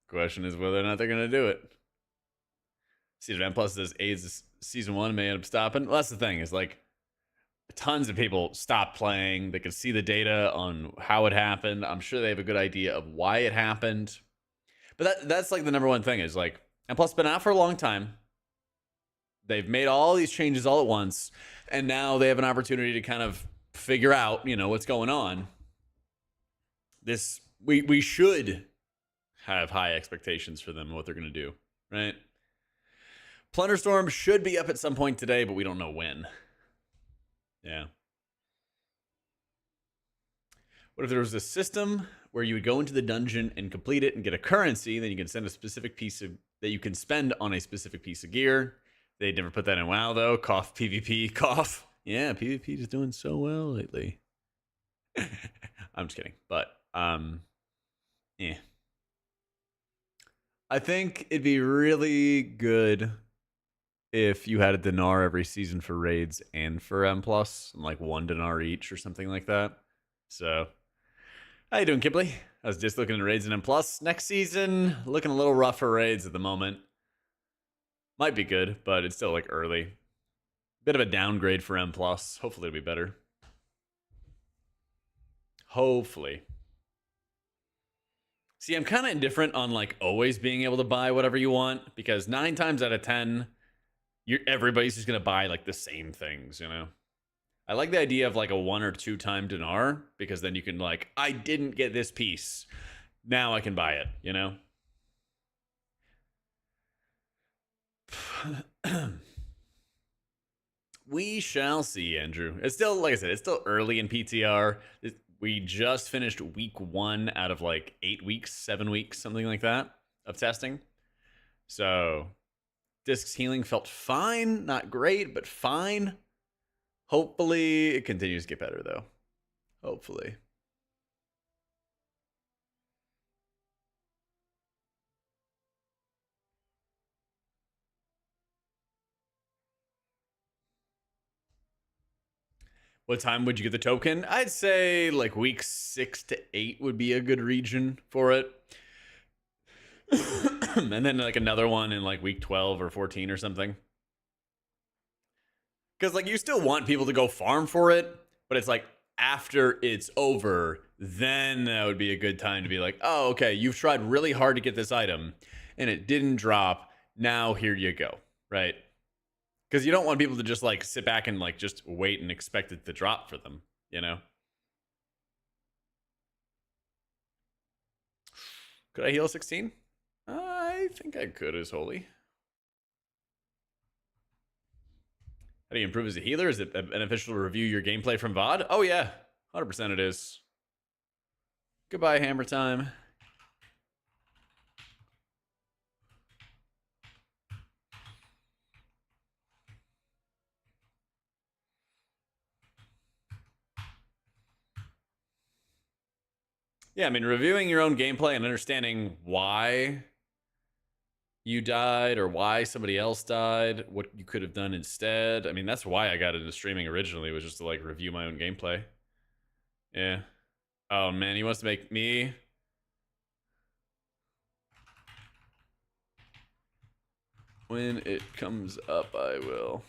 Question is whether or not they're going to do it. Season M Plus says AIDS Season 1 may end up stopping. Well, that's the thing, is, like, tons of people stop playing. They can see the data on how it happened. I'm sure they have a good idea of why it happened. But that's like the number one thing is like, and plus been out for a long time. They've made all these changes all at once. And now they have an opportunity to kind of figure out, you know, what's going on. We should have high expectations for them and what they're going to do, right? Plunderstorm should be up at some point today, but we don't know when. Yeah. What if there was a system where you would go into the dungeon and complete it and get a currency, then you can send a specific piece of that you can spend on a specific piece of gear? They never put that in WoW though. Cough PvP, cough. Yeah, PvP is doing so well lately. I'm just kidding, but yeah. I think it'd be really good if you had a dinar every season for raids and for M+, like 1 dinar each or something like that. So, how you doing, Kipley? I was just looking at raids and M+. Next season, looking a little rough for raids at the moment. Might be good, but it's still like early. Bit of a downgrade for M+. Hopefully it'll be better. Hopefully. See, I'm kind of indifferent on like always being able to buy whatever you want, because 9 times out of 10, everybody's just gonna buy like the same things, you know. I like the idea of like a 1 or 2 time dinar, because then you can like, I didn't get this piece, now I can buy it, you know. We shall see, Andrew. It's still, like I said, it's still early in PTR. We just finished week 1 out of like 8 weeks, 7 weeks, something like that of testing. So Disc's healing felt fine, not great, but fine. Hopefully it continues to get better though. Hopefully. What time would you get the token? I'd say like week 6 to 8 would be a good region for it. And then like another one in like week 12 or 14 or something. Because like you still want people to go farm for it, but it's like after it's over, then that would be a good time to be like, oh, okay, you've tried really hard to get this item and it didn't drop. Now here you go, right? Because you don't want people to just like sit back and like just wait and expect it to drop for them, you know? Could I heal 16? I think I could as holy. How do you improve as a healer? Is it beneficial to review your gameplay from VOD? Oh yeah, 100% it is. Goodbye, hammer time. Yeah, I mean, reviewing your own gameplay and understanding why you died or why somebody else died, what you could have done instead. I mean, that's why I got into streaming originally, was just to like review my own gameplay. Yeah. Oh man, he wants to make me. When it comes up, I will.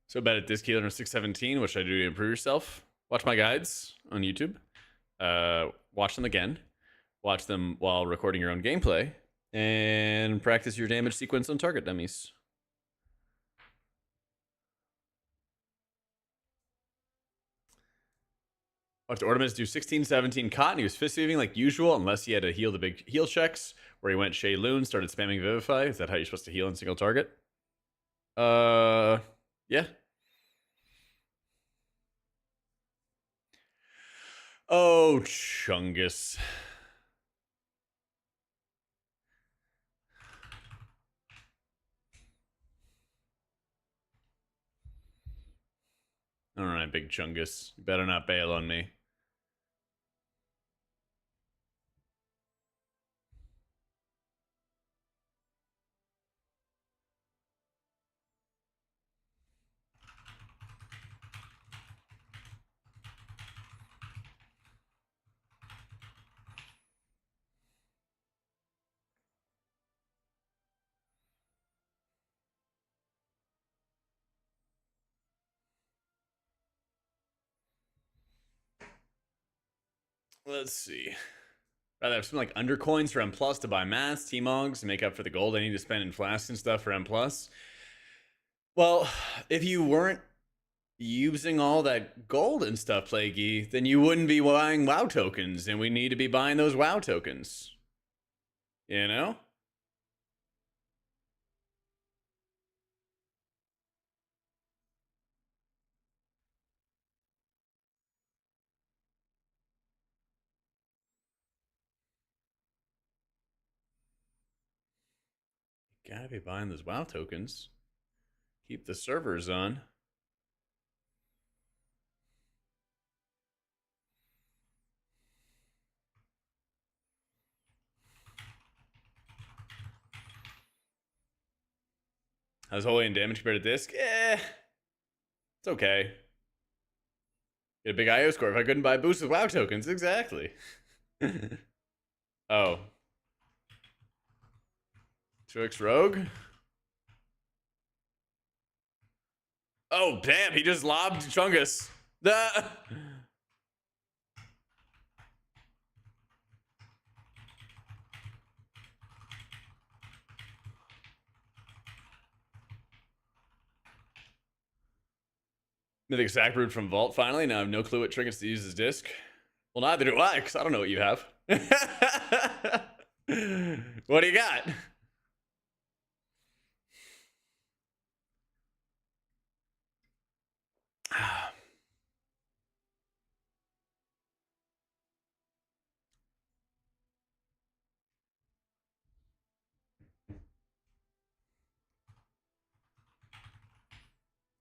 So bad at Disc Healer 617. What should I do to improve yourself? Watch my guides on YouTube. Watch them again. Watch them while recording your own gameplay. And practice your damage sequence on target dummies. Watched Ornaments do 16, 17 caught, and he was fist weaving like usual, unless he had to heal the big heal checks, where he went Shay Loon, started spamming Vivify. Is that how you're supposed to heal in single target? Yeah. Oh, Chungus. All right, big Chungus. You better not bail on me. Let's see. Rather have some like undercoins for M plus to buy mats, T-Mogs to make up for the gold I need to spend in flasks and stuff for M plus. Well, if you weren't using all that gold and stuff, Plaguey, then you wouldn't be buying WoW tokens, and we need to be buying those WoW tokens. You know? Gotta be buying those WoW tokens. Keep the servers on. How's Holy and damage compared to Disc? It's okay. Get a big IO score if I couldn't buy boosts with WoW tokens. Exactly. Oh. 2x Rogue? Oh, damn, he just lobbed Chungus. Mythic Sackbrood from Vault, finally. Now I have no clue what trinkets to use as disc. Well, neither do I, because I don't know what you have. What do you got?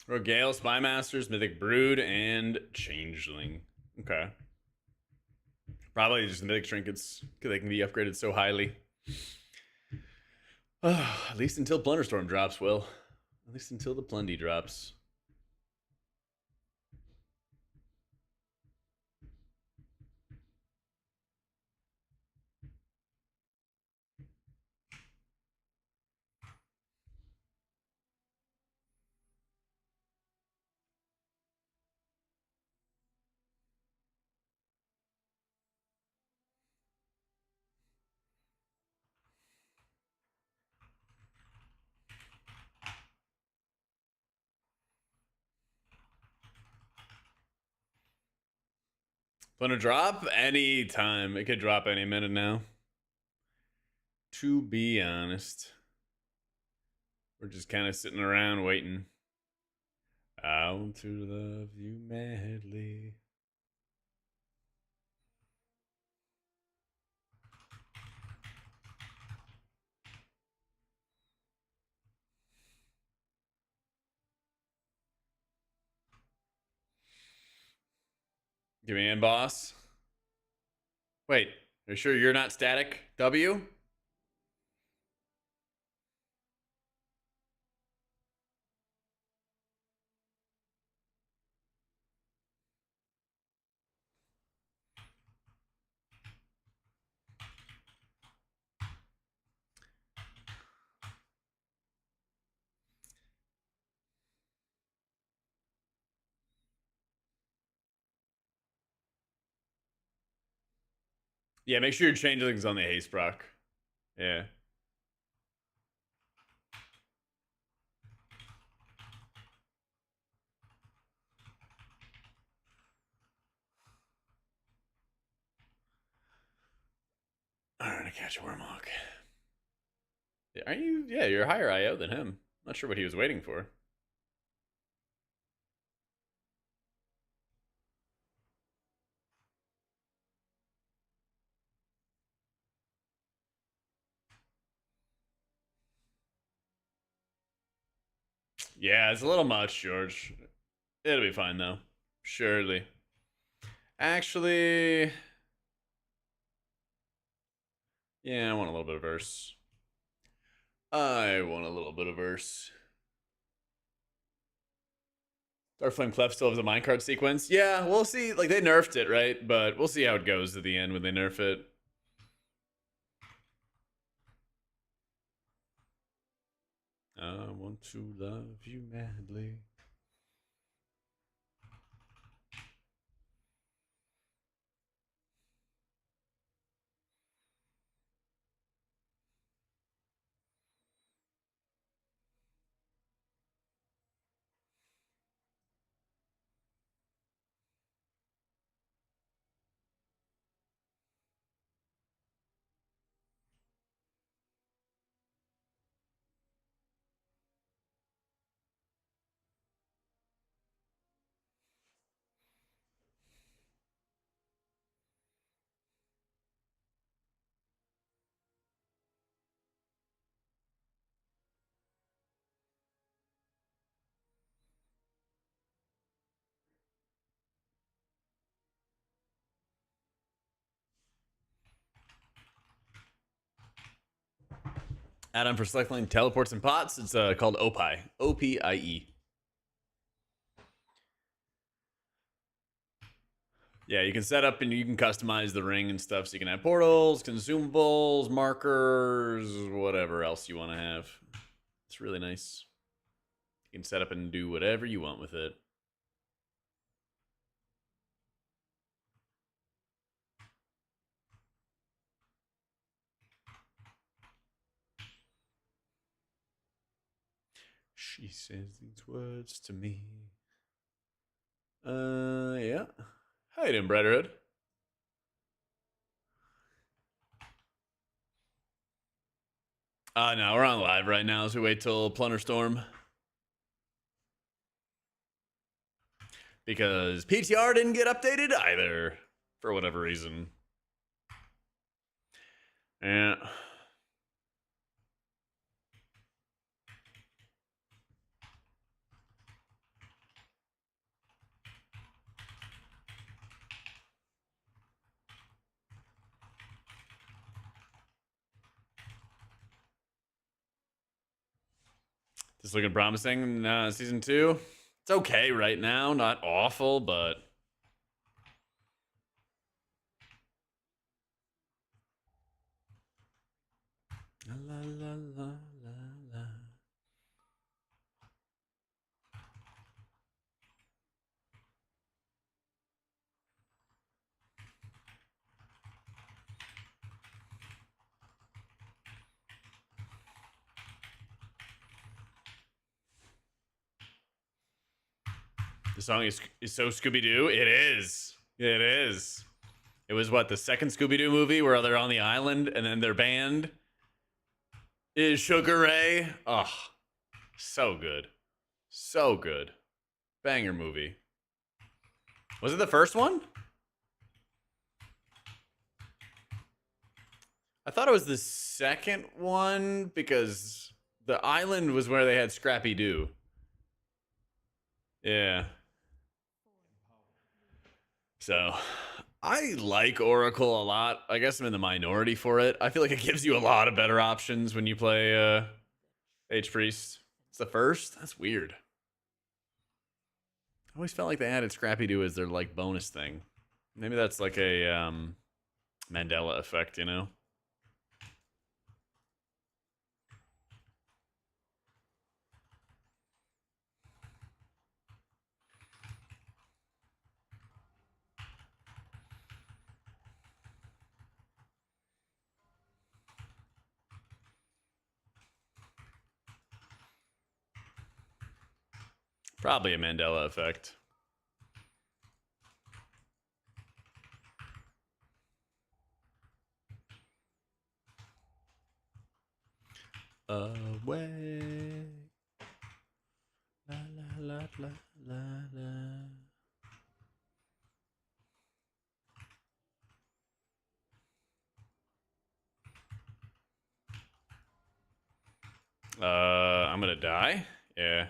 Rogale, Spymasters, Mythic Brood, and Changeling. Okay. Probably just Mythic Trinkets, because they can be upgraded so highly. At least until Plunderstorm drops, Will. At least until the Plundy drops. Plunder drop? Anytime. It could drop any minute now. To be honest. We're just kind of sitting around waiting. I want to love you madly. Give me in, boss. Wait, are you sure you're not static? W? Yeah, make sure your changeling's on the haste proc. Yeah. I'm gonna catch a Wormhawk. Are you? Yeah, you're a higher IO than him. Not sure what he was waiting for. Yeah, it's a little much, George. It'll be fine, though. Surely. Actually... Yeah, I want a little bit of verse. I want a little bit of verse. Darkflame Clef still has a minecart sequence. Yeah, we'll see. Like, they nerfed it, right? But we'll see how it goes at the end when they nerf it. I want to love you madly. Add-on for selecting teleports and pots. It's called OPIE. OPIE. Yeah, you can set up and you can customize the ring and stuff, so you can have portals, consumables, markers, whatever else you want to have. It's really nice. You can set up and do whatever you want with it. She says these words to me. Yeah. How you doing, Brotherhood? No, we're on live right now as we wait till Plunderstorm. Because PTR didn't get updated either, for whatever reason. Yeah. Just looking promising. Season 2. It's okay right now. Not awful, but... La, la, la, la, la. The song is so Scooby-Doo. It is. It is. It was what, the second Scooby-Doo movie where they're on the island and then their band is Sugar Ray. Oh, so good. So good. Banger movie. Was it the first one? I thought it was the second one because the island was where they had Scrappy Doo. Yeah. So, I like Oracle a lot. I guess I'm in the minority for it. I feel like it gives you a lot of better options when you play H-Priest. It's the first? That's weird. I always felt like they added Scrappy Doo as their like bonus thing. Maybe that's like a Mandela effect, you know? Probably a Mandela effect. Away. La la la la la la. I'm gonna die? Yeah.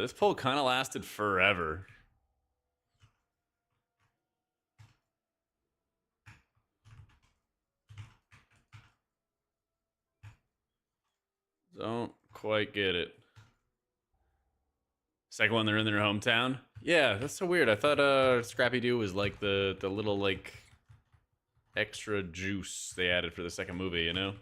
This poll kind of lasted forever. Don't quite get it. Second one, they're in their hometown. Yeah, that's so weird. I thought Scrappy Doo was like the little like extra juice they added for the second movie, you know?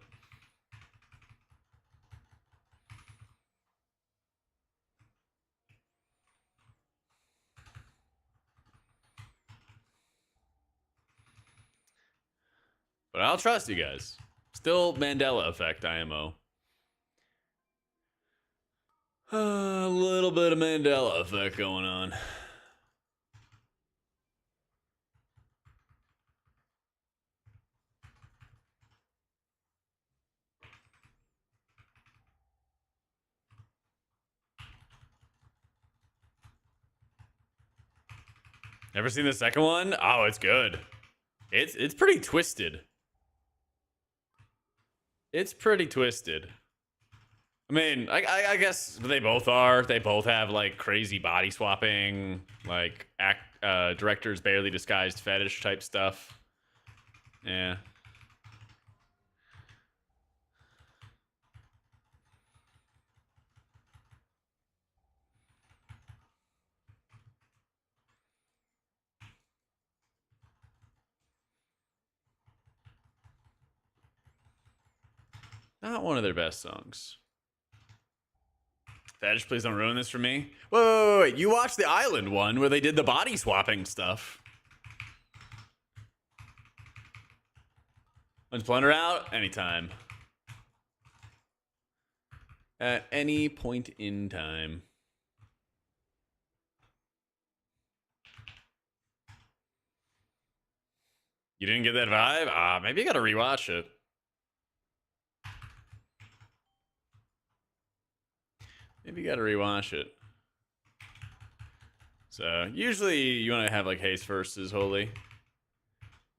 But I'll trust you guys. Still Mandela effect, IMO. A little bit of Mandela effect going on. Never seen the second one? Oh, it's good. It's pretty twisted. It's pretty twisted. I mean, I guess they both are. They both have like crazy body swapping, like director's barely disguised fetish type stuff. Yeah. Not one of their best songs. Fetish, please don't ruin this for me. Wait. You watched the Island one where they did the body swapping stuff. When's Plunder out? Anytime. At any point in time. You didn't get that vibe? Maybe you gotta rewatch it. Maybe you gotta rewatch it. So, usually you want to have like haste versus holy.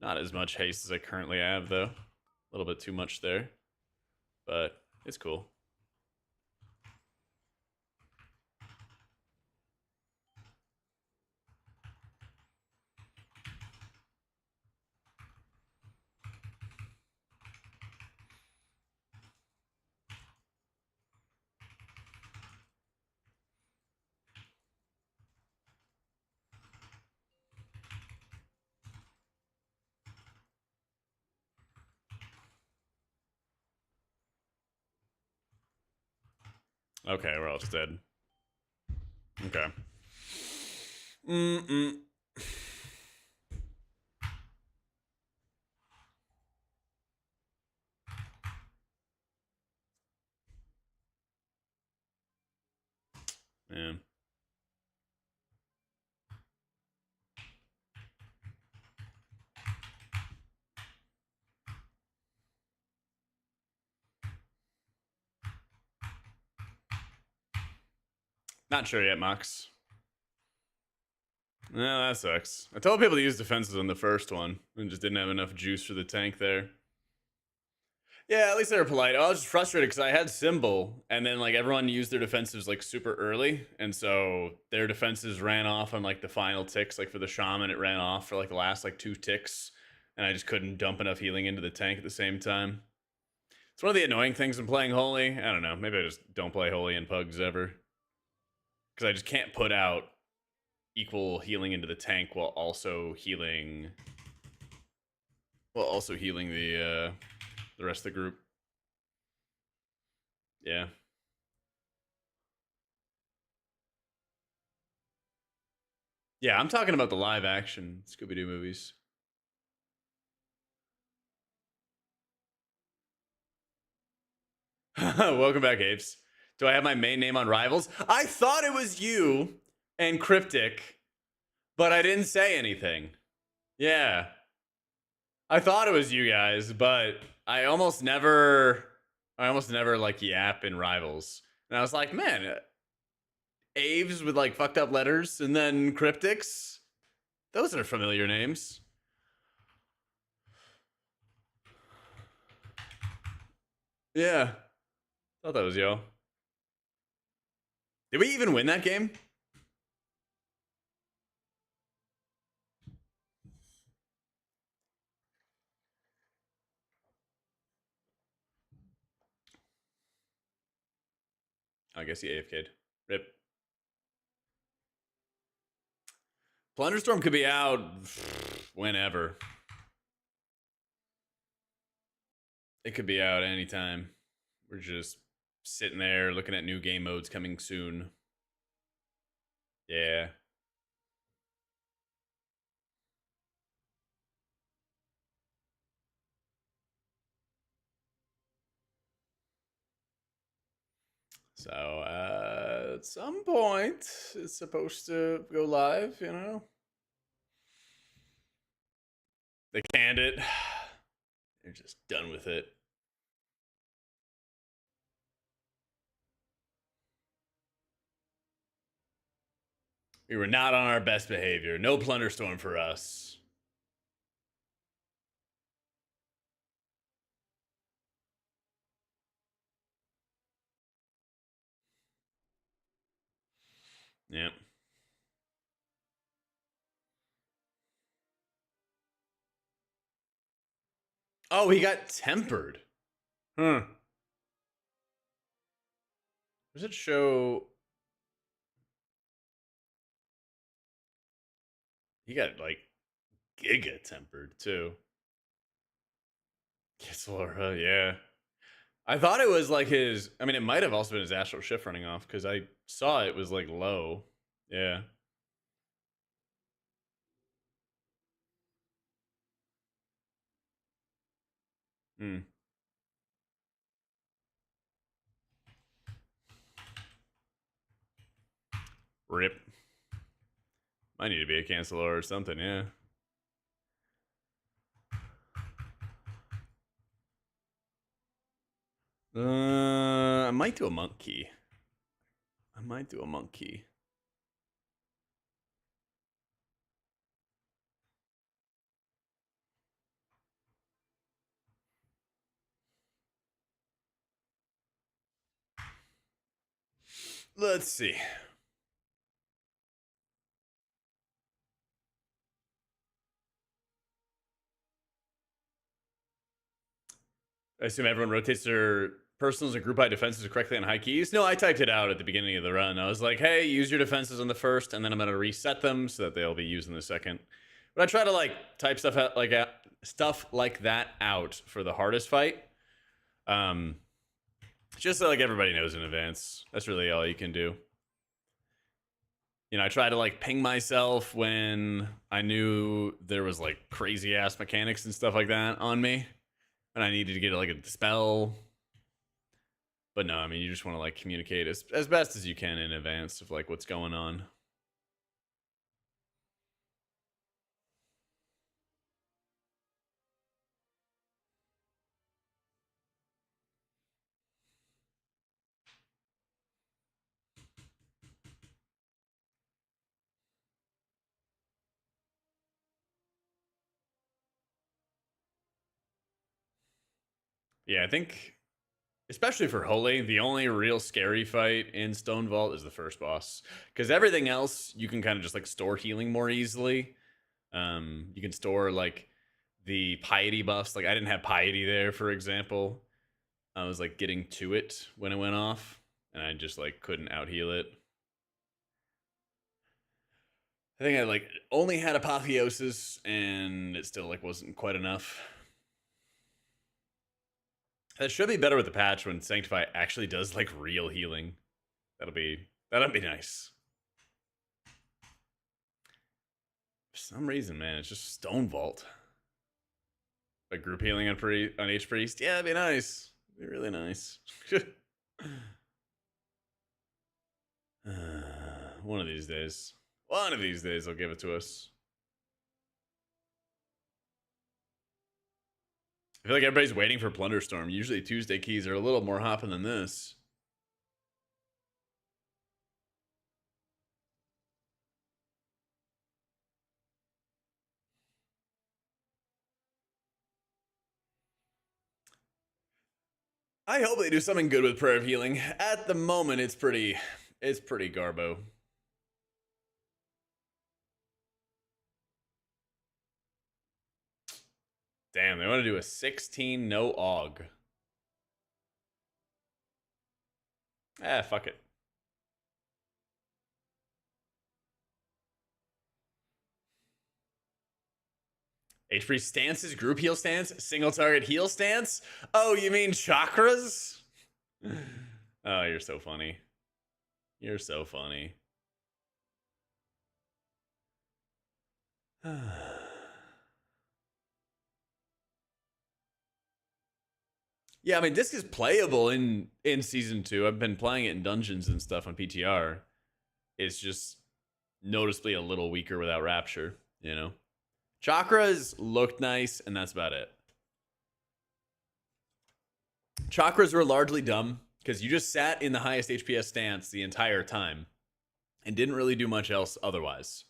Not as much haste as I currently have, though. A little bit too much there. But it's cool. Okay, we're all just dead. Okay. Yeah. Not sure yet, Mox. No, that sucks. I told people to use defenses on the first one and just didn't have enough juice for the tank there. Yeah, at least they were polite. I was just frustrated because I had Symbol, and then like everyone used their defenses like super early, and so their defenses ran off on like the final ticks. Like for the Shaman, it ran off for like the last like 2 ticks, and I just couldn't dump enough healing into the tank at the same time. It's one of the annoying things in playing Holy. I don't know. Maybe I just don't play Holy in Pugs ever. Because I just can't put out equal healing into the tank while also healing the rest of the group. Yeah. Yeah, I'm talking about the live action Scooby-Doo movies. Welcome back, Apes. Do I have my main name on Rivals? I thought it was you and Cryptic, but I didn't say anything. Yeah. I thought it was you guys, but I almost never like yap in Rivals. And I was like, man, Aves with like fucked up letters and then Cryptics. Those are familiar names. Yeah. Thought that was yo. Did we even win that game? I guess he AFK'd. Rip. Plunderstorm could be out whenever. It could be out anytime. We're just sitting there looking at new game modes coming soon. Yeah. So, at some point, it's supposed to go live, you know? They canned it. They're just done with it. We were not on our best behavior. No Plunderstorm for us. Yeah. Oh, he got tempered. Huh. Does it show? He got like giga tempered too. Gets Laura, yeah. I thought it was like his. I mean, it might have also been his astral shift running off because I saw it was like low. Yeah. Hmm. Rip. Might need to be a canceler or something. Yeah. I might do a monk key. I might do a monk key. Let's see. I assume everyone rotates their personals and group by defenses correctly on high keys. No, I typed it out at the beginning of the run. I was like, hey, use your defenses on the first, and then I'm going to reset them so that they'll be used in the second. But I try to like type stuff out, like stuff like that out for the hardest fight. Just so like everybody knows in advance. That's really all you can do. You know, I try to like ping myself when I knew there was like crazy ass mechanics and stuff like that on me, and I needed to get like a dispel. But no, I mean, you just want to like communicate as best as you can in advance of like what's going on. Yeah, I think especially for Holy, the only real scary fight in Stone Vault is the first boss. Because everything else you can kind of just like store healing more easily. You can store like the piety buffs. Like I didn't have piety there, for example. I was like getting to it when it went off, and I just like couldn't out heal it. I think I like only had apotheosis, and it still like wasn't quite enough. That should be better with the patch when Sanctify actually does like real healing. That'll be nice. For some reason, man, it's just Stone Vault. Like group healing on H Priest, yeah, it'd be nice. It'd be really nice. One of these days. One of these days, they'll give it to us. I feel like everybody's waiting for Plunderstorm. Usually Tuesday keys are a little more hopping than this. I hope they do something good with Prayer of Healing. At the moment, it's pretty garbo. Damn, they want to do a 16 no AUG. Ah, fuck it. HP stances, group heal stance, single target heal stance. Oh, you mean chakras? Oh, you're so funny. You're so funny. Yeah, I mean, this is playable in season 2. I've been playing it in dungeons and stuff on PTR. It's just noticeably a little weaker without Rapture, you know? Chakras looked nice, and that's about it. Chakras were largely dumb because you just sat in the highest HPS stance the entire time and didn't really do much else otherwise.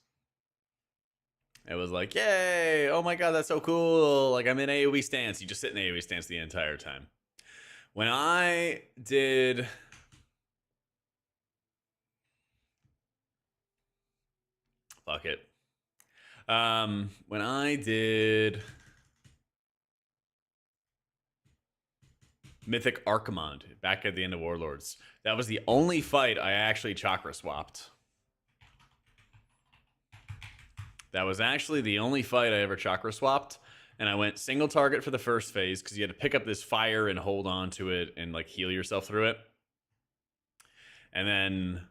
It was like, yay, oh my god, that's so cool. Like, I'm in AoE stance. You just sit in AoE stance the entire time. When I did... Fuck it. When I did Mythic Archimond, back at the end of Warlords. That was the only fight I actually chakra swapped. That was actually the only fight I ever chakra swapped. And I went single target for the first phase because you had to pick up this fire and hold on to it and like heal yourself through it. And then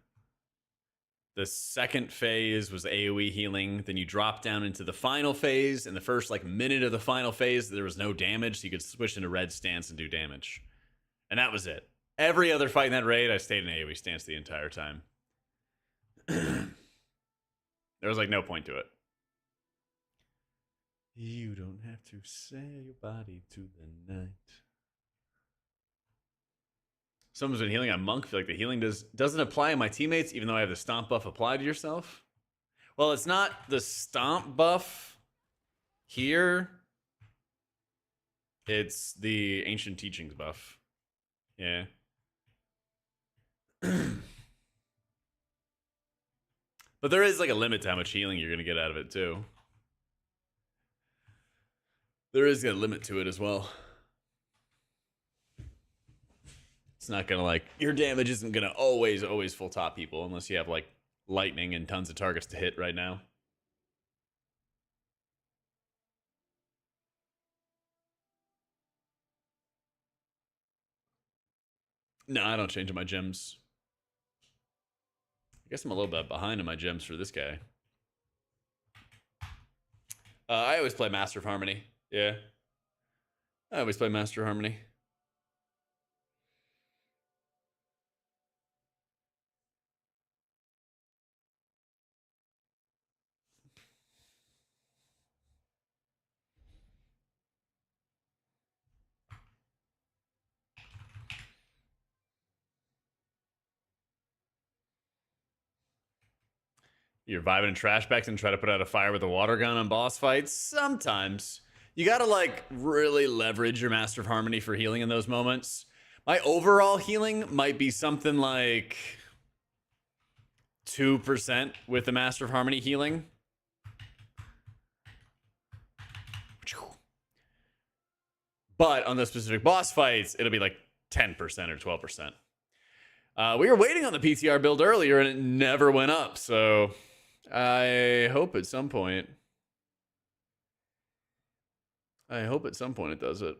the second phase was AoE healing. Then you drop down into the final phase. In the first like minute of the final phase, there was no damage, so you could switch into red stance and do damage. And that was it. Every other fight in that raid, I stayed in AoE stance the entire time. There was like no point to it. You don't have to sell your body to the night. Someone's been healing on Monk. I feel like the healing doesn't apply on my teammates, even though I have the stomp buff applied to yourself. Well, it's not the stomp buff here. It's the ancient teachings buff. Yeah. But there is like a limit to how much healing you're going to get out of it, too. There is a limit to it as well. It's not going to like, your damage isn't going to always full top people unless you have like lightning and tons of targets to hit right now. No, I don't change my gems. I guess I'm a little bit behind in my gems for this guy. I always play Master of Harmony. Yeah. I always play Master of Harmony. You're vibing in trash bags and try to put out a fire with a water gun on boss fights? Sometimes. You gotta like really leverage your Master of Harmony for healing in those moments. My overall healing might be something like 2% with the Master of Harmony healing. But on the specific boss fights, it'll be like 10% or 12%. We were waiting on the PTR build earlier and it never went up, so I hope at some point it does it.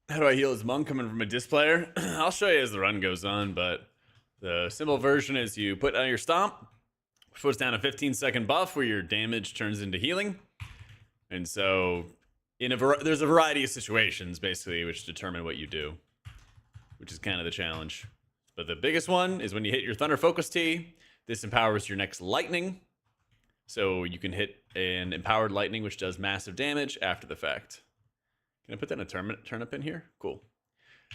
How do I heal as Monk coming from a disc player? I'll show you as the run goes on, but the simple version is you put on your stomp, puts down a 15-second buff where your damage turns into healing. And so there's a variety of situations, basically, which determine what you do, which is kind of the challenge. But the biggest one is when you hit your Thunder Focus T. This empowers your next lightning. So you can hit an empowered lightning, which does massive damage after the fact. Can I put that in a turnip in here? Cool.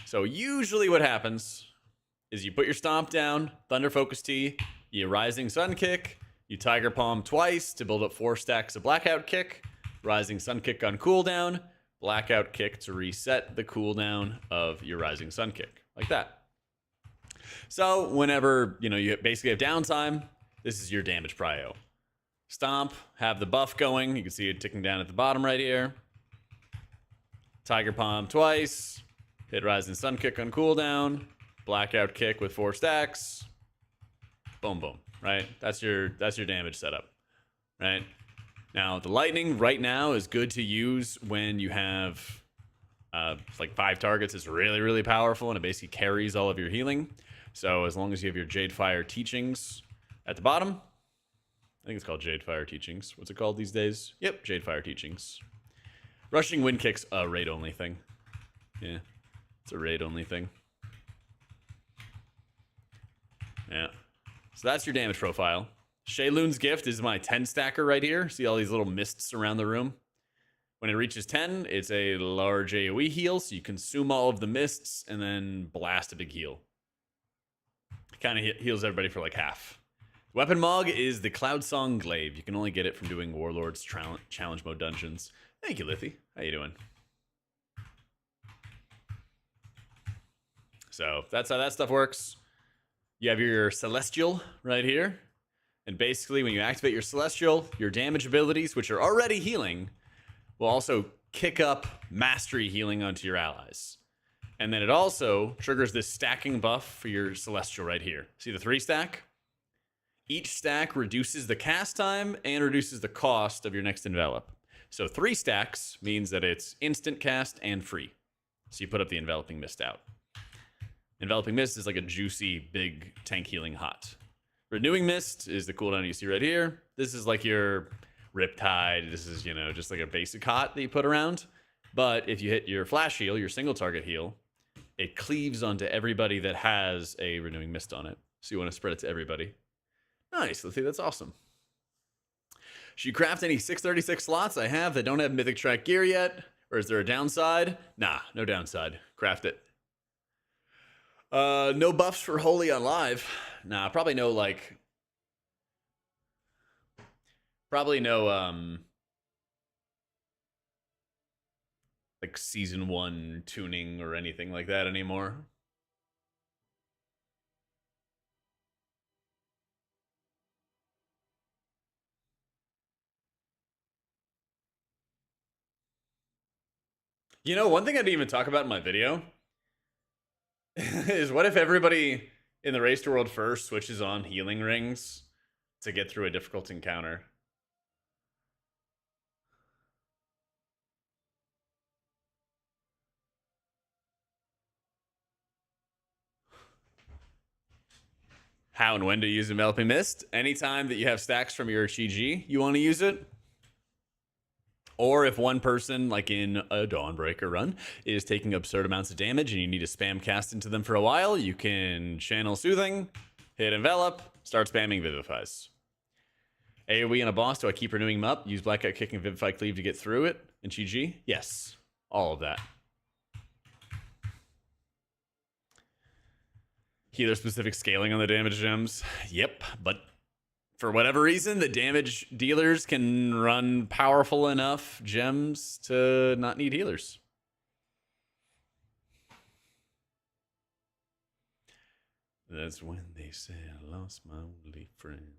So usually what happens is you put your stomp down, Thunder Focus T, you Rising Sun Kick, you Tiger Palm twice to build up 4 stacks of Blackout Kick, Rising Sun Kick on cooldown, Blackout Kick to reset the cooldown of your Rising Sun Kick, like that. So whenever, you basically have downtime, this is your damage prio. Stomp, have the buff going, you can see it ticking down at the bottom right here. Tiger Palm twice, hit Rising Sun Kick on cooldown, Blackout Kick with 4 stacks, boom, boom, right? That's your damage setup, right? Now, the lightning right now is good to use when you have like 5 targets. It's really, really powerful, and it basically carries all of your healing. So as long as you have your Jade Fire teachings at the bottom, I think it's called Jade Fire Teachings. What's it called these days? Yep, Jade Fire Teachings. Rushing Wind Kick's a raid-only thing. Yeah, it's a raid-only thing. Yeah. So that's your damage profile. Shayloon's Gift is my 10 stacker right here. See all these little mists around the room? When it reaches 10, it's a large AoE heal, so you consume all of the mists and then blast a big heal. It kind of heals everybody for like half. Weapon Mog is the Cloud Song Glaive. You can only get it from doing Warlord's challenge mode dungeons. Thank you, Lithy. How you doing? So that's how that stuff works. You have your Celestial right here. And basically, when you activate your Celestial, your damage abilities, which are already healing, will also kick up Mastery healing onto your allies. And then it also triggers this stacking buff for your Celestial right here. See the 3 stack? Each stack reduces the cast time and reduces the cost of your next envelop. So 3 stacks means that it's instant cast and free. So you put up the Enveloping Mist out. Enveloping Mist is like a juicy, big tank healing hot. Renewing Mist is the cooldown you see right here. This is like your Riptide. This is, you know, just like a basic hot that you put around. But if you hit your flash heal, your single target heal, it cleaves onto everybody that has a Renewing Mist on it. So you want to spread it to everybody. Nice, Let's see, that's awesome. Should you craft any 636 slots I have that don't have Mythic Track gear yet? Or is there a downside? Nah, no downside. Craft it. No buffs for Holy on live. Nah, probably no, like... Probably no, like Season 1 tuning or anything like that anymore. You know, one thing I didn't even talk about in my video is what if everybody in the Race to World first switches on healing rings to get through a difficult encounter? How and when to use Enveloping Mist? Anytime that you have stacks from your GG, you want to use it. Or if one person, like in a Dawnbreaker run, is taking absurd amounts of damage and you need to spam cast into them for a while, you can channel Soothing, hit Envelop, start spamming Vivifies. AoE on a boss, do I keep renewing them up? Use Blackout Kick and Vivify Cleave to get through it in GG? Yes. All of that. Healer specific scaling on the damage gems? Yep, but for whatever reason, the damage dealers can run powerful enough gems to not need healers. That's when they say I lost my only friend.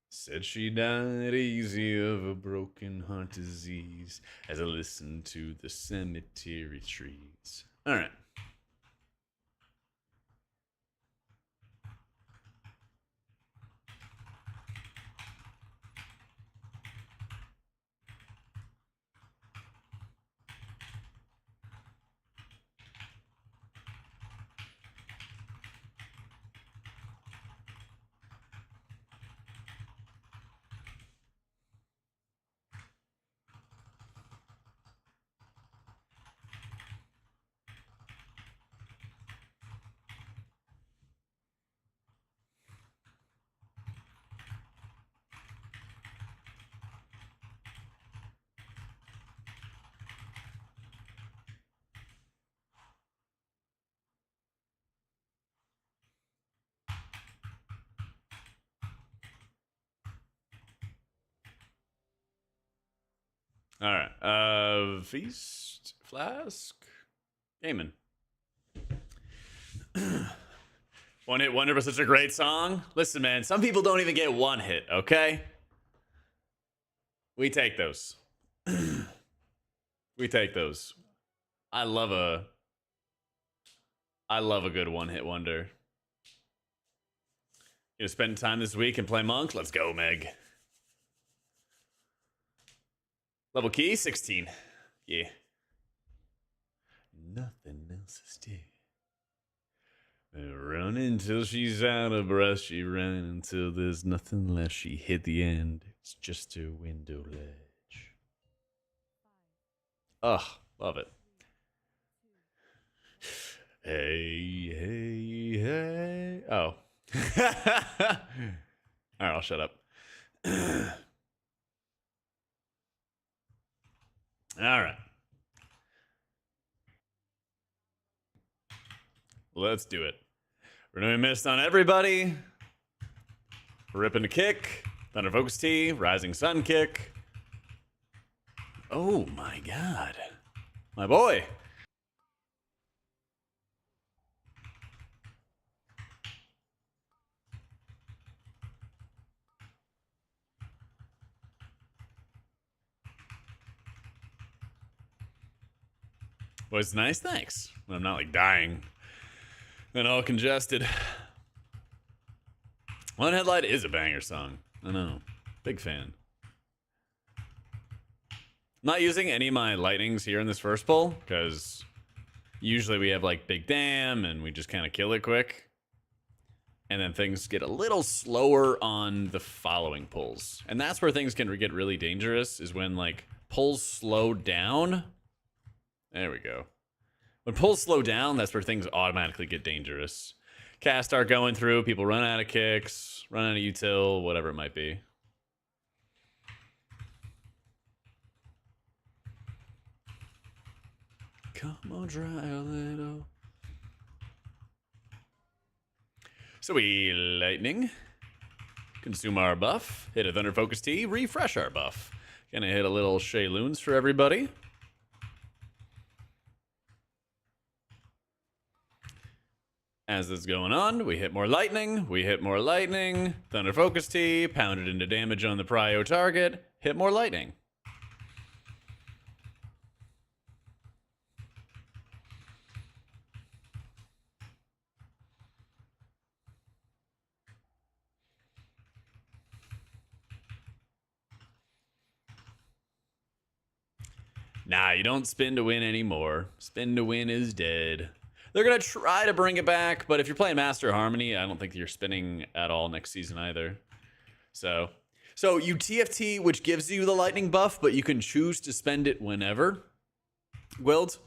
Said she died easy of a broken heart disease as I listened to the cemetery trees. All right. All right. Feast, Flask, Gaming. One Hit Wonder was such a great song. Listen, man, some people don't even get one hit, okay? We take those. We take those. I love a good one hit wonder. You gonna spend time this week and play Monk? Let's go, Meg. Level key 16. Yeah. Nothing else is dear. Running until she's out of breath. She ran until there's nothing left. She hit the end. It's just her window ledge. Ugh, love it. Hey, hey, hey. Oh. All right, I'll shut up. All right. Let's do it. We're doing mist on everybody. Ripping a kick. Thunder Focus T. Rising Sun kick. Oh my god. My boy. Well, it's nice, thanks. I'm not like dying and all congested. One Headlight is a banger song. I know. Big fan. Not using any of my lightnings here in this first pull, because usually we have like Big Dam and we just kind of kill it quick. And then things get a little slower on the following pulls. And that's where things can get really dangerous, is when like pulls slow down. There we go. When pulls slow down, that's where things automatically get dangerous. Cast start going through, people run out of kicks, run out of util, whatever it might be. Come on, dry a little. So we lightning, consume our buff, hit a Thunder Focus T, refresh our buff. Gonna hit a little Shayloons for everybody. As this is going on, we hit more lightning, Thunder Focus T, pound it into damage on the prio target, hit more lightning. Nah, you don't spin to win anymore. Spin to win is dead. They're going to try to bring it back, but if you're playing Master Harmony, I don't think you're spinning at all next season either. So you TFT, which gives you the lightning buff, but you can choose to spend it whenever, Wild.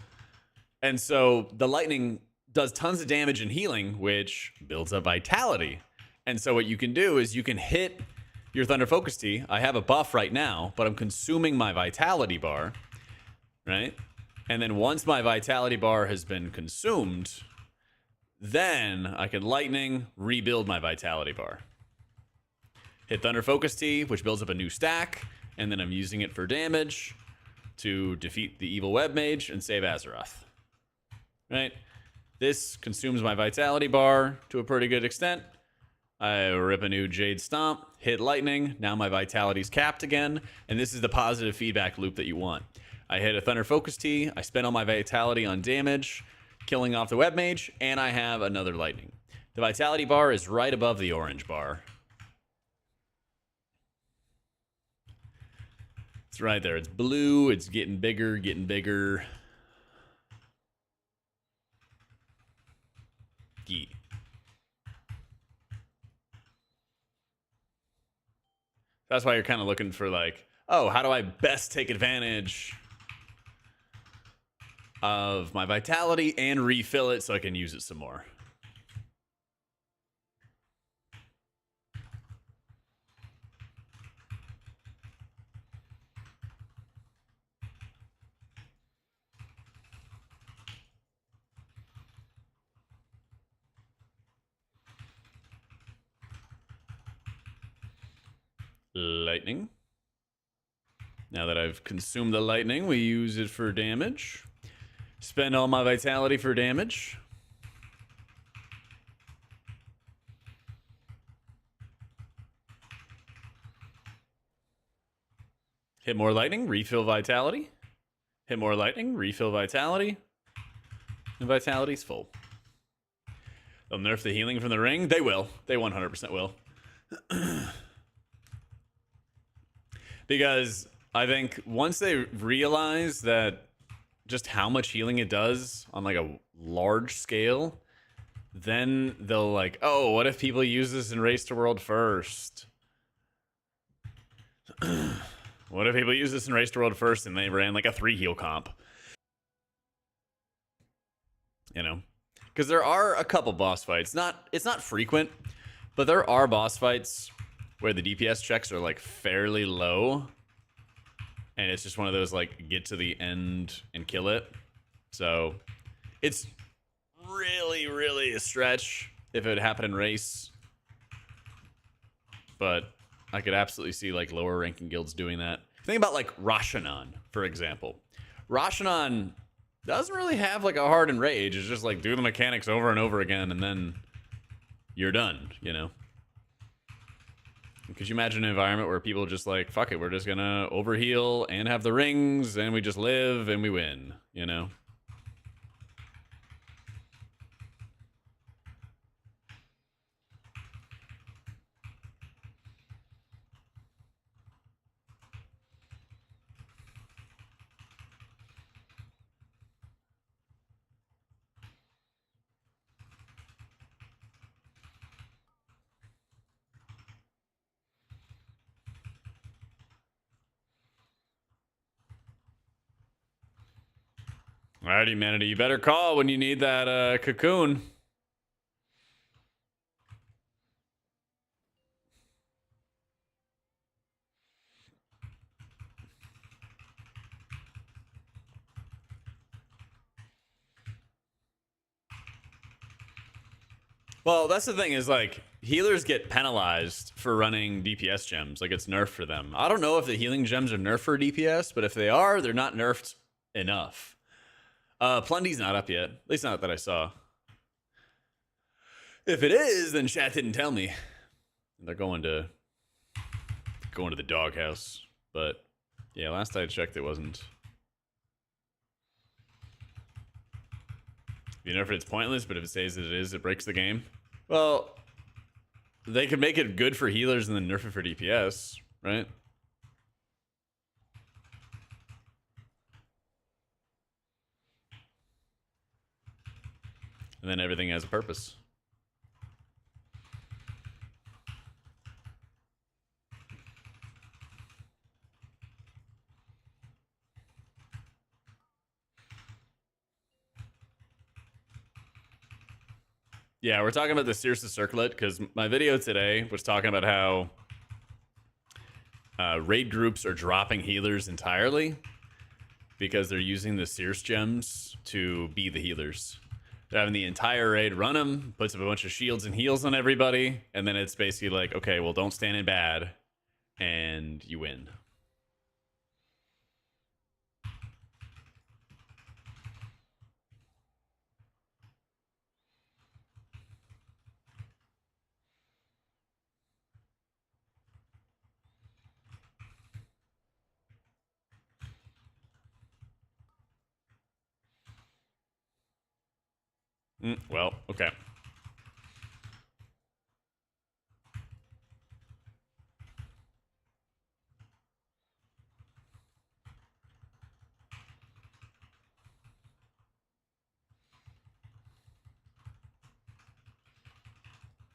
And so the lightning does tons of damage and healing, which builds up vitality. And so what you can do is you can hit your Thunder Focus T. I have a buff right now, but I'm consuming my vitality bar, right? And then once my vitality bar has been consumed, then I can lightning, rebuild my vitality bar. Hit Thunder Focus T, which builds up a new stack, and then I'm using it for damage to defeat the evil web mage and save Azeroth. Right? This consumes my vitality bar to a pretty good extent. I rip a new Jade Stomp, hit lightning, now my vitality's capped again, and this is the positive feedback loop that you want. I hit a Thunder Focus T, I spend all my vitality on damage, killing off the web mage, and I have another lightning. The vitality bar is right above the orange bar. It's right there. It's blue, it's getting bigger, getting bigger. Yeah. That's why you're kind of looking for like, oh, how do I best take advantage of my vitality and refill it so I can use it some more. Lightning. Now that I've consumed the lightning, we use it for damage. Spend all my vitality for damage. Hit more lightning, refill vitality. Hit more lightning, refill vitality. And vitality's full. They'll nerf the healing from the ring. They will. They 100% will. Because I think once they realize that just how much healing it does on like a large scale, then they'll like, oh, what if people use this in Race to World first? What if people use this in Race to World first and they ran like a 3 heal comp? You know? Because there are a couple boss fights. It's not frequent, but there are boss fights where the DPS checks are like fairly low. And it's just one of those like get to the end and kill it. So it's really, really a stretch if it would happen in Race. But I could absolutely see like lower ranking guilds doing that. Think about like Rashanan, for example. Rashanan doesn't really have like a hardened rage. It's just like do the mechanics over and over again and then you're done, you know? Could you imagine an environment where people just like, fuck it, we're just gonna overheal and have the rings and we just live and we win, you know? All right, humanity, you better call when you need that cocoon. Well, that's the thing is like healers get penalized for running DPS gems. Like it's nerfed for them. I don't know if the healing gems are nerfed for DPS, but if they are, they're not nerfed enough. Plundy's not up yet. At least not that I saw. If it is, then chat didn't tell me. They're going to the doghouse. But yeah, last I checked, it wasn't. If you nerf it, it's pointless, but if it stays as it is, it breaks the game. Well, they could make it good for healers and then nerf it for DPS, right? And then everything has a purpose. Yeah, we're talking about the Circe Circlet because my video today was talking about how raid groups are dropping healers entirely because they're using the Circe gems to be the healers. They're having the entire raid run them, puts up a bunch of shields and heals on everybody, and then it's basically like, okay, well, don't stand in bad, and you win. Well, okay.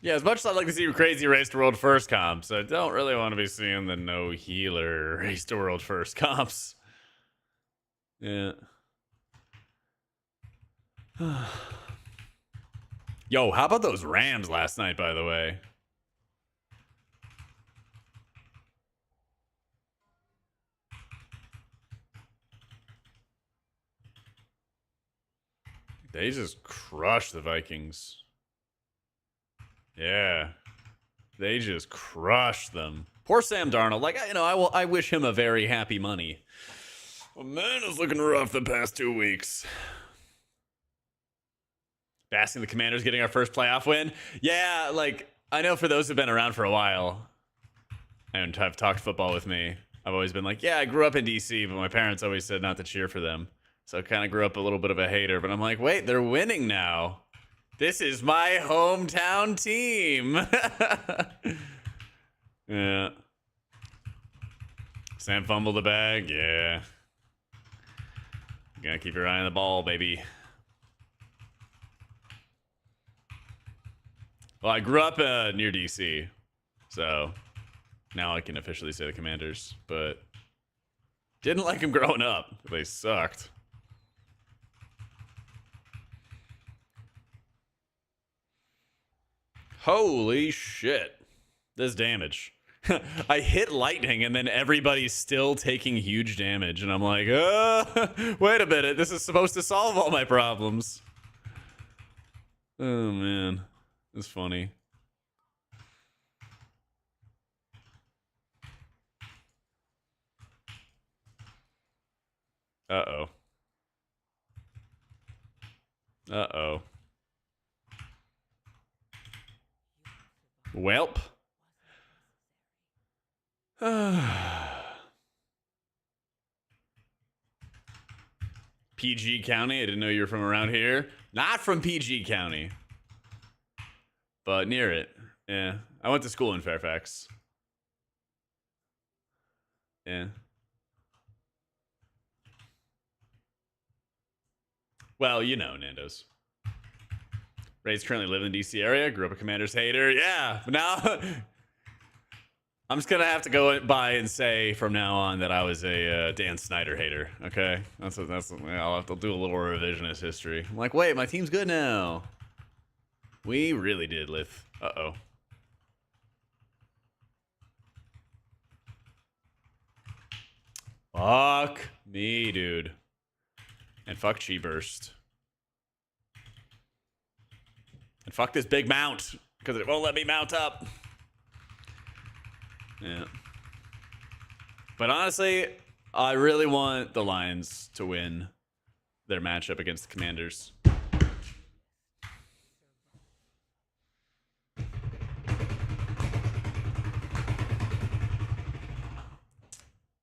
Yeah, as much as I'd like to see crazy Race to World first comps, I don't really want to be seeing the no healer Race to World first comps. Yeah. Yo, how about those Rams last night, by the way? They just crushed the Vikings. Yeah. They just crushed them. Poor Sam Darnold. Like, you know, I wish him a very happy money. Well, man, it's looking rough the past 2 weeks. Basking the Commanders getting our first playoff win. Yeah, like, I know for those who've been around for a while and have talked football with me, I've always been like, yeah, I grew up in DC, but my parents always said not to cheer for them. So I kind of grew up a little bit of a hater, but I'm like, wait, they're winning now. This is my hometown team. Yeah. Sam fumbled the bag. Yeah. You gotta keep your eye on the ball, baby. Well, I grew up near DC, so now I can officially say the Commanders, but didn't like them growing up. They sucked. Holy shit. This damage. I hit lightning and then everybody's still taking huge damage. And I'm like, wait a minute. This is supposed to solve all my problems. Oh, man. It's funny. Uh-oh. Uh-oh. Welp. PG County? I didn't know you were from around here. Not from PG County. But near it. Yeah. I went to school in Fairfax. Yeah. Well, you know, Nando's. Ray's currently live in the DC area. Grew up a Commanders hater. Yeah. But now I'm just gonna have to go by and say from now on that I was a Dan Snyder hater. Okay, that's I'll have to do a little revisionist history. I'm like, wait, my team's good now. We really did live. Uh-oh. Fuck me, dude. And fuck Chi Burst. And fuck this big mount, because it won't let me mount up. Yeah. But honestly, I really want the Lions to win their matchup against the Commanders.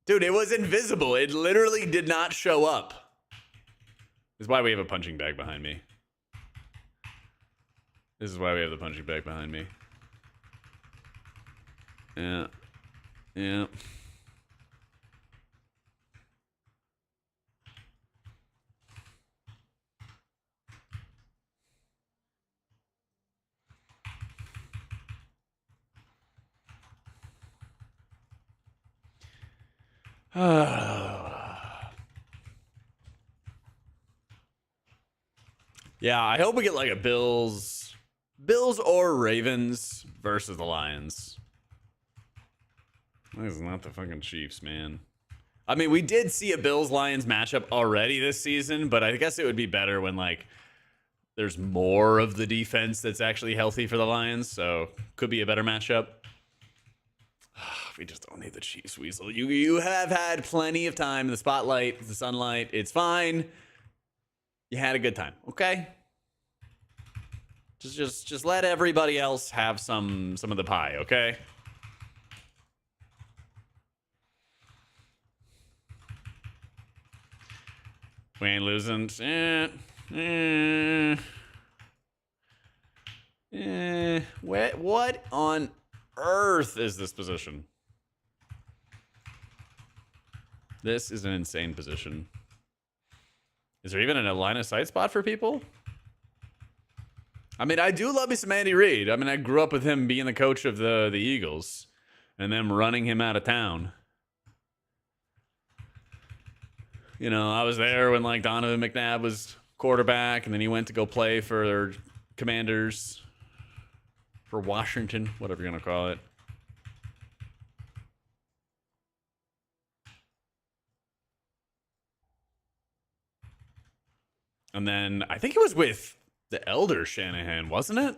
Dude, it was invisible. It literally did not show up. This is why we have a punching bag behind me. This is why we have the punching bag behind me. Yeah. Yeah. Yeah, I hope we get like a Bills or Ravens versus the Lions. This is not the fucking Chiefs, man. I mean, we did see a Bills-Lions matchup already this season, but I guess it would be better when like there's more of the defense that's actually healthy for the Lions, so could be a better matchup. We just don't need the Chiefs, Weasel. You have had plenty of time in the spotlight, the sunlight. It's fine. You had a good time, okay? Just let everybody else have some of the pie, okay? We ain't losing. What on earth is this position? This is an insane position. Is there even a line of sight spot for people? I mean, I do love me some Andy Reid. I mean, I grew up with him being the coach of the Eagles and them running him out of town. You know, I was there when like Donovan McNabb was quarterback, and then he went to go play for Commanders, for Washington, whatever you're gonna call it. And then I think it was with the elder Shanahan, wasn't it?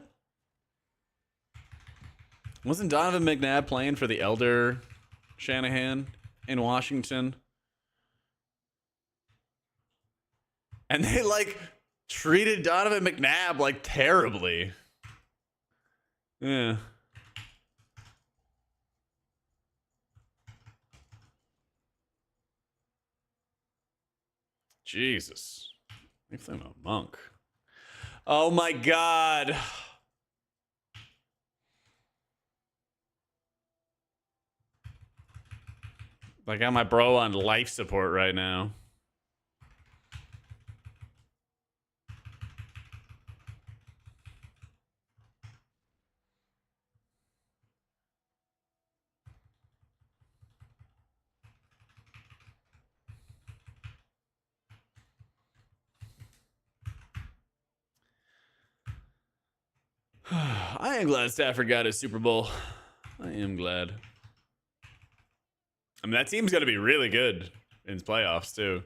Wasn't Donovan McNabb playing for the elder Shanahan in Washington? And they like treated Donovan McNabb like terribly. Yeah. Jesus. If I'm a monk. Oh my God. I got my bro on life support right now. I am glad Stafford got his Super Bowl. I am glad. I mean, that team's got to be really good in playoffs, too.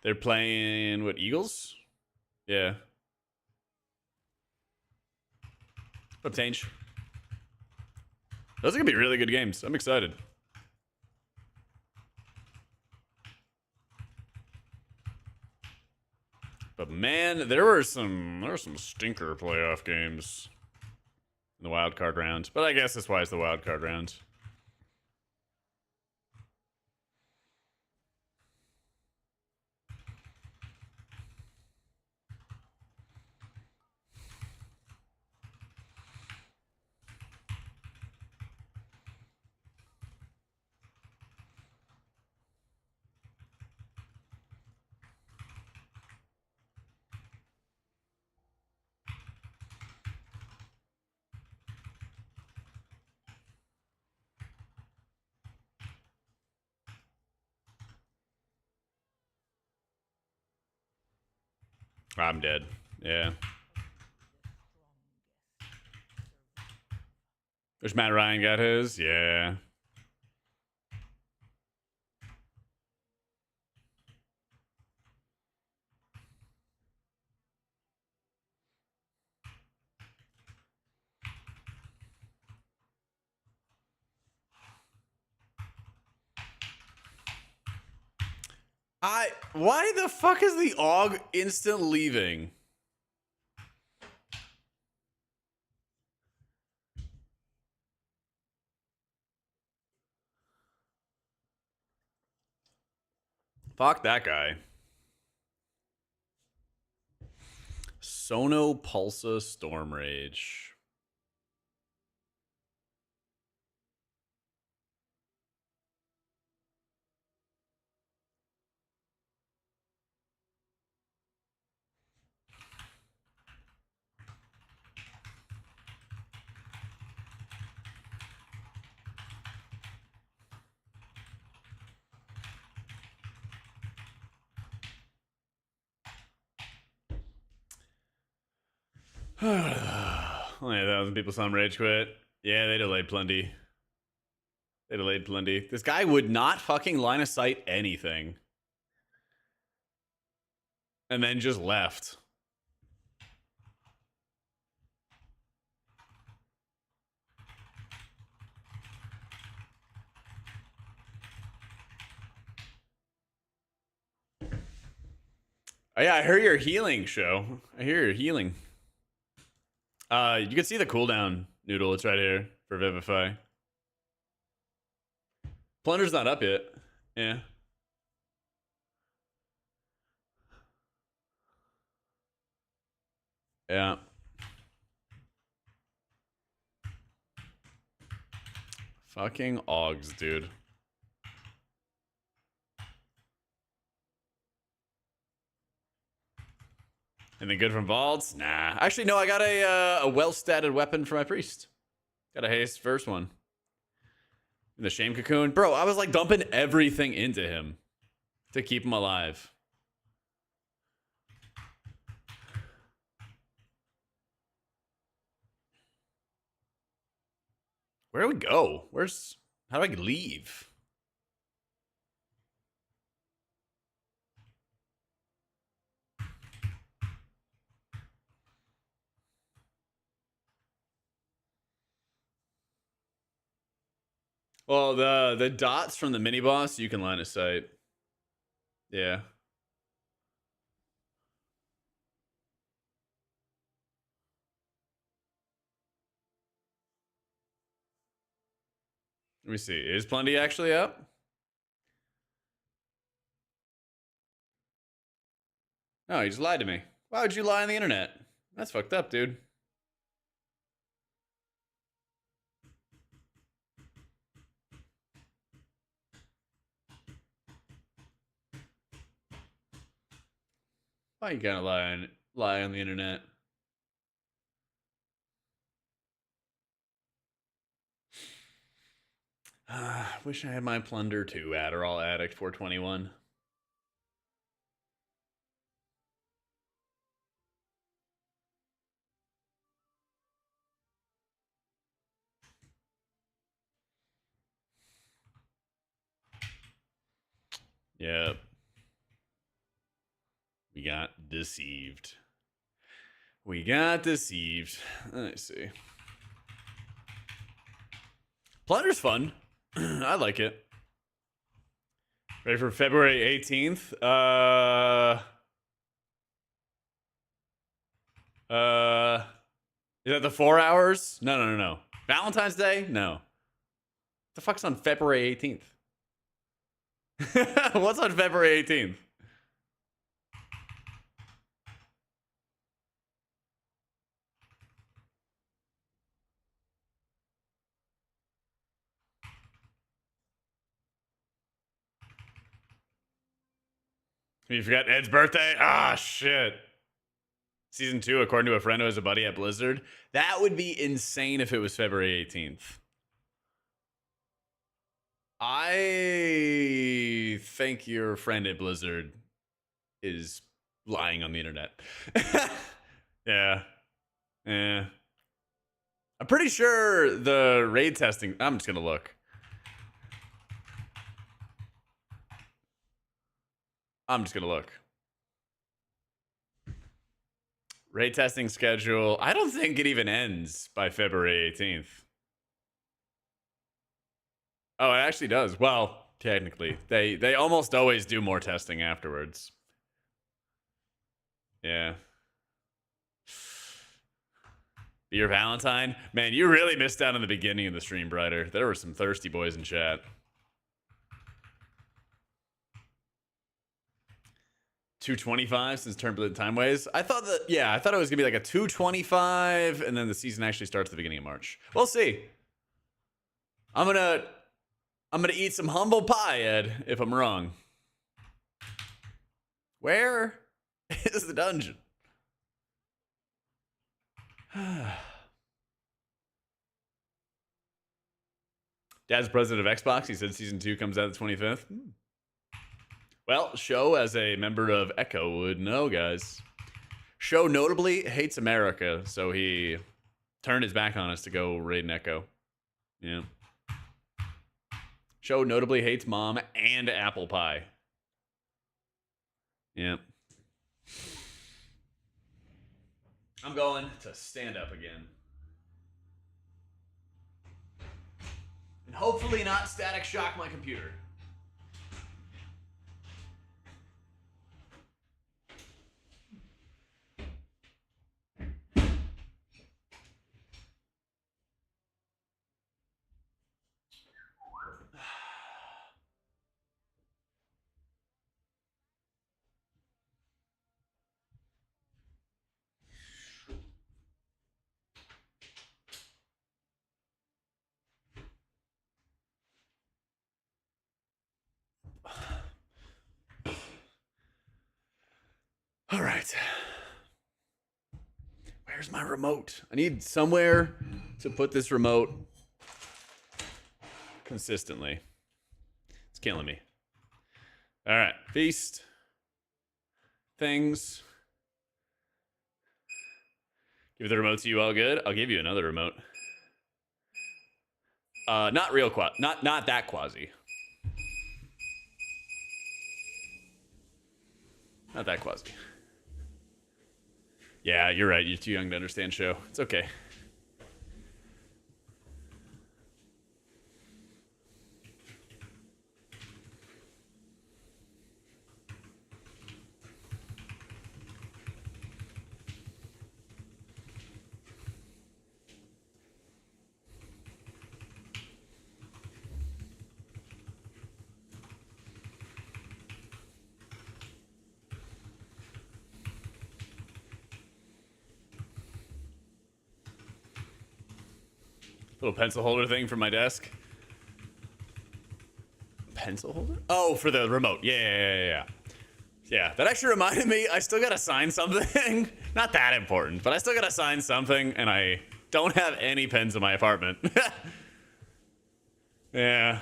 They're playing, what, Eagles? Yeah. What up, Tange? Those are going to be really good games. I'm excited. But man, there were some stinker playoff games in the wild card round. But I guess that's why it's the wild card round. I'm dead. Yeah. There's Matt Ryan got his. Yeah. Why the fuck is the AUG instant leaving? Fuck that guy. Sono Pulsa Storm Rage. Only 1,000 people saw him rage quit. Yeah, they delayed plenty. They delayed plenty. This guy would not fucking line of sight anything. And then just left. Oh, yeah, I heard you're healing, Show. I hear you're healing. You can see the cooldown, Noodle. It's right here for Vivify. Plunder's not up yet. Yeah. Yeah. Fucking Augs, dude. Anything good from Vaults? Nah. Actually, no, I got a well-statted weapon for my priest. Got a haste first one. In the Shame Cocoon. Bro, I was like dumping everything into him to keep him alive. Where do we go? How do I leave? Well, the dots from the mini boss, you can line of sight. Yeah. Let me see. Is Plenty actually up? No, he just lied to me. Why would you lie on the internet? That's fucked up, dude. Why you gotta lie on the internet? Wish I had my Plunder too. Adderall Addict 421. Yep. We got deceived. We got deceived. Let's see. Plunder's fun. I like it. Ready for February 18th? Is that the 4 hours? No. Valentine's Day? No. The fuck's on February 18th? What's on February 18th? You forgot Ed's birthday? Ah, shit. Season 2, according to a friend who has a buddy at Blizzard. That would be insane if it was February 18th. I think your friend at Blizzard is lying on the internet. Yeah. I'm pretty sure the raid testing... I'm just going to look. Raid testing schedule. I don't think it even ends by February 18th. Oh, it actually does. Well, technically. They almost always do more testing afterwards. Yeah. Be your Valentine? Man, you really missed out on the beginning of the stream, Brighter. There were some thirsty boys in chat. 225 since Turbulent Time Ways. I thought it was gonna be like a 225, and then the season actually starts at the beginning of March. We'll see. I'm gonna eat some humble pie, Ed, if I'm wrong. Where is the dungeon? Dad's president of Xbox. He said season 2 comes out the 25th. Well, Show, as a member of Echo, would know, guys. Show notably hates America, so he turned his back on us to go raid an Echo. Yeah. Show notably hates Mom and apple pie. Yeah. I'm going to stand up again. And hopefully not static shock my computer. All right. Where's my remote? I need somewhere to put this remote consistently. It's killing me. All right. Feast. Things. Give the remote to you all good. I'll give you another remote. Not real not that quasi. Not that quasi. Yeah, you're right. You're too young to understand Show. It's okay. Little pencil holder thing for my desk. Pencil holder? Oh, for the remote. Yeah. Yeah, that actually reminded me, I still gotta sign something. Not that important, but I still gotta sign something, and I don't have any pens in my apartment. Yeah.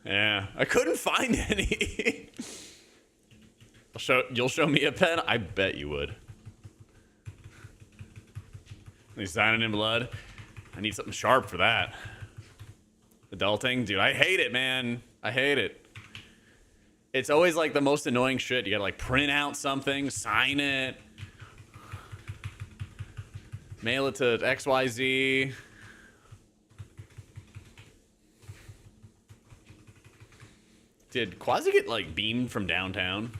Yeah, I couldn't find any. You'll show me a pen? I bet you would. He's signing in blood. I need something sharp for that. Adulting, dude, I hate it, man. I hate it. It's always like the most annoying shit. You gotta like print out something, sign it, mail it to XYZ. Did Quasi get like beamed from downtown?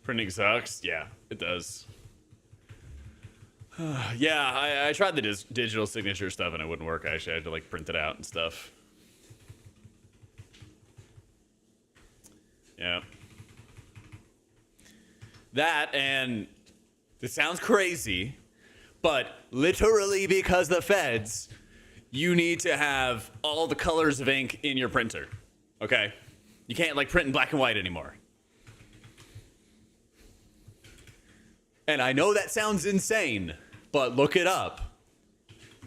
Printing sucks. Yeah, it does. Yeah, I tried the digital signature stuff and it wouldn't work. Actually, I had to like print it out and stuff. Yeah. That, and this sounds crazy, but literally because the feds, you need to have all the colors of ink in your printer. Okay? You can't like print in black and white anymore. And I know that sounds insane, but look it up.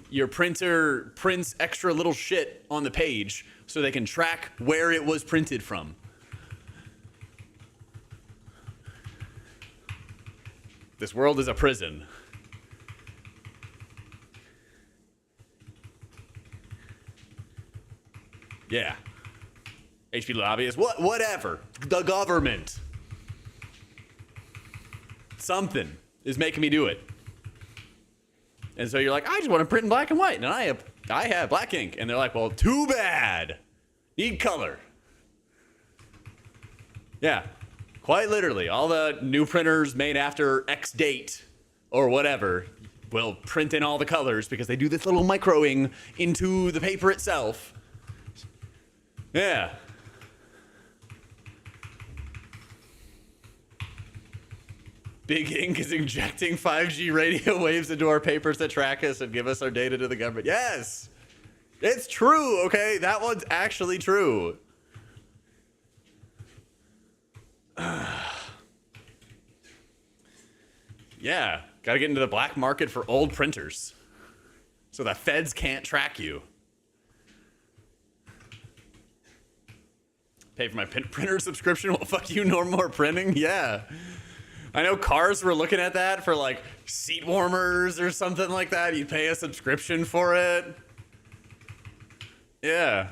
Your printer prints extra little shit on the page so they can track where it was printed from. This world is a prison. Yeah. HP lobbyists, whatever. The government. Something is making me do it. And so you're like, I just want to print in black and white. And I have black ink. And they're like, well, too bad. Need color. Yeah. Quite literally. All the new printers made after X date or whatever will print in all the colors because they do this little microing into the paper itself. Yeah. Big Ink is injecting 5G radio waves into our papers that track us and give us our data to the government. Yes! It's true, okay? That one's actually true. Yeah, gotta get into the black market for old printers so the feds can't track you. Pay for my printer subscription? Well, fuck you, no more printing? Yeah. I know cars were looking at that for like seat warmers or something like that. You pay a subscription for it. Yeah.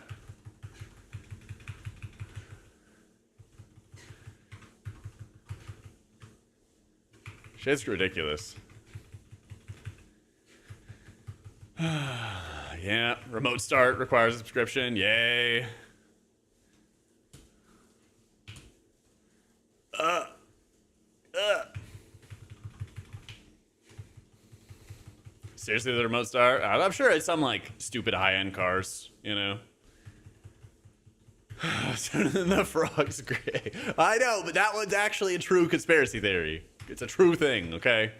Shit's ridiculous. Yeah, remote start requires a subscription. Yay. Seriously, the remote start? I'm sure it's some like stupid high-end cars, you know. The frog's gray. I know, but that one's actually a true conspiracy theory. It's a true thing, okay?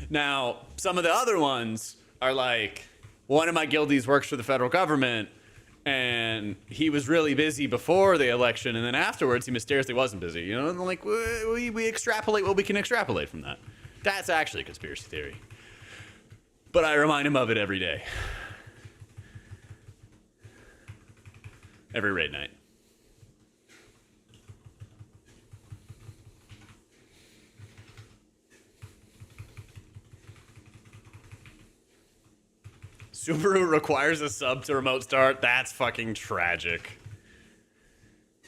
Now, some of the other ones are like, one of my guildies works for the federal government, and he was really busy before the election, and then afterwards he mysteriously wasn't busy. You know, and like we extrapolate what we can extrapolate from that. That's actually a conspiracy theory. But I remind him of it every day. Every raid night. Subaru requires a sub to remote start. That's fucking tragic.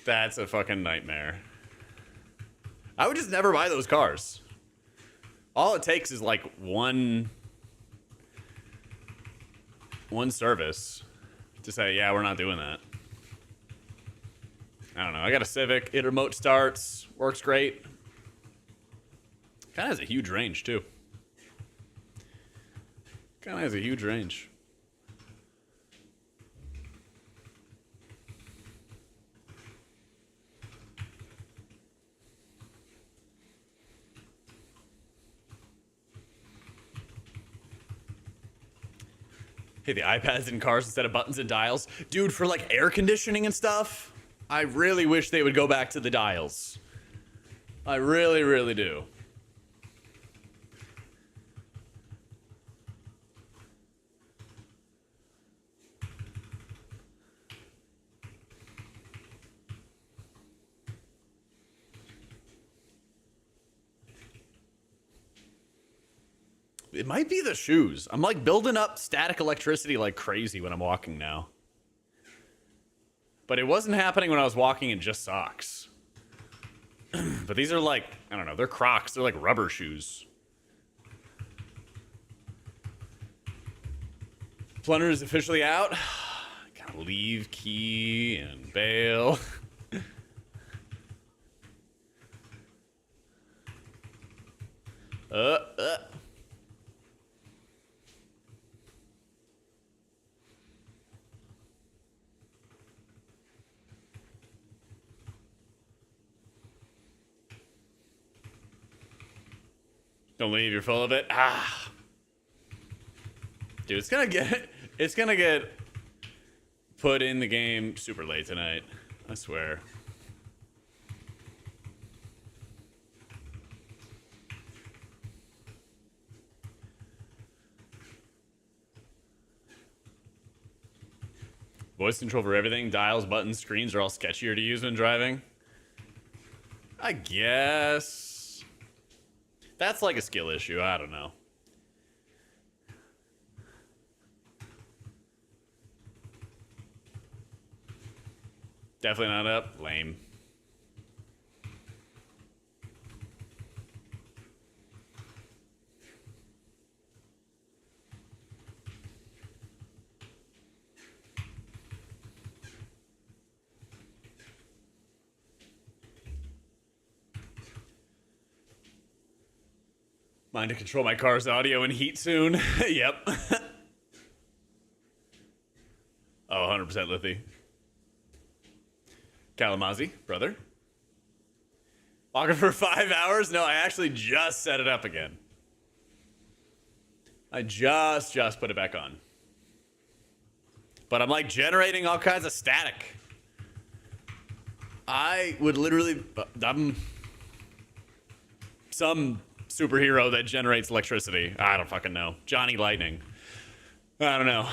That's a fucking nightmare. I would just never buy those cars. All it takes is like one service to say, yeah, we're not doing that. I don't know. I got a Civic. It remote starts. Works great. Kind of has a huge range, too. Kind of has a huge range. Hey, the iPads in cars instead of buttons and dials. Dude, for like air conditioning and stuff. I really wish they would go back to the dials. I really, really do. It might be the shoes. I'm like building up static electricity like crazy when I'm walking now. But it wasn't happening when I was walking in just socks. But these are like, I don't know, they're Crocs. They're like rubber shoes. Plunder is officially out. Gotta leave, key, and bail. Don't leave, you're full of it. Ah. Dude, it's gonna get put in the game super late tonight. I swear. Voice control for everything. Dials, buttons, screens are all sketchier to use when driving. I guess. That's like a skill issue. I don't know. Definitely not up. Lame. Mind to control my car's audio and heat soon. Yep. Oh, 100% Lithy. Kalamazoo, brother. Walking for 5 hours? No, I actually just set it up again. I just put it back on. But I'm like generating all kinds of static. I would literally... I'm some superhero that generates electricity. I don't fucking know. Johnny Lightning. I don't know.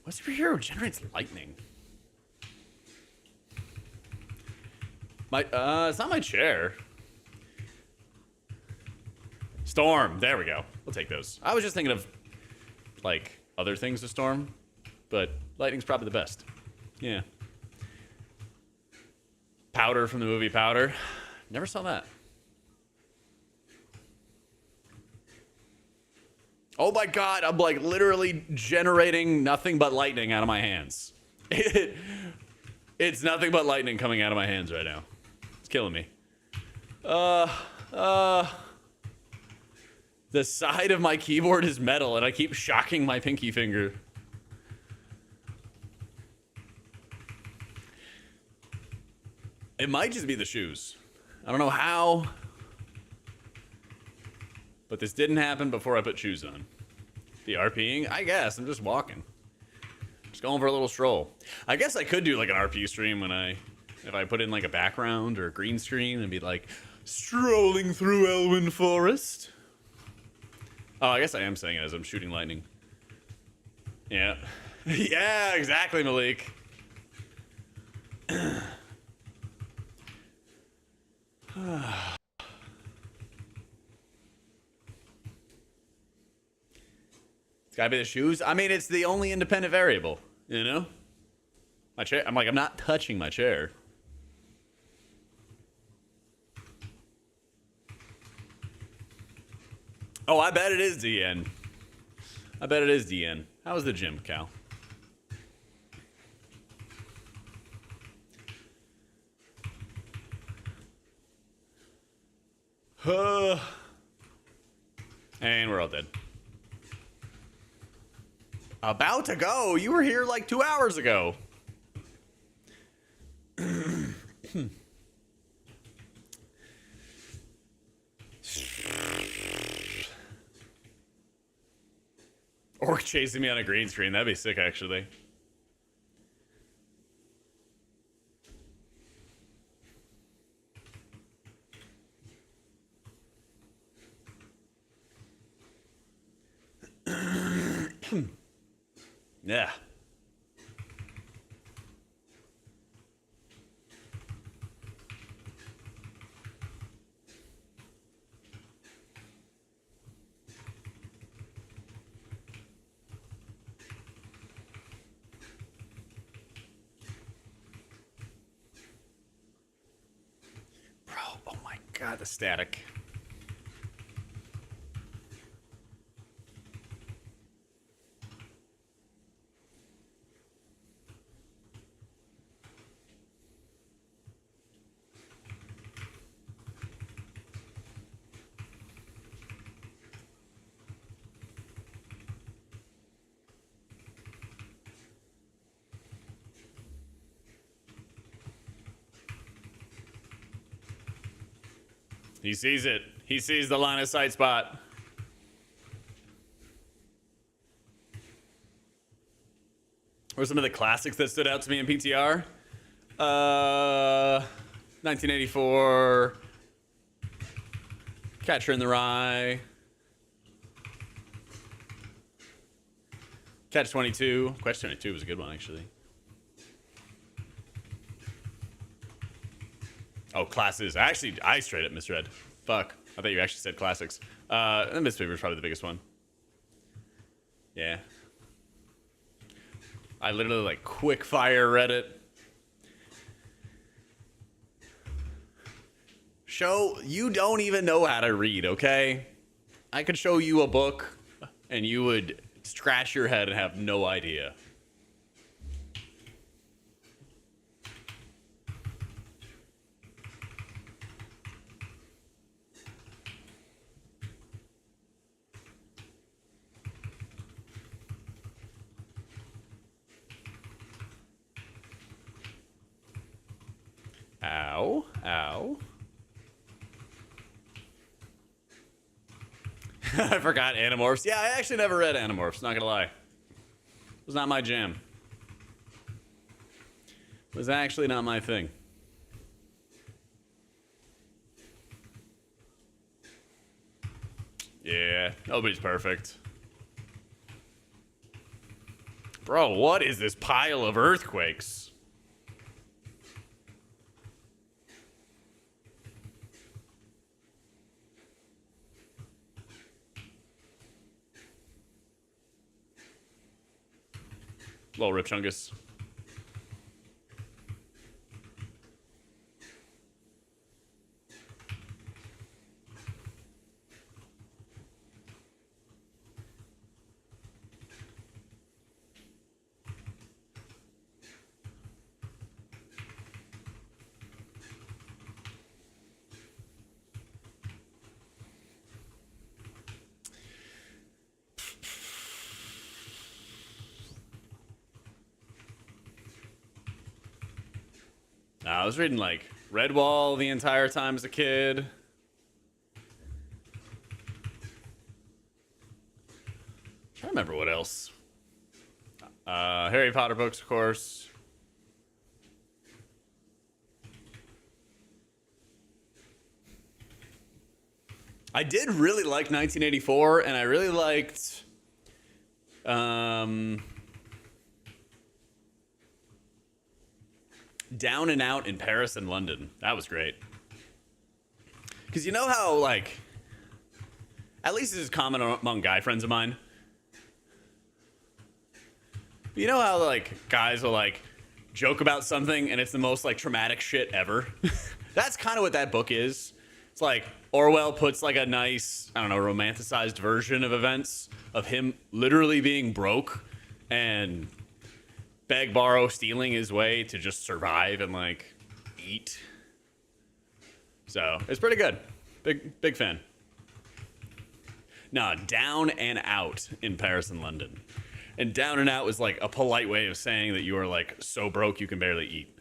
What superhero generates lightning? It's not my chair. Storm. There we go. We'll take those. I was just thinking of, like, other things to storm, but lightning's probably the best. Yeah. Powder from the movie Powder. Never saw that. Oh my god, I'm like literally generating nothing but lightning out of my hands. It's nothing but lightning coming out of my hands right now. It's killing me. The side of my keyboard is metal and I keep shocking my pinky finger. It might just be the shoes. I don't know how. But this didn't happen before I put shoes on. The RPing? I guess. I'm just walking. Just going for a little stroll. I guess I could do like an RP stream if I put in like a background or a green screen and be like, strolling through Elwyn Forest. Oh, I guess I am saying it as I'm shooting lightning. Yeah. Yeah, exactly, Malik. It's gotta be the shoes. I mean, it's the only independent variable, you know? My chair, I'm not touching my chair. Oh, I bet it is DN. I bet it is DN. How was the gym, Cal? And we're all dead. About to go? You were here like 2 hours ago. Orc chasing me on a green screen. That'd be sick, actually. Yeah. Bro, oh my god, the static. He sees it. He sees the line of sight spot. What are some of the classics that stood out to me in PTR? 1984, Catcher in the Rye, Catch 22. Catch 22 was a good one, actually. Oh, classes. Actually, I straight up misread. Fuck. I thought you actually said classics. And Miss Paper is probably the biggest one. Yeah. I literally, like, quick fire read it. You don't even know how to read, okay? I could show you a book, and you would scratch your head and have no idea. Ow. Ow. I forgot Animorphs. Yeah, I actually never read Animorphs, not gonna lie. It was not my jam. It was actually not my thing. Yeah, nobody's perfect. Bro, what is this pile of earthquakes? Little Rip Chungus. I was reading like Redwall the entire time as a kid. I remember what else. Harry Potter books, of course. I did really like 1984, and I really liked Down and Out in Paris and London. That was great. Because you know how, like, at least this is common among guy friends of mine. You know how, like, guys will, like, joke about something and it's the most, like, traumatic shit ever? That's kind of what that book is. It's like Orwell puts, like, a nice, I don't know, romanticized version of events of him literally being broke and beg, borrow, stealing his way to just survive and, like, eat. So, it's pretty good. Big fan. No, Down and Out in Paris and London. And Down and Out was, like, a polite way of saying that you are, like, so broke you can barely eat.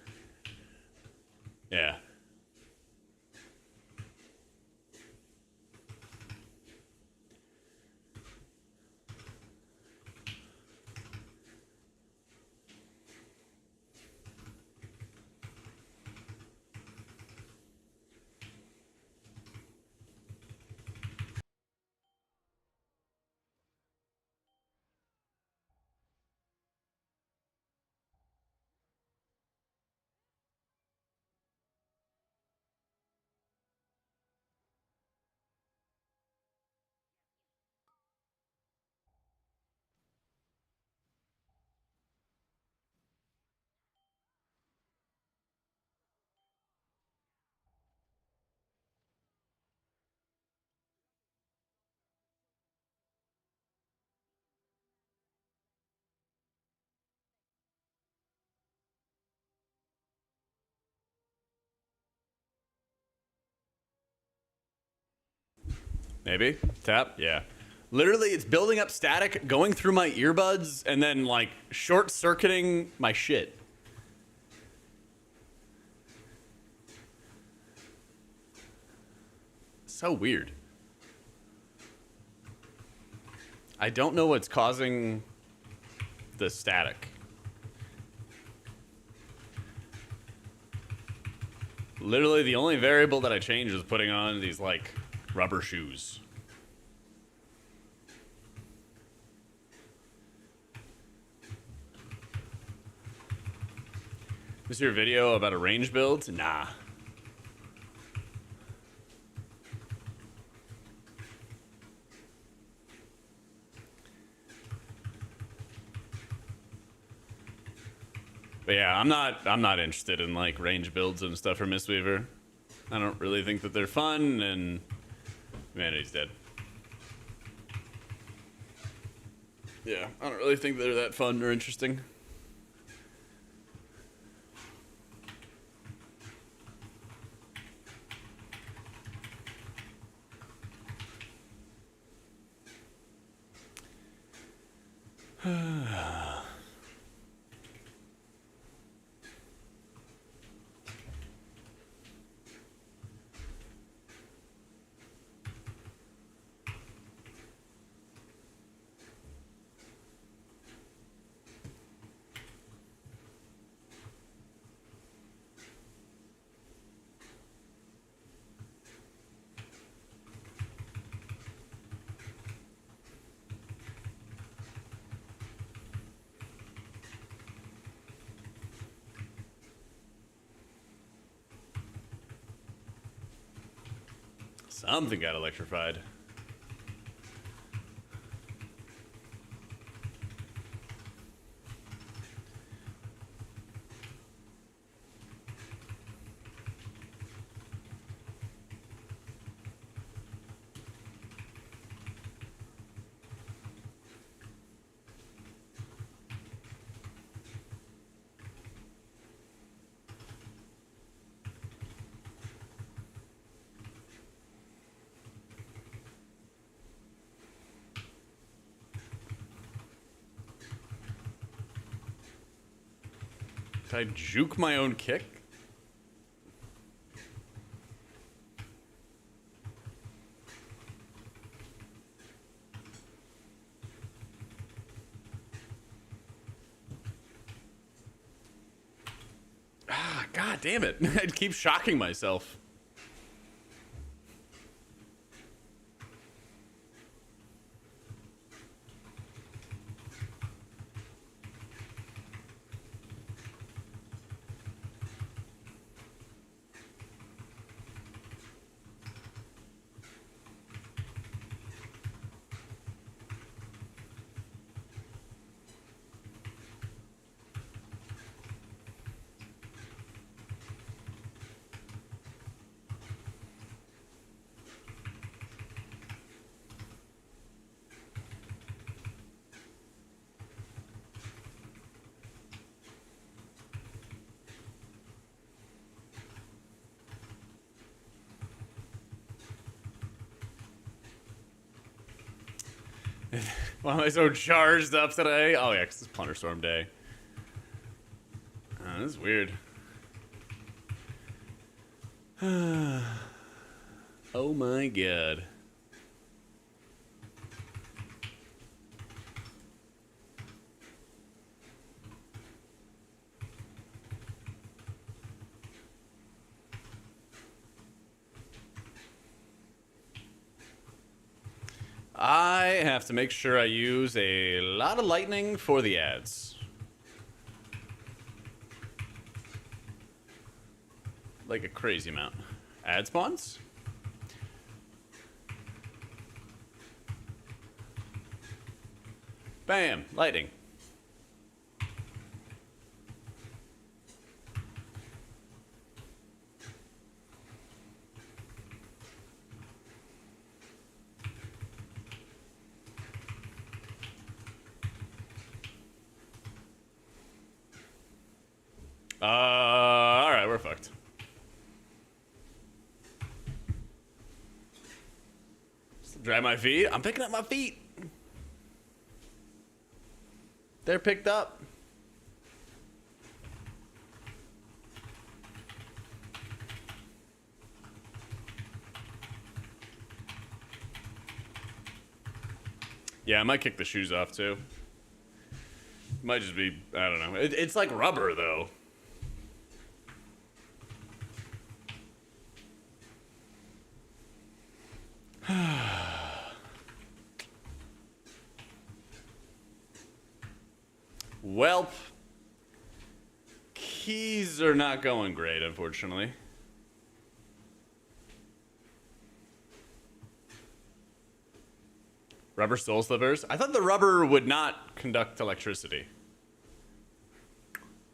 Yeah. Maybe. Tap? Yeah. Literally, it's building up static, going through my earbuds, and then, like, short-circuiting my shit. So weird. I don't know what's causing the static. Literally, the only variable that I changed was putting on these, like, rubber shoes. Was your video about a range build? Nah. But yeah, I'm not interested in like range builds and stuff for Mistweaver. I don't really think that they're fun, and humanity's dead. Yeah, I don't really think they're that fun or interesting. Something got electrified. Did I juke my own kick? Ah, god damn it. I'd keep shocking myself. Why am I so charged up today? Oh yeah, 'cause it's Plunderstorm Day. This is weird. Oh my god. I have to make sure I use a lot of lightning for the ads. Like a crazy amount. Ad spawns? Bam! Lightning. Alright, we're fucked. Dry my feet? I'm picking up my feet. They're picked up. Yeah, I might kick the shoes off too. Might just be, I don't know. It's like rubber though. Welp. Keys are not going great, unfortunately. Rubber soul slivers? I thought the rubber would not conduct electricity.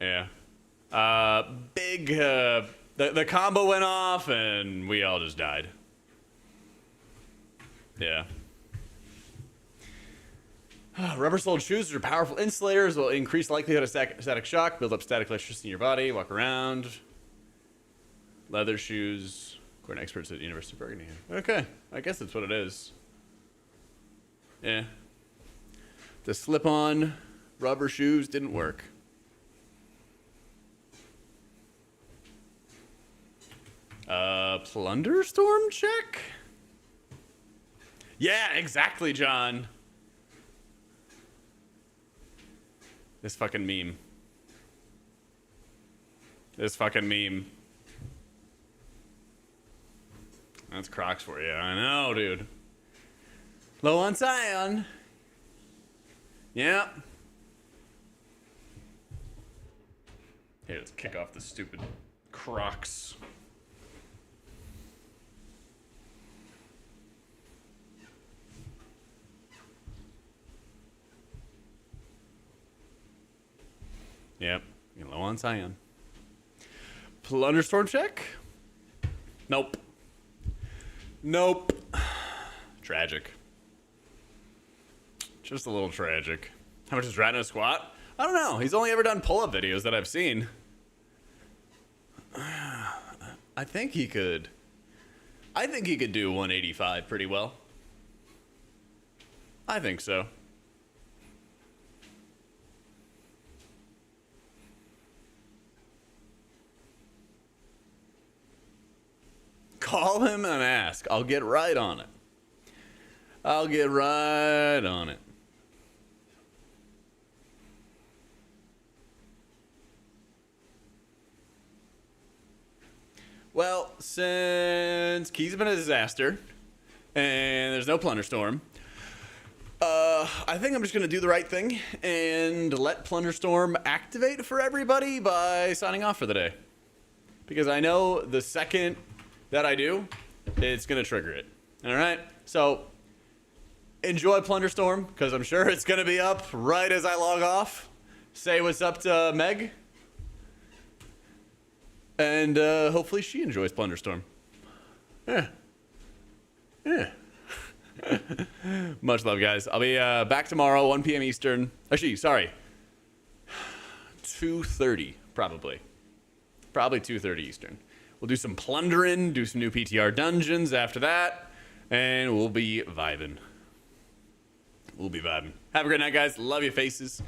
Yeah. The combo went off and we all just died. Yeah. Rubber-soled shoes are powerful insulators, will increase likelihood of static shock, build up static electricity in your body, walk around. Leather shoes, according to experts at the University of Burgundy. Okay, I guess that's what it is. Yeah. The slip-on rubber shoes didn't work. Plunderstorm check? Yeah, exactly, John. This fucking meme. This fucking meme. That's Crocs for you. I know, dude. Low on Scion. Yeah. Here, let's kick off the stupid Crocs. Yep. You're low on Scion. Plunderstorm check? Nope. Nope. Tragic. Just a little tragic. How much is Ratno squat? I don't know. He's only ever done pull-up videos that I've seen. I think he could do 185 pretty well. I think so. Call him and ask. I'll get right on it. I'll get right on it. Well, since Key's have been a disaster and there's no Plunderstorm, I think I'm just going to do the right thing and let Plunderstorm activate for everybody by signing off for the day. Because I know the second that I do, it's going to trigger it. All right? So enjoy Plunderstorm, because I'm sure it's going to be up right as I log off. Say what's up to Meg. And hopefully she enjoys Plunderstorm. Yeah. Yeah. Much love, guys. I'll be back tomorrow, 1 p.m. Eastern. Actually, sorry. 2:30, probably. Probably 2:30 Eastern. We'll do some plundering, do some new PTR dungeons after that, and we'll be vibing. We'll be vibing. Have a great night, guys. Love your faces.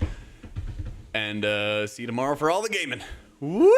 And see you tomorrow for all the gaming. Whoop!